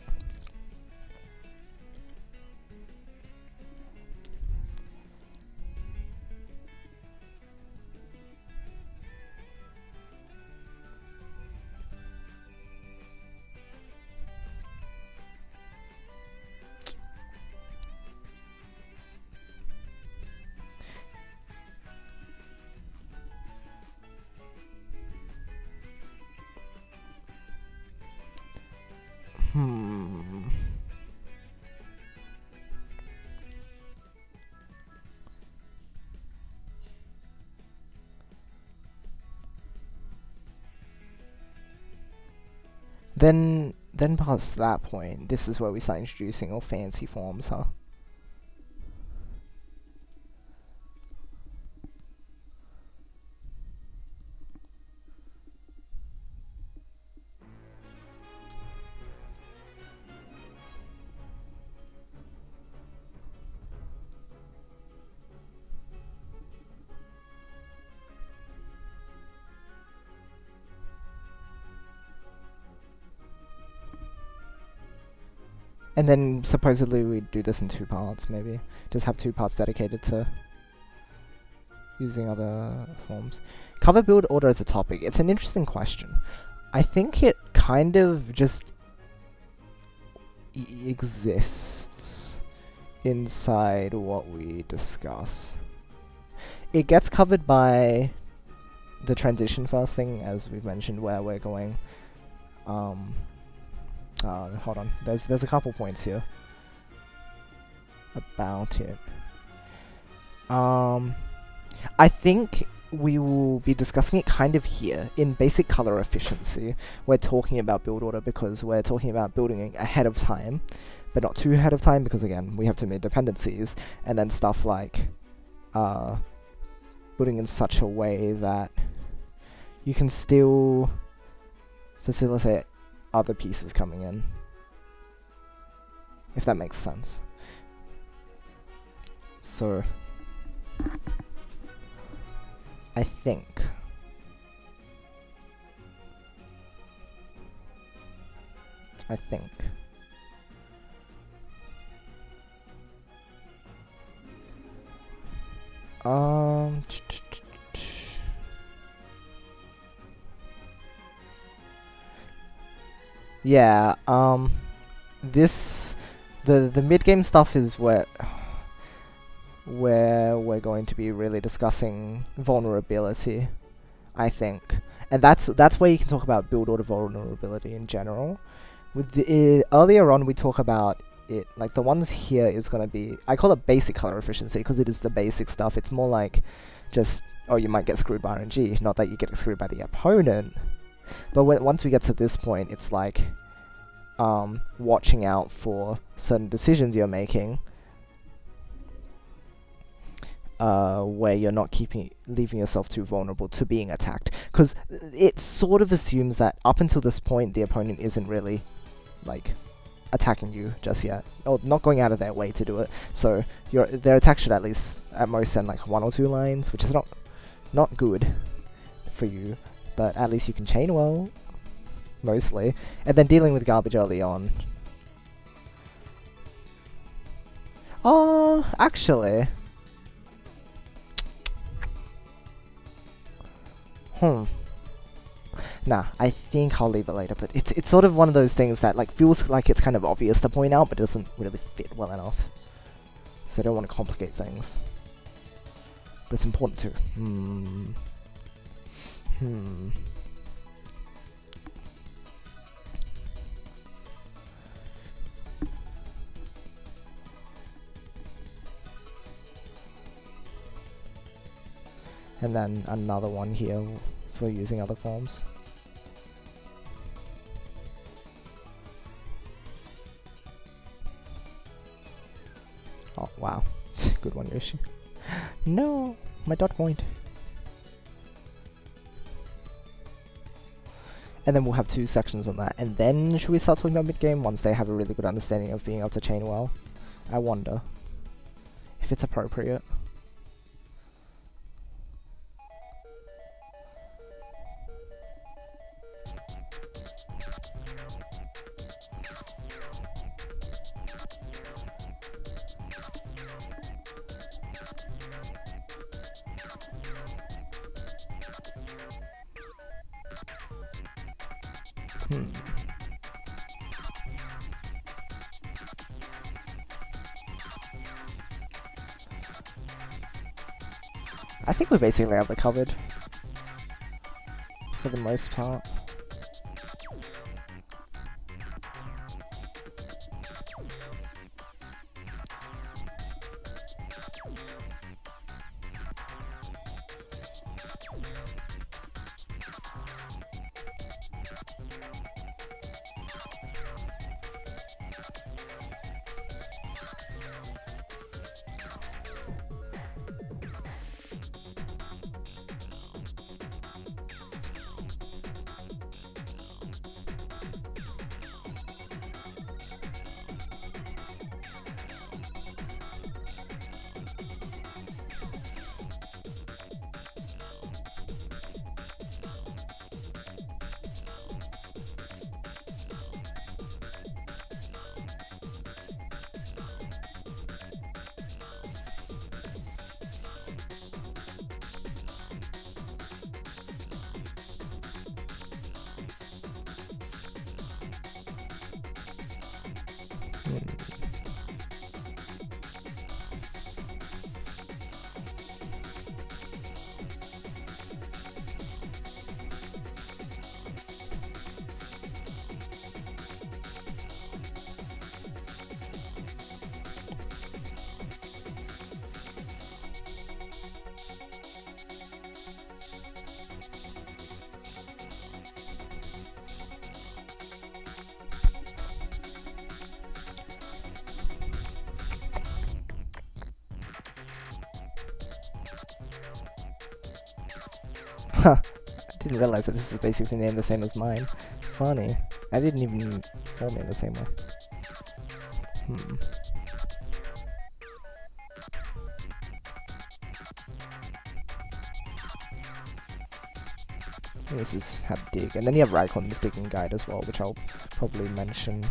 Then past that point, this is where we start introducing all fancy forms, huh? And then supposedly we do this in 2 parts, maybe. Just have 2 parts dedicated to using other forms. Cover build order as a topic. It's an interesting question. I think it kind of just exists inside what we discuss. It gets covered by the transition first thing, as we've mentioned, where we're going... hold on. There's a couple points here about it. I think we will be discussing it kind of here in basic color efficiency. We're talking about build order because we're talking about building ahead of time, but not too ahead of time because again we have too many dependencies, and then stuff like building in such a way that you can still facilitate other pieces coming in, if that makes sense. So I think yeah, the mid-game stuff is where we're going to be really discussing vulnerability, I think. And that's where you can talk about build order vulnerability in general. With the earlier on we talk about it, like the ones here is going to be, I call it basic color efficiency because it is the basic stuff. It's more like just, oh, you might get screwed by RNG, not that you get screwed by the opponent. But once we get to this point, it's like watching out for certain decisions you're making, where you're not leaving yourself too vulnerable to being attacked. Because it sort of assumes that up until this point, the opponent isn't really, like, attacking you just yet, or not going out of their way to do it. So their attack should at most send like 1 or 2 lines, which is not good for you, but at least you can chain well, mostly, and then dealing with garbage early on. Oh, actually. Nah, I think I'll leave it later, but it's sort of one of those things that like feels like it's kind of obvious to point out, but doesn't really fit well enough. So I don't want to complicate things. But it's important too. And then another one here for using other forms. Oh, wow. Good one, Yoshi. No! My dot point. And then we'll have 2 sections on that. And then should we start talking about mid-game once they have a really good understanding of being able to chain well? I wonder if it's appropriate. I think we basically have it covered for the most part. Huh. I didn't realize that this is basically named the same as mine. Funny. I didn't even form it in the same way. This is have dig, and then you have Raikon's digging guide as well, which I'll probably mention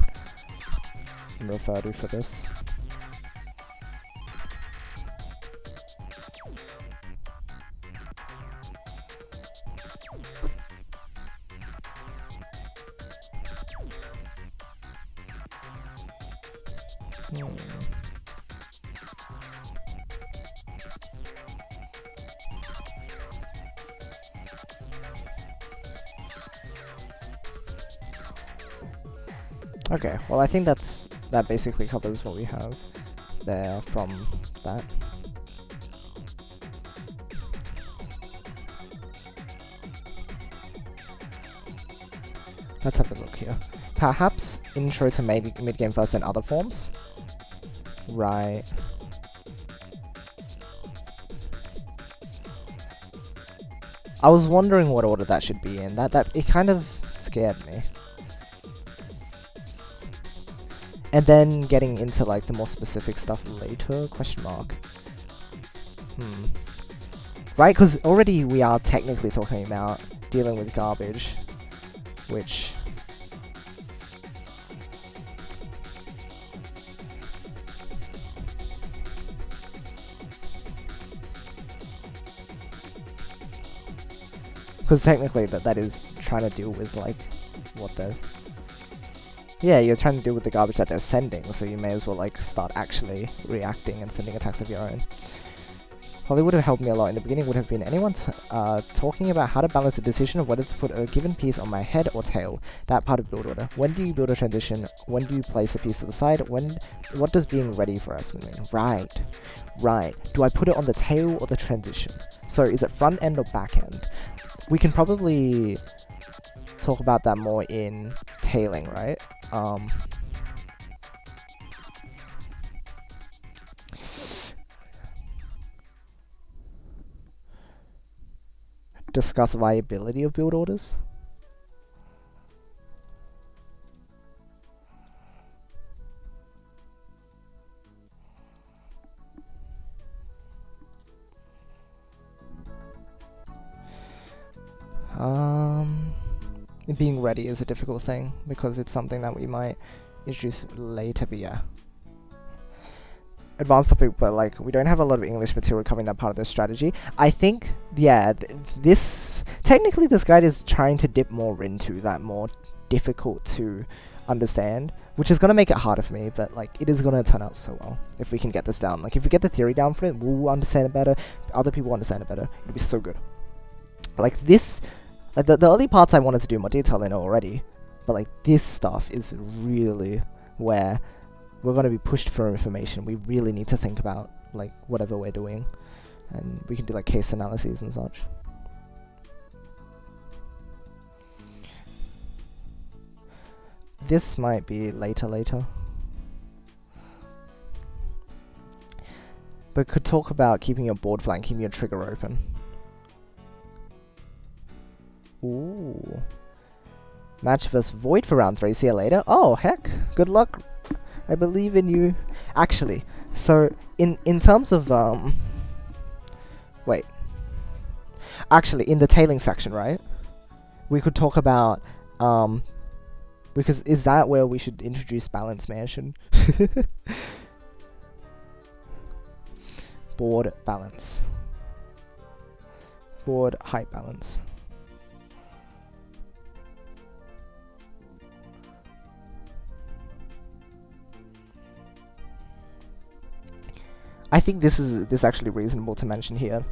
and refer to for this. Okay, well I think that basically covers what we have there from that. Let's have a look here. Perhaps intro to mid-game first and other forms? Right. I was wondering what order that should be in. It kind of scared me. And then getting into like the more specific stuff later? Question mark. Right, because already we are technically talking about dealing with garbage, which... Because technically that is trying to deal with like what they're... Yeah, you're trying to deal with the garbage that they're sending, so you may as well like start actually reacting and sending attacks of your own. Probably would have helped me a lot in the beginning would have been anyone talking about how to balance the decision of whether to put a given piece on my head or tail. That part of build order. When do you build a transition? When do you place a piece to the side? What does being ready for us mean? Right. Do I put it on the tail or the transition? So is it front end or back end? We can probably talk about that more in tailing, right? Discuss viability of build orders. Being ready is a difficult thing because it's something that we might introduce later, but yeah. Advanced topic, but like we don't have a lot of English material covering that part of the strategy. I think, yeah, technically this guide is trying to dip more into that more difficult to understand, which is going to make it harder for me, but like it is going to turn out so well if we can get this down. Like if we get the theory down for it, we'll understand it better, other people understand it better, it'll be so good. Like this, like the early parts I wanted to do more detail in already, but like this stuff is really where we're going to be pushed for information. We really need to think about like whatever we're doing, and we can do like case analyses and such. This might be later. But could talk about keeping your board flat and keeping your trigger open. Ooh. Match vs Void for round 3. See you later. Oh, heck. Good luck. I believe in you. Actually, so in terms of wait. Actually, in the tailing section, right? We could talk about because is that where we should introduce balance mansion? Board balance. Board height balance. I think this is actually reasonable to mention here,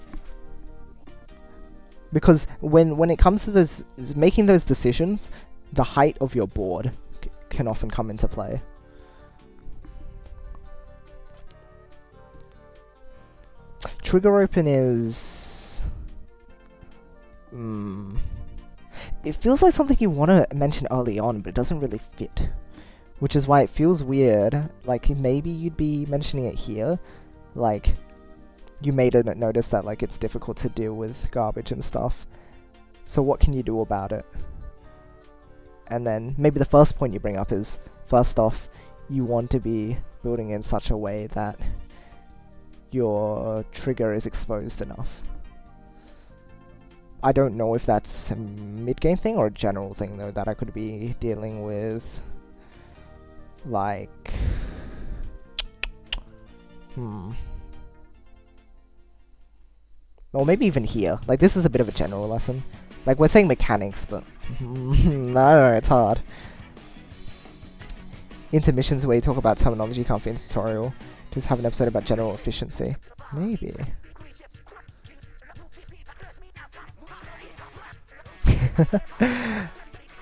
because when it comes to those making those decisions, the height of your board can often come into play. Trigger open is it feels like something you want to mention early on, but it doesn't really fit, which is why it feels weird. Like maybe you'd be mentioning it here. Like, you may notice that like it's difficult to deal with garbage and stuff. So what can you do about it? And then maybe the first point you bring up is, first off, you want to be building in such a way that your trigger is exposed enough. I don't know if that's a mid-game thing or a general thing though that I could be dealing with. Like... Or maybe even here. Like, this is a bit of a general lesson. Like, we're saying mechanics, but... no, it's hard. Intermissions where you talk about terminology can't fit in tutorial. Just have an episode about general efficiency. Maybe.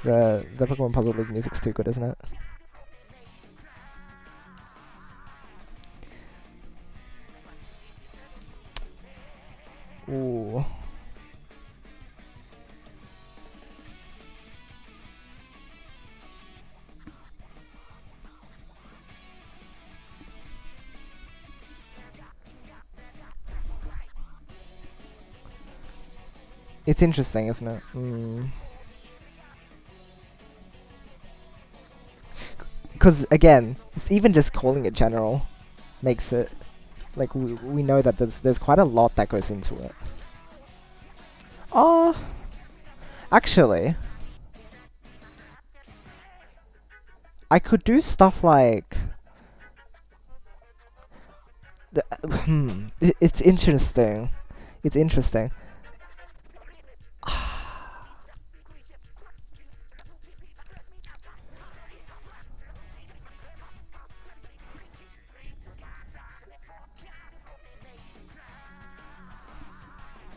The Pokemon Puzzle League music's too good, isn't it? Ooh. It's interesting, isn't it? because again, it's even just calling it general makes it like we know that there's quite a lot that goes into it. Oh, actually, I could do stuff like it's interesting. It's interesting.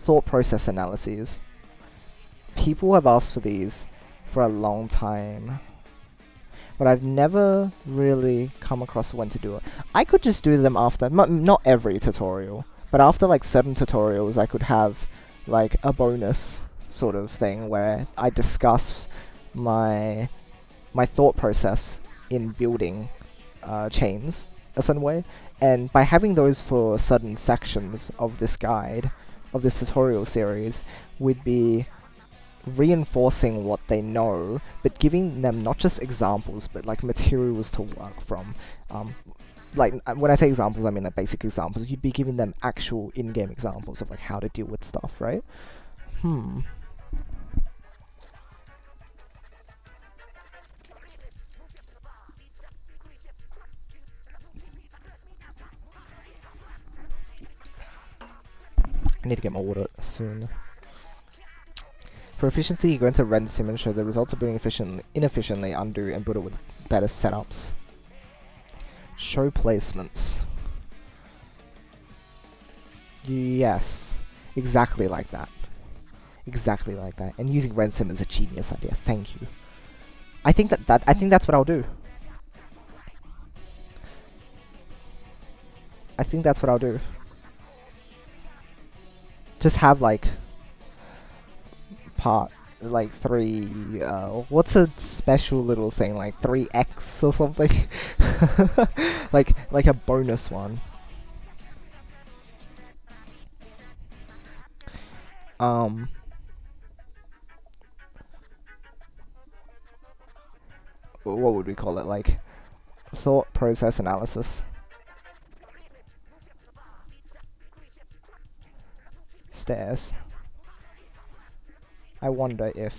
Thought process analyses. People have asked for these for a long time, but I've never really come across when to do it. I could just do them after, not every tutorial, but after like certain tutorials I could have like a bonus sort of thing where I discuss my thought process in building chains a certain way, and by having those for certain sections of this guide, of this tutorial series, would be reinforcing what they know, but giving them not just examples, but like materials to work from. Like when I say examples, I mean like basic examples. You'd be giving them actual in-game examples of like how to deal with stuff, right? I need to get my water soon. For efficiency, you go into Ren Sim and show the results of building inefficiently, undo, and build it with better setups. Show placements. Yes. Exactly like that. Exactly like that. And using Ren Sim is a genius idea. Thank you. I think I think that's what I'll do. I think that's what I'll do. Just have like part like 3 what's a special little thing like 3x or something. like a bonus one. What would we call it? Like thought process analysis. Stairs. I wonder if...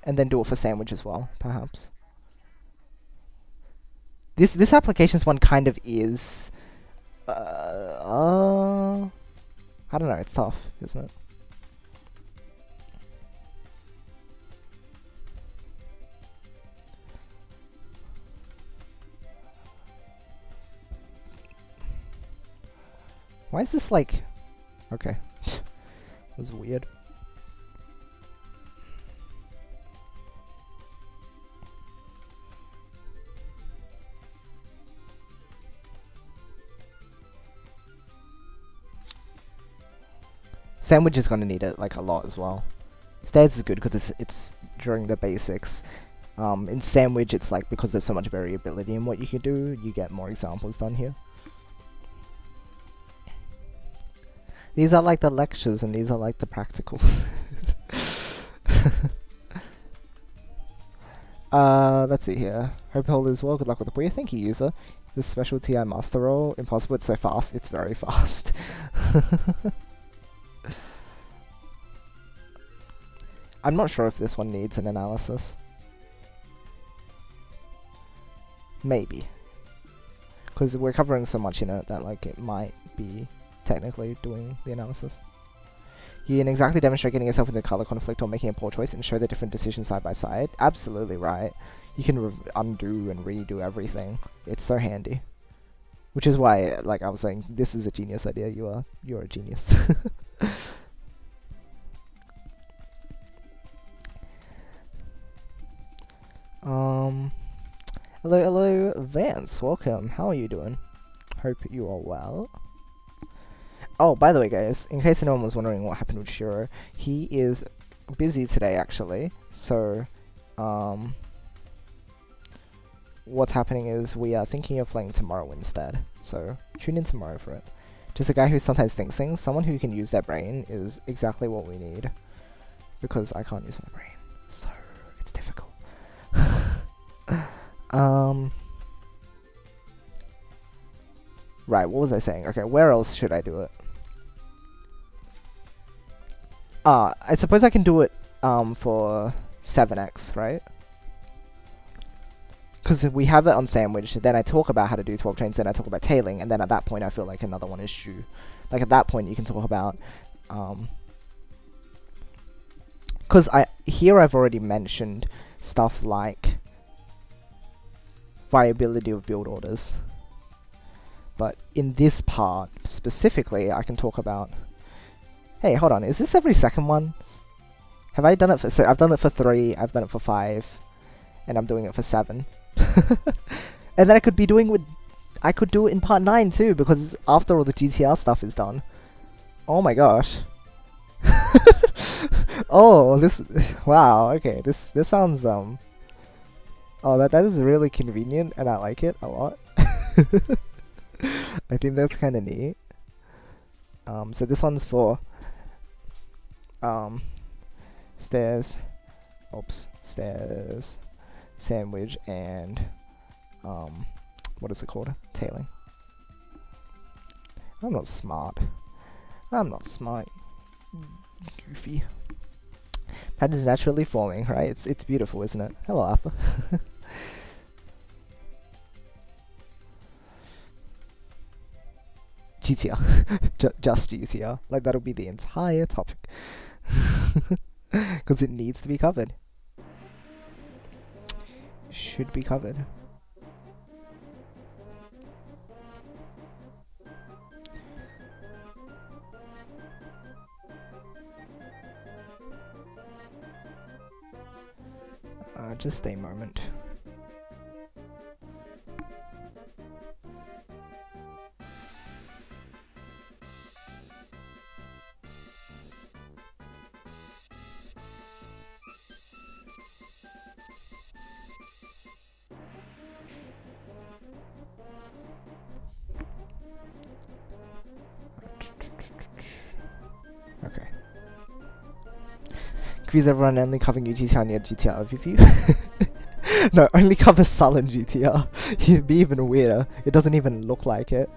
And then do it for sandwich as well, perhaps. This applications one kind of is... I don't know, it's tough, isn't it? Why is this like... Okay. That was weird. Sandwich is gonna need it like a lot as well. Stairs is good because it's during the basics. In Sandwich, it's like because there's so much variability in what you can do, you get more examples done here. These are like the lectures and these are like the practicals. Let's see here. Hope all is well. Good luck with the Puyo. Thank you, user. This special TI master roll. Impossible. It's so fast. It's very fast. I'm not sure if this one needs an analysis. Maybe. Because we're covering so much in it that like it might be technically doing the analysis. You can exactly demonstrate getting yourself into color conflict or making a poor choice and show the different decisions side by side. Absolutely right. You can undo and redo everything. It's so handy. Which is why, like I was saying, this is a genius idea. You're a genius. Hello, Vance. Welcome. How are you doing? Hope you are well. Oh, by the way, guys, in case anyone was wondering what happened with Shiro, he is busy today, actually. So, what's happening is we are thinking of playing tomorrow instead. So, tune in tomorrow for it. Just a guy who sometimes thinks things. Someone who can use their brain is exactly what we need. Because I can't use my brain. So, it's difficult. Right, what was I saying? Okay, where else should I do it? I suppose I can do it for 7x, right? Because we have it on sandwich, then I talk about how to do 12 chains, then I talk about tailing, and then at that point I feel like another one is due. Like at that point you can talk about... Because here I've already mentioned stuff like viability of build orders. But in this part, specifically, I can talk about... Hey, hold on, is this every second one? Have I done it for... So I've done it for 3, I've done it for 5, and I'm doing it for 7. And then I could be doing with... I could do it in part 9 too, because after all the GTR stuff is done. Oh my gosh. Oh, this... Wow, okay, this sounds... Oh, that is really convenient, and I like it a lot. I think that's kind of neat. So this one's for... stairs... Oops. Stairs... Sandwich, and... what is it called? Tailing. I'm not smart. I'm not smart. Goofy. That is naturally forming, right? It's beautiful, isn't it? Hello, Arthur. GTR. Just GTR. Like, that'll be the entire topic. Because it needs to be covered. Should be covered. Just a moment. Okay. Quiz everyone only covering GTR and your GTR overview. No, only cover sullen GTR. It'd be even weirder. It doesn't even look like it.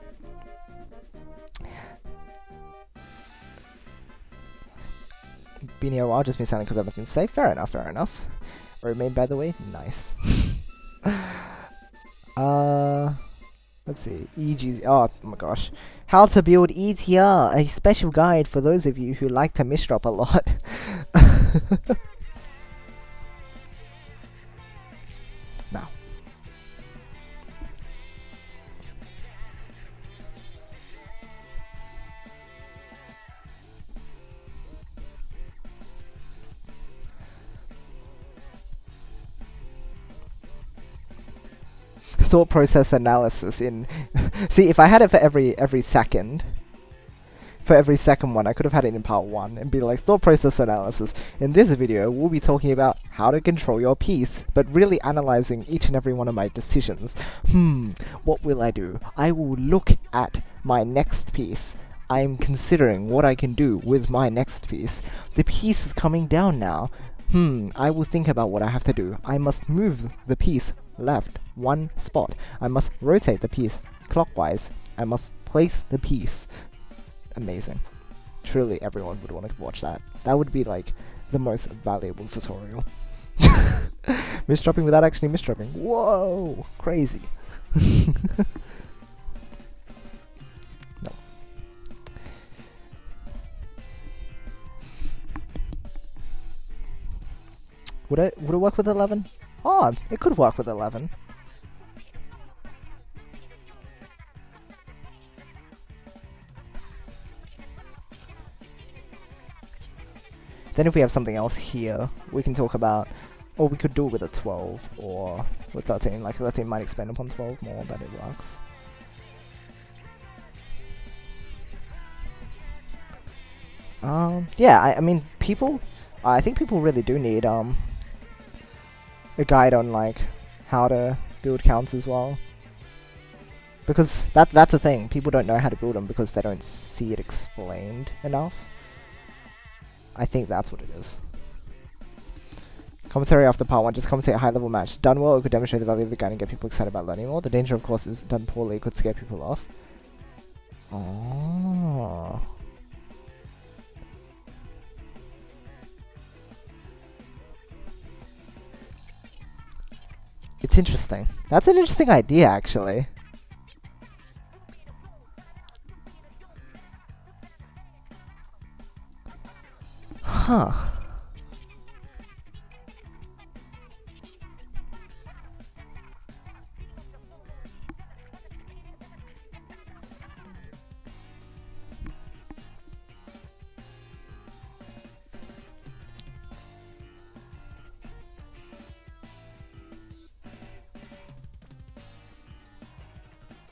Been here a while, just been silent because I've been safe. Fair enough, fair enough. Roadmade, by the way, nice. Let's see. EG. Oh my gosh. How to build ETR, a special guide for those of you who like to misdrop a lot. Now. Thought process analysis in... See, if I had it for every second... For every second one, I could have had it in part 1 and be like, thought process analysis. In this video, we'll be talking about how to control your piece, but really analyzing each and every one of my decisions. What will I do? I will look at my next piece. I'm considering what I can do with my next piece. The piece is coming down now. I will think about what I have to do. I must move the piece left 1 spot. I must rotate the piece clockwise. I must place the piece. Amazing. Truly everyone would want to watch that. That would be like the most valuable tutorial. Misdropping without actually misdropping. Whoa! Crazy. No. Would it work with 11? Oh, it could work with 11. Then if we have something else here, we can talk about, or we could do it with a 12, or with 13, like 13 might expand upon 12 more, that it works. Yeah, I mean, I think people really do need, a guide on, like, how to build counts as well. Because that's the thing, people don't know how to build them because they don't see it explained enough. I think that's what it is. Commentary after part 1, just commentate a high level match. Done well, it could demonstrate the value of the guide and get people excited about learning more. The danger, of course, is done poorly, it could scare people off. Oh. It's interesting. That's an interesting idea, actually. Huh.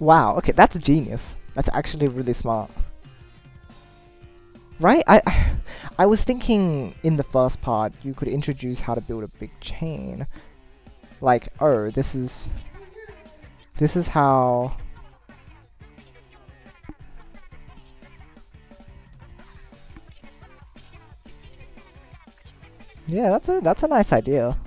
Wow, okay, that's genius. That's actually really smart. Right? I was thinking in the first part you could introduce how to build a big chain. Like, oh, this is how. Yeah, that's a nice idea.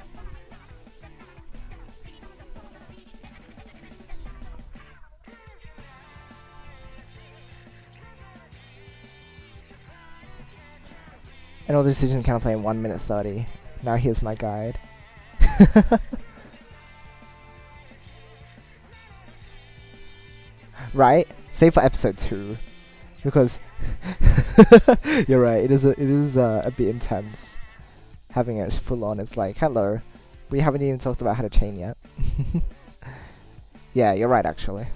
And all the decisions can play in 1 minute 30. Now here's my guide. Right? Save for episode 2. Because you're right, it is a bit intense. Having it full on, it's like, hello, we haven't even talked about how to chain yet. Yeah, you're right actually.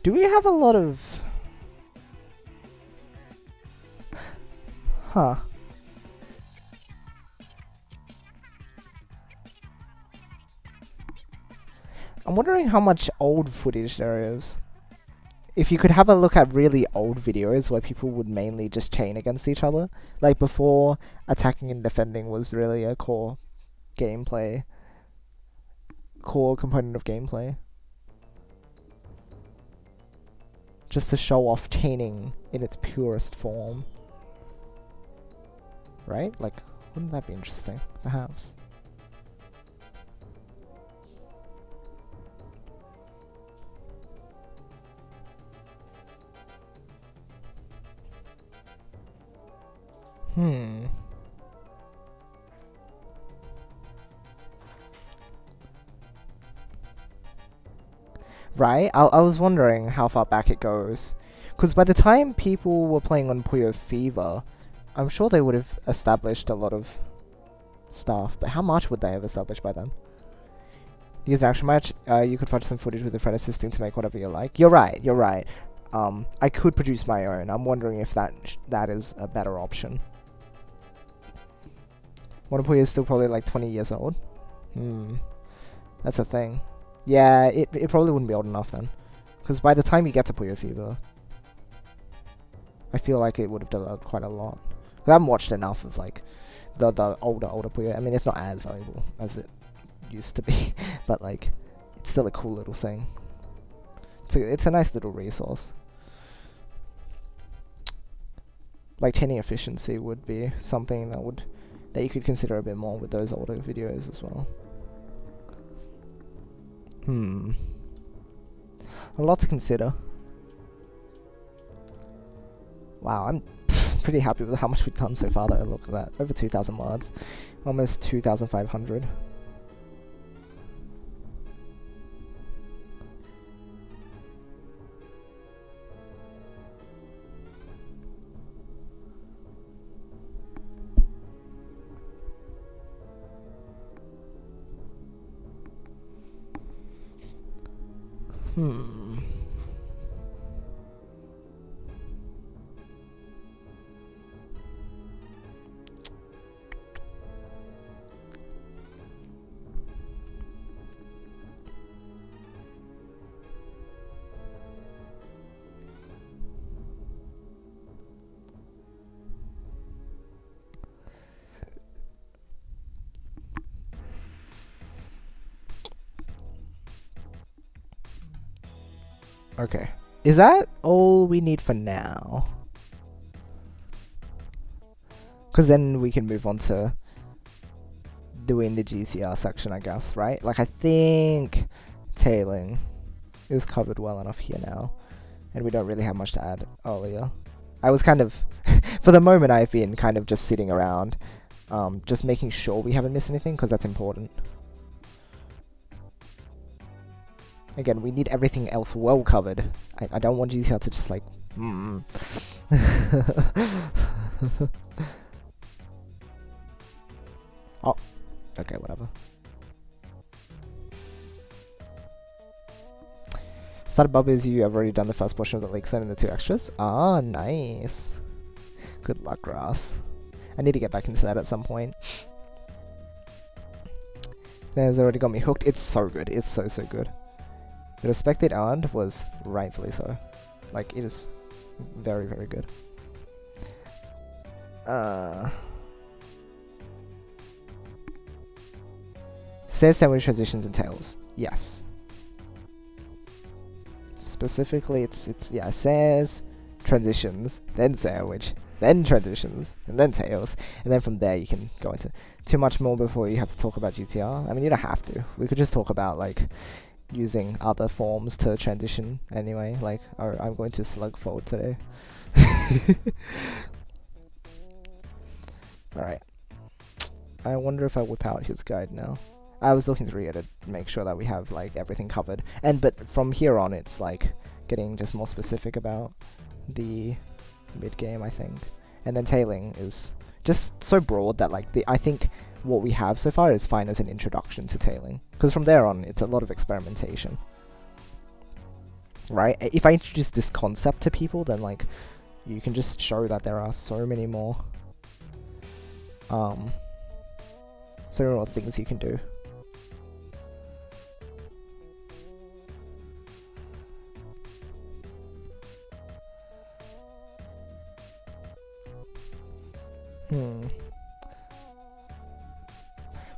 Do we have a lot of... Huh. I'm wondering how much old footage there is. If you could have a look at really old videos where people would mainly just chain against each other. Like before attacking and defending was really a core component of gameplay. Just to show off chaining in its purest form. Right? Like, wouldn't that be interesting? Perhaps. Right? I was wondering how far back it goes. Because by the time people were playing on Puyo Fever, I'm sure they would have established a lot of stuff. But how much would they have established by then? Use an action match, you could fudge some footage with a friend assisting to make whatever you like. You're right, you're right. I could produce my own. I'm wondering if that is a better option. Modern Puyo is still probably like 20 years old. That's a thing. Yeah, it probably wouldn't be old enough then. Because by the time you get to Puyo Fever, I feel like it would have developed quite a lot. I haven't watched enough of like the older Puyo. I mean, it's not as valuable as it used to be, but like, it's still a cool little thing. It's a nice little resource. Like chaining efficiency would be something that you could consider a bit more with those older videos as well. A lot to consider. Wow, I'm pretty happy with how much we've done so far though. Look at that. Over 2,000 mods. Almost 2,500. Okay. Is that all we need for now? Because then we can move on to doing the GTR section, I guess, right? Like, I think tailing is covered well enough here now, and we don't really have much to add earlier. I was kind of, for the moment, I've been kind of just sitting around, just making sure we haven't missed anything, because that's important. Again, we need everything else well covered. I don't want GTR to just like, Oh, okay, whatever. Started Bubbles, you have already done the first portion of the Lakeside and the 2 extras. Ah, nice. Good luck, Grass. I need to get back into that at some point. There's already got me hooked. It's so good. It's so good. The respect it earned was rightfully so. Like, it is very, very good. Stairs, sandwich, transitions, and tails. Yes. Specifically, it's yeah, stairs, transitions, then sandwich, then transitions, and then tails. And then from there you can go into too much more before you have to talk about GTR. I mean, you don't have to. We could just talk about, like, using other forms to transition anyway. Like, I'm going to slug forward today. Alright. I wonder if I whip out his guide now. I was looking through it to make sure that we have, like, everything covered. But from here on, it's, like, getting just more specific about the mid-game, I think. And then tailing is just so broad that, like, I think what we have so far is fine as an introduction to tailing. Because from there on, it's a lot of experimentation. Right? If I introduce this concept to people, then, like, you can just show that there are so many more things you can do.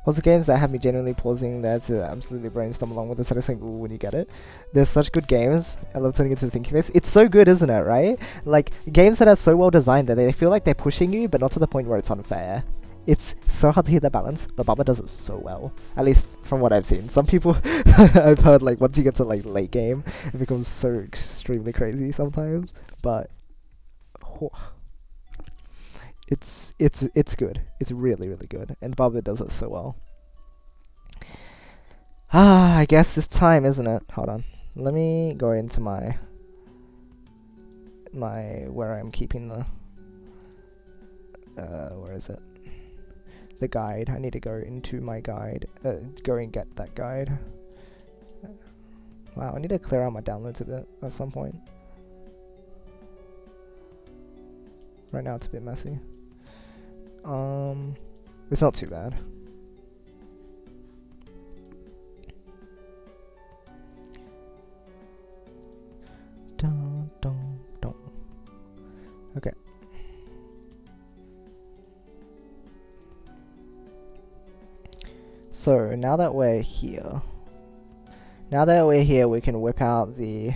Also, games that have me genuinely pausing there to absolutely brainstorm along with the satisfying ooh when you get it. There's such good games. I love turning into the thinking face. It's so good, isn't it, right? Like, games that are so well designed that they feel like they're pushing you, but not to the point where it's unfair. It's so hard to hit that balance, but Baba does it so well. At least from what I've seen. Some people I've heard, like, once you get to, like, late game, it becomes so extremely crazy sometimes. But it's good. It's really, really good. And Baba does it so well. I guess it's time, isn't it? Hold on. Let me go into my where I'm keeping the where is it? The guide. I need to go into my guide. Go and get that guide. Wow, I need to clear out my downloads a bit at some point. Right now it's a bit messy. It's not too bad. Dun, dun, dun. Okay. So now that we're here, we can whip out the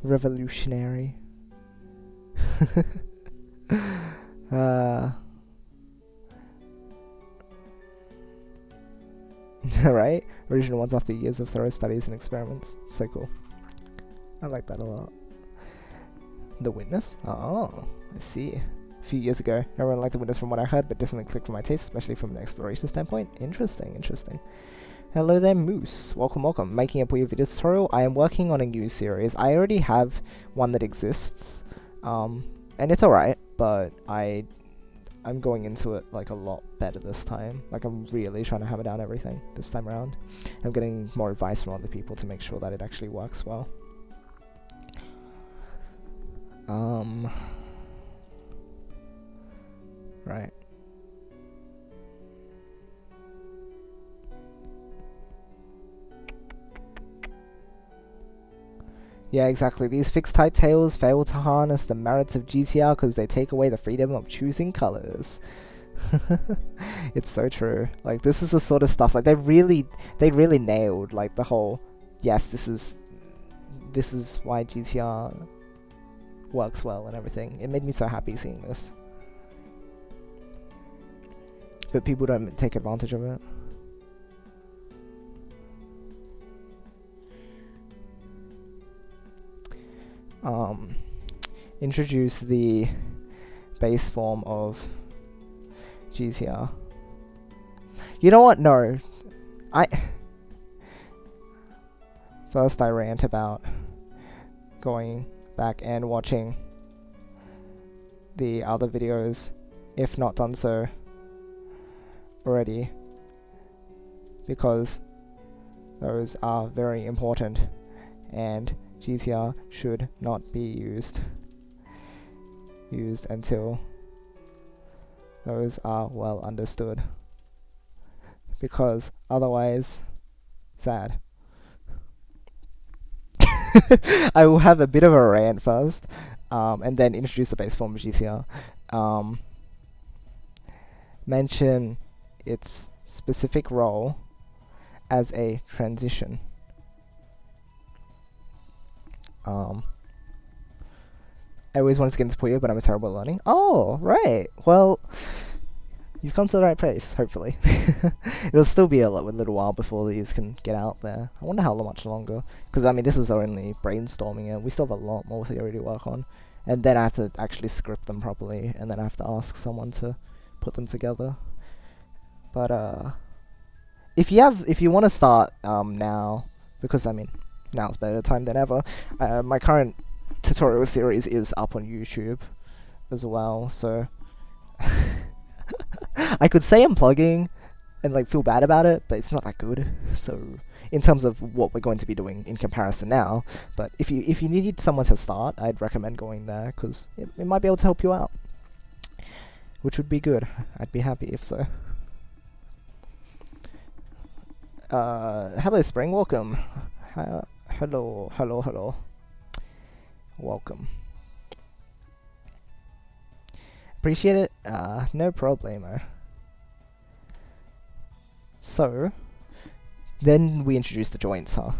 revolutionary. Right? Original ones after years of thorough studies and experiments. So cool. I like that a lot. The Witness? Oh, I see. A few years ago, everyone liked The Witness from what I heard, but definitely clicked for my taste, especially from an exploration standpoint. Interesting, interesting. Hello there, Moose. Welcome. Making a Puyo video tutorial. I am working on a new series. I already have one that exists, and it's alright, but I'm going into it, like, a lot better this time. Like, I'm really trying to hammer down everything this time around. I'm getting more advice from other people to make sure that it actually works well. Right. Yeah, exactly. These fixed type tails fail to harness the merits of GTR because they take away the freedom of choosing colors. It's so true. Like, this is the sort of stuff, like, they really nailed, like, the whole, yes, this is why GTR works well and everything. It made me so happy seeing this. But people don't take advantage of it. Introduce the base form of GTR. You know what? No. First I rant about going back and watching the other videos, if not done so already, because those are very important and GTR should not be used until those are well understood, because otherwise, sad. I will have a bit of a rant first, and then introduce the base form of GTR. Mention its specific role as a transition. I always wanted to get into Puyo, but I'm terrible at learning. Oh, right. Well, you've come to the right place, hopefully. It'll still be a little while before these can get out there. I wonder how much longer. Because, I mean, this is only brainstorming it. We still have a lot more theory to work on. And then I have to actually script them properly. And then I have to ask someone to put them together. But, if you want to start, now, because, I mean, now's better time than ever. My current tutorial series is up on YouTube as well, so I could say I'm plugging and like feel bad about it, but it's not that good. So in terms of what we're going to be doing in comparison now, but if you need someone to start, I'd recommend going there because it might be able to help you out, which would be good. I'd be happy if so. Hello Spring, welcome. Hello. Welcome. Appreciate it. No problemo. So, then we introduce the joints, huh?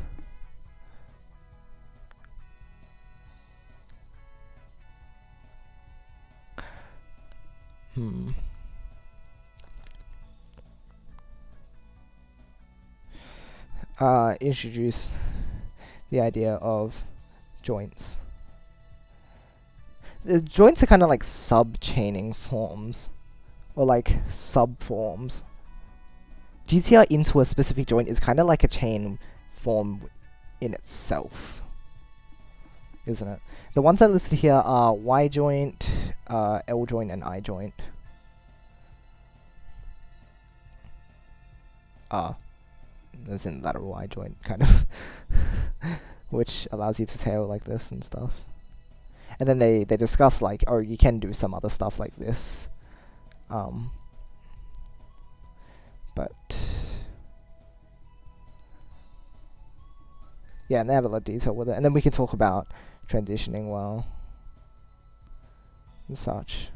Introduce the idea of joints. The joints are kind of like sub-chaining forms, or like sub-forms. GTR into a specific joint is kind of like a chain form in itself, isn't it? The ones that are listed here are Y joint, L joint, and I joint. As in lateral Y joint, kind of. Which allows you to tail like this and stuff. And then they discuss like, oh, you can do some other stuff like this. But yeah, and they have a lot of detail with it. And then we can talk about transitioning well and such.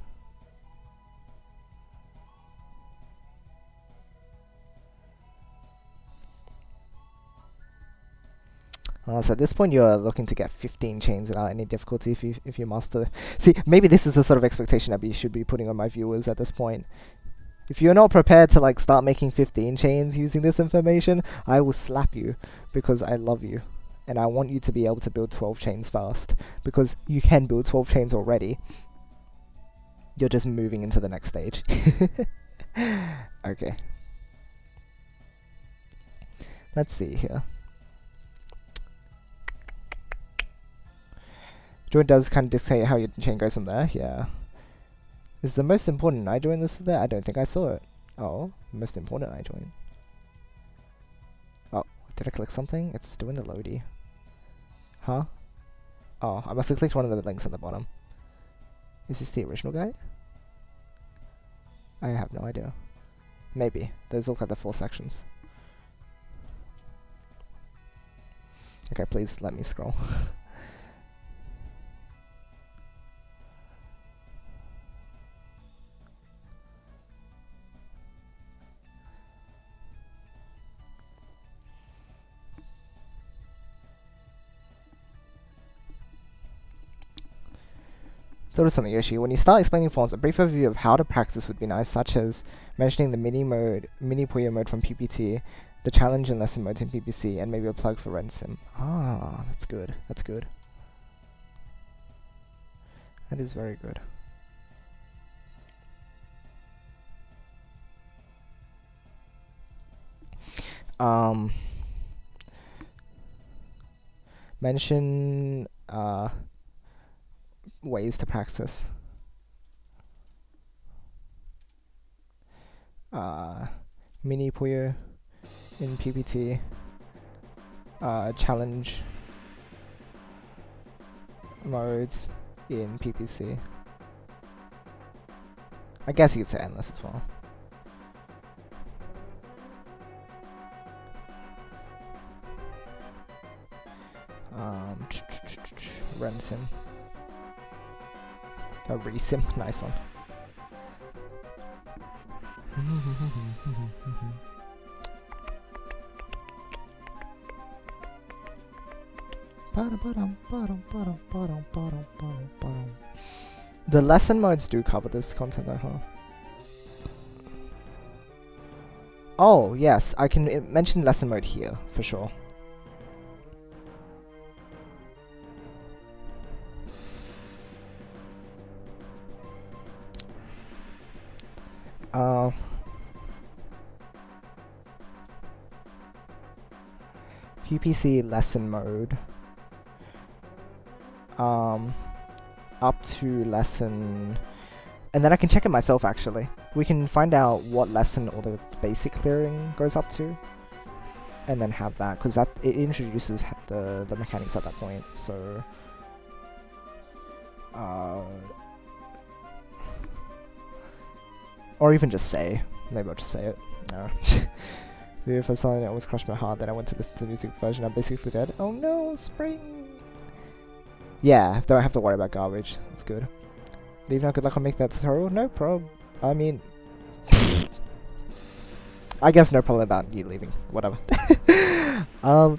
So at this point you're looking to get 15 chains without any difficulty if you master. See, maybe this is the sort of expectation that we should be putting on my viewers at this point. If you're not prepared to like start making 15 chains using this information, I will slap you because I love you. And I want you to be able to build 12 chains fast, because you can build 12 chains already. You're just moving into the next stage. Okay. Let's see here. Joint does kind of dictate how your chain goes from there, yeah. Is the most important I join listed there? I don't think I saw it. Oh, most important I join. Oh, did I click something? It's doing the loady. Huh? Oh, I must have clicked one of the links at the bottom. Is this the original guide? I have no idea. Maybe. Those look like the 4 sections. Okay, please let me scroll. Thought of something, Yoshi. When you start explaining forms, a brief overview of how to practice would be nice, such as mentioning the mini Puyo mode from PPT, the challenge and lesson modes in PPC, and maybe a plug for Rensim. Ah, that's good. That's good. That is very good. Mention ways to practice. Mini Puyo in PPT. Challenge modes in PPC. I guess you could say endless as well. Rensim. A resim, nice one. The lesson modes do cover this content though, huh? Oh, yes, I can mention lesson mode here, for sure. PPC lesson mode. Up to lesson... And then I can check it myself, actually. We can find out what lesson all the basic clearing goes up to. And then have that, because that it introduces the mechanics at that point, so... Or even just say. Maybe I'll just say it. No. If I saw it almost crushed my heart, then I went to listen to the music version. I'm basically dead. Oh no, spring! Yeah, don't have to worry about garbage. That's good. Leave now, good luck on make that tutorial. No problem. I mean... I guess no problem about you leaving. Whatever.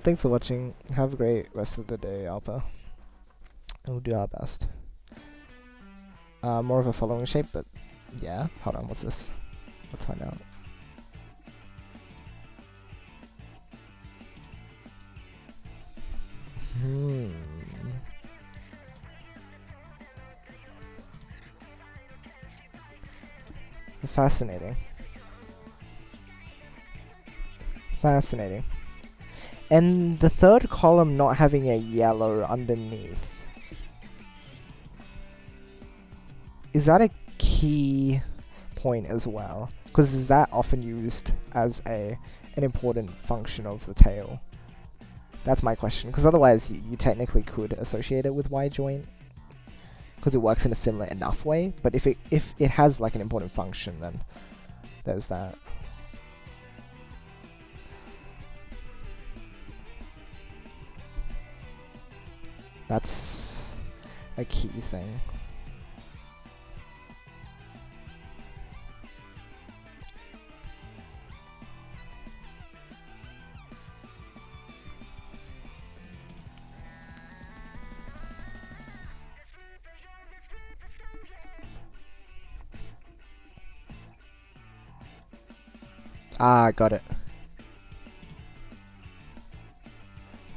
Thanks for watching. Have a great rest of the day, Alpha. We'll do our best. More of a following shape, but... Yeah. Hold on, what's this? Let's find out. Fascinating. Fascinating. And the third column not having a yellow underneath. Is that a key point as well? Because is that often used as an important function of the tail? That's my question, because otherwise you technically could associate it with Y joint, because it works in a similar enough way. But if it has like an important function, then there's that. That's a key thing. Ah, got it.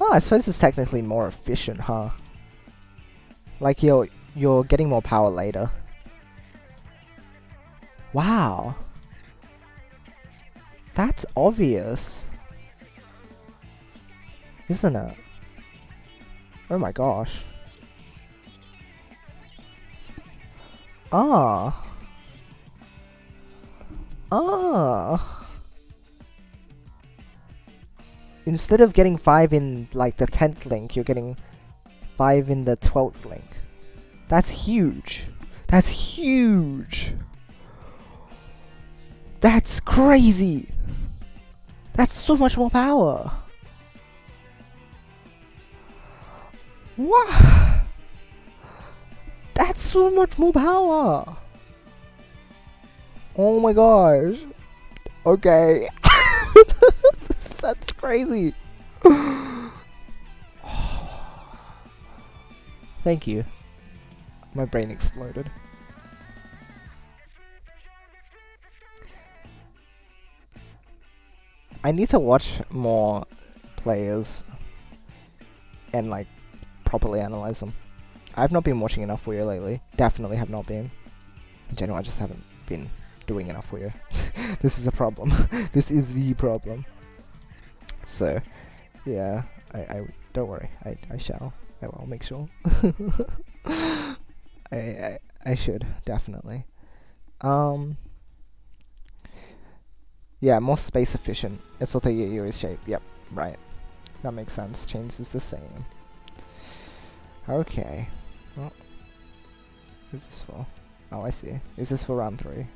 Oh, I suppose it's technically more efficient, huh? Like you're getting more power later. Wow. That's obvious. Isn't it? Oh my gosh. Ah. Ah. Instead of getting 5 in like the 10th link, you're getting 5 in the 12th link. That's huge. That's huge. That's crazy. That's so much more power. What? That's so much more power. Oh my gosh. Okay. That's crazy. Thank you. My brain exploded. I need to watch more players and like properly analyze them. I've not been watching enough Puyo lately. Definitely have not been. In general, I just haven't been doing enough Puyo. This is a problem. This is the problem. So, yeah, I don't worry. I shall. I will make sure. I should definitely. Yeah, more space efficient. It's what the Yuyui's shape. Yep, right. That makes sense. Chains is the same. Okay. Well, who's this for? Oh, I see. Is this for round 3?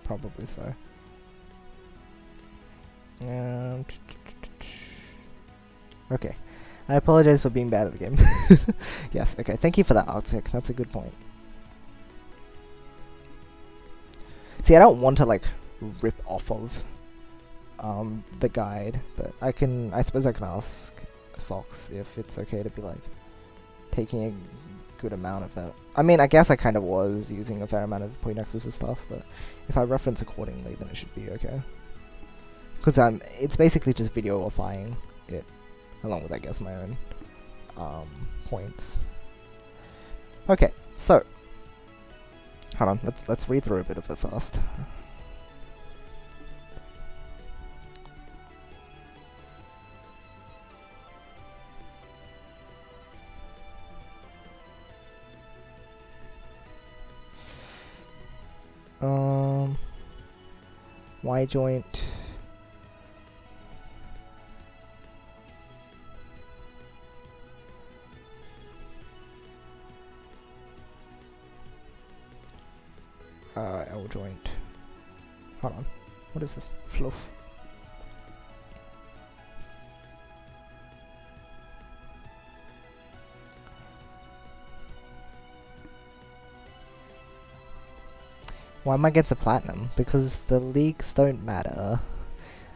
Probably so. Okay. I apologize for being bad at the game. Yes, okay. Thank you for that, Arctic. That's a good point. See, I don't want to, like, rip off of the guide, but I suppose I can ask Fox if it's okay to be, like, taking a good amount of that. I mean, I guess I kind of was using a fair amount of point nexus and stuff, but if I reference accordingly, then it should be okay. Because it's basically just videoifying it, along with, I guess, my own points. Okay, so hold on, let's read through a bit of it first. Y joint. L joint. Hold on. What is this? Fluff. Why am I against a platinum? Because the leagues don't matter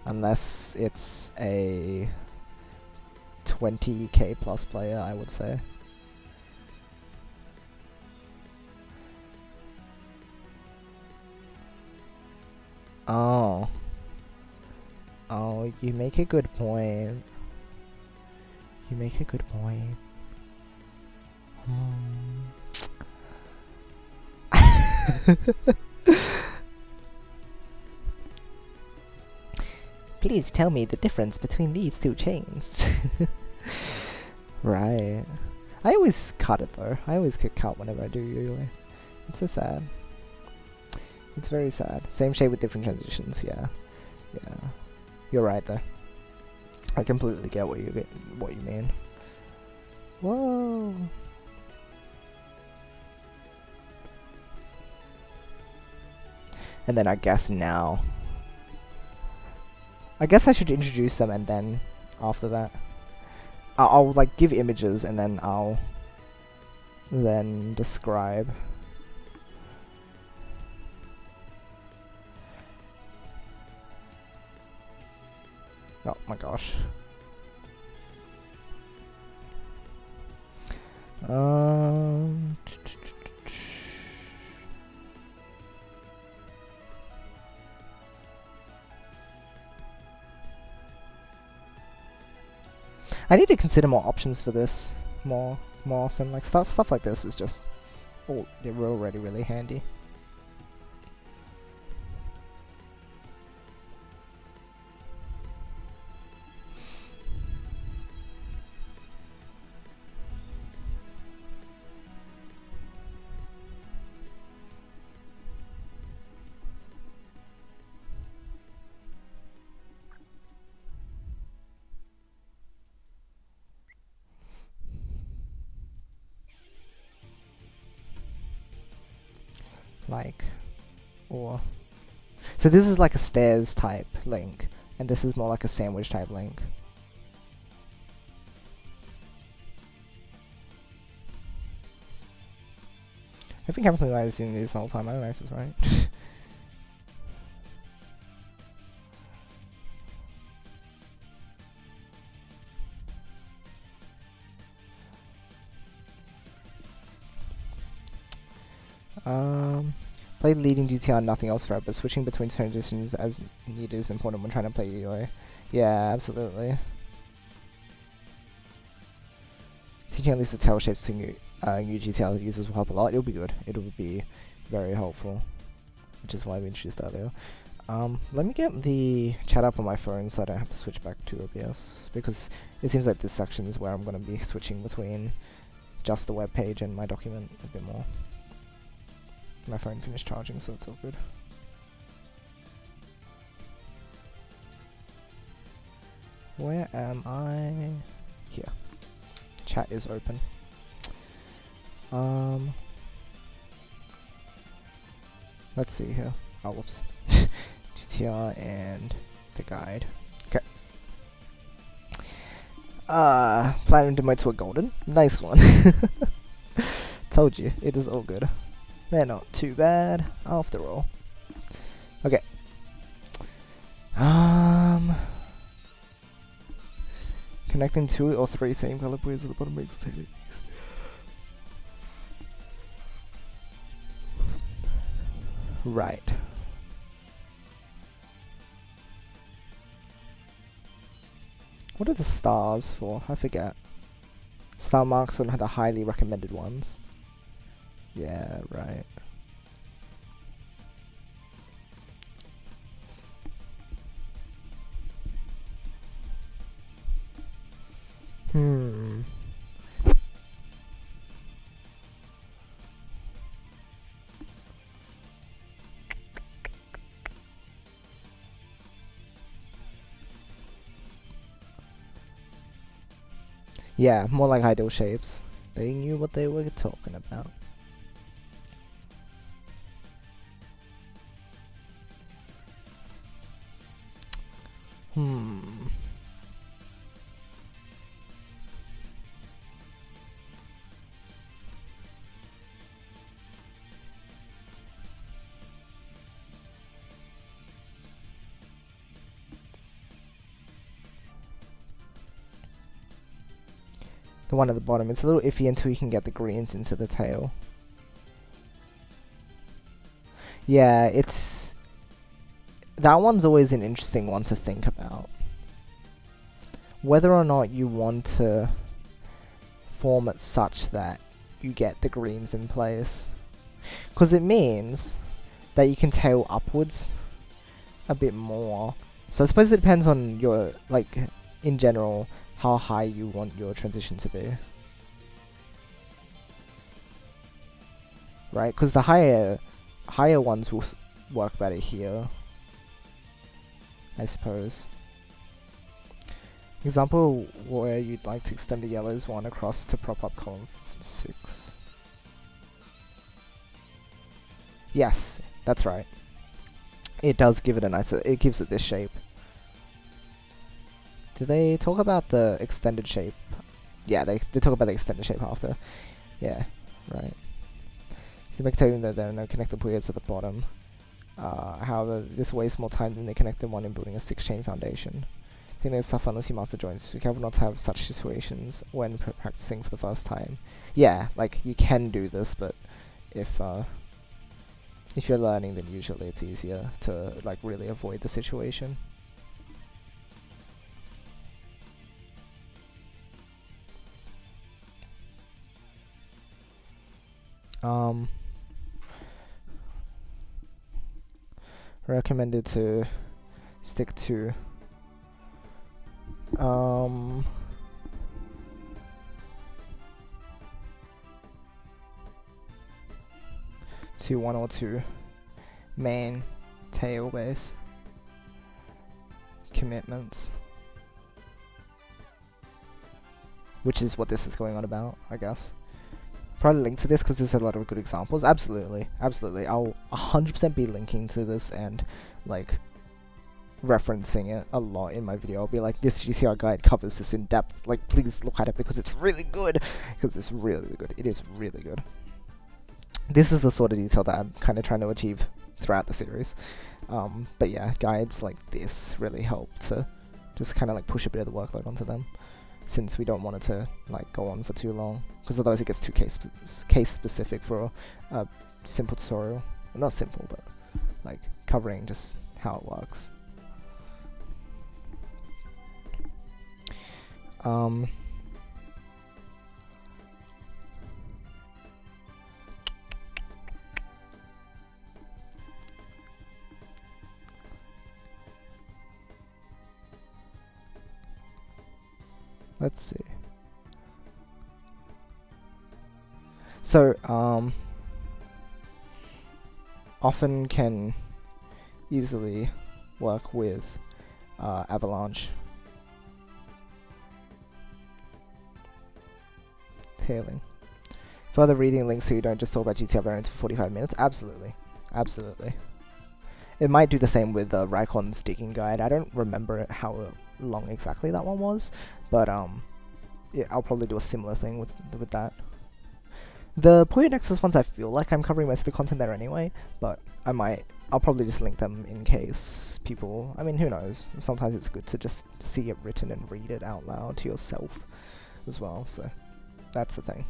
unless it's a 20k plus player, I would say. Oh. Oh, you make a good point. You make a good point. Please tell me the difference between these two chains. Right. I always cut it though. I always get cut whenever I do usually. It's so sad. It's very sad. Same shape with different transitions, yeah. Yeah. You're right though. I completely get what you mean. Whoa. And then I guess now I guess I should introduce them and then after that I'll like give images and then I'll then describe. Oh my gosh. I need to consider more options for this more often. Like stuff like this is just they're already really handy. Like, or so this is like a stairs type link, and this is more like a sandwich type link. I think I've been seen this the whole time. I don't know if it's right. Play leading GTR, nothing else forever, but switching between transitions as needed is important when trying to play UA. Yeah, absolutely. Teaching at least the tail shapes to new GTR users will help a lot. It'll be good. It'll be very helpful, which is why we introduced earlier. Let me get the chat up on my phone so I don't have to switch back to OBS, because it seems like this section is where I'm going to be switching between just the web page and my document a bit more. My phone finished charging, so it's all good. Where am I? Here. Chat is open. Let's see here. Oh, whoops. GTR and the guide. Okay. Platinum demote to a golden. Nice one. Told you, it is all good. They're not too bad after all. Okay. Connecting 2 or 3 same color players at the bottom makes it easy. Right. What are the stars for? I forget. Star marks are the highly recommended ones. Yeah, right. Yeah, more like ideal shapes. They knew what they were talking about. The one at the bottom, it's a little iffy until you can get the greens into the tail. Yeah, that one's always an interesting one to think about. Whether or not you want to form it such that you get the greens in place. Because it means that you can tail upwards a bit more. So I suppose it depends on your, like, in general, how high you want your transition to be. Right? Because the higher ones will work better here, I suppose. Example where you'd like to extend the yellows one across to prop up column 6. Yes, that's right. It does give it a nicer, it gives it this shape. Do they talk about the extended shape? Yeah, they talk about the extended shape after. Yeah, right. So make telling that there are no connected puyos at the bottom. However, this wastes more time than the connected one in building a 6-chain foundation. I think there's stuff unless you master joints. Be careful not to have such situations when practicing for the first time. Yeah, like you can do this, but if you're learning, then usually it's easier to like really avoid the situation. Recommended to stick to to 1 or 2 main tail base commitments, which is what this is going on about, I guess. Probably link to this because there's a lot of good examples. Absolutely, absolutely. I'll 100% be linking to this and like referencing it a lot in my video. I'll be like, this GTR guide covers this in depth. Like, please look at it because it's really good. Because it's really, really good. It is really good. This is the sort of detail that I'm kind of trying to achieve throughout the series. But yeah, guides like this really help to just kind of like push a bit of the workload onto them, since we don't want it to like go on for too long, because otherwise it gets too case specific for simple tutorial. Well, not simple, but like covering just how it works. Let's see. So, often can easily work with avalanche tailing. Further reading links so you don't just talk about GTR variants for 45 minutes. Absolutely. Absolutely. It might do the same with Raikon's digging guide. I don't remember how long exactly that one was, but yeah, I'll probably do a similar thing with that. The Puyo Nexus ones, I feel like I'm covering most of the content there anyway, but I'll probably just link them in case people, I mean, who knows? Sometimes it's good to just see it written and read it out loud to yourself as well, so that's the thing.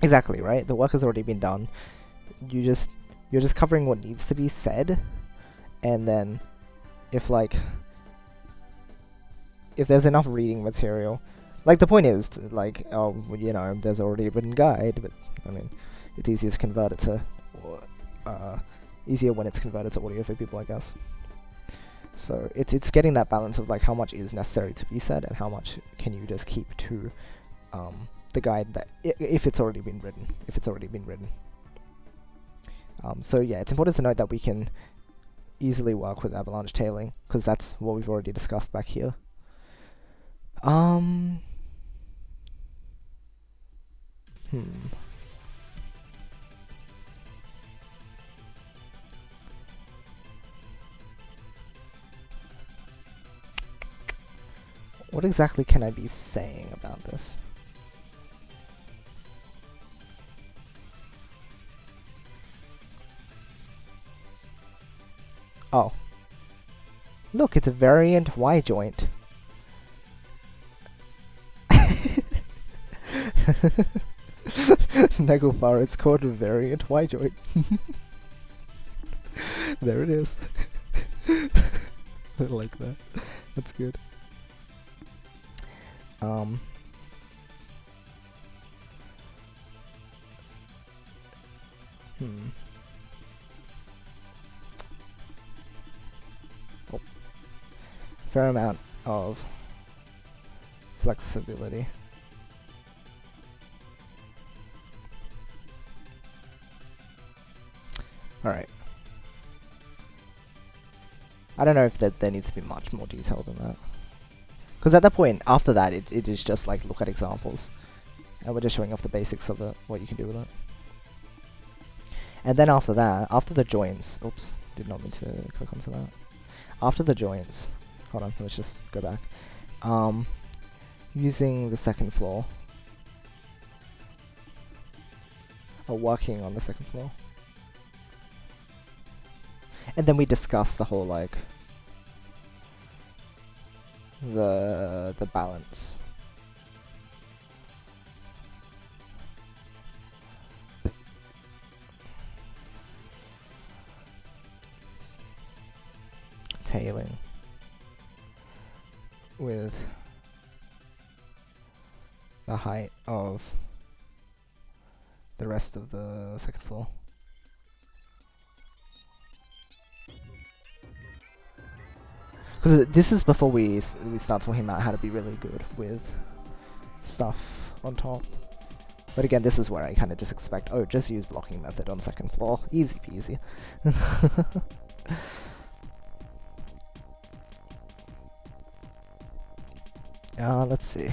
Exactly, right? The work has already been done. You're just covering what needs to be said, and then if there's enough reading material, like the point is like, oh, you know, there's already a written guide, but I mean, it's easier to convert it to easier when it's converted to audio for people, I guess. So it's getting that balance of like how much is necessary to be said and how much can you just keep to the guide that if it's already been written. So yeah, it's important to note that we can easily work with avalanche tailing because that's what we've already discussed back here. What exactly can I be saying about this? Oh. Look, it's a variant Y joint. Naglfar, it's called a variant Y joint. There it is. I like that. That's good. Oh. Fair amount of flexibility. Alright. I don't know if there needs to be much more detail than that. Because at that point, after that, it is just like, look at examples. And we're just showing off the basics of it, what you can do with it. And then after that, after the joints, oops, did not mean to click onto that. After the joints, hold on, let's just go back. Using the second floor. Or working on the second floor. And then we discuss the whole, like, the balance. Tailing with the height of the rest of the second floor. Because this is before we start talking about how to be really good with stuff on top. But again, this is where I kind of just expect, oh, just use blocking method on second floor. Easy peasy. Let's see.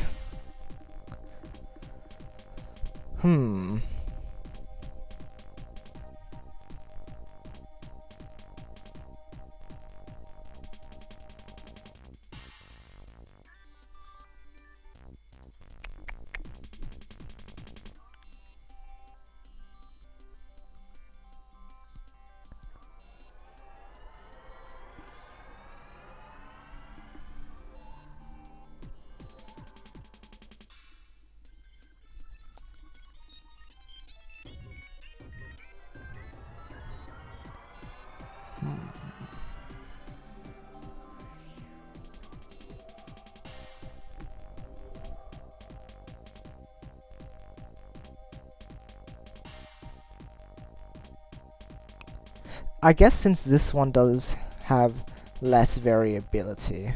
I guess since this one does have less variability,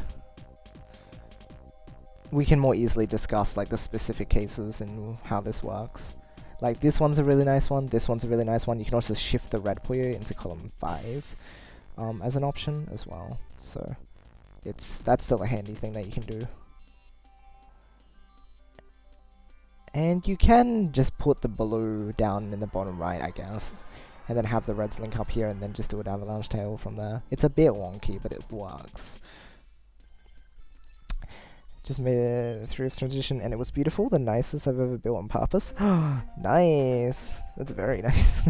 we can more easily discuss like the specific cases and how this works. Like this one's a really nice one, this one's a really nice one. You can also shift the red Puyo into column 5 as an option as well. So that's still a handy thing that you can do. And you can just put the blue down in the bottom right, I guess. And then have the reds link up here and then just do an avalanche tail from there. It's a bit wonky, but it works. Just made a 3-of transition and it was beautiful. The nicest I've ever built on purpose. Nice! That's very nice.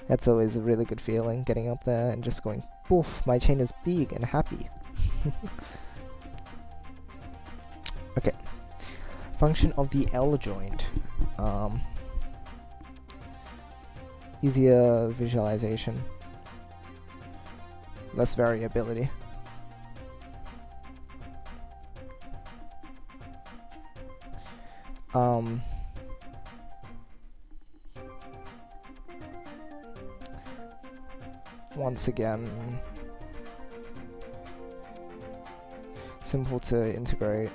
That's always a really good feeling, getting up there and just going, poof, my chain is big and happy. Okay. Function of the L joint. Easier visualization. Less variability. Once again, simple to integrate.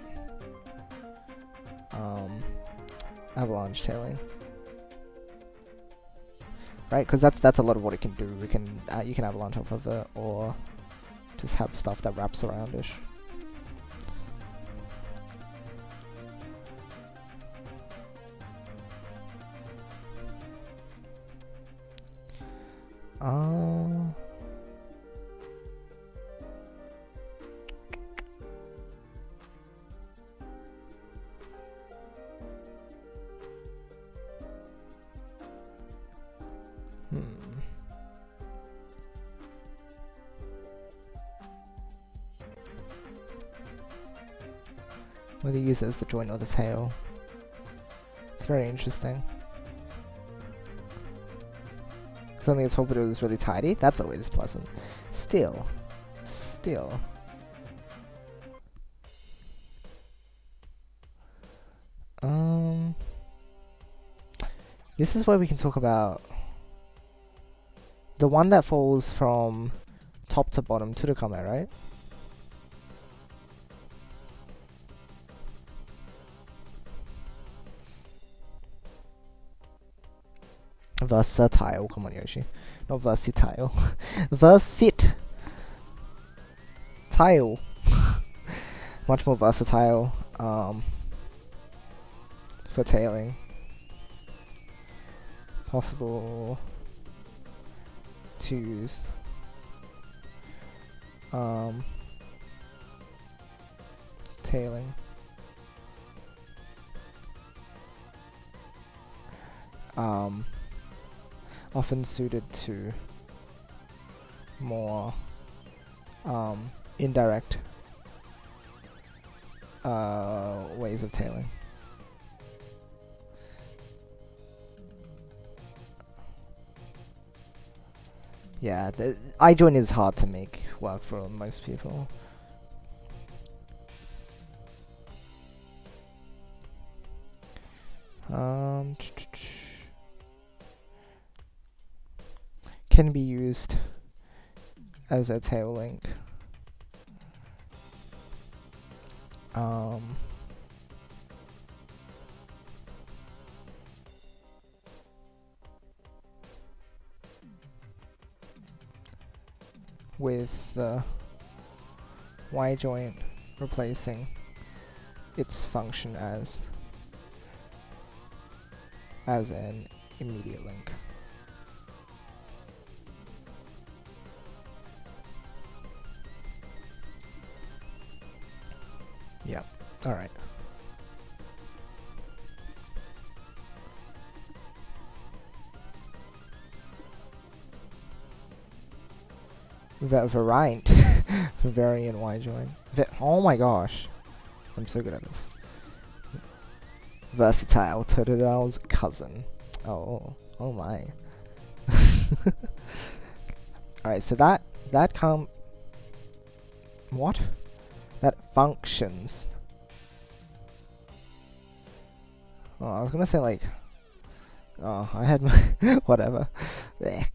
Avalanche tailing, right? Because that's a lot of what it can do. We can you can avalanche off of it, or just have stuff that wraps around-ish. Whether you use it as the joint or the tail. It's very interesting. Something that's hoping it was really tidy, that's always pleasant. Still. This is where we can talk about the one that falls from top to bottom to the kame, right? Versatile, come on Yoshi. Not versatile. Versit! Tile. Much more versatile for tailing. Possible to use. Tailing. Often suited to more indirect ways of tailing. Yeah, the I-join is hard to make work for most people. Can be used as a tail link. With the Y joint replacing its function as an immediate link. Yeah, alright. Variant. Variant Y join. Oh my gosh. I'm so good at this. Versatile, Totodale's cousin. Oh my. Alright, so that what? That functions. Oh, I was gonna say like, oh, I had my whatever. Blech.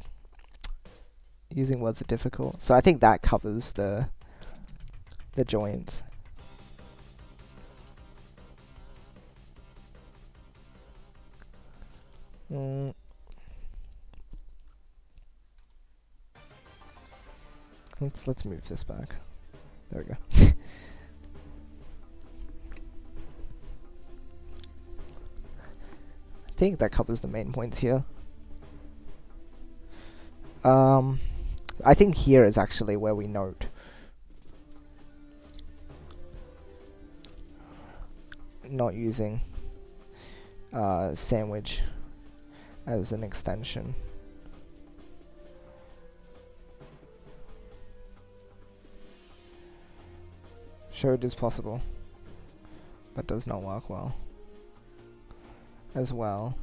Using words are difficult. So I think that covers the joints. Let's move this back. There we go. I think that covers the main points here. I think here is actually where we note not using sandwich as an extension. Show it is possible, but does not work well. As well,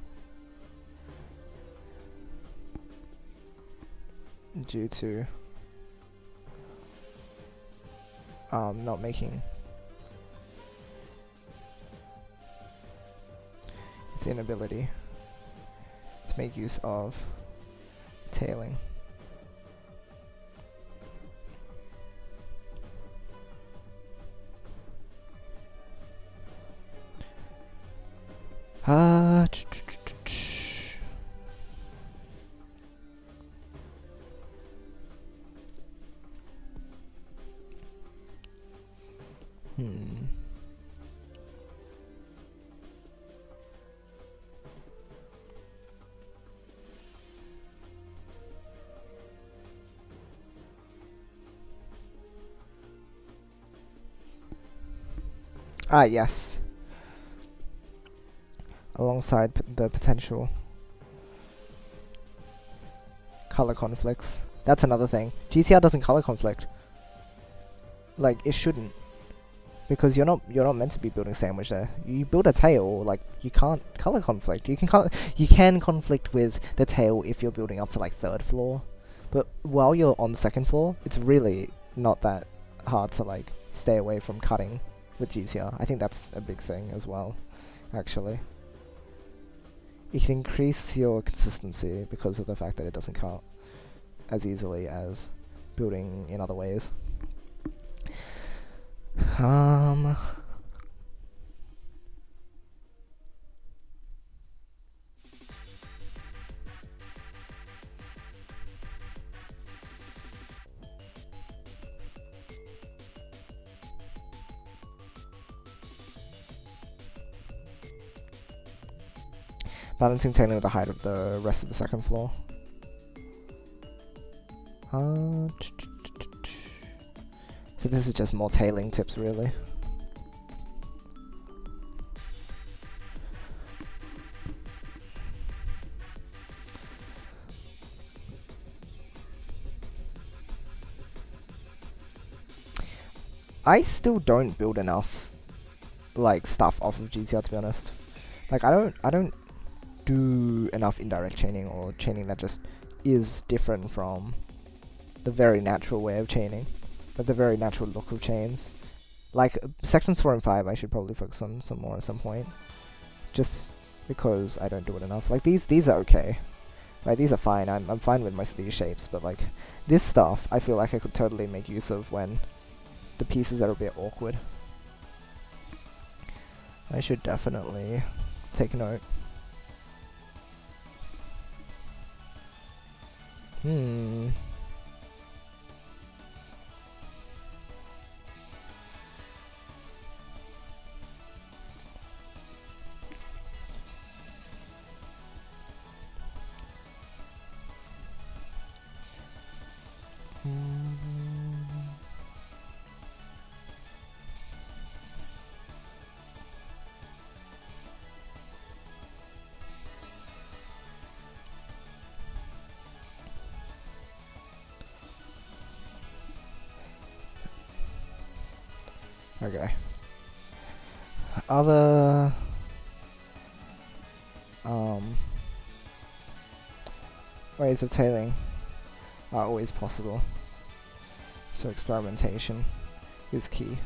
due to not making its inability to make use of tailing. Yes. Alongside the potential color conflicts. That's another thing. GCR doesn't color conflict. Like, it shouldn't. Because you're not meant to be building sandwich there. You build a tail, like, you can't color conflict. You can conflict with the tail if you're building up to like 3rd floor. But while you're on 2nd floor, it's really not that hard to like stay away from cutting with GCR. I think that's a big thing as well, actually. You can increase your consistency because of the fact that it doesn't cut as easily as building in other ways. Balancing tailing with the height of the rest of the 2nd floor. So this is just more tailing tips, really. I still don't build enough like stuff off of GTR, to be honest. Like I don't do enough indirect chaining or chaining that just is different from the very natural way of chaining, but the very natural look of chains. Like sections 4 and 5 I should probably focus on some more at some point, just because I don't do it enough. Like these are okay, right? These are fine. I'm fine with most of these shapes, but like this stuff I feel like I could totally make use of when the pieces are a bit awkward. I should definitely take note. Okay. Other ways of tailing are always possible, so experimentation is key.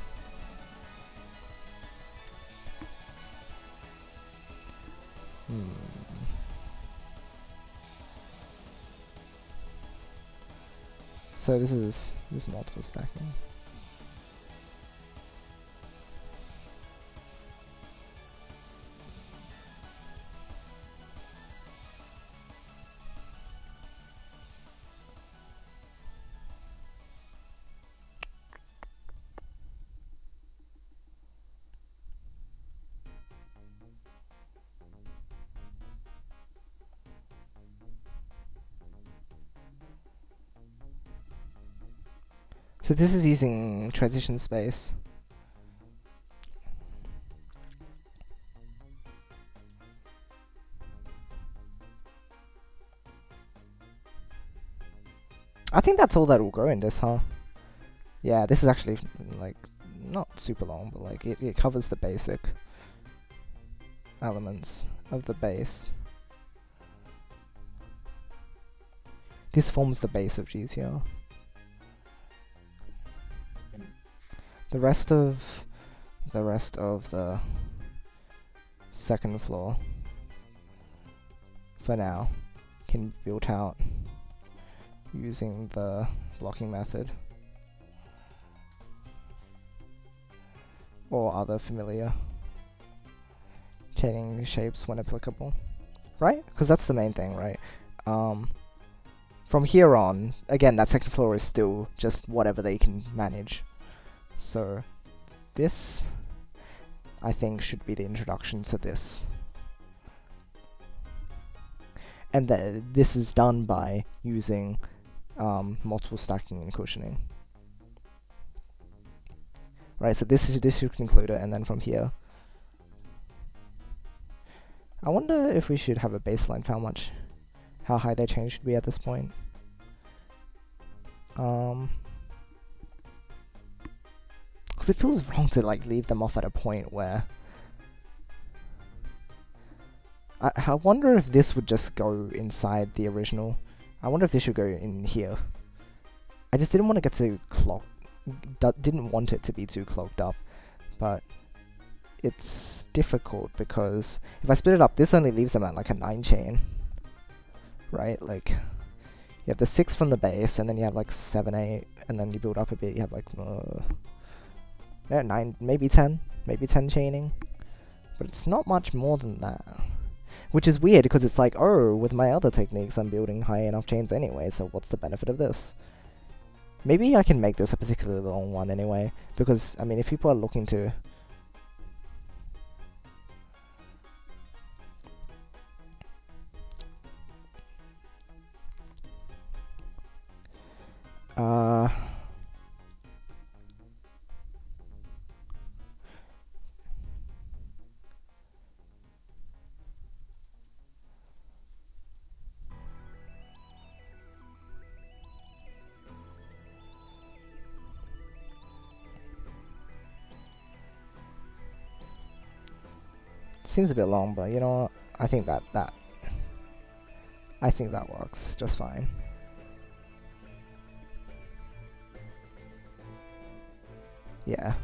So this is multiple stacking. So this is using transition space. I think that's all that will go in this, huh? Yeah, this is actually like not super long, but like it covers the basic elements of the base. This forms the base of GTR. The rest of the second floor for now can be built out using the blocking method or other familiar chaining shapes when applicable, right? Because that's the main thing, right? From here on, again, that second floor is still just whatever they can manage. So this, I think, should be the introduction to this. And this is done by using multiple stacking and cushioning. Right, so this should conclude it, and then from here, I wonder if we should have a baseline for how high their change should be at this point. Because it feels wrong to like leave them off at a point where I wonder if this would just go inside the original. I wonder if this should go in here. I just didn't want to get too clogged. Didn't want it to be too clogged up, but it's difficult because if I split it up, this only leaves them at like a 9 chain, right? Like you have the 6 from the base, and then you have like 7, 8, and then you build up a bit. You have like 9, maybe 10 chaining, but it's not much more than that. Which is weird because it's like, oh, with my other techniques, I'm building high enough chains anyway. So what's the benefit of this? Maybe I can make this a particularly long one anyway, because I mean, if people are looking to seems a bit long, but you know what? I think that works just fine. Yeah.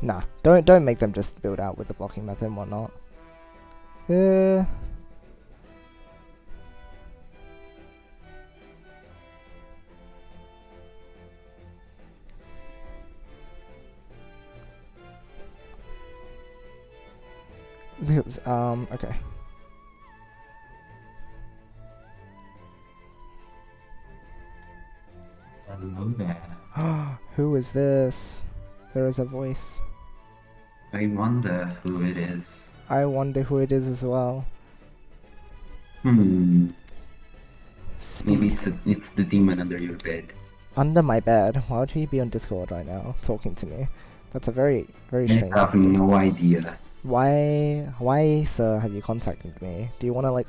Nah, don't make them just build out with the blocking method and whatnot. Okay. Hello there. Who is this? There is a voice. I wonder who it is. I wonder who it is as well. Maybe Speak. it's the demon under your bed. Under my bed? Why would he be on Discord right now, talking to me? That's a very, very I strange have thing. no idea. Why, sir, have you contacted me? Do you want to, like,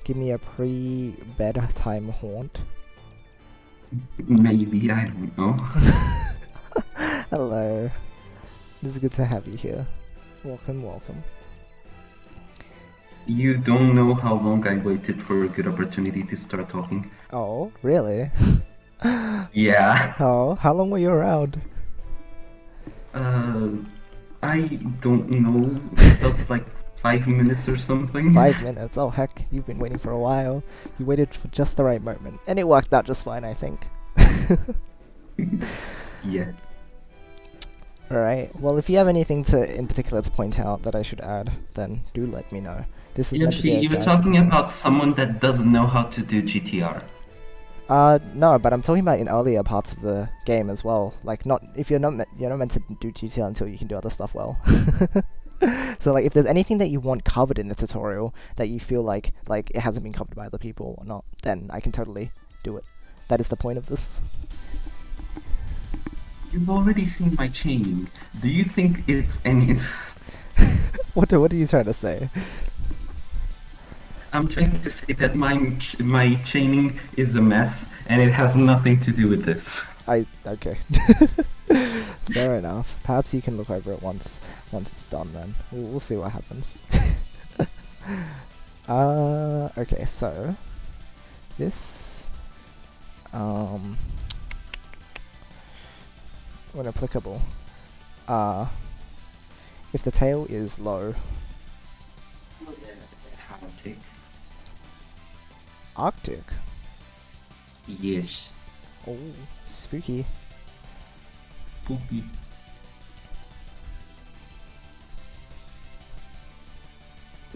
give me a pre-bedtime haunt? Maybe, I don't know. Hello. This is good to have you here. Welcome, welcome. You don't know how long I waited for a good opportunity to start talking. Oh, really? Yeah. Oh, how long were you around? I don't know. It felt like 5 minutes or something. 5 minutes. Oh heck, you've been waiting for a while. You waited for just the right moment, and it worked out just fine, I think. Yes. Alright, well if you have anything in particular to point out that I should add, then do let me know. This is meant to Yoshi, be a you were guide. talking about someone that doesn't know how to do GTR. No, but I'm talking about in earlier parts of the game as well. Like, not if you're not meant to do GTR until you can do other stuff well. So like, if there's anything that you want covered in the tutorial that you feel like it hasn't been covered by other people or not, then I can totally do it. That is the point of this. You've already seen my chaining. Do you think it's any... What are you trying to say? I'm trying to say that my chaining is a mess, and it has nothing to do with this. Okay. Fair enough. Perhaps you can look over it once it's done. Then we'll see what happens. Okay. So this when applicable, if the tail is low. Arctic. Yes. Oh, spooky. Spooky.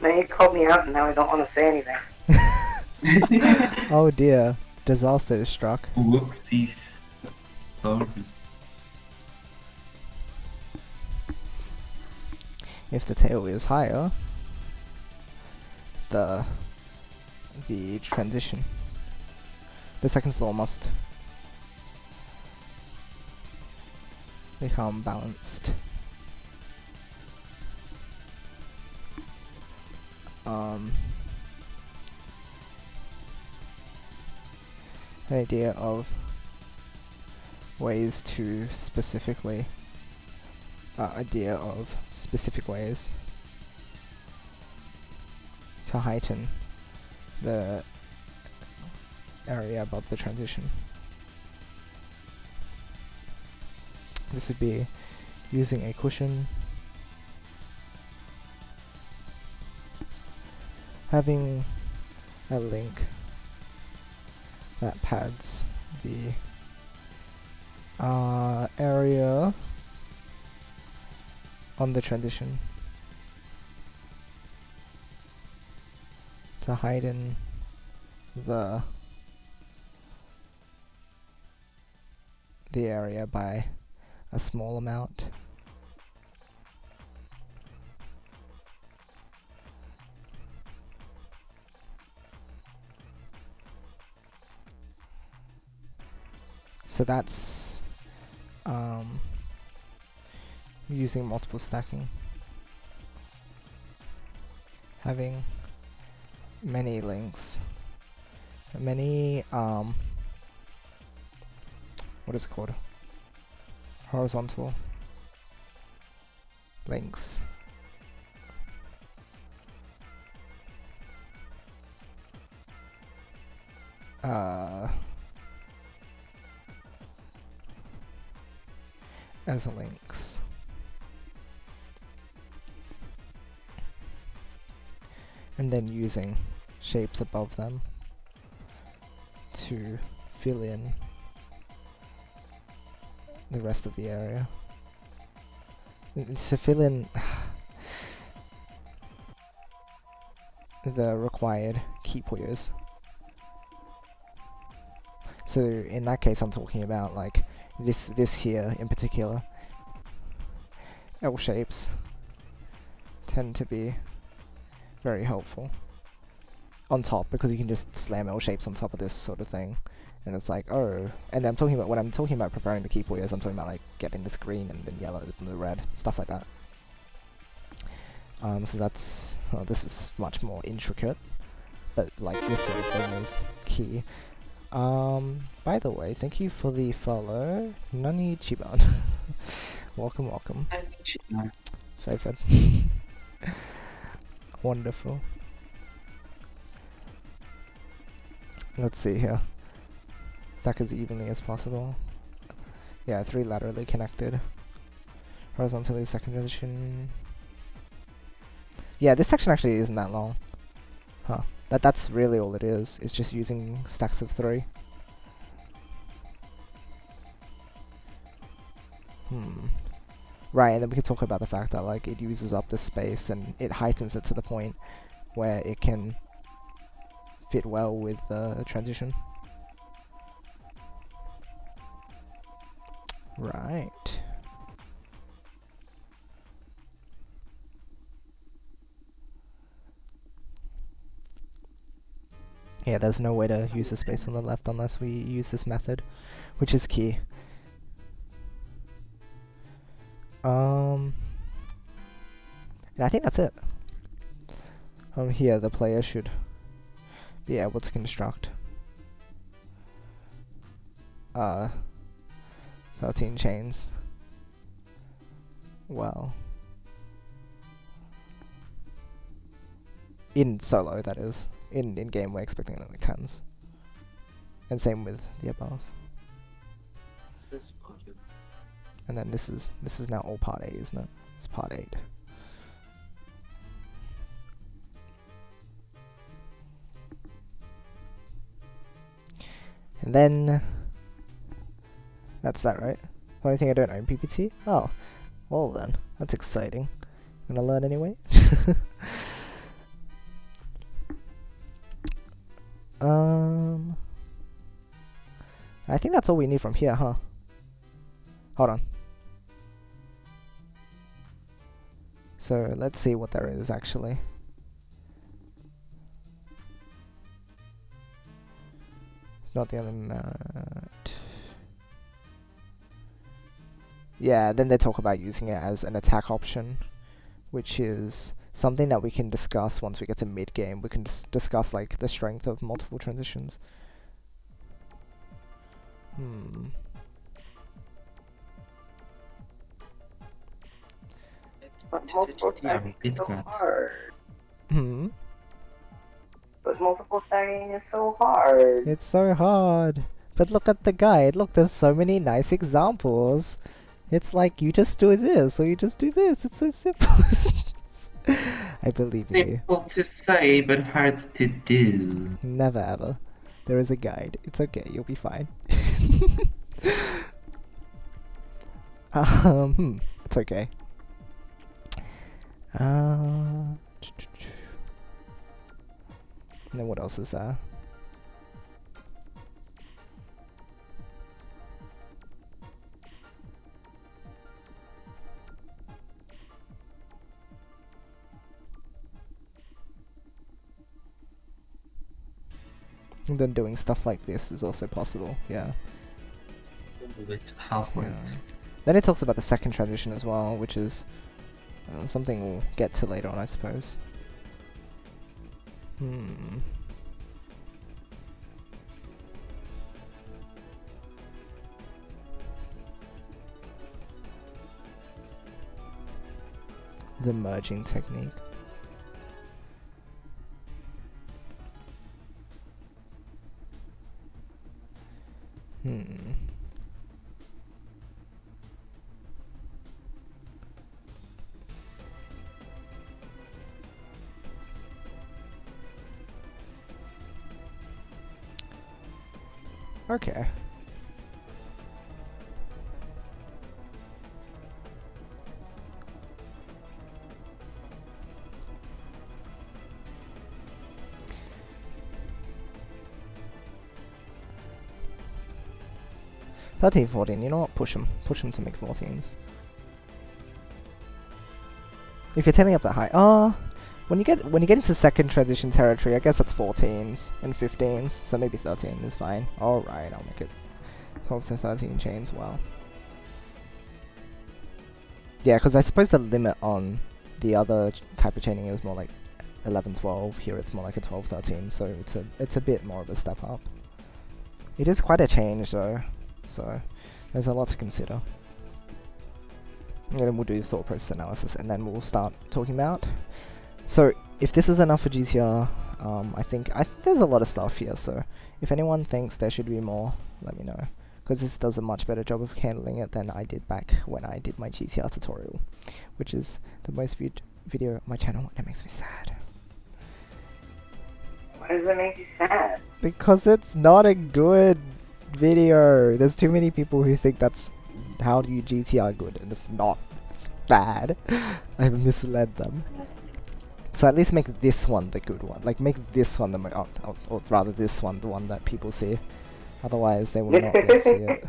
Now you called me out and now I don't want to say anything. Oh dear, disaster is struck. Whoopsies. Sorry. If the tail is higher, the transition, the second floor must become balanced. An idea of ways to specific ways to heighten the area above the transition. This would be using a cushion, having a link that pads the area on the transition to heighten the area by a small amount. So that's using multiple stacking, having many links, many what is it called? Horizontal links. As links. And then using shapes above them to fill in the rest of the area. To fill in the required key Puyos. So in that case I'm talking about like this here in particular. L shapes tend to be very helpful on top because you can just slam L shapes on top of this sort of thing, and it's like, oh, and I'm talking about when I'm talking about preparing the key Puyos, I'm talking about like getting this green and then yellow and the red, stuff like that. So that's this is much more intricate, but like this sort of thing is key. By the way, thank you for the follow, Nani Chiban. Welcome, welcome. Favored. Wonderful. Let's see here. Stack as evenly as possible. Yeah, 3 laterally connected. Horizontally, second transition. Yeah, this section actually isn't that long. Huh. That's really all it is. It's just using stacks of 3. Right, and then we could talk about the fact that like it uses up the space and it heightens it to the point where it can fit well with the transition. Right. Yeah, there's no way to use the space on the left unless we use this method, which is key. And I think that's it. Here the player should be able to construct 13 chains. Well, in solo, that is. In game, we're expecting like 10s. And same with the above. And then this is now all part A, isn't it? It's part 8. And then that's that, right? Only thing I don't own PPT? Oh, well then, that's exciting. I'm gonna learn anyway. I think that's all we need from here, huh? Hold on. So let's see what there is actually. It's not the element. Yeah, then they talk about using it as an attack option, which is something that we can discuss once we get to mid-game. We can discuss like the strength of multiple transitions. But multiple stacking is so hard. But multiple stacking is so hard. It's so hard. But look at the guide. Look, there's so many nice examples. It's like you just do this or you just do this. It's so simple. I believe in you. Simple to say, but hard to do. Never ever. There is a guide. It's okay. You'll be fine. It's okay. And then what else is there? And then doing stuff like this is also possible, yeah. With halfway. Yeah. Then it talks about the second transition as well, which is something we'll get to later on, I suppose. The merging technique. Okay. "13, 14, you know what? Push them to make 14s. If you're tailing up that high, when you get into second transition territory, I guess that's 14s and 15s, so maybe 13 is fine. Alright, I'll make it 12 to 13 chains, wow. Yeah, because I suppose the limit on the other type of chaining is more like 11, 12. Here it's more like a 12, 13, so it's a bit more of a step up. It is quite a change though, so there's a lot to consider. And then we'll do the thought process analysis, and then we'll start talking about. So if this is enough for GTR, I think there's a lot of stuff here, so if anyone thinks there should be more, let me know. Because this does a much better job of handling it than I did back when I did my GTR tutorial, which is the most viewed video on my channel, and it makes me sad. Why does it make you sad? Because it's not a good video. There's too many people who think that's how do you GTR good, and it's not. It's bad. I've misled them. So at least make this one the good one. Like, make this one the or rather this one the one that people see. Otherwise, they will not be able to see it.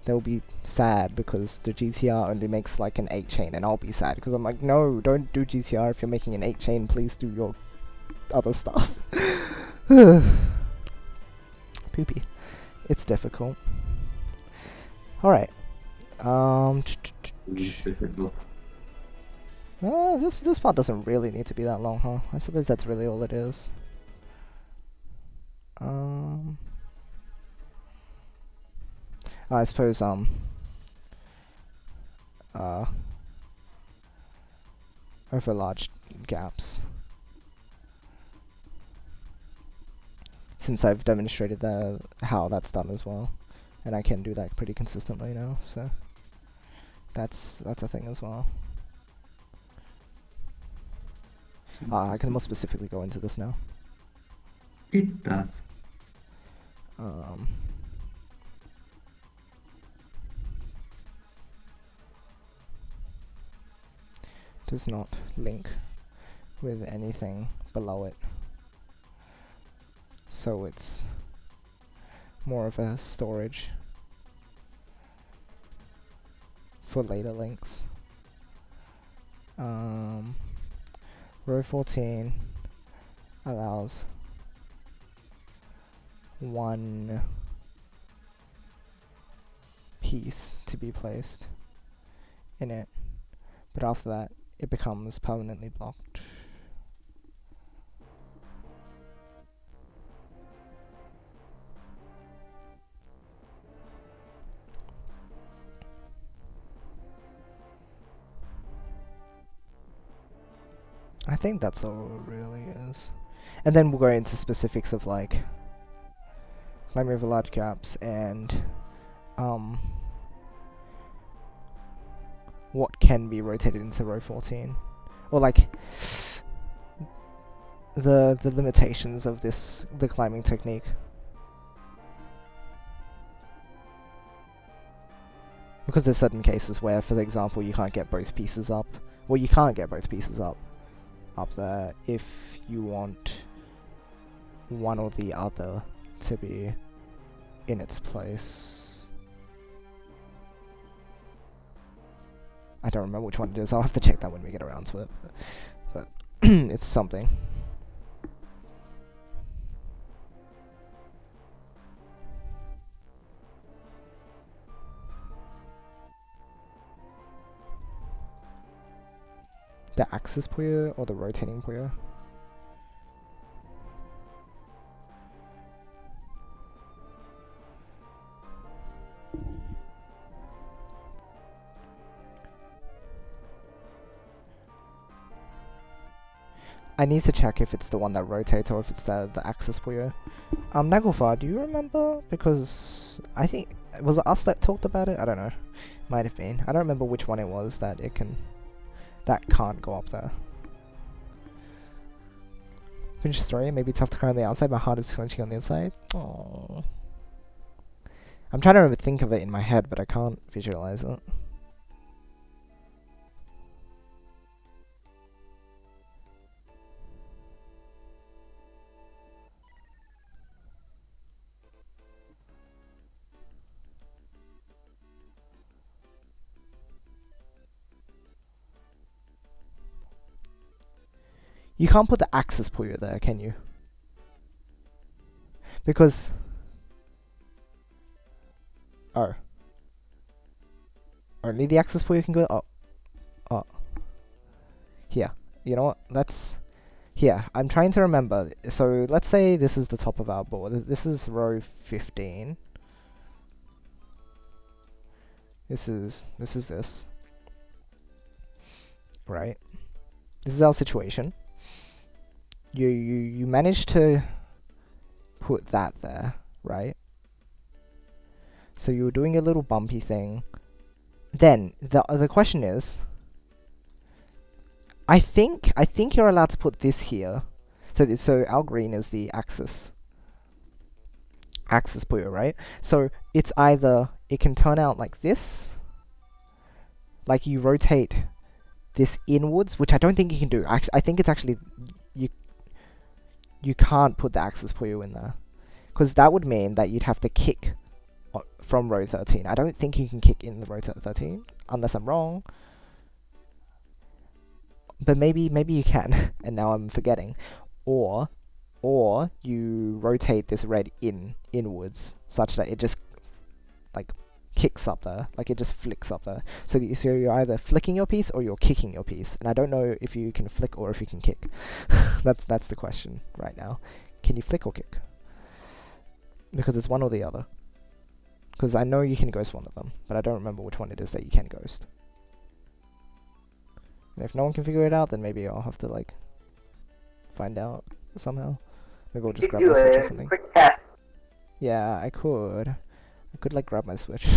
They'll be sad because the GTR only makes like an 8 chain, and I'll be sad because I'm like, no, don't do GTR if you're making an 8 chain. Please do your other stuff. Poopy. It's difficult. Alright. It's difficult. This part doesn't really need to be that long, huh? I suppose that's really all it is. I suppose over large gaps. Since I've demonstrated how that's done as well, and I can do that pretty consistently now, so that's a thing as well. I can more specifically go into this now. It does. Does not link with anything below it, so it's more of a storage for later links. Row 14 allows one piece to be placed in it, but after that it becomes permanently blocked. I think that's all it really is. And then we'll go into specifics of like climb over large gaps and what can be rotated into row 14, or like the limitations of the climbing technique. Because there's certain cases where, for example, you can't get both pieces up. Well, you can't get both pieces up there if you want one or the other to be in its place. I don't remember which one it is. I'll have to check that when we get around to it. But it's something. The axis Puyo or the rotating Puyo? I need to check if it's the one that rotates or if it's the axis Puyo. Naglfar, do you remember? Because I think, was it us that talked about it? I don't know. Might have been. I don't remember which one it was that can't go up there. Finish the story. Maybe tough to cry on the outside. My heart is clenching on the inside. Aww. I'm trying to think of it in my head, but I can't visualize it. You can't put the axis Puyo there, can you? Because... Oh. Only the axis Puyo can go up. Oh. Here. You know what? Let's... Here. I'm trying to remember. So, let's say this is the top of our board. This is row 15. This is this. Right? This is our situation. You managed to put that there, right? So you were doing a little bumpy thing. Then the question is, I think you're allowed to put this here. So our green is the axis Puyo, right? So it's either it can turn out like this, like you rotate this inwards, which I don't think you can do. I think it's actually you can't put the axis Puyo in there, because that would mean that you'd have to kick from row 13. I don't think you can kick in the row 13 unless I'm wrong. But maybe you can, and now I'm forgetting. Or you rotate this red inwards such that it just like kicks up there, like it just flicks up there. So you're either flicking your piece or you're kicking your piece, and I don't know if you can flick or if you can kick. That's the question right now. Can you flick or kick? Because it's one or the other. Because I know you can ghost one of them, but I don't remember which one it is that you can ghost. And if no one can figure it out, then maybe I'll have to like find out somehow. Maybe I'll just grab my Switch or something. Quick test. Yeah, I could like grab my Switch.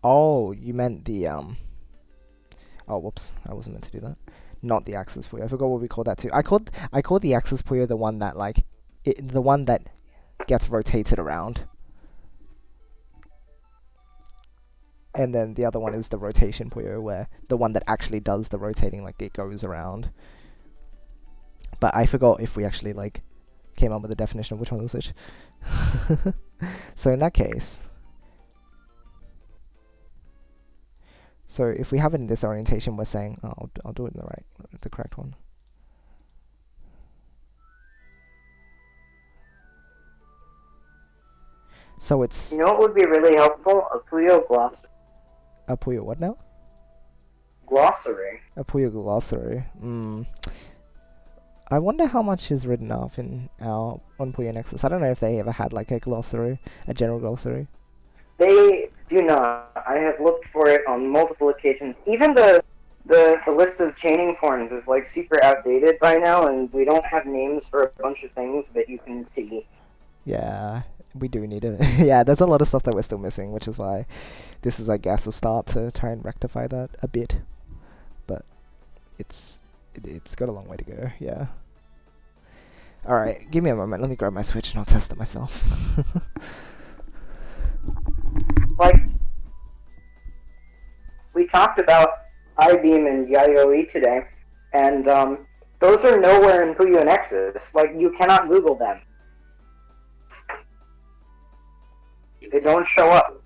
Oh, you meant the Oh, whoops! I wasn't meant to do that. Not the axis Puyo. I forgot what we called that too. I called the axis Puyo the one that like the one that gets rotated around. And then the other one is the rotation Puyo, where the one that actually does the rotating, like it goes around. But I forgot if we actually like came up with a definition of which one was which. So in that case, so if we have it in this orientation, we're saying, oh, I'll do it in the correct one. So it's You know what would be really helpful? A Puyo glossary. a Puyo what now? Glossary. A Puyo glossary. I wonder how much is written up on Puyo Nexus. I don't know if they ever had like a glossary, a general glossary. They do not. I have looked for it on multiple occasions. Even the list of chaining forms is like super outdated by now, and we don't have names for a bunch of things that you can see. Yeah, we do need it. Yeah, there's a lot of stuff that we're still missing, which is why this is, I guess, a start to try and rectify that a bit. But it's got a long way to go, yeah. Alright, give me a moment. Let me grab my Switch and I'll test it myself. Like, we talked about I-Beam and Yayoi today, and those are nowhere in Puyo Nexus. Like, you cannot Google them. They don't show up.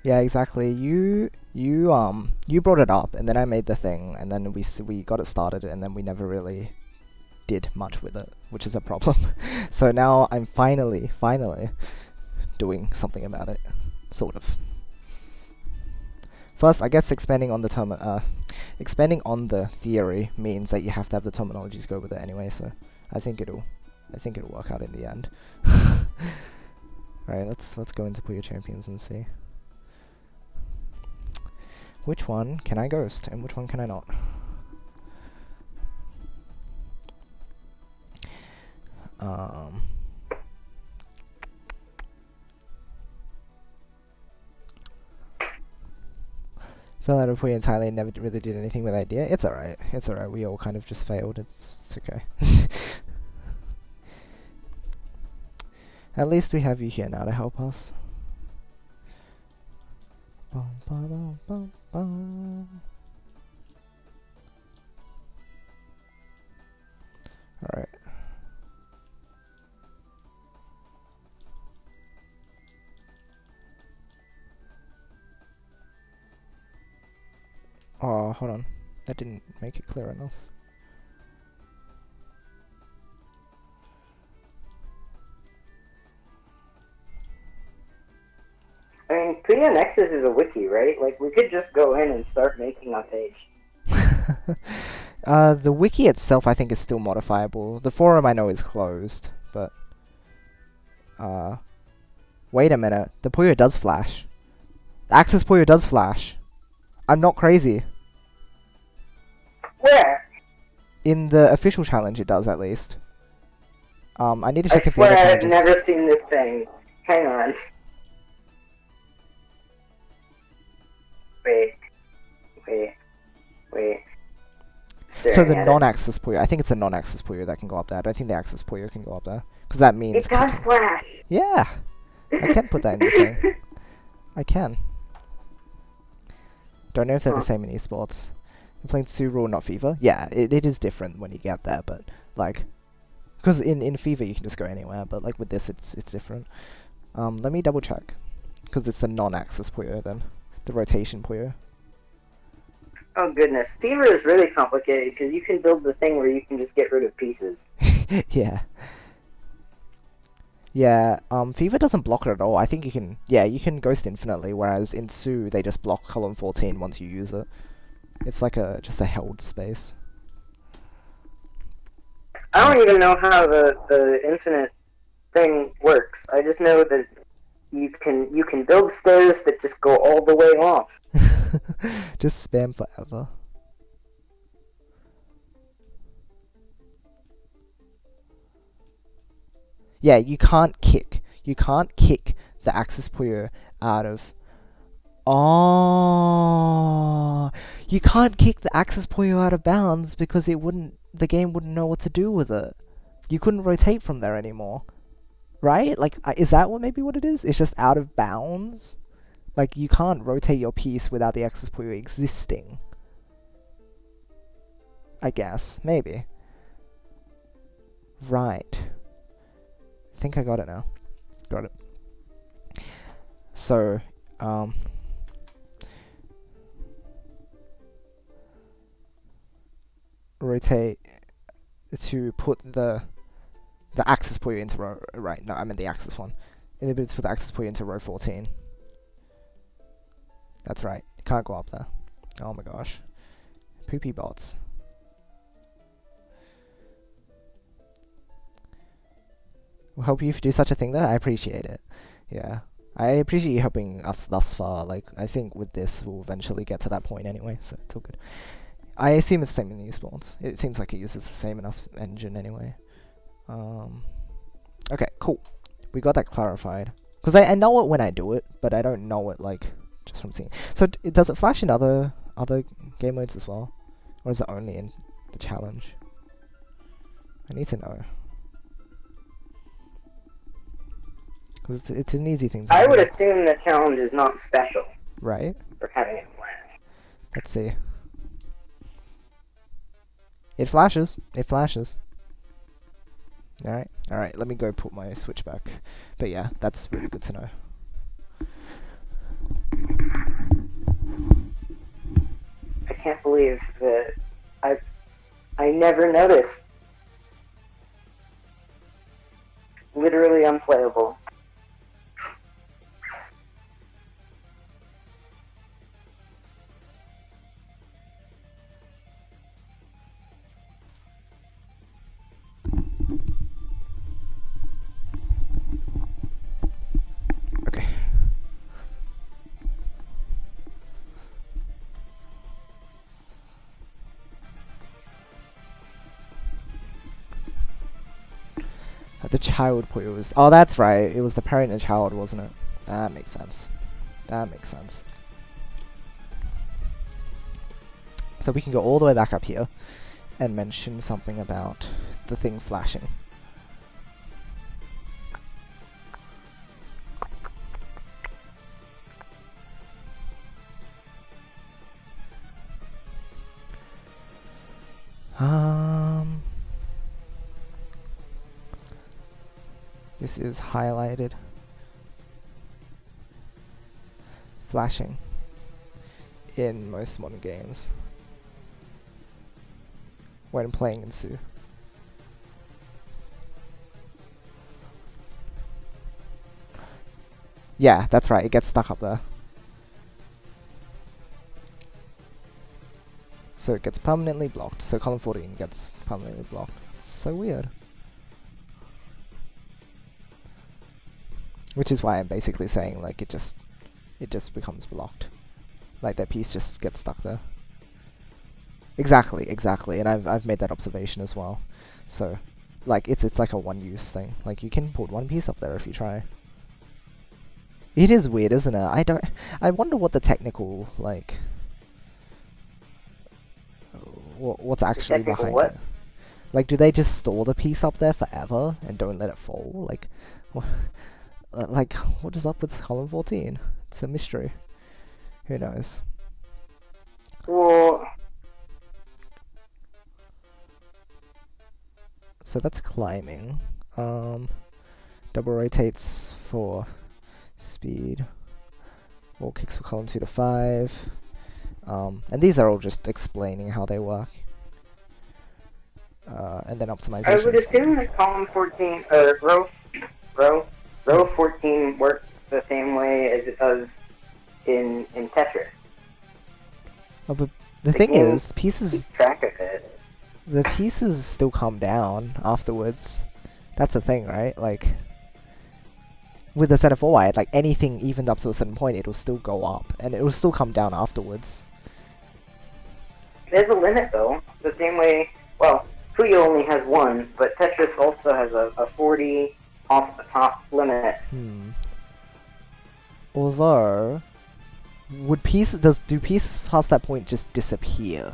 Yeah, exactly. You brought it up, and then I made the thing, and then we got it started, and then we never really did much with it, which is a problem. So now I'm finally doing something about it, sort of. First, I guess expanding on the theory means that you have to have the terminologies go with it anyway. So I think it'll work out in the end. Alright, let's go into Puyo Champions and see. Which one can I ghost and which one can I not? Fell out of Puyo entirely and never really did anything with the idea. It's alright. It's alright. We all kind of just failed. It's okay. At least we have you here now to help us. Bum, bum, bum, bum, bum. Alright. Oh, hold on. That didn't make it clear enough. I mean, Puyo Nexus is a wiki, right? Like, we could just go in and start making a page. The wiki itself, I think, is still modifiable. The forum I know is closed, but Wait a minute. The Puyo does flash. The Axis Puyo does flash. I'm not crazy. Where? In the official challenge, it does at least. I need to I check if the other swear I've challenges. never seen this thing. Hang on. Wait. So Staring the at it. non-Axis Puyo. I think it's the non-Axis Puyo that can go up there. I don't think the Axis Puyo can go up there. Because that means... It does kicking. flash! Yeah! I can put that in the thing. I can. Don't know if they're the same in esports. You're playing Su Rule, not FIFA? Yeah, it is different when you get there, but like... Because in FIFA you can just go anywhere, but like with this it's different. Let me double check. Because it's the non-Axis Puyo then. The rotation Puyo. Oh goodness, Fever is really complicated because you can build the thing where you can just get rid of pieces. Yeah. Yeah, FIFA doesn't block it at all. I think you can... Yeah, you can Ghost infinitely, whereas in Su, they just block column 14 once you use it. It's like just a held space. I don't even know how the infinite thing works. I just know that you can build stairs that just go all the way off. Just spam forever. Yeah, you can't kick. You can't kick the Axis Puyo out of... Oh, you can't kick the Axis Puyo out of bounds because it wouldn't... The game wouldn't know what to do with it. You couldn't rotate from there anymore. Right? Like, is that maybe what it is? It's just out of bounds? Like, you can't rotate your piece without the Axis Puyo existing. I guess. Maybe. Right. I think I got it now. Got it. So, rotate to put the Axis Puyo into row... Right, no, I meant the Axis one. Inhibit to put the Axis Puyo into row 14. That's right. Can't go up there. Oh my gosh. Poopy bots. Will help you do such a thing there? I appreciate it. Yeah. I appreciate you helping us thus far. Like, I think with this, we'll eventually get to that point anyway, so it's all good. I assume it's the same in esports. It seems like it uses the same enough engine anyway. Okay, cool. We got that clarified. Because I know it when I do it, but I don't know it, like, just from seeing. So, does it flash in other game modes as well? Or is it only in the challenge? I need to know. Because it's an easy thing to do. I would assume the challenge is not special Right? for having it flash. Let's see. It flashes. It flashes. Alright. Alright, let me go put my Switch back. But yeah, that's really good to know. I can't believe that I never noticed. Literally unplayable. Okay. The child Puyo was... Oh, that's right. It was the parent and child, wasn't it? That makes sense. That makes sense. So we can go all the way back up here and mention something about the thing flashing. This is highlighted. Flashing in most modern games when playing in Su. Yeah, that's right, it gets stuck up there. So it gets permanently blocked, so column 14 gets permanently blocked. It's so weird. Which is why I'm basically saying like it just becomes blocked. Like that piece just gets stuck there. Exactly, and I've made that observation as well. So, like it's like a one-use thing. Like you can put one piece up there if you try. It is weird, isn't it? I wonder what the technical like. What's actually behind what? it? Like, do they just store the piece up there forever and don't let it fall? Like, like what is up with column 14? It's a mystery. Who knows? Well, So that's climbing. Double rotates for speed. Wall kicks for column 2 to 5. And these are all just explaining how they work. And then optimization. I would assume that column 14 or row 14 works the same way as it does in Tetris. Oh, but the thing game is, pieces. Keep track of it. The pieces still come down afterwards. That's the thing, right? Like, with a set of 4 wide, like anything even up to a certain point, it'll still go up, and it will still come down afterwards. There's a limit though. The same way, well, Puyo only has 1, but Tetris also has a 40 off the top limit. Although, do pieces past that point just disappear?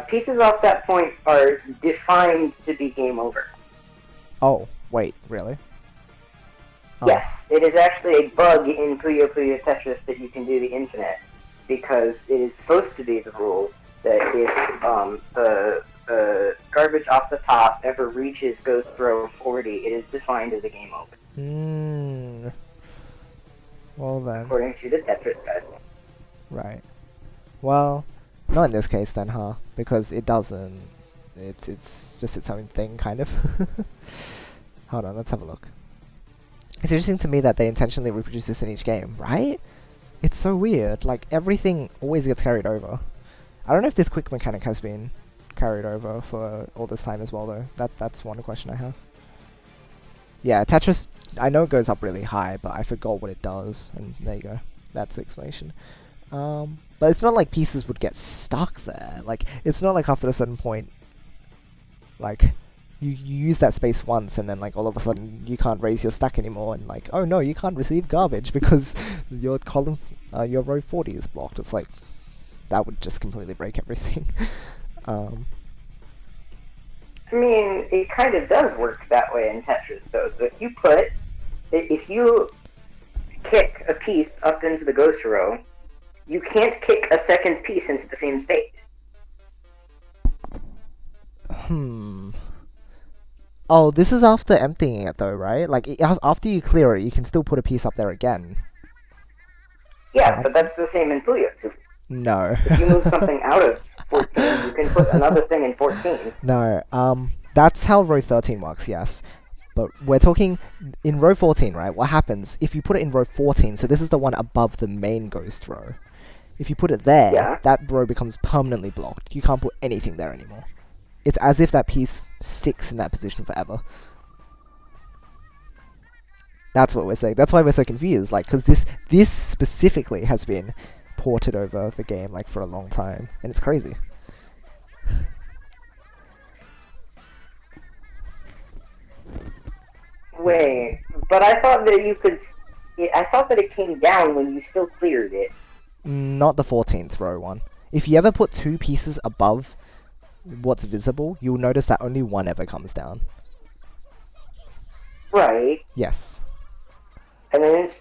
Pieces off that point are defined to be game over. Oh, wait, really? Oh. Yes, it is actually a bug in Puyo Puyo Tetris that you can do the infinite, because it is supposed to be the rule that if the garbage off the top ever reaches ghost row 40, it is defined as a game over. Well then. According to the Tetris guide. Right. Well, not in this case then, huh? Because it doesn't. It's just its own thing, kind of. Hold on, let's have a look. It's interesting to me that they intentionally reproduce this in each game, right? It's so weird. Like, everything always gets carried over. I don't know if this quick mechanic has been carried over for all this time as well, though. That's one question I have. Yeah, Tetris, I know it goes up really high, but I forgot what it does. And there you go. That's the explanation. But it's not like pieces would get stuck there. Like, it's not like after a certain point, like, you use that space once and then, like, all of a sudden you can't raise your stack anymore and, like, oh no, you can't receive garbage because your column, your row 40 is blocked. It's like, that would just completely break everything. I mean, it kind of does work that way in Tetris, though. So if you kick a piece up into the ghost row, you can't kick a second piece into the same space. Oh, this is after emptying it, though, right? Like, after you clear it, you can still put a piece up there again. Yeah, but that's the same in Puyo. No. If you move something out of 14, you can put another thing in 14. No, that's how row 13 works, yes. But we're talking in row 14, right? What happens if you put it in row 14? So this is the one above the main ghost row. If you put it there, Yeah. that row becomes permanently blocked. You can't put anything there anymore. It's as if that piece sticks in that position forever. That's what we're saying. That's why we're so confused. Like, because this specifically has been ported over the game, like, for a long time. And it's crazy. Wait, but I thought that you could... I thought that it came down when you still cleared it. Not the 14th row one. If you ever put 2 pieces above what's visible, you'll notice that only one ever comes down. Right. Yes. And then it's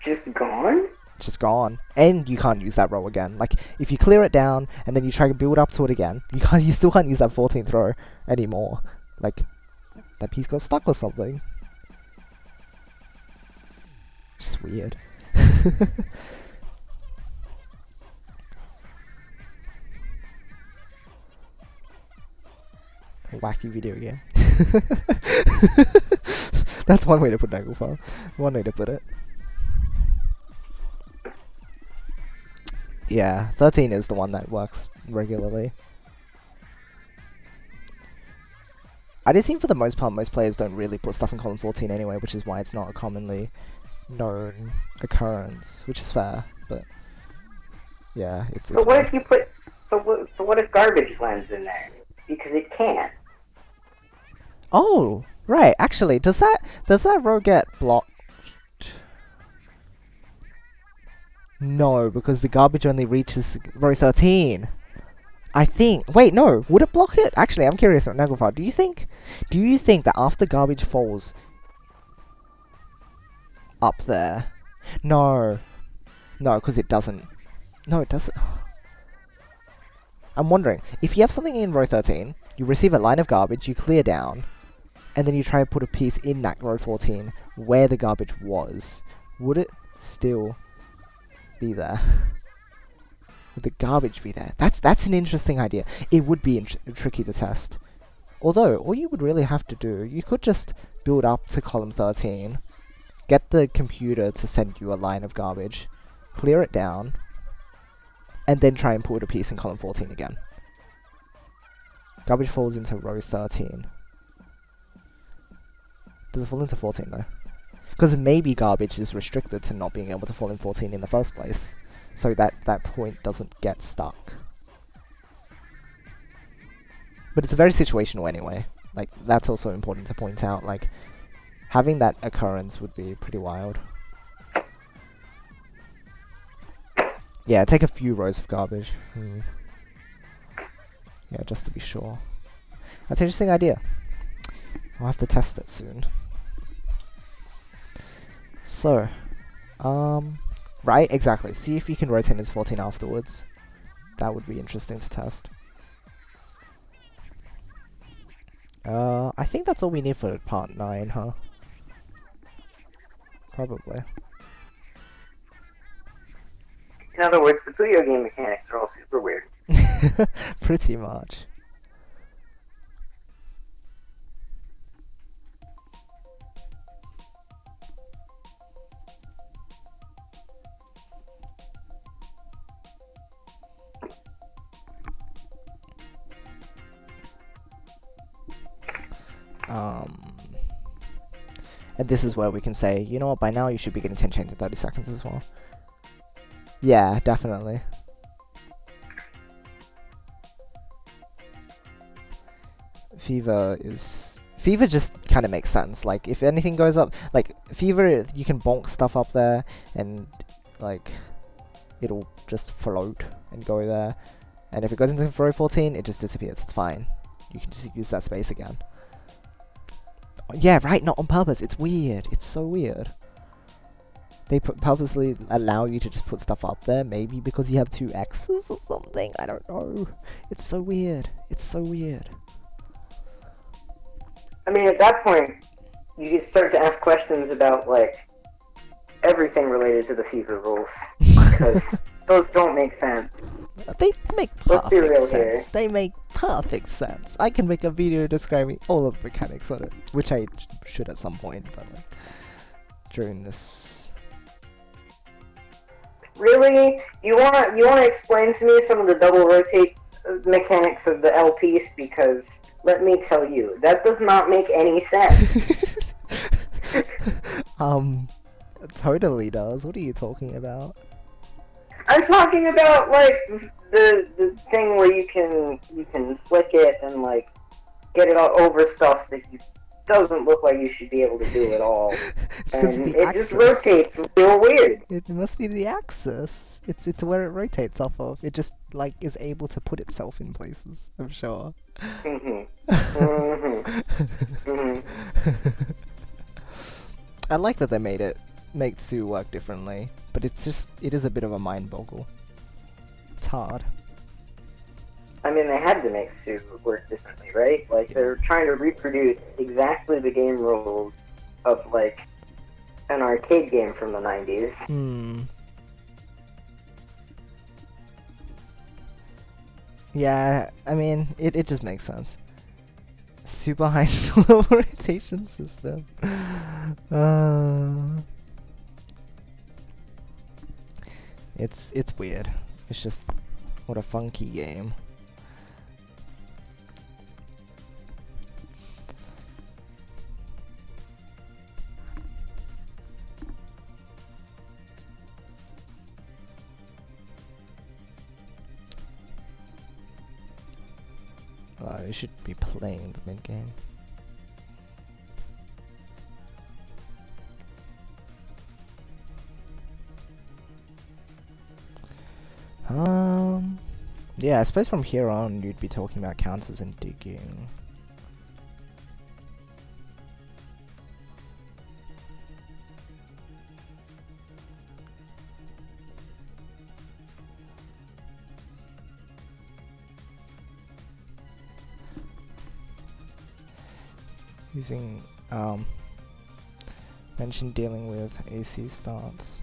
just gone? It's just gone. And you can't use that row again. Like, if you clear it down, and then you try to build up to it again, you still can't use that 14th row anymore. Like, that piece got stuck or something. Just weird. Wacky video game. That's one way to put an angle file. One way to put it. Yeah, 13 is the one that works regularly. I'd assume for the most part, most players don't really put stuff in column 14 anyway, which is why it's not a commonly known occurrence, which is fair, but yeah, it's So what weird. if you put? So what if garbage lands in there? Because it can't. Oh, right. Actually, does that row get blocked? No, because the garbage only reaches row 13. I think. Wait, no. Would it block it? Actually, I'm curious. Naglfar, do you think that after garbage falls up there? No, because it doesn't. No, it doesn't. I'm wondering if you have something in row 13, you receive a line of garbage, you clear down, and then you try and put a piece in that row 14 where the garbage was. Would it still be there? Would the garbage be there? That's an interesting idea. It would be tricky to test. Although, all you would really have to do, you could just build up to column 13, get the computer to send you a line of garbage, clear it down, and then try and put a piece in column 14 again. Garbage falls into row 13. Does it fall into 14 though? Because maybe garbage is restricted to not being able to fall in 14 in the first place. So that point doesn't get stuck. But it's very situational anyway. Like, that's also important to point out. Like, having that occurrence would be pretty wild. Yeah, take a few rows of garbage. Yeah, just to be sure. That's an interesting idea. I'll have to test it soon. So, right, exactly. See if you can rotate his 14 afterwards. That would be interesting to test. I think that's all we need for part 9, huh? Probably. In other words, the Puyo game mechanics are all super weird. Pretty much. And this is where we can say, you know what, by now you should be getting 10 chains in 30 seconds as well. Yeah, definitely. Fever just kind of makes sense. Like, if anything goes up, like, Fever, you can bonk stuff up there, and, like, it'll just float and go there. And if it goes into row 14, it just disappears. It's fine. You can just use that space again. Yeah, right, not on purpose. It's weird. It's so weird. They purposely allow you to just put stuff up there, maybe because you have 2 X's or something. I don't know. It's so weird. It's so weird. I mean, at that point, you just start to ask questions about, like, everything related to the Fever rules. Because those don't make sense. They make Let's be real perfect sense. here. They make perfect sense. I can make a video describing all of the mechanics on it, which I should at some point, but like, during this. Really? You want to explain to me some of the double rotate mechanics of the L piece? Because let me tell you, that does not make any sense. It totally does. What are you talking about? I'm talking about like the thing where you can flick it and like get it all over stuff that you doesn't look like you should be able to do at all, and it just rotates real weird. It must be the axis. It's where it rotates off of. It just like is able to put itself in places. I'm sure. I like that they make Sue work differently, but it is a bit of a mind boggle. It's hard. I mean, they had to make Sue work differently, right? Like, they're trying to reproduce exactly the game rules of, like, an arcade game from the 90s. Yeah, I mean, it just makes sense. Super high school level rotation system. It's weird. It's just, what a funky game. You should be playing the mid game. Yeah, I suppose from here on you'd be talking about counters and digging. Using, mentioned dealing with AC starts.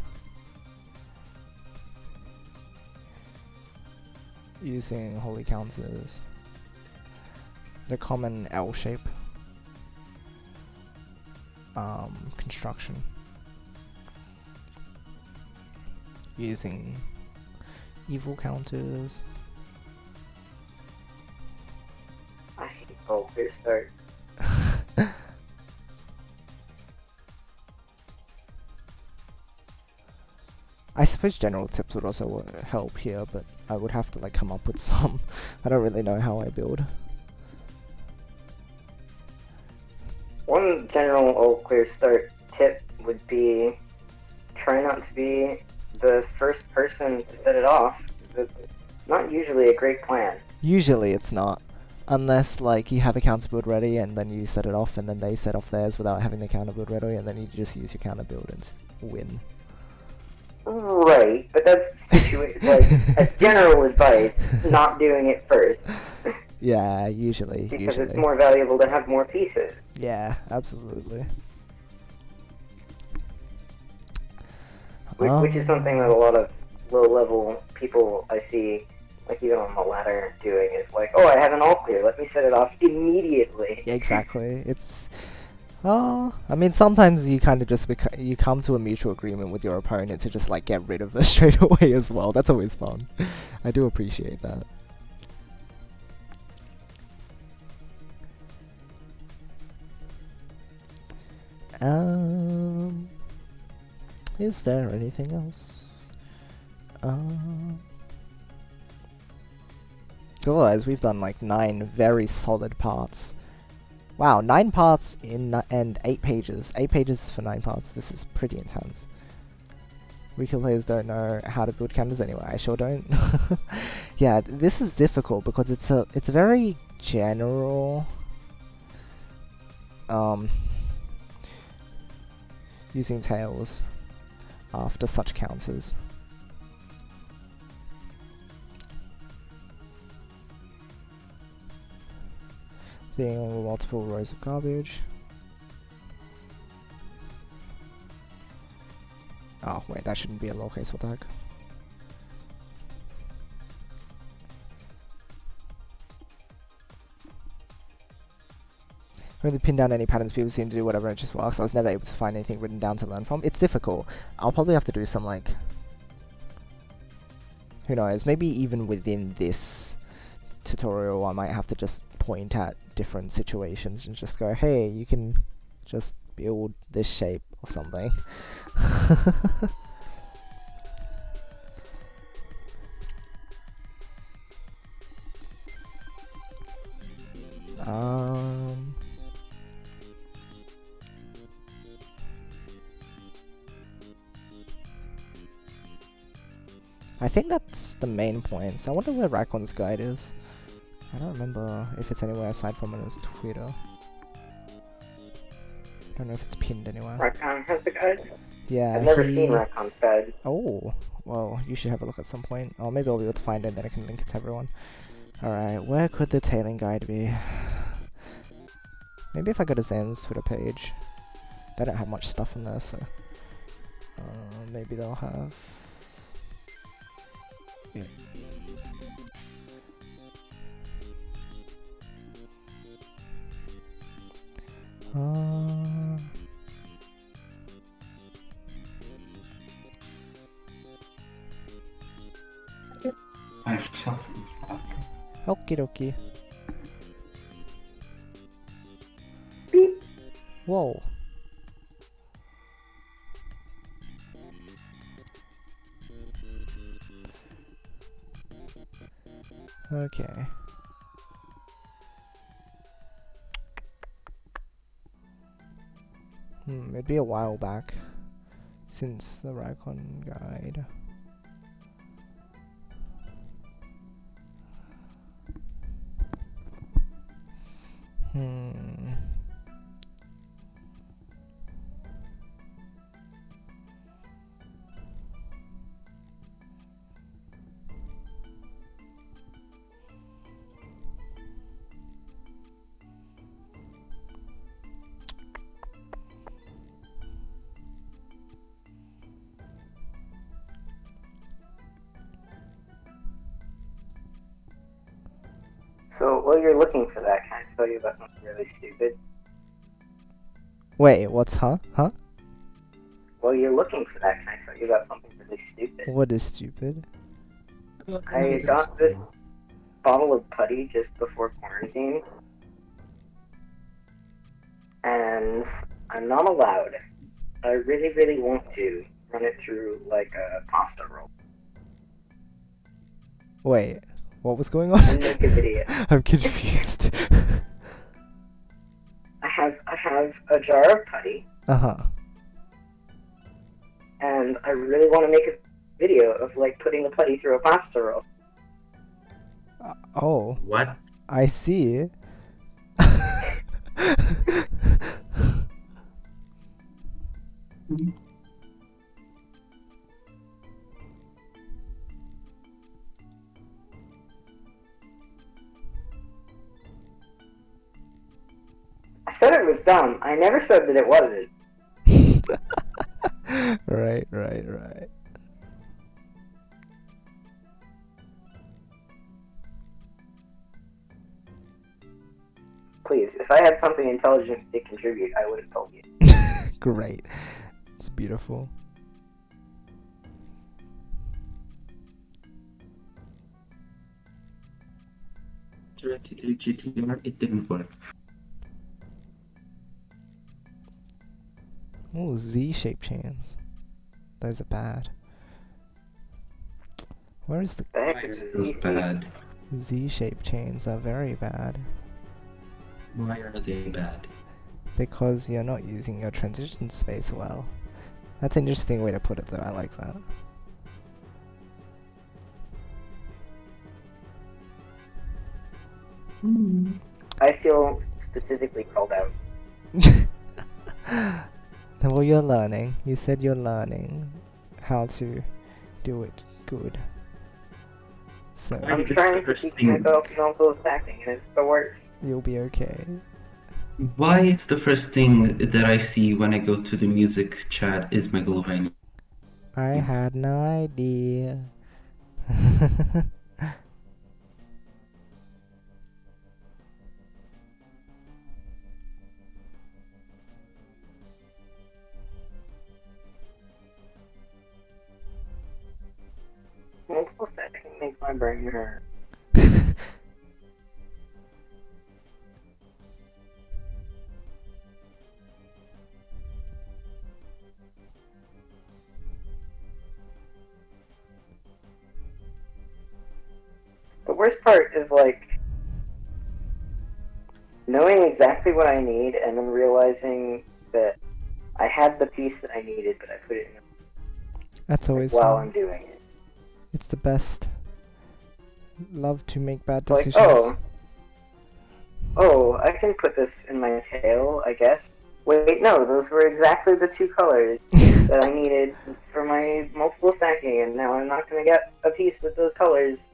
Using holy counters. The common L shape. Construction. Using evil counters. I hate all clear start. I suppose general tips would also help here, but I would have to like come up with some. I don't really know how I build. One general all clear start tip would be try not to be the first person to set it off. That's not usually a great plan. Usually it's not. Unless like you have a counter build ready and then you set it off and then they set off theirs without having the counter build ready and then you just use your counter build and win. Right, but that's situated like as general advice, not doing it first. Yeah, usually. Because it's more valuable to have more pieces. Yeah, absolutely. Which is something that a lot of low-level people I see, like even on the ladder, doing is like, oh, I have an all clear, let me set it off immediately. Exactly. It's... Oh, I mean, sometimes you kind of just you come to a mutual agreement with your opponent to just like get rid of it straight away as well. That's always fun. I do appreciate that. Is there anything else? Otherwise, we've done like 9 very solid parts. Wow, 9 parts and 8 pages. 8 pages for 9 parts. This is pretty intense. Weaker players don't know how to build counters anyway. I sure don't. Yeah, this is difficult because it's a very general using tails after such counters. Dealing with multiple rows of garbage. Oh wait, that shouldn't be a lowercase, what the heck? Really pin down any patterns people seem to do, whatever, it just works. I was never able to find anything written down to learn from. It's difficult. I'll probably have to do some like... Who knows, maybe even within this tutorial I might have to just point at different situations and just go, hey, you can just build this shape or something. I think that's the main points. I wonder where Racon's guide is. I don't remember if it's anywhere aside from on his Twitter. I don't know if it's pinned anywhere. Racon has the guide? Yeah, I've never seen Racon's guide. Oh, well, you should have a look at some point. Or maybe I'll be able to find it and then I can link it to everyone. Alright, where could the tailing guide be? Maybe if I go to Zen's Twitter page. They don't have much stuff on there, so... maybe they'll have... Yeah. I shot him. Okie dokie. Beep. Whoa. Okay. It'd be a while back since the Raycon guide. So while you're looking for that, can I tell you about something really stupid? Wait, what's huh? While you're looking for that, can I tell you about something really stupid? What is stupid? I got this bottle of putty just before quarantine, and I'm not allowed. I really, really want to run it through like a pasta roll Wait, what was going and on? make a video. I'm confused. I have a jar of putty, Uh-huh. and I really want to make a video of like putting the putty through a pasta roll. Oh, What? I see. I said it was dumb. I never said that it wasn't. Right. Please, if I had something intelligent to contribute, I would have told you. Great. It's beautiful. GTR, it didn't work. Oh, Z-shaped chains. Those are bad. Where is the The heck is It this? was bad. Z-shaped chains are very bad. Why are they bad? Because you're not using your transition space well. That's an interesting way to put it though, I like that. I feel specifically called out. Well, you're learning. You said you're learning how to do it good. So, I'm It's trying the to first teach thing. myself mental stacking, and it's the worst. you'll be okay. Why is the first thing that I see when I go to the music chat is Megalovania? I had no idea. Multiple stacking makes my brain hurt. The worst part is like knowing exactly what I need and then realizing that I had the piece that I needed, but I put it in That's always while fun. I'm doing it. It's the best. Love to make bad It's like, decisions. oh, I can put this in my tail, I guess. Wait, no, those were exactly the two colors that I needed for my multiple stacking, and now I'm not gonna get a piece with those colors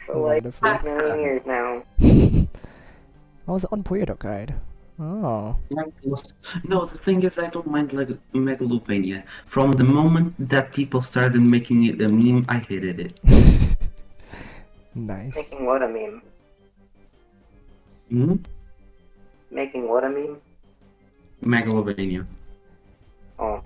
for like Wonderful. 8 million years now. I was on Puyo.guide. Oh. No, the thing is, I don't mind like Megalovania. From the moment that people started making it a meme, I hated it. Nice. Making what a meme? Hmm? Making what a meme? Megalovania. Oh.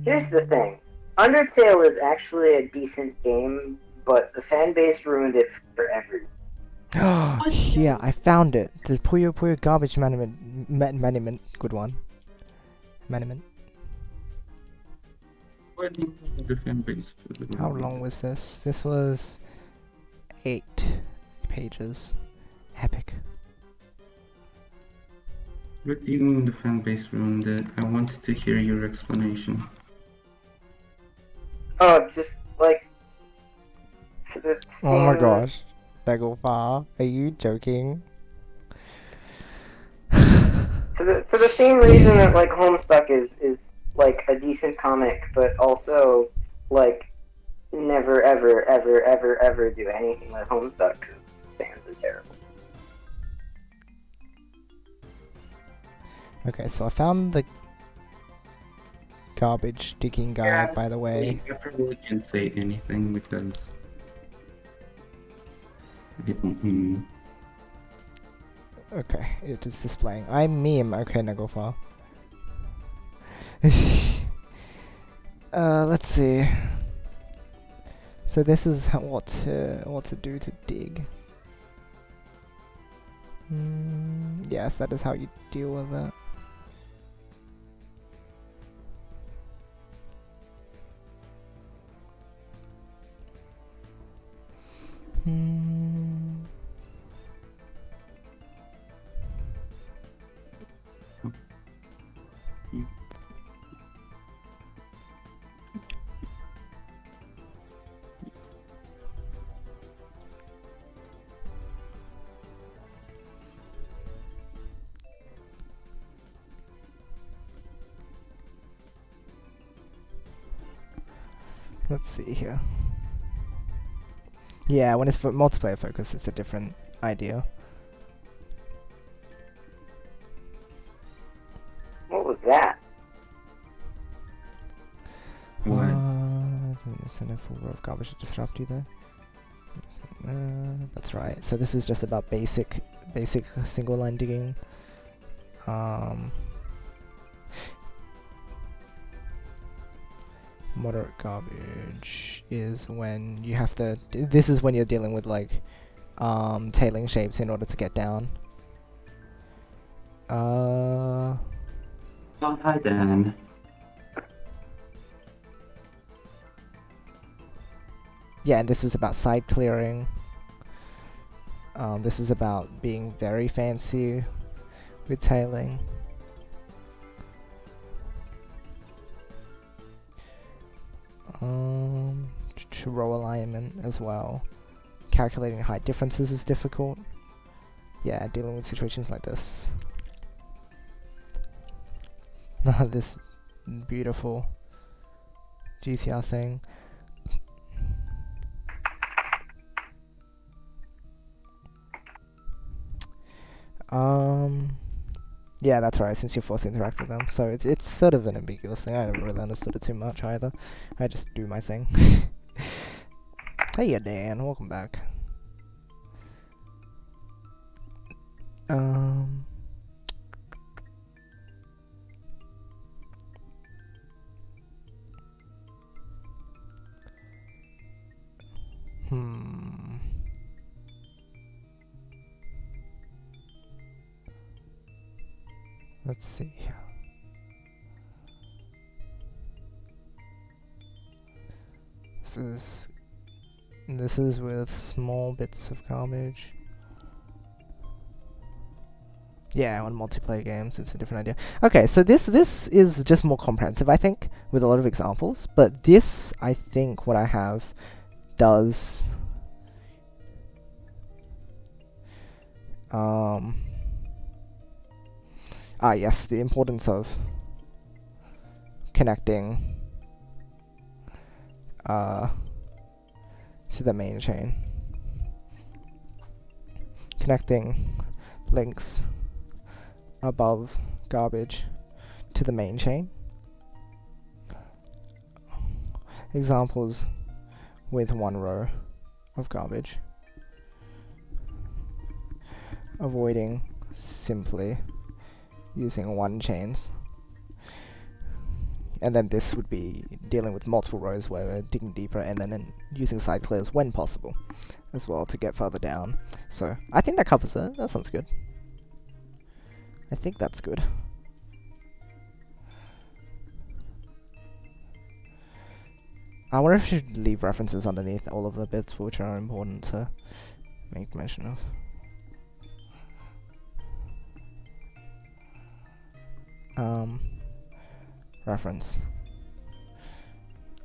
Here's the thing. Undertale is actually a decent game, but the fan base ruined it for everyone. Yeah, I found it. The Puyo garbage maniment. Good one. Maniment. Where do you find the fan base? How long was this? This was 8 pages. Epic. Reviewing the fan base ruined it. I wanted to hear your explanation. Oh, just like for the Oh my same. gosh. Naglfar, are you joking? For the same reason that like Homestuck is like a decent comic, but also like never ever ever ever ever do anything with Homestuck because fans are terrible. Okay, so I found the garbage digging guide, by the way. I probably can't say anything because I didn't mean. Okay, it is displaying. I meme. Okay, Naglfar. Let's see. So this is what to do to dig. Yes, that is how you deal with it. Let's see here. Yeah, when it's for multiplayer focus, it's a different idea. What was that? What? Didn't send a full row of garbage to disrupt you there. That's right. So this is just about basic single line digging. Moderate garbage is when you have to. This is when you're dealing with like tailing shapes in order to get down. Oh, hi, Dan. Yeah, and this is about side clearing. This is about being very fancy with tailing. Row alignment as well. Calculating height differences is difficult. Yeah, dealing with situations like this. This beautiful GTR thing. Yeah, that's right, since you're forced to interact with them. So it's sort of an ambiguous thing. I never really understood it too much either. I just do my thing. Hey Dan, welcome back. Let's see here. This is with small bits of garbage. Yeah, on multiplayer games, it's a different idea. Okay, so this is just more comprehensive, I think, with a lot of examples. But this, I think, what I have does yes, the importance of connecting to the main chain. Connecting links above garbage to the main chain. Examples with one row of garbage. Avoiding simply using one chains. And then this would be dealing with multiple rows where we're digging deeper and then using side clears when possible as well to get further down. So I think that covers it. That sounds good. I think that's good. I wonder if I should leave references underneath all of the bits which are important to make mention of. Reference.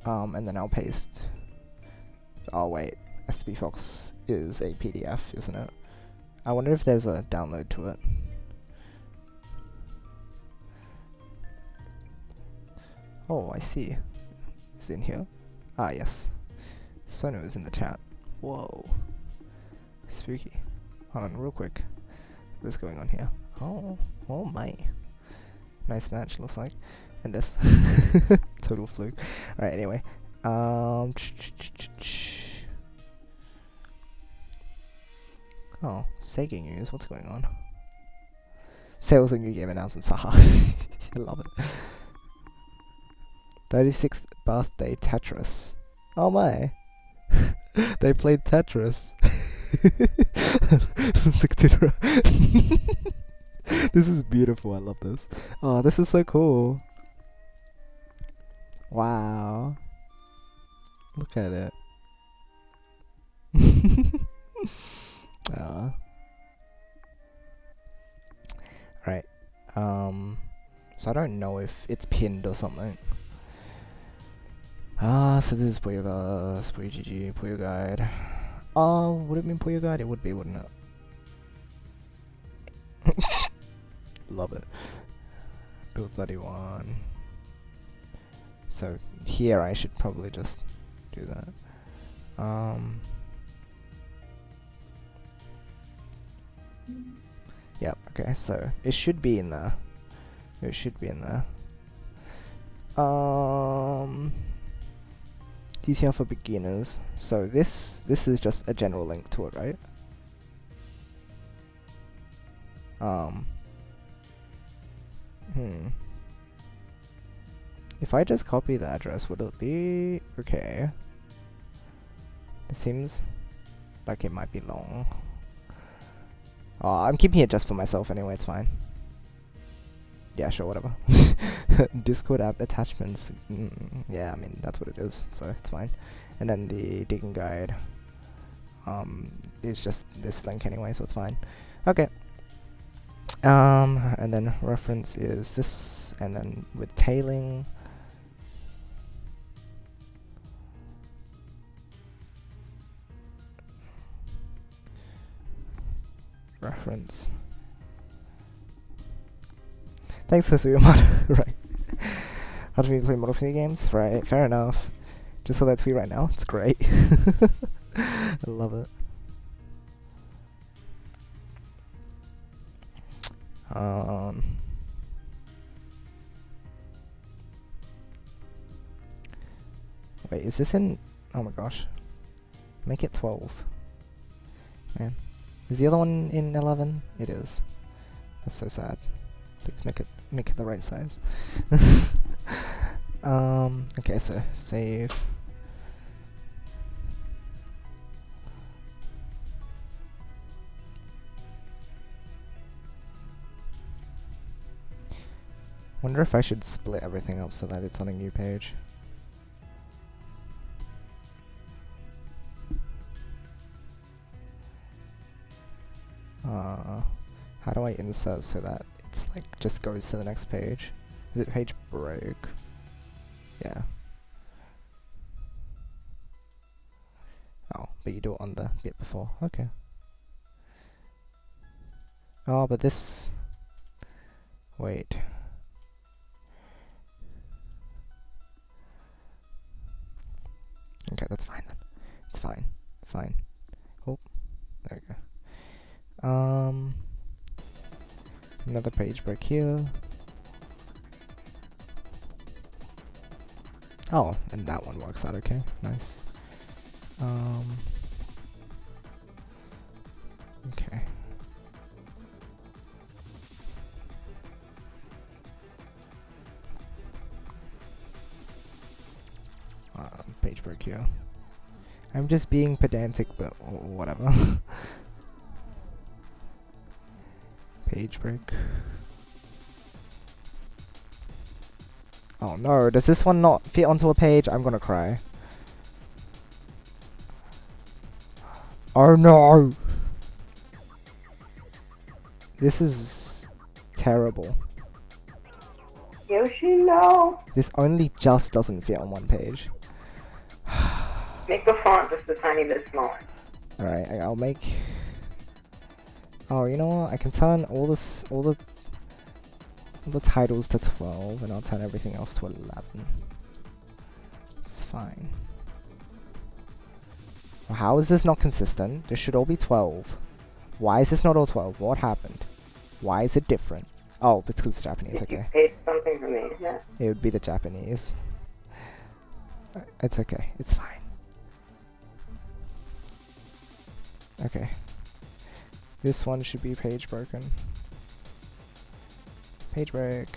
And then I'll paste. Oh wait, STB Fox is a PDF, isn't it? I wonder if there's a download to it. Oh, I see. Is it in here? Ah, yes. Sono is in the chat. Whoa. Spooky. Hold on, real quick. What's going on here? Oh, oh my. Nice match, looks like. And this. Total fluke. Alright, anyway. Oh, Sega news. What's going on? Sales and new game announcements. Haha. I love it. 36th birthday Tetris. Oh my. They played Tetris. This is beautiful. I love this. Oh, this is so cool. Wow. Look at it. Right. So I don't know if it's pinned or something. So this is Puyo Puyo GG, Puyo Guide. Oh, would it be Puyo Guide? It would be, wouldn't it? Love it. Build 31. So here I should probably just do that. Yep, okay, so it should be in there. It should be in there. DTL for beginners. So this is just a general link to it, right? If I just copy the address, would it be okay? It seems like it might be long. Oh, I'm keeping it just for myself anyway, it's fine. Yeah, sure, whatever. Discord app attachments. Yeah, I mean, that's what it is, so it's fine. And then the digging guide. It's just this link anyway, so it's fine. Okay. And then reference is this, and then with tailing. Reference. Thanks for your mod. Right. How do we play multiplayer games? Right, fair enough. Just saw that tweet right now. It's great. I love it. Wait, is this in? Oh my gosh. Make it 12. Man. Is the other one in 11? It is. That's so sad. Please make it the right size. Okay, so save. Wonder if I should split everything up so that it's on a new page. How do I insert so that it's like just goes to the next page? Is it page break? Yeah. Oh, but you do it on the bit before. Okay. Oh, but this... Wait. Okay, that's fine then. It's fine. Fine. Oh, there we go. Another page break here. Oh, and that one works out okay. Nice. Okay. Page break here. I'm just being pedantic, but whatever. Page break. Oh no, does this one not fit onto a page? I'm gonna cry. Oh no! This is terrible. Yoshi, no. This only just doesn't fit on one page. Make the font just a tiny bit smaller. Alright, I'll make... Oh, you know what? I can turn all the titles to 12, and I'll turn everything else to 11. It's fine. Well, how is this not consistent? This should all be 12. Why is this not all 12? What happened? Why is it different? Oh, it's because it's Japanese, Did you okay. paste something for me? Yeah. It would be the Japanese. It's okay, it's fine. Okay. This one should be page broken. Page break.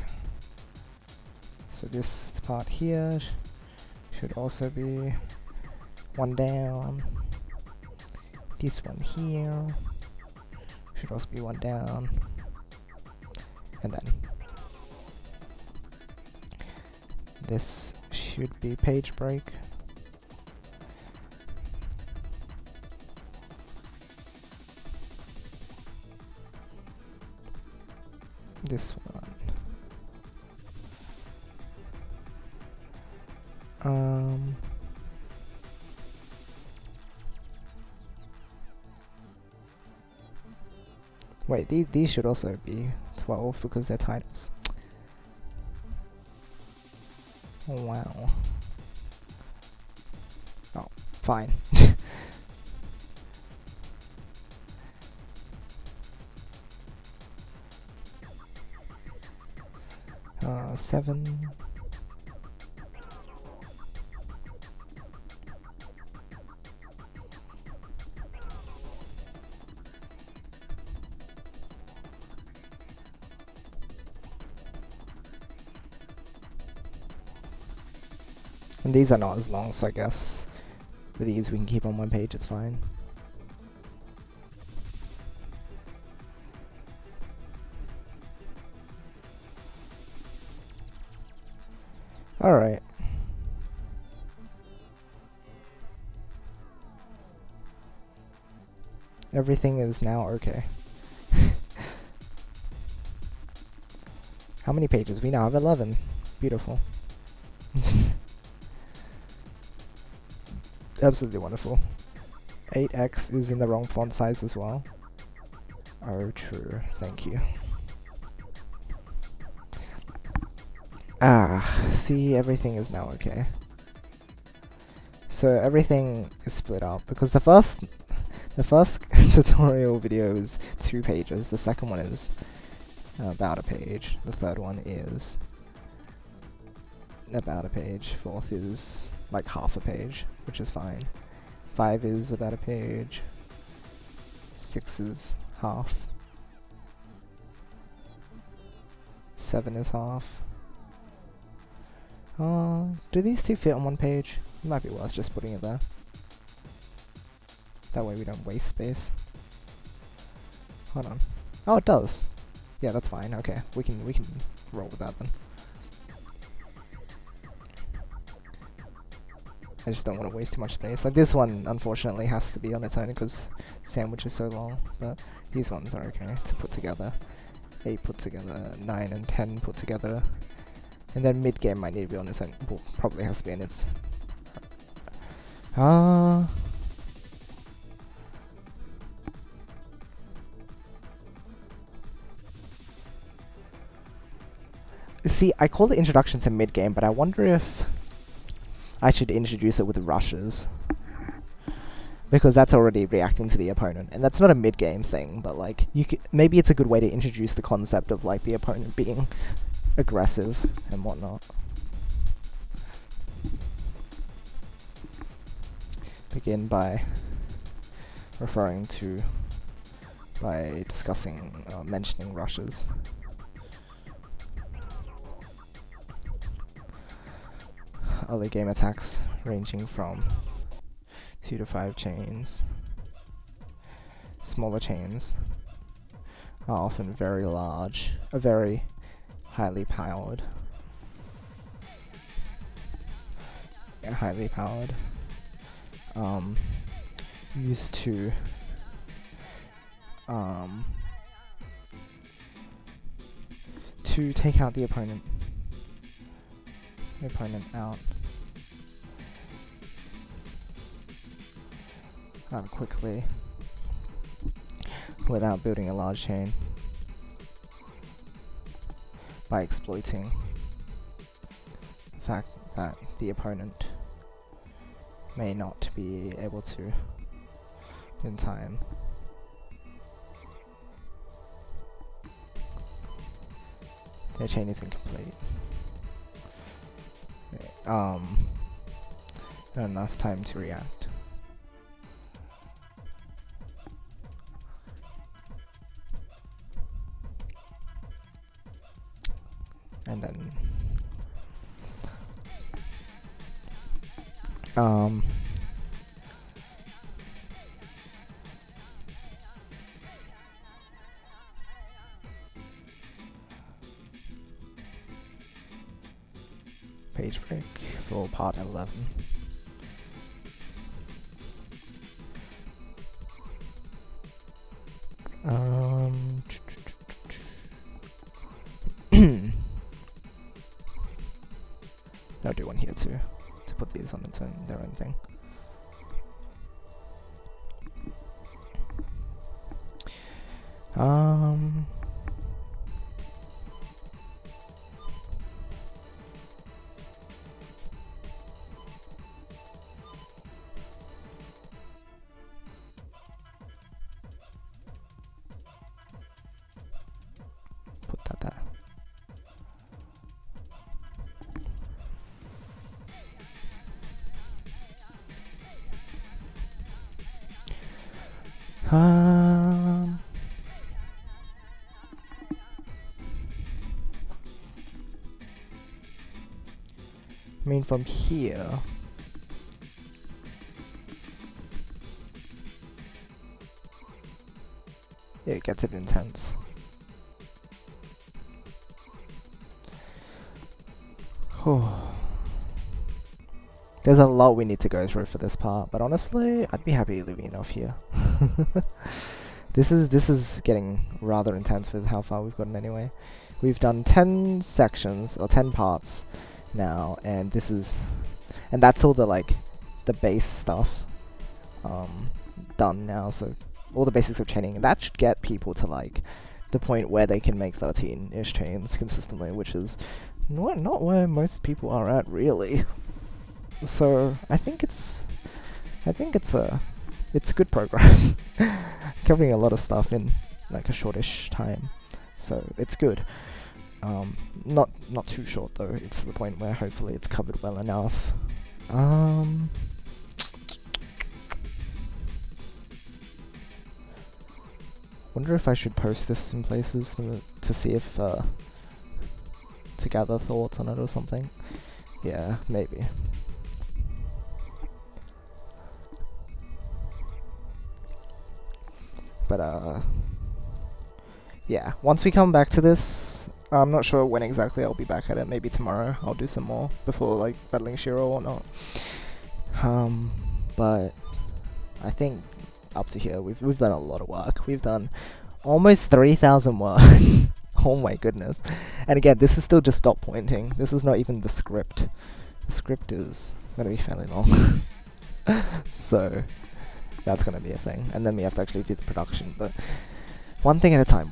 So this part here should also be one down. This one here should also be one down. And then this should be page break. This one. Wait, these should also be 12 because they're titles. Oh, wow. Oh, fine. 7. And these are not as long, so I guess with these we can keep on one page, it's fine. Alright. Everything is now okay. How many pages? We now have 11. Beautiful. Absolutely wonderful. 8x is in the wrong font size as well. Oh, true. Thank you. See, everything is now okay. So everything is split up because the first tutorial video is 2 pages. The second one is about a page. The third one is about a page. Fourth is like half a page, which is fine. 5 is about a page. 6 is half. 7 is half. Do these 2 fit on one page? It might be worth just putting it there. That way we don't waste space. Hold on. Oh, it does. Yeah, that's fine. Okay, we can roll with that then. I just don't want to waste too much space. Like this one, unfortunately, has to be on its own because sandwich is so long. But these ones are okay to put together. 8 put together, 9 and 10 put together. And then mid-game might need to be on its own. Well, probably has to be in its... See, I call it introduction to mid-game, but I wonder if I should introduce it with rushes. Because that's already reacting to the opponent. And that's not a mid-game thing, but like, maybe it's a good way to introduce the concept of like the opponent being aggressive and whatnot. Begin by discussing, mentioning rushes. Early game attacks ranging from 2 to 5 chains. Smaller chains are often very large, very highly powered. Yeah, highly powered. Used to to take out the opponent. The opponent out. Quickly. Without building a large chain. By exploiting the fact that the opponent may not be able to in time. Their chain is incomplete. Not enough time to react. And then page break for part 11. I'll do one here too, to put these on their own thing. Put that there. I mean, from here, yeah, it gets a bit intense. There's a lot we need to go through for this part, but honestly, I'd be happy leaving it off here. This is getting rather intense with how far we've gotten anyway. We've done 10 sections, or 10 parts now, and that's all the base stuff done now, so all the basics of chaining, and that should get people to the point where they can make 13-ish chains consistently, which is not where most people are at, really. So I think it's good progress. Covering a lot of stuff in a shortish time, so it's good. Not too short though. It's to the point where hopefully it's covered well enough. Wonder if I should post this in places to see if to gather thoughts on it or something. Yeah, maybe. But yeah, once we come back to this, I'm not sure when exactly I'll be back at it. Maybe tomorrow I'll do some more before battling Shiro or not. But I think up to here we've done a lot of work. We've done almost 3,000 words. Oh my goodness. And again, this is still just dot pointing. This is not even the script. The script is gonna be fairly long. So that's gonna be a thing. And then we have to actually do the production, but one thing at a time,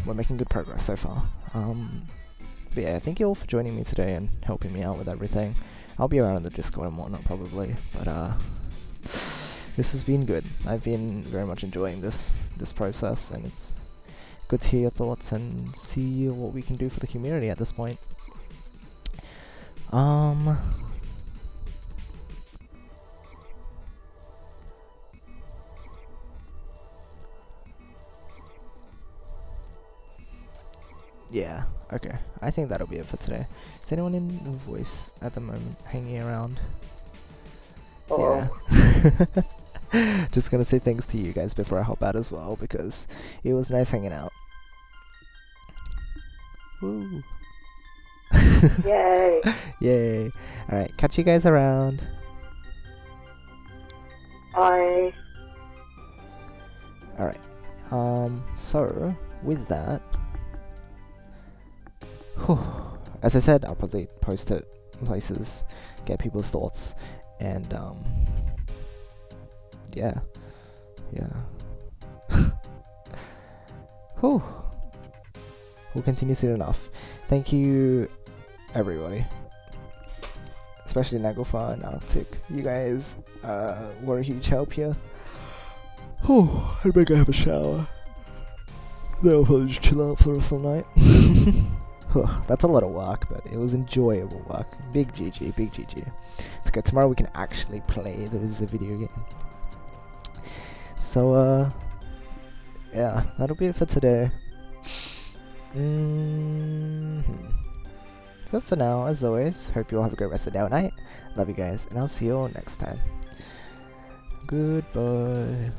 We're making good progress so far. But yeah, thank you all for joining me today and helping me out with everything. I'll be around in the Discord and whatnot probably, but this has been good. I've been very much enjoying this process, and it's good to hear your thoughts and see what we can do for the community at this point. Yeah, okay. I think that'll be it for today. Is anyone in voice at the moment hanging around? Uh-oh. Yeah. Just gonna say thanks to you guys before I hop out as well, because it was nice hanging out. Woo. Yay! Yay. Alright, catch you guys around. Bye. Alright. So, with that, as I said, I'll probably post it in places, get people's thoughts, and yeah. Whew. We'll continue soon enough. Thank you, everybody. Especially Naglfar and Arctic. You guys were a huge help here. Whew. I better go have a shower. Then I'll probably just chill out for the rest of the night. That's a lot of work, but it was enjoyable work. Big GG, big GG. It's okay, tomorrow we can actually play. There is a video game. So, yeah, that'll be it for today. But for now, as always, hope you all have a great rest of the day or night. Love you guys, and I'll see you all next time. Goodbye.